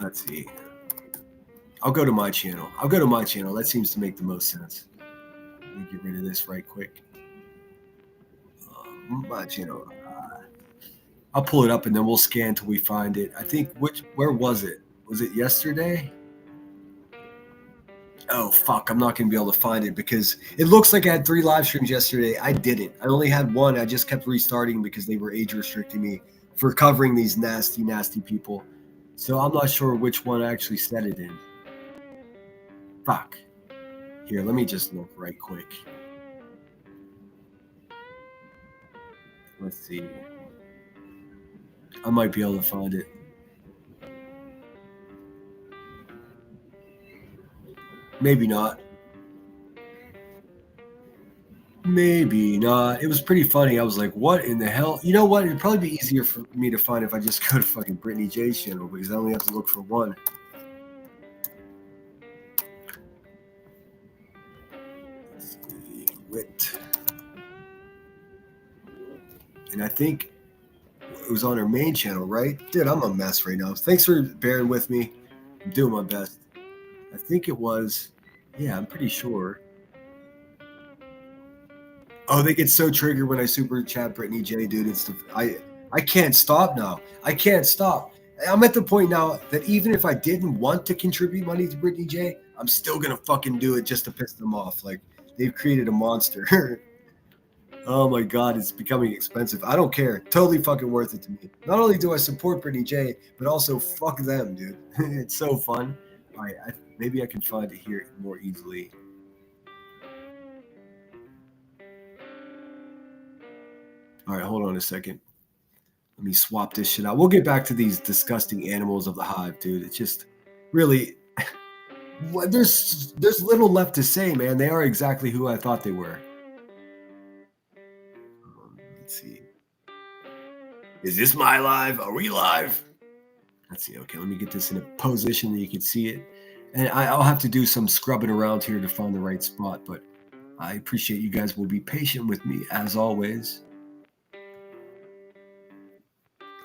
let's see. I'll go to my channel. That seems to make the most sense. Let me get rid of this right quick. My channel. I'll pull it up and then we'll scan till we find it. I think where was it? Was it yesterday? Oh fuck, I'm not gonna be able to find it because it looks like I had 3 live streams yesterday. I didn't. I only had 1. I just kept restarting because they were age restricting me for covering these nasty people. So I'm not sure which one I actually set it in. Fuck. Here, let me just look right quick. Let's see. I might be able to find it. Maybe not. Maybe not. It was pretty funny. I was like, what in the hell? You know what? It'd probably be easier for me to find if I just go to fucking Brittany J's channel because I only have to look for one. Let's see, Wit. And I think it was on her main channel, right? Dude, I'm a mess right now. Thanks for bearing with me. I'm doing my best. I think it was, yeah, I'm pretty sure. Oh, they get so triggered when I super chat Brittany J, dude. I can't stop now. I can't stop. I'm at the point now that even if I didn't want to contribute money to Brittany J, I'm still gonna fucking do it just to piss them off. Like they've created a monster. Oh my god, it's becoming expensive. I don't care. Totally fucking worth it to me. Not only do I support Brittany J, but also fuck them, dude. It's so fun. All right, maybe I can find it here more easily. All right, hold on a second. Let me swap this shit out. We'll get back to these disgusting animals of the hive, dude. It's just really there's little left to say, man. They are exactly who I thought they were. Let's see. Is this my live? Are we live? Let's see. Okay, let me get this in a position that you can see it. And I'll have to do some scrubbing around here to find the right spot, but I appreciate you guys will be patient with me as always.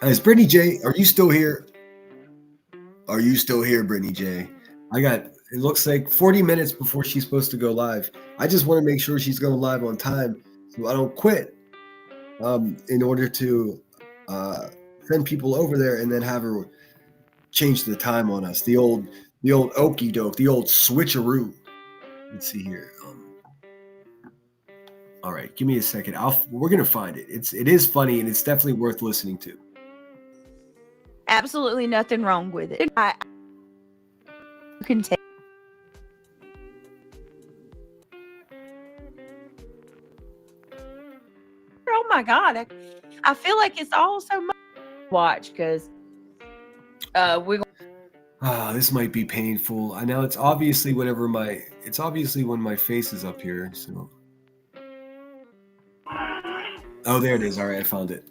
Is Brittany J, are you still here? Are you still here, Brittany J? It looks like 40 minutes before she's supposed to go live. I just want to make sure she's going live on time so I don't quit in order to send people over there and then have her change the time on us. The old okey doke, the old switcheroo. Let's see here. All right, give me a second. We're gonna find it. It is funny and it's definitely worth listening to. Absolutely nothing wrong with it. You can take. Oh my god! I feel like it's all so much to watch because we're. This might be painful. I know it's obviously when my face is up here. So. Oh, there it is. All right, I found it.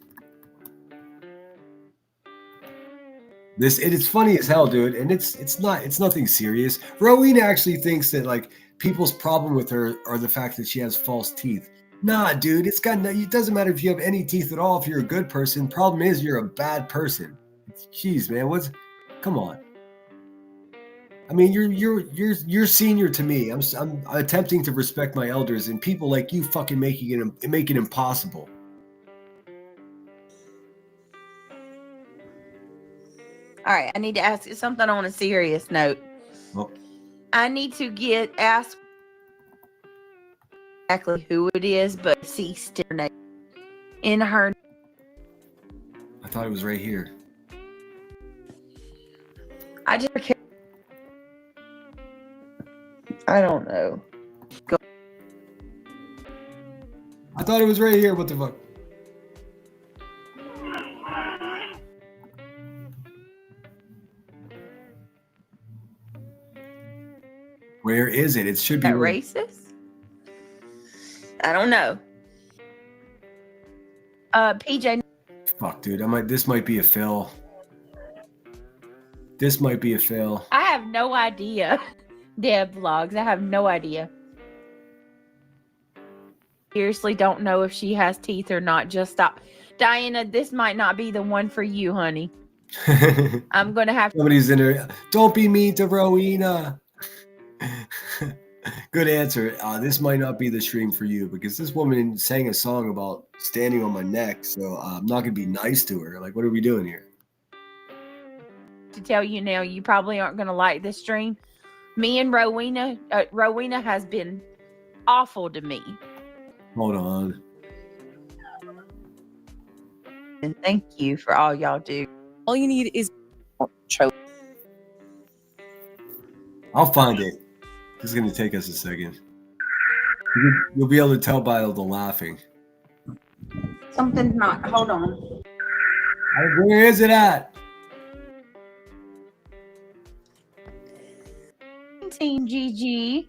It's funny as hell, dude, and it's nothing serious. Rowena actually thinks that like people's problem with her are the fact that she has false teeth. Nah, dude, it doesn't matter if you have any teeth at all if you're a good person. Problem is you're a bad person. Jeez, man, come on. I mean, you're senior to me. I'm attempting to respect my elders, and people like you fucking make it impossible. All right, I need to ask you something on a serious note. Oh. I need to ask exactly who it is, but ceased her name in her. I thought it was right here. I just. I don't know. Go. I thought it was right here. What the fuck? Where is it? It should be racist. I don't know. PJ. Fuck, dude. This might be a fail. This might be a fail. I have no idea. Deb vlogs. I have no idea. Seriously, don't know if she has teeth or not. Just stop. Diana, this might not be the one for you, honey. I'm gonna have Somebody's in there. Don't be mean to Rowena. Good answer. This might not be the stream for you because this woman sang a song about standing on my neck, so I'm not gonna be nice to her. Like, what are we doing here? To tell you now, you probably aren't gonna like this stream. Me and Rowena has been awful to me. Hold on. And thank you for all y'all do. All you need is I'll find it. This is going to take us a second. You'll be able to tell by all the laughing. Something's not. Hold on. Where is it at? Team GG.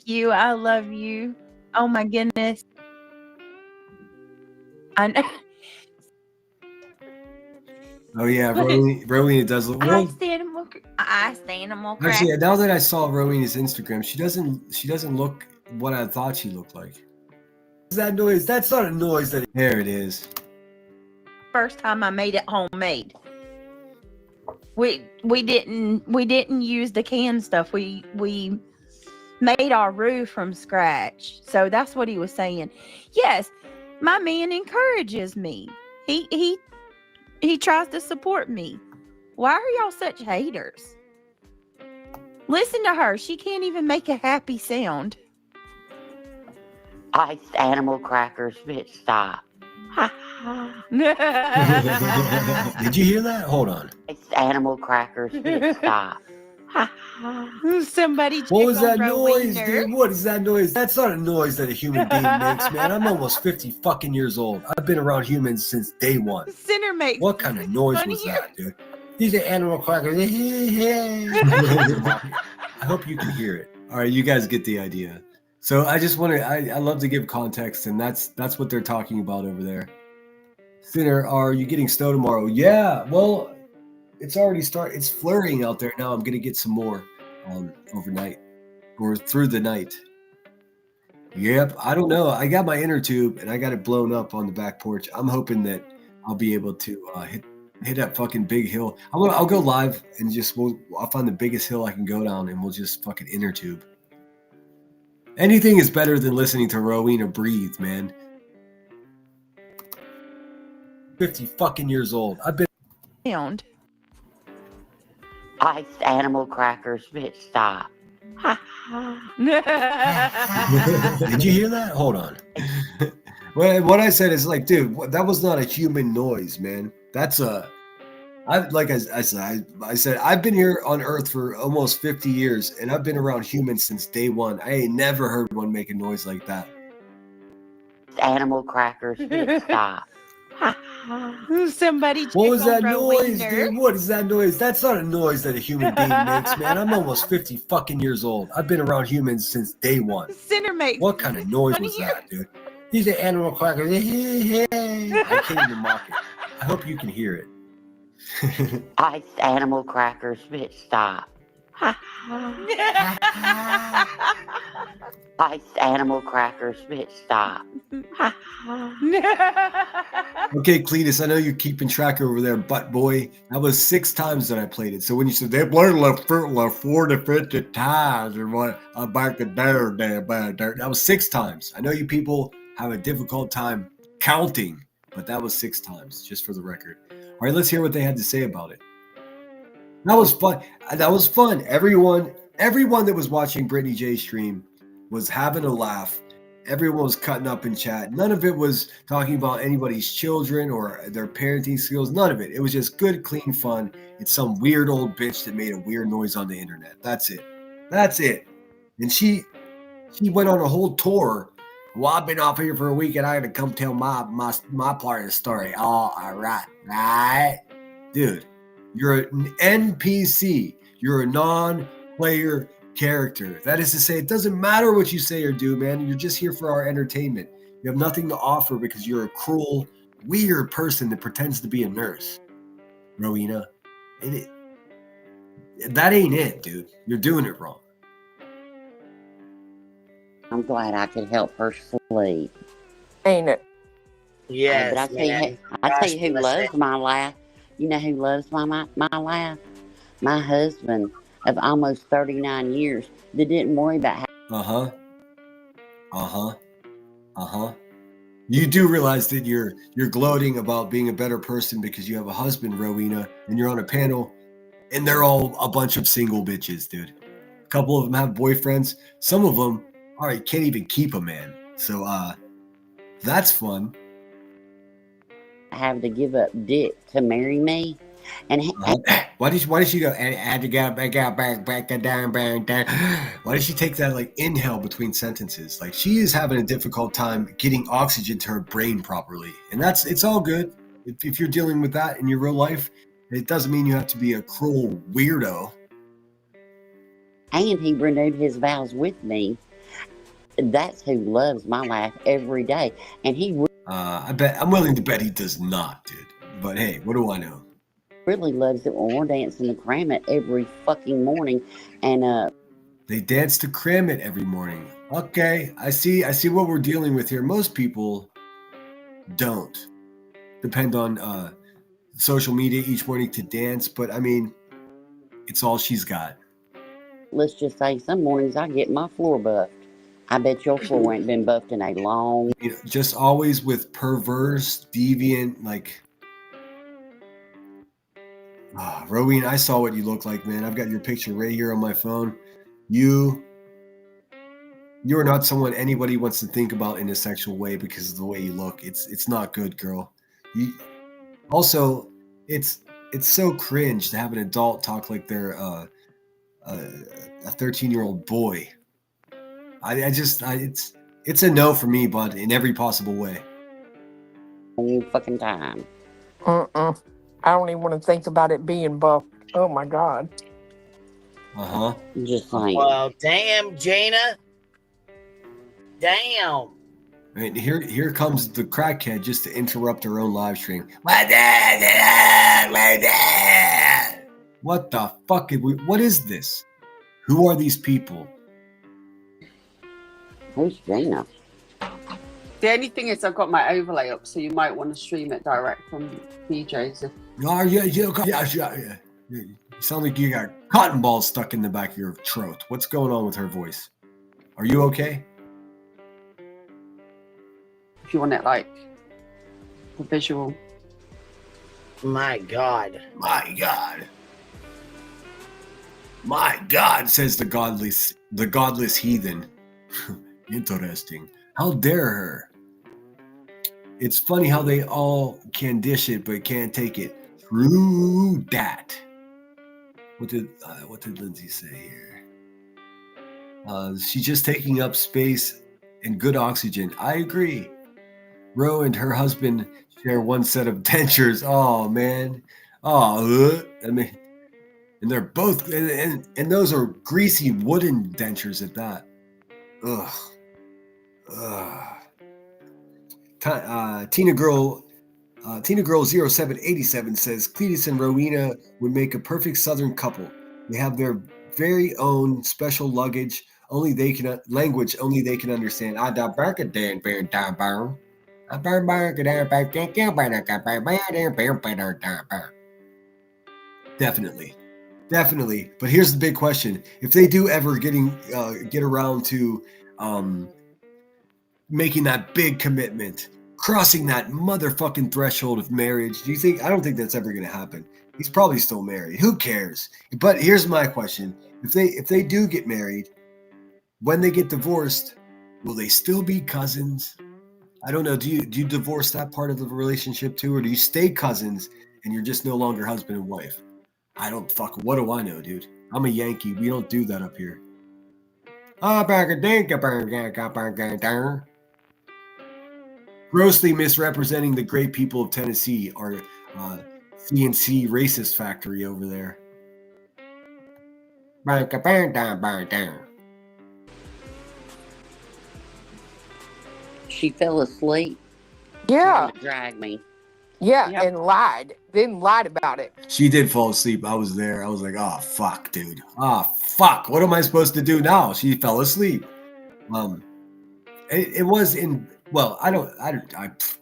Thank you. I love you. Oh my goodness. I know. Oh yeah, Rowena does look well. I stand animal crack. Actually, now that I saw Rowena's Instagram, she doesn't look what I thought she looked like. What's that noise? That's not a noise. There it is. First time I made it homemade. We didn't use the canned stuff. We made our roux from scratch. So that's what he was saying. Yes, my man encourages me. He tries to support me. Why are y'all such haters? Listen to her. She can't even make a happy sound. Iced animal crackers, bitch, stop. Did you hear that? Hold on. Iced animal crackers, bitch, stop. Somebody What was that noise, Rowena. dude? What is that noise? That's not a noise that a human being makes, man. I'm almost 50 fucking years old. I've been around humans since day one. Sinner makes What kind of noise was that, dude? These are animal crackers. I hope you can hear it. All right, you guys get the idea. So I just want to, I love to give context, and that's what they're talking about over there. Sinner, are you getting snow tomorrow? Yeah, well, it's already started. It's flurrying out there now. I'm going to get some more overnight or through the night. Yep, I don't know. I got my inner tube and I got it blown up on the back porch. I'm hoping that I'll be able to hit that fucking big hill. I'll go live and I'll find the biggest hill I can go down and we'll just fucking inner tube. Anything is better than listening to Rowena breathe, man. 50 fucking years old. I've been sound. Iced animal crackers, bitch, stop. Did you hear that? Hold on. Well, what I said is like, dude, that was not a human noise, man. That's I said, I've been here on Earth for almost 50 years, and I've been around humans since day one. I ain't never heard one make a noise like that. Animal crackers, bitch, stop. Somebody. What was that Rowena. noise, dude? What is that noise? That's not a noise that a human being makes, man. I'm almost 50 fucking years old. I've been around humans since day one. Sinner makes. What kind of noise was that, dude? These are animal crackers. I can't even mock it. I hope you can hear it. Iced animal crackers, bitch, stop. Iced animal crackers, bitch, stop. Okay, Cletus, I know you're keeping track over there, butt boy. That was 6 times that I played it. So when you said they played like 40 to 50 times or what, back in there, that was 6 times. I know you people have a difficult time counting, but that was 6 times, just for the record. All right, let's hear what they had to say about it. That was fun. That was fun. Everyone that was watching Brittany J's stream was having a laugh. Everyone was cutting up in chat. None of it was talking about anybody's children or their parenting skills. None of it. It was just good, clean fun. It's some weird old bitch that made a weird noise on the internet. That's it. That's it. And she went on a whole tour. Well, I've been off here for a week and I got to come tell my part of the story. Oh, all right. Dude, you're an NPC. You're a non-player character. That is to say, it doesn't matter what you say or do, man. You're just here for our entertainment. You have nothing to offer because you're a cruel, weird person that pretends to be a nurse. Rowena. That ain't it, dude. You're doing it wrong. I'm glad I could help her sleep. Ain't it? Yes, but I tell you who loves my laugh. You know who loves my laugh? My husband of almost 39 years that didn't worry about how. You do realize that you're gloating about being a better person because you have a husband, Rowena, and you're on a panel, and they're all a bunch of single bitches, dude. A couple of them have boyfriends. Some of them, all right, can't even keep a man. So that's fun. I have to give up dick to marry me. And why did she go? I had to go back down. Why did she take that like inhale between sentences? Like she is having a difficult time getting oxygen to her brain properly, and it's all good. If you're dealing with that in your real life, it doesn't mean you have to be a cruel weirdo. And he renewed his vows with me. That's who loves my laugh every day. And he I'm willing to bet he does not, dude. But hey, what do I know? really loves it when we're dancing to Cram It every fucking morning. And they dance to Cram It every morning. Okay, I see what we're dealing with here. Most people don't depend on social media each morning to dance, but I mean, it's all she's got. Let's just say some mornings I get my floor buffed. I bet your floor ain't been buffed in a long. Just always with perverse, deviant, like. Rowena, I saw what you look like, man. I've got your picture right here on my phone. You are not someone anybody wants to think about in a sexual way because of the way you look. It's not good, girl. Also, it's so cringe to have an adult talk like they're a 13-year-old boy. It's a no for me, bud, in every possible way. Fucking time. I don't even want to think about it being buffed. Oh my god. Just like. Well, damn, Jaina. Damn. Right, here comes the crackhead just to interrupt her own live stream. What the fuck? What is this? Who are these people? Who's Jaina? The only thing is I've got my overlay up, so you might want to stream it direct from BJ's. Yeah. You sound like you got cotton balls stuck in the back of your throat. What's going on with her voice? Are you okay? If you want it like the visual. My God. My God. My God, says the godless heathen. Interesting. How dare her? It's funny how they all can dish it but can't take it. True that. What did Lindsay say here? She's just taking up space and good oxygen. I agree. Ro and her husband share one set of dentures. Oh man. I mean, and they're both and those are greasy wooden dentures at that. Ugh. Tina Girl 0787 says Cletus and Rowena would make a perfect Southern couple. They have their very own special language only they can understand. Definitely. But here's the big question: if they do ever get around to making that big commitment, crossing that motherfucking threshold of marriage, do you think? I don't think that's ever going to happen. He's probably still married. Who cares? But here's my question: if they do get married, when they get divorced, will they still be cousins? I don't know. Do you divorce that part of the relationship too, or do you stay cousins and you're just no longer husband and wife? What do I know, dude? I'm a Yankee. We don't do that up here. Grossly misrepresenting the great people of Tennessee, our CNC racist factory over there. She fell asleep. Yeah. Drag me. Yeah, yep. And lied. Then lied about it. She did fall asleep. I was there. I was like, oh, fuck, dude. Oh, fuck. What am I supposed to do now? She fell asleep. It was in, well, I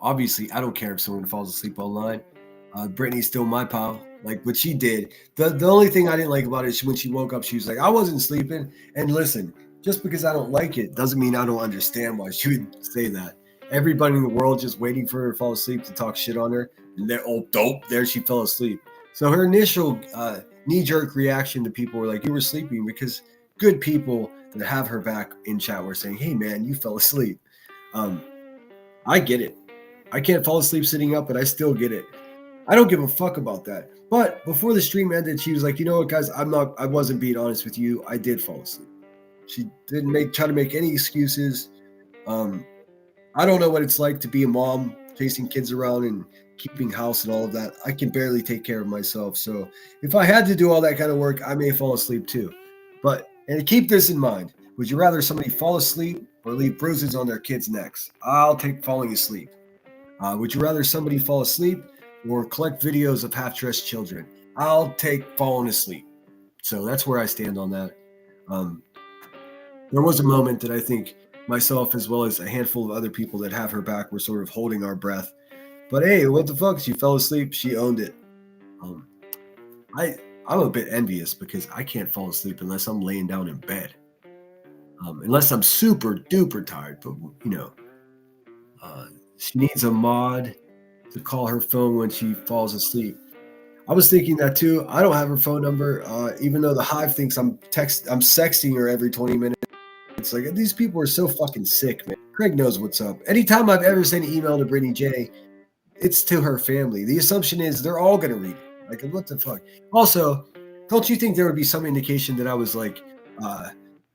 obviously, I don't care if someone falls asleep online. Brittany's still my pal. Like what she did. The only thing I didn't like about it is when she woke up, she was like, I wasn't sleeping. And listen, just because I don't like it doesn't mean I don't understand why she would say that. Everybody in the world just waiting for her to fall asleep to talk shit on her. And they're all dope. There she fell asleep. So her initial knee-jerk reaction to people were like, you were sleeping, because good people that have her back in chat were saying, hey man, you fell asleep. I get it. I can't fall asleep sitting up, but I still get it. I don't give a fuck about that. But before the stream ended, she was like, you know what, guys, I wasn't being honest with you. I did fall asleep. She didn't try to make any excuses. I don't know what it's like to be a mom, chasing kids around and keeping house and all of that. I can barely take care of myself. So if I had to do all that kind of work, I may fall asleep too. And keep this in mind. Would you rather somebody fall asleep or leave bruises on their kids' necks? I'll take falling asleep. Would you rather somebody fall asleep or collect videos of half-dressed children? I'll take falling asleep. So that's where I stand on that. There was a moment that I think myself, as well as a handful of other people that have her back, were sort of holding our breath. But hey, what the fuck? She fell asleep. She owned it. I'm a bit envious because I can't fall asleep unless I'm laying down in bed. Unless I'm super duper tired. But, she needs a mod to call her phone when she falls asleep. I was thinking that too. I don't have her phone number, even though the Hive thinks I'm sexting her every 20 minutes. It's like, these people are so fucking sick, man. Craig knows what's up. Anytime I've ever sent an email to Brittany J, it's to her family. The assumption is they're all going to read it. Like, what the fuck? Also, don't you think there would be some indication that I was like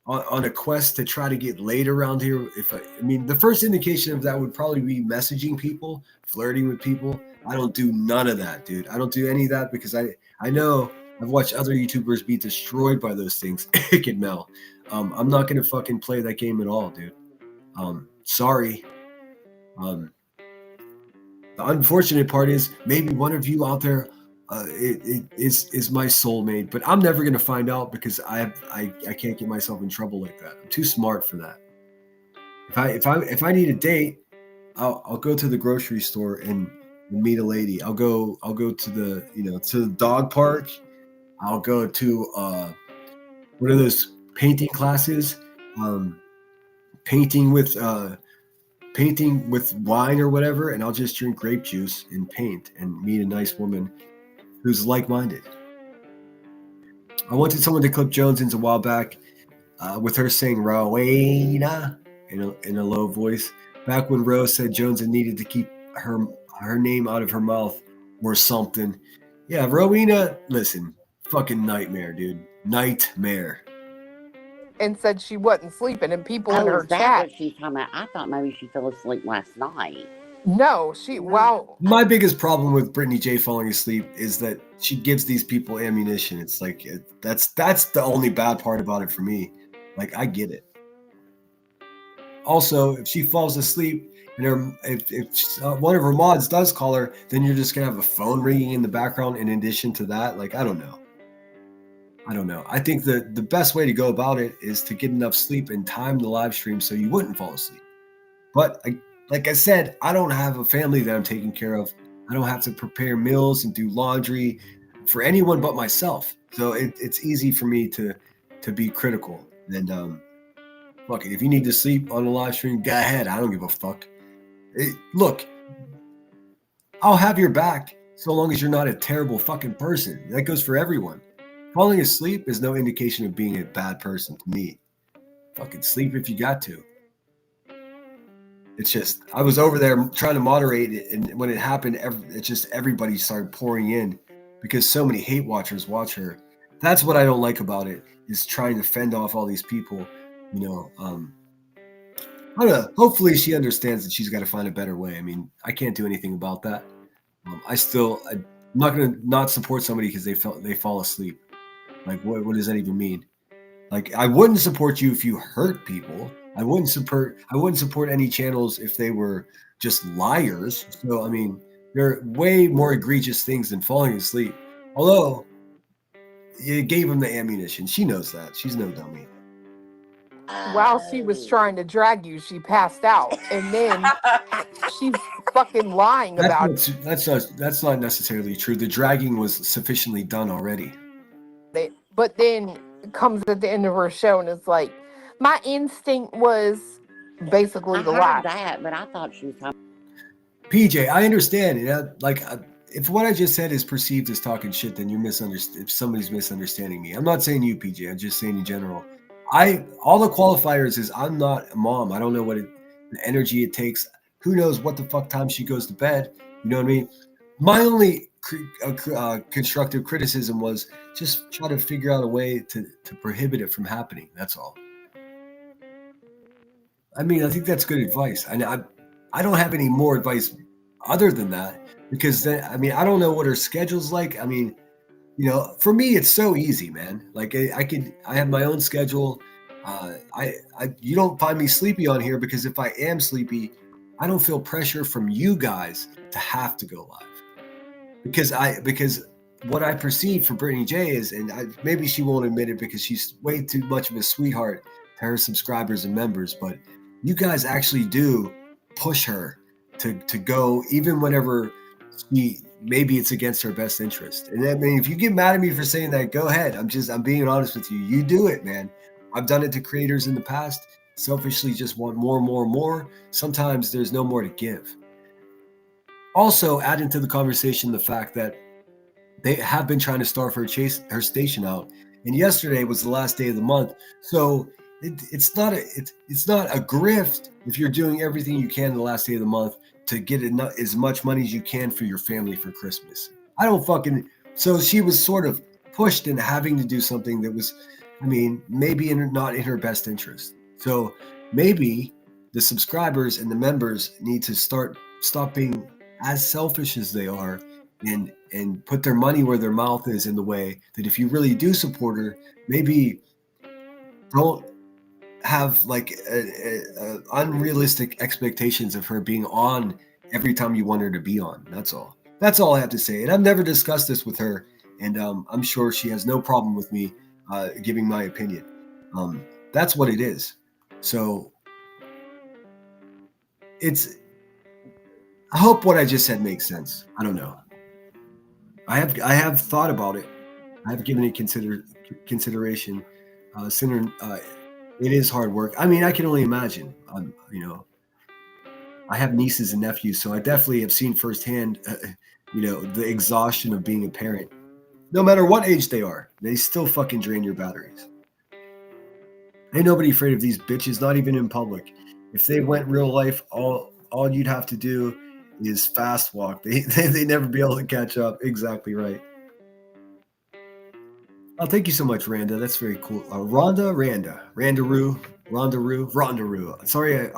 on a quest to try to get laid around here? I mean, the first indication of that would probably be messaging people, flirting with people. I don't do none of that, dude. I don't do any of that because I know I've watched other YouTubers be destroyed by those things. Ick and Mel. I'm not going to fucking play that game at all, dude. Sorry. The unfortunate part is maybe one of you out there is my soulmate, but I'm never going to find out because I can't get myself in trouble like that. I'm too smart for that. If I need a date, I'll go to the grocery store and meet a lady. I'll go to the to the dog park. I'll go to what are those painting classes? Painting with wine or whatever, and I'll just drink grape juice and paint and meet a nice woman who's like-minded. I wanted someone to clip Jonesins a while back with her saying Rowena in a low voice. Back when Rose said Jonesin needed to keep her name out of her mouth or something. Yeah, Rowena, listen, fucking nightmare, dude. Nightmare. And said she wasn't sleeping, and people in Oh, her is that chat. what she's talking about? I thought maybe she fell asleep last night. No, My biggest problem with Brittany J falling asleep is that she gives these people ammunition. It's like that's the only bad part about it for me. Like, I get it. Also, if she falls asleep and if one of her mods does call her, then you're just gonna have a phone ringing in the background in addition to that. Like, I don't know. I think the best way to go about it is to get enough sleep and time the live stream so you wouldn't fall asleep. But like I said, I don't have a family that I'm taking care of. I don't have to prepare meals and do laundry for anyone but myself. So it's easy for me to be critical. And fuck it, if you need to sleep on a live stream, go ahead. I don't give a fuck. Look, I'll have your back so long as you're not a terrible fucking person. That goes for everyone. Falling asleep is no indication of being a bad person to me. Fucking sleep if you got to. It's just, I was over there trying to moderate it, and when it happened, it's just everybody started pouring in because so many hate watchers watch her. That's what I don't like about it, is trying to fend off all these people. I don't know. Hopefully she understands that she's got to find a better way. I mean, I can't do anything about that. I'm not going to not support somebody because they fall asleep. Like, what does that even mean? Like, I wouldn't support you if you hurt people. I wouldn't support any channels if they were just liars. So, I mean, there are way more egregious things than falling asleep. Although, you gave him the ammunition. She knows that. She's no dummy. While she was trying to drag you, she passed out, and then she's fucking lying about it. That's not necessarily true. The dragging was sufficiently done already. But then it comes at the end of her show, and it's like, my instinct was basically the lie. I heard that, but I thought she was talking. PJ, I understand. If what I just said is perceived as talking shit, then you're if somebody's misunderstanding me. I'm not saying you, PJ. I'm just saying in general. All the qualifiers is I'm not a mom. I don't know the energy it takes. Who knows what the fuck time she goes to bed? You know what I mean? My only constructive criticism was just try to figure out a way to prohibit it from happening. That's all. I mean, I think that's good advice. And I don't have any more advice other than that, because I don't know what her schedule's like. I mean, for me, it's so easy, man. Like I have my own schedule. You don't find me sleepy on here because if I am sleepy, I don't feel pressure from you guys to have to go live. Because what I perceive for Brittany J is, and maybe she won't admit it because she's way too much of a sweetheart to her subscribers and members, but you guys actually do push her to go even whenever maybe it's against her best interest. And I mean, if you get mad at me for saying that, go ahead. I'm being honest with you. You do it, man. I've done it to creators in the past. Selfishly just want more, more, more. Sometimes there's no more to give. Also, add into the conversation the fact that they have been trying to starve her station out, and yesterday was the last day of the month. So it's not a grift if you're doing everything you can the last day of the month to get as much money as you can for your family for Christmas. So she was sort of pushed into having to do something that was, I mean, maybe not in her best interest. So maybe the subscribers and the members need to stop being as selfish as they are and put their money where their mouth is, in the way that if you really do support her, maybe don't have like unrealistic expectations of her being on every time you want her to be on. That's all I have to say. And I've never discussed this with her, and I'm sure she has no problem with me giving my opinion. That's what it is. So I hope what I just said makes sense. I don't know. I have thought about it. I have given it consideration. It is hard work. I mean, I can only imagine. I have nieces and nephews, so I definitely have seen firsthand, the exhaustion of being a parent. No matter what age they are, they still fucking drain your batteries. Ain't nobody afraid of these bitches, not even in public. If they went real life, all you'd have to do is fast walk. They never be able to catch up. Exactly right. Oh, thank you so much, Randa. That's very cool. Randaroo. Sorry,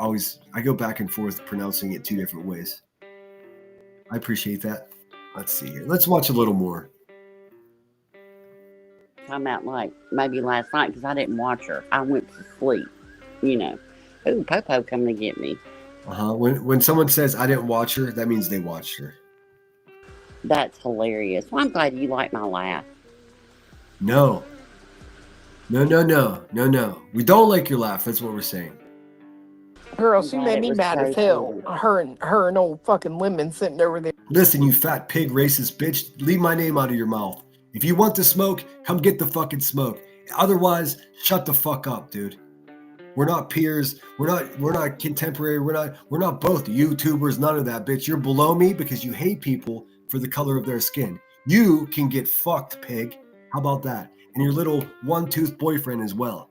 I go back and forth pronouncing it two different ways. I appreciate that. Let's see here. Let's watch a little more. Come out like maybe last night because I didn't watch her. I went to sleep. Ooh, Popo coming to get me. When someone says I didn't watch her, that means they watched her. That's hilarious. Well, I'm glad you like my laugh. No. We don't like your laugh. That's what we're saying. Girl, she made me mad as hell. Her and old fucking Lemon sitting over there. Listen, you fat pig racist bitch. Leave my name out of your mouth. If you want the smoke, come get the fucking smoke. Otherwise, shut the fuck up, dude. We're not peers. We're not contemporary. We're not both YouTubers. None of that, bitch. You're below me because you hate people for the color of their skin. You can get fucked, pig. How about that? And your little one-tooth boyfriend as well.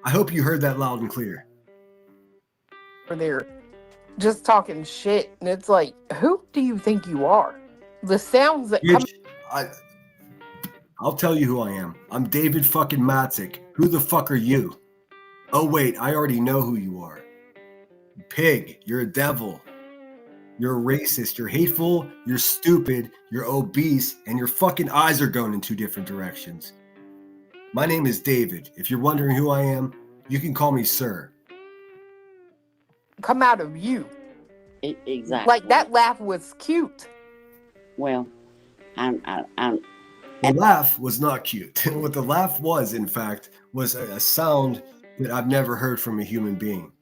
I hope you heard that loud and clear. They're just talking shit, and it's like, who do you think you are? The sounds that come. I'll tell you who I am. I'm David fucking Matzik. Who the fuck are you? Oh wait, I already know who you are. Pig, you're a devil. You're a racist, you're hateful, you're stupid, you're obese, and your fucking eyes are going in two different directions. My name is David. If you're wondering who I am, you can call me sir. Come out of you. Exactly. Like that laugh was cute. Well, The laugh was not cute. What the laugh was, in fact, was a sound that I've never heard from a human being.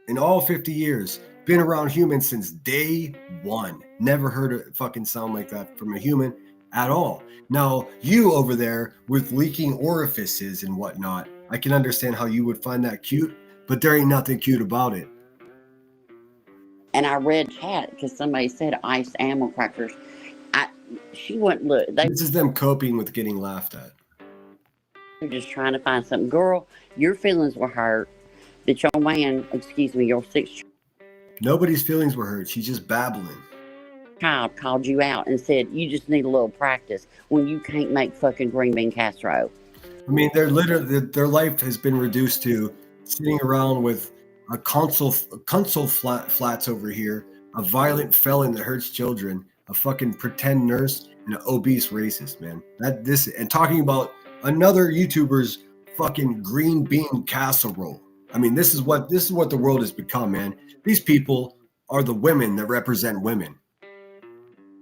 In all 50 years, been around humans since day one. Never heard a fucking sound like that from a human at all. Now, you over there with leaking orifices and whatnot, I can understand how you would find that cute, but there ain't nothing cute about it. And I read chat because somebody said iced animal crackers. She wouldn't look. This is them coping with getting laughed at. They're just trying to find something. Girl, your feelings were hurt that your man, your 6 Nobody's feelings were hurt. She's just babbling. Child called you out and said you just need a little practice when you can't make fucking green bean casserole. I mean, their life has been reduced to sitting around with a console flats over here, a violent felon that hurts children, a fucking pretend nurse, and an obese racist, man. And talking about another YouTuber's fucking green bean casserole. I mean, this is what the world has become, man. These people are the women that represent women.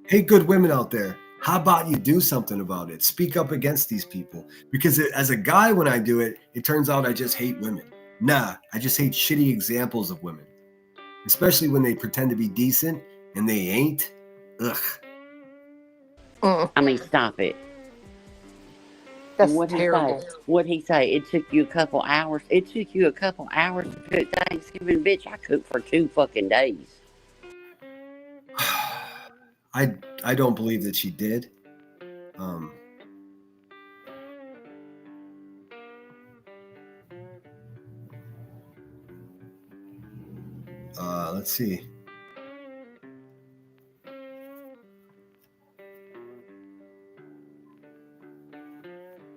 Hey, good women out there, how about you do something about it? Speak up against these people. Because as a guy, when I do it, it turns out I just hate women. Nah, I just hate shitty examples of women. Especially when they pretend to be decent and they ain't. Ugh. I mean, stop it. That's What'd terrible. What'd he say? It took you a couple hours. It took you a couple hours to cook Thanksgiving, bitch. I cooked for 2 fucking days. I don't believe that she did. Let's see.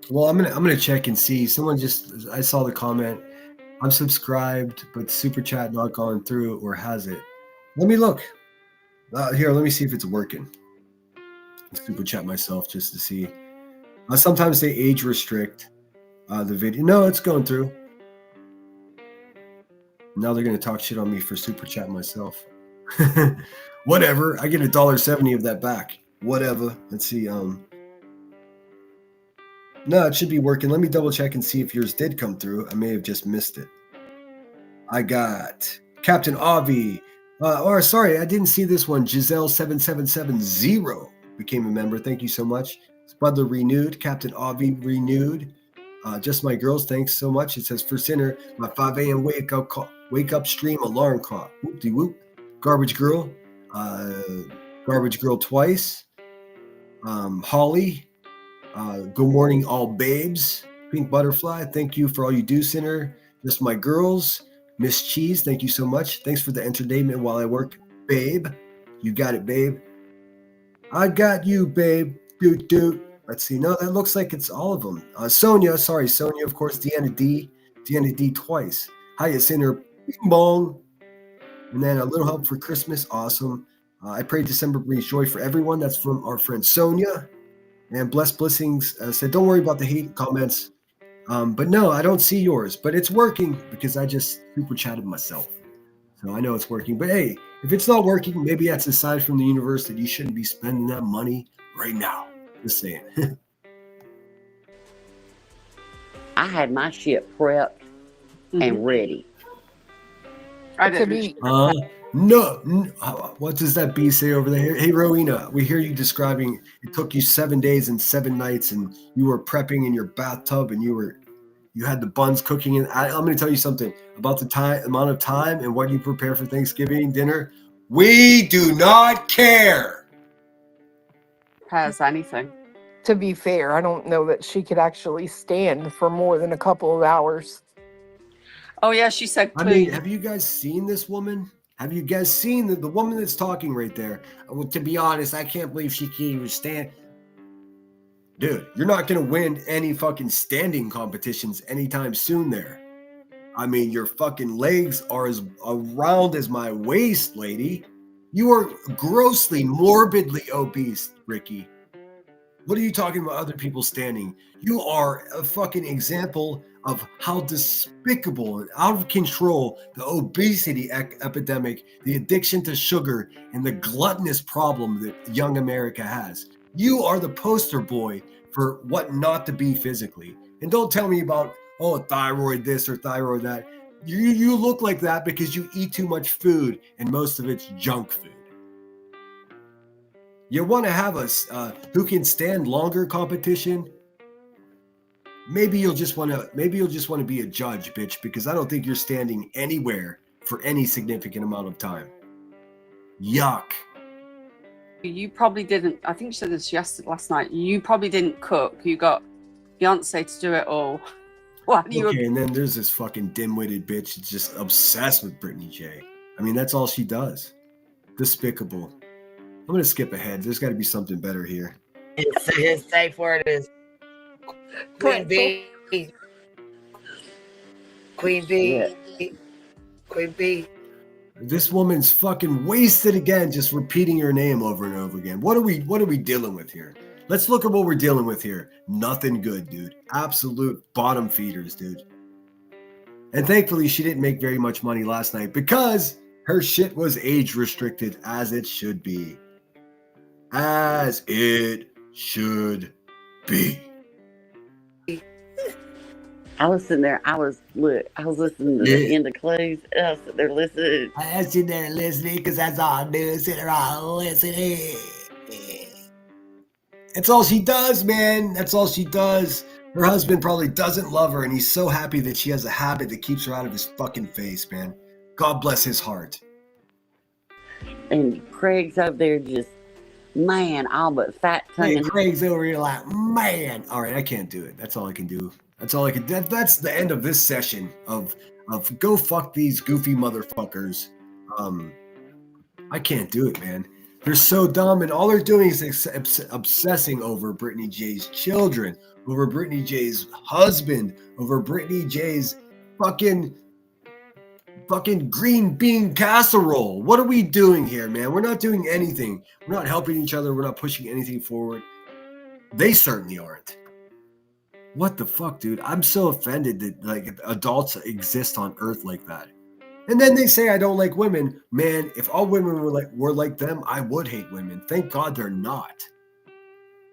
Well, I'm gonna check and see. I saw the comment. I'm subscribed, but super chat not gone through, or has it? Let me look. Here, let me see if it's working. I'll super chat myself just to see. Sometimes they age restrict the video. No, it's going through. Now they're gonna talk shit on me for super chat myself. Whatever. I get $1.70 of that back. Whatever. Let's see. No, it should be working. Let me double check and see if yours did come through. I may have just missed it. I got Captain Avi. Sorry, I didn't see this one. Giselle7770 became a member. Thank you so much. Spudler renewed. Captain Avi renewed. Just my girls, thanks so much. It says for sinner, my 5 a.m. wake up stream alarm clock. Whoop-de-whoop. Garbage girl twice. Holly. Good morning, all babes. Pink butterfly, thank you for all you do, sinner. Just my girls. Miss Cheese, thank you so much. Thanks for the entertainment while I work, babe. You got it, babe. I got you, babe. Doot doot. Let's see. No, that looks like it's all of them. Sonia, of course. Deanna D twice. Hiya, sinner. Bing bong. And then a little help for Christmas. Awesome. I pray December brings joy for everyone. That's from our friend Sonia. And Blessed Blessings said, don't worry about the hate comments. But no, I don't see yours. But it's working because I just super chatted myself. So I know it's working. But hey, if it's not working, maybe that's a sign from the universe that you shouldn't be spending that money right now. Just saying. I had my shit prepped and ready. No. What does that bee say over there? Hey, Rowena, we hear you describing it took you 7 days and 7 nights, and you were prepping in your bathtub, and you had the buns cooking. And I'm going to tell you something about the amount of time and what you prepare for Thanksgiving dinner. We do not care. Has anything. To be fair, I don't know that she could actually stand for more than a couple of hours. Oh yeah, she said. I mean, have you guys seen this woman? Have you guys seen the woman that's talking right there? Well, to be honest, I can't believe she can't even stand. Dude, you're not going to win any fucking standing competitions anytime soon there. I mean, your fucking legs are as round as my waist, lady. You are grossly, morbidly obese, Ricky. What are you talking about other people standing? You are a fucking example of how despicable and out of control the obesity epidemic, the addiction to sugar, and the gluttonous problem that young America has. You are the poster boy for what not to be physically. And don't tell me about, thyroid this or thyroid that. You look like that because you eat too much food, and most of it's junk food. You want to have us who can stand longer competition? Maybe you'll just want to be a judge, bitch, because I don't think you're standing anywhere for any significant amount of time. Yuck. You probably didn't. I think you said this last night. You probably didn't cook. You got Beyonce to do it all. And then there's this fucking dim-witted bitch that's just obsessed with Brittany J. I mean, that's all she does. Despicable. I'm going to skip ahead. There's got to be something better here. His safe word is Queen B. Queen B. Yeah. Queen B. This woman's fucking wasted again, just repeating her name over and over again. What are we dealing with here? Let's look at what we're dealing with here. Nothing good, dude. Absolute bottom feeders, dude. And thankfully, she didn't make very much money last night because her shit was age restricted, as it should be. As it should be. I was sitting there. I was listening to the end of Clues. And I was sitting there listening. I was sitting there listening because that's all I do. Sitting around listening. That's all she does, man. That's all she does. Her husband probably doesn't love her, and he's so happy that she has a habit that keeps her out of his fucking face, man. God bless his heart. And Craig's over there just, man, all but fat tongue. Hey, Craig's over here like, man. All right, I can't do it. That's all I can do. That's all I can. That's the end of this session of go fuck these goofy motherfuckers. I can't do it, man. They're so dumb, and all they're doing is obsessing over Brittany J's children, over Brittany J's husband, over Brittany J's fucking green bean casserole. What are we doing here, man? We're not doing anything. We're not helping each other. We're not pushing anything forward. They certainly aren't. What the fuck, dude? I'm so offended that like adults exist on Earth like that. And then they say I don't like women. Man, if all women were like them, I would hate women. Thank God they're not.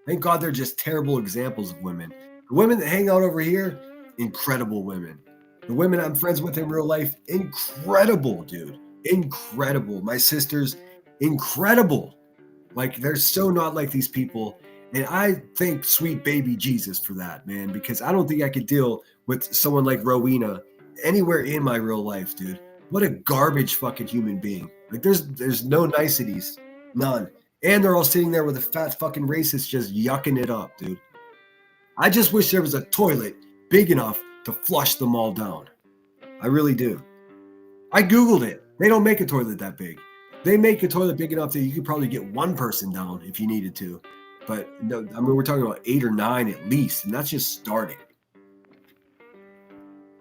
Thank God they're just terrible examples of women. The women that hang out over here, incredible women. The women I'm friends with in real life, incredible, dude. Incredible. My sisters, incredible. Like, they're so not like these people. And I thank sweet baby Jesus for that, man, because I don't think I could deal with someone like Rowena anywhere in my real life, dude. What a garbage fucking human being. Like, there's no niceties. None. And they're all sitting there with a fat fucking racist just yucking it up, dude. I just wish there was a toilet big enough to flush them all down. I really do. I Googled it. They don't make a toilet that big. They make a toilet big enough that you could probably get one person down if you needed to. But no, I mean, we're talking about 8 or 9 at least, and that's just starting.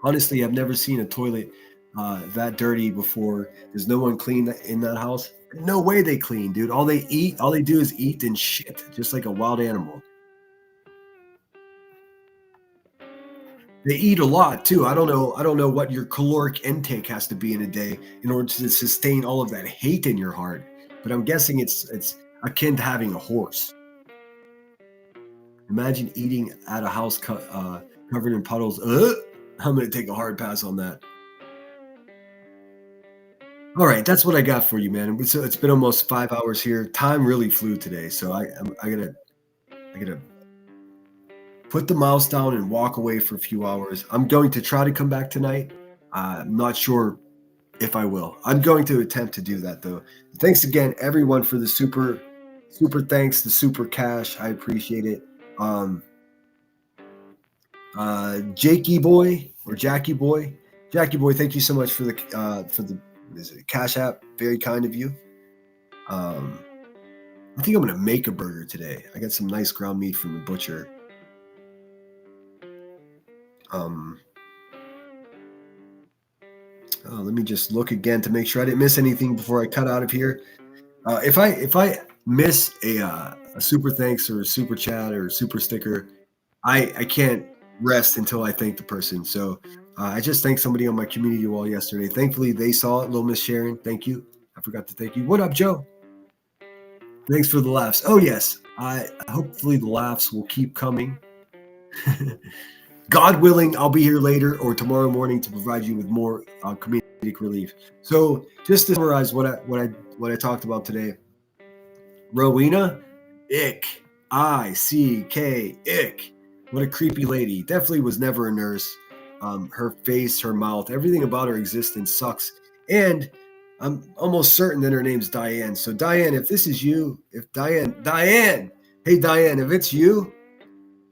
Honestly, I've never seen a toilet that dirty before. There's no one clean in that house. No way they clean, dude. All they do is eat and shit, just like a wild animal. They eat a lot too. I don't know what your caloric intake has to be in a day in order to sustain all of that hate in your heart. But I'm guessing it's akin to having a horse. Imagine eating at a house covered in puddles. I'm going to take a hard pass on that. All right, that's what I got for you, man. So it's been almost 5 hours here. Time really flew today, so I gotta put the mouse down and walk away for a few hours. I'm going to try to come back tonight. I'm not sure if I will. I'm going to attempt to do that, though. Thanks again, everyone, for the super thanks, the super cash. I appreciate it. Jackie Boy, thank you so much for the Cash App. Very kind of you. I think I'm gonna make a burger today. I got some nice ground meat from the butcher. Let me just look again to make sure I didn't miss anything before I cut out of here. If I miss a super thanks or a super chat or a super sticker, I can't rest until I thank the person. So I just thanked somebody on my community wall yesterday. Thankfully, they saw it. Little Miss Sharon, thank you. I forgot to thank you. What up, Joe? Thanks for the laughs. Oh, yes. Hopefully the laughs will keep coming. God willing, I'll be here later or tomorrow morning to provide you with more comedic relief. So just to summarize what I talked about today. Rowena, ick. I-C-K, ick. What a creepy lady. Definitely was never a nurse. Her face, her mouth, everything about her existence sucks. And I'm almost certain that her name's Diane. So Diane, if this is you, Diane, hey Diane, if it's you,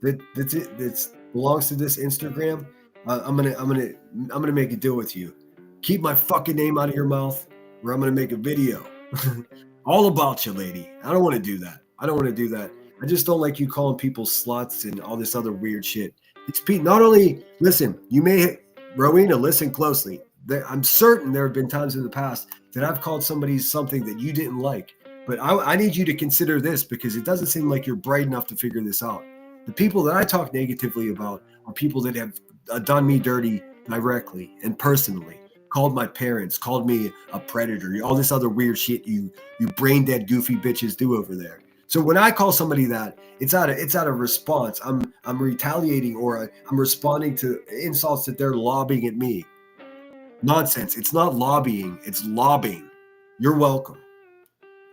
that belongs to this Instagram, I'm gonna make a deal with you. Keep my fucking name out of your mouth, or I'm gonna make a video all about you, lady. I don't want to do that. I just don't like you calling people sluts and all this other weird shit. It's not only, listen, Rowena, listen closely. I'm certain there have been times in the past that I've called somebody something that you didn't like. But I need you to consider this, because it doesn't seem like you're bright enough to figure this out. The people that I talk negatively about are people that have done me dirty directly and personally, called my parents, called me a predator, all this other weird shit you brain dead goofy bitches do over there. So when I call somebody that, it's out of response. I'm retaliating, or I'm responding to insults that they're lobbing at me. Nonsense. It's not lobbying, it's lobbing. You're welcome.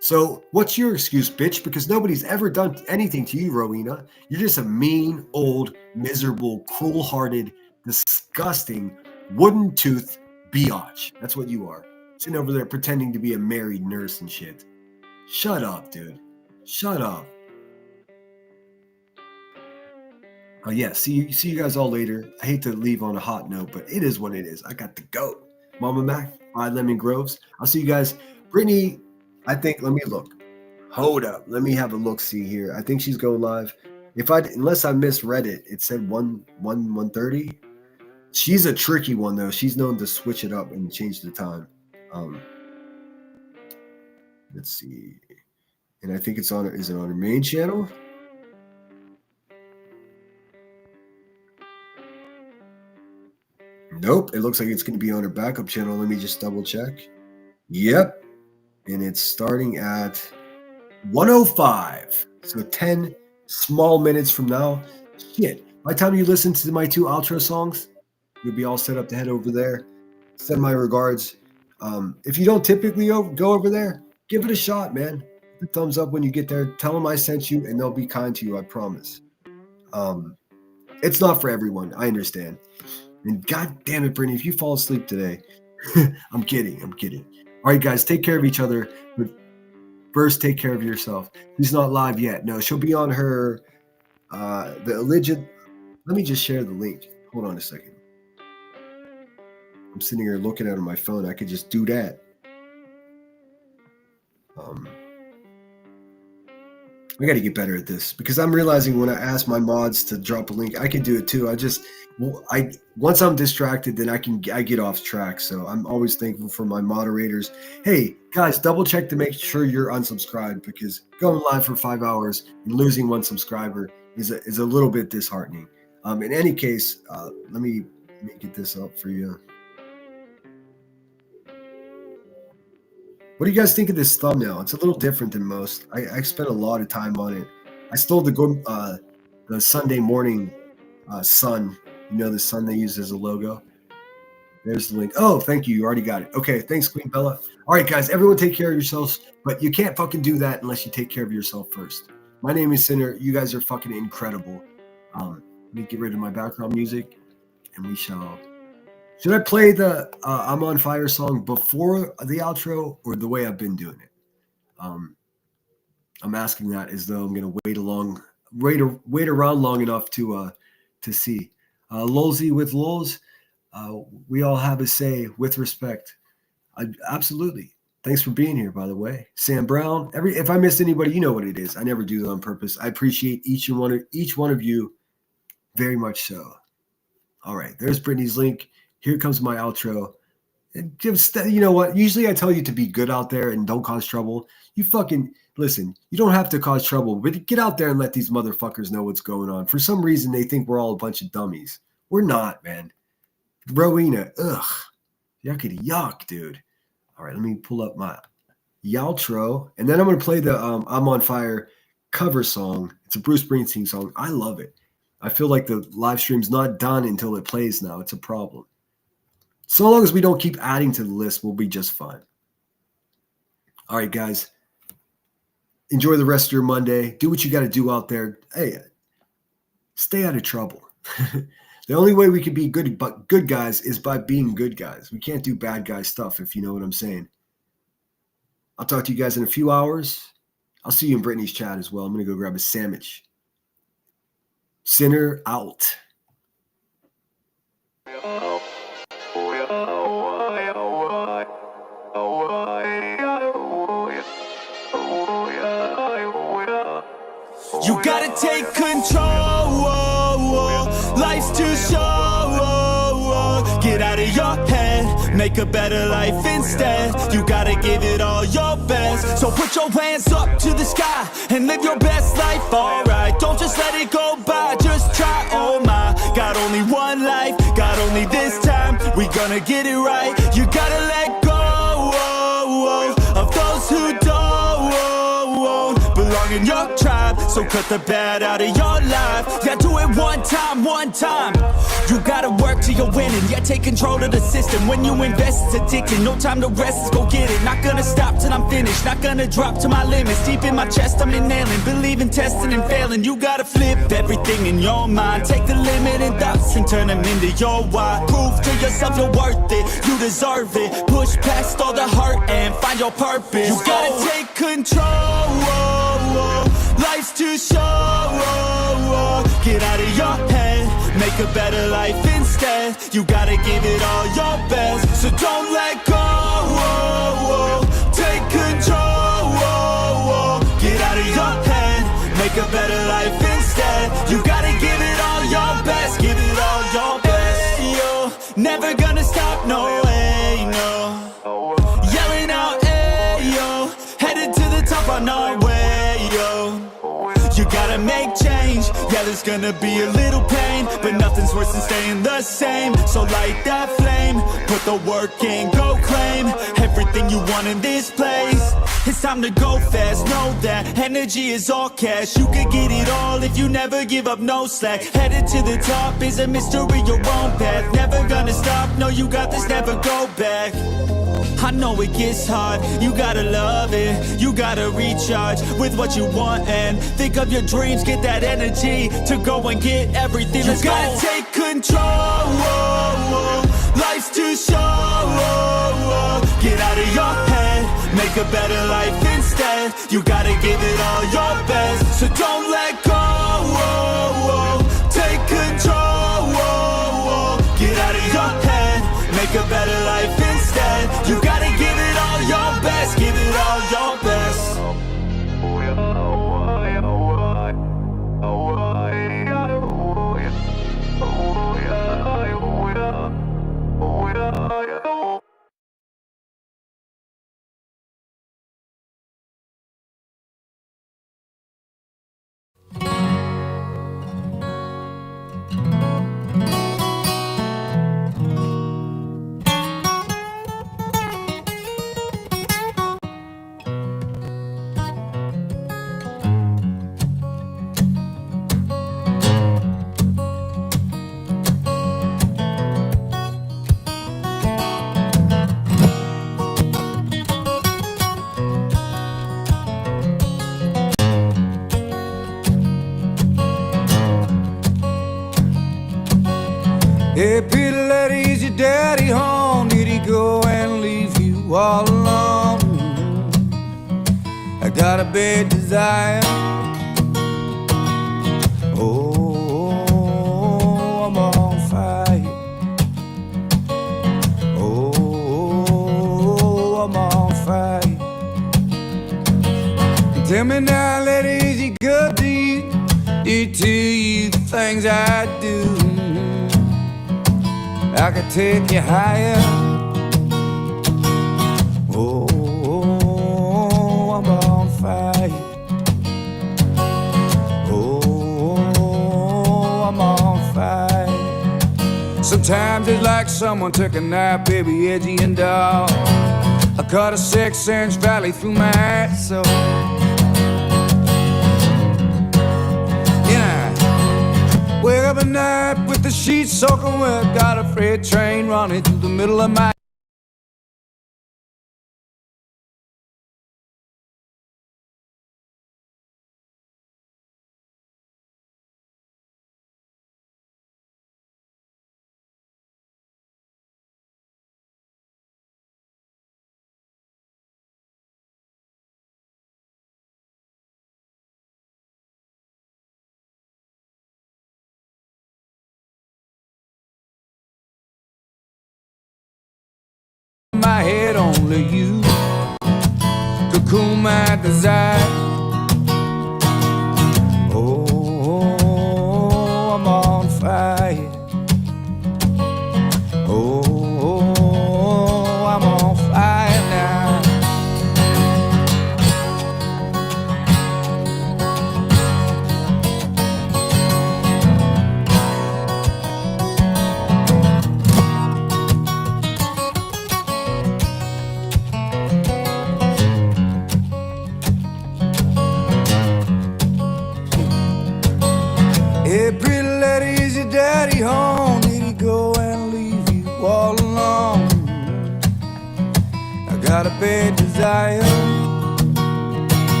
So what's your excuse, bitch? Because nobody's ever done anything to you, Rowena. You're just a mean, old, miserable, cruel-hearted, disgusting, wooden-toothed biatch. That's what you are. Sitting over there pretending to be a married nurse and shit. Shut up, dude. Shut up. Oh yeah, see you guys all later. I hate to leave on a hot note, but it is what it is. I got to go. Mama Mac, 5 Lemon Groves. I'll see you guys. Brittany, I think, let me look. Hold up. Let me have a look-see here. I think she's going live. Unless I misread it, it said 1:30. She's a tricky one though. She's known to switch it up and change the time. Let's see. And I think is it on her main channel? Nope. It looks like it's going to be on her backup channel. Let me just double check. Yep. And it's starting at 1:05. So 10 small minutes from now. Shit. By the time you listen to my 2 outro songs, you'll be all set up to head over there. Send my regards. If you don't typically go over there, give it a shot, man. The thumbs up when you get there. Tell them I sent you, and they'll be kind to you, I promise. It's not for everyone. I understand. And God damn it, Brittany, if you fall asleep today, I'm kidding. All right, guys, take care of each other. But first, take care of yourself. She's not live yet. No, she'll be on her, the alleged. Let me just share the link. Hold on a second. I'm sitting here looking at my phone. I could just do that. I got to get better at this, because I'm realizing when I ask my mods to drop a link, I can do it too. Once I'm distracted, then I get off track. So I'm always thankful for my moderators. Hey guys, double check to make sure you're unsubscribed, because going live for 5 hours and losing 1 subscriber is a little bit disheartening. In any case, let me get this up for you. What do you guys think of this thumbnail? It's a little different than most. I spent a lot of time on it. I stole the Sunday morning sun. You know, the sun they use as a logo. There's the link. Oh, thank you. You already got it. Okay, thanks, Queen Bella. All right, guys, everyone take care of yourselves. But you can't fucking do that unless you take care of yourself first. My name is Sinner. You guys are fucking incredible. Let me get rid of my background music, and we shall... Should I play the I'm on Fire song before the outro, or the way I've been doing it? I'm asking that as though I'm going to wait around long enough to see. Lolsy with Lols, we all have a say with respect. Absolutely. Thanks for being here, by the way. Sam Brown, if I missed anybody, you know what it is. I never do that on purpose. I appreciate each one of you very much so. All right, there's Brittany's link. Here comes my outro. You know what? Usually I tell you to be good out there and don't cause trouble. You fucking listen. You don't have to cause trouble, but get out there and let these motherfuckers know what's going on. For some reason, they think we're all a bunch of dummies. We're not, man. Rowena, ugh. Yuckity yuck, dude. All right, let me pull up my outro, and then I'm going to play the I'm on Fire cover song. It's a Bruce Springsteen song. I love it. I feel like the live stream's not done until it plays now. It's a problem. So long as we don't keep adding to the list, we'll be just fine. All right, guys. Enjoy the rest of your Monday. Do what you got to do out there. Hey, stay out of trouble. The only way we can be good guys is by being good guys. We can't do bad guy stuff, if you know what I'm saying. I'll talk to you guys in a few hours. I'll see you in Brittany's chat as well. I'm going to go grab a sandwich. Sinner out. You gotta take control. Life's too short. Get out of your head. make a better life instead. You gotta give it all your best. So put your hands up to the sky and live your best life, alright. Don't just let it go by, just try, oh my. Got only one life, got only this time. We gonna get it right. You gotta let go of those who don't belong in your tribe. So cut the bad out of your life. Yeah, do it one time, one time. You gotta work till you're winning. Yeah, take control of the system. When you invest, it's addicting. No time to rest, let's go get it. Not gonna stop till I'm finished. Not gonna drop to my limits. Deep in my chest, I'm inhaling. Believing, testing, and failing. You gotta flip everything in your mind. Take the limiting thoughts and turn them into your why. Prove to yourself you're worth it. You deserve it. Push past all the hurt and find your purpose. You gotta take control. Life's too short. Get out of your head, make a better life instead. You gotta give it all your best, so don't let go. Take control. Get out of your head, make a better life instead. You gotta give it all your best, give it all your best. Yo, never gonna stop, no way, no. Yelling out, hey, yo, headed to the top on our way, yo. You gotta make change, yeah, there's gonna be a little pain, but nothing's worse than staying the same. So light that flame, put the work in, go claim everything you want in this place. It's time to go fast, know that energy is all cash. You could get it all if you never give up, no slack. Headed to the top is a mystery, your own path. Never gonna stop, no, you got this, never go back. I know it gets hard, you gotta love it. You gotta recharge with what you want and think of your dreams. Get that energy to go and get everything. You gotta take control. Life's too short. Get out of your head, make a better life instead. You gotta give it all your best, so don't let go. Take control. Get out of your head, make a better life instead. You gotta give it all your best, give it all your best. Hey, Peter, lady's your daddy home? Did he go and leave you all alone? I got a bad desire. Oh, I'm on fire. Oh, I'm on fire. Tell me now, lady, is he good to you? Did he tell you the things I do? I could take you higher. Oh, I'm on fire. Oh, I'm on fire. Sometimes it's like someone took a knife, baby, edgy and dull. I cut a 6-inch valley through my soul. Wake up at night with the sheets soaking wet. Got a freight train running through the middle of my head, only you could cool my desire. Oh, I'm on fire. Oh,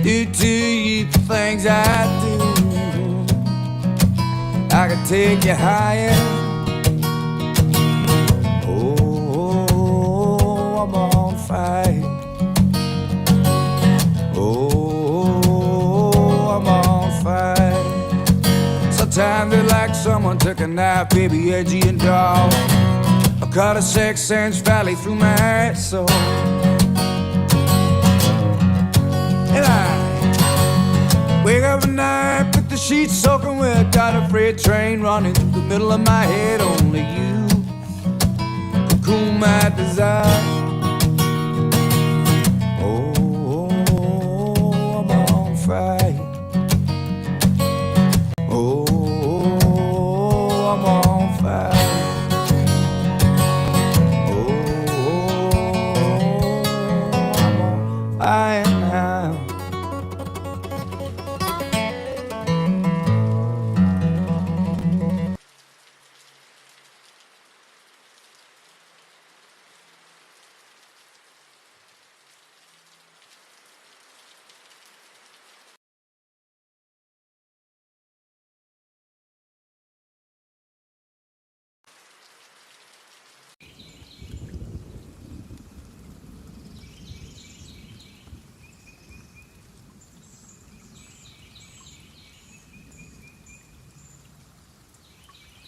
do to you for things I do. I could take you higher. Oh, I'm on fire. Oh, I'm on fire. Sometimes it's like someone took a knife, baby, edgy and dull. I cut a 6-inch valley through my soul. And I wake up at night, put the sheets soaking wet, got a freight train running through the middle of my head. Only you could cool my desire. Oh, I'm on fire. Oh, I'm on fire. Oh, I'm on fire now.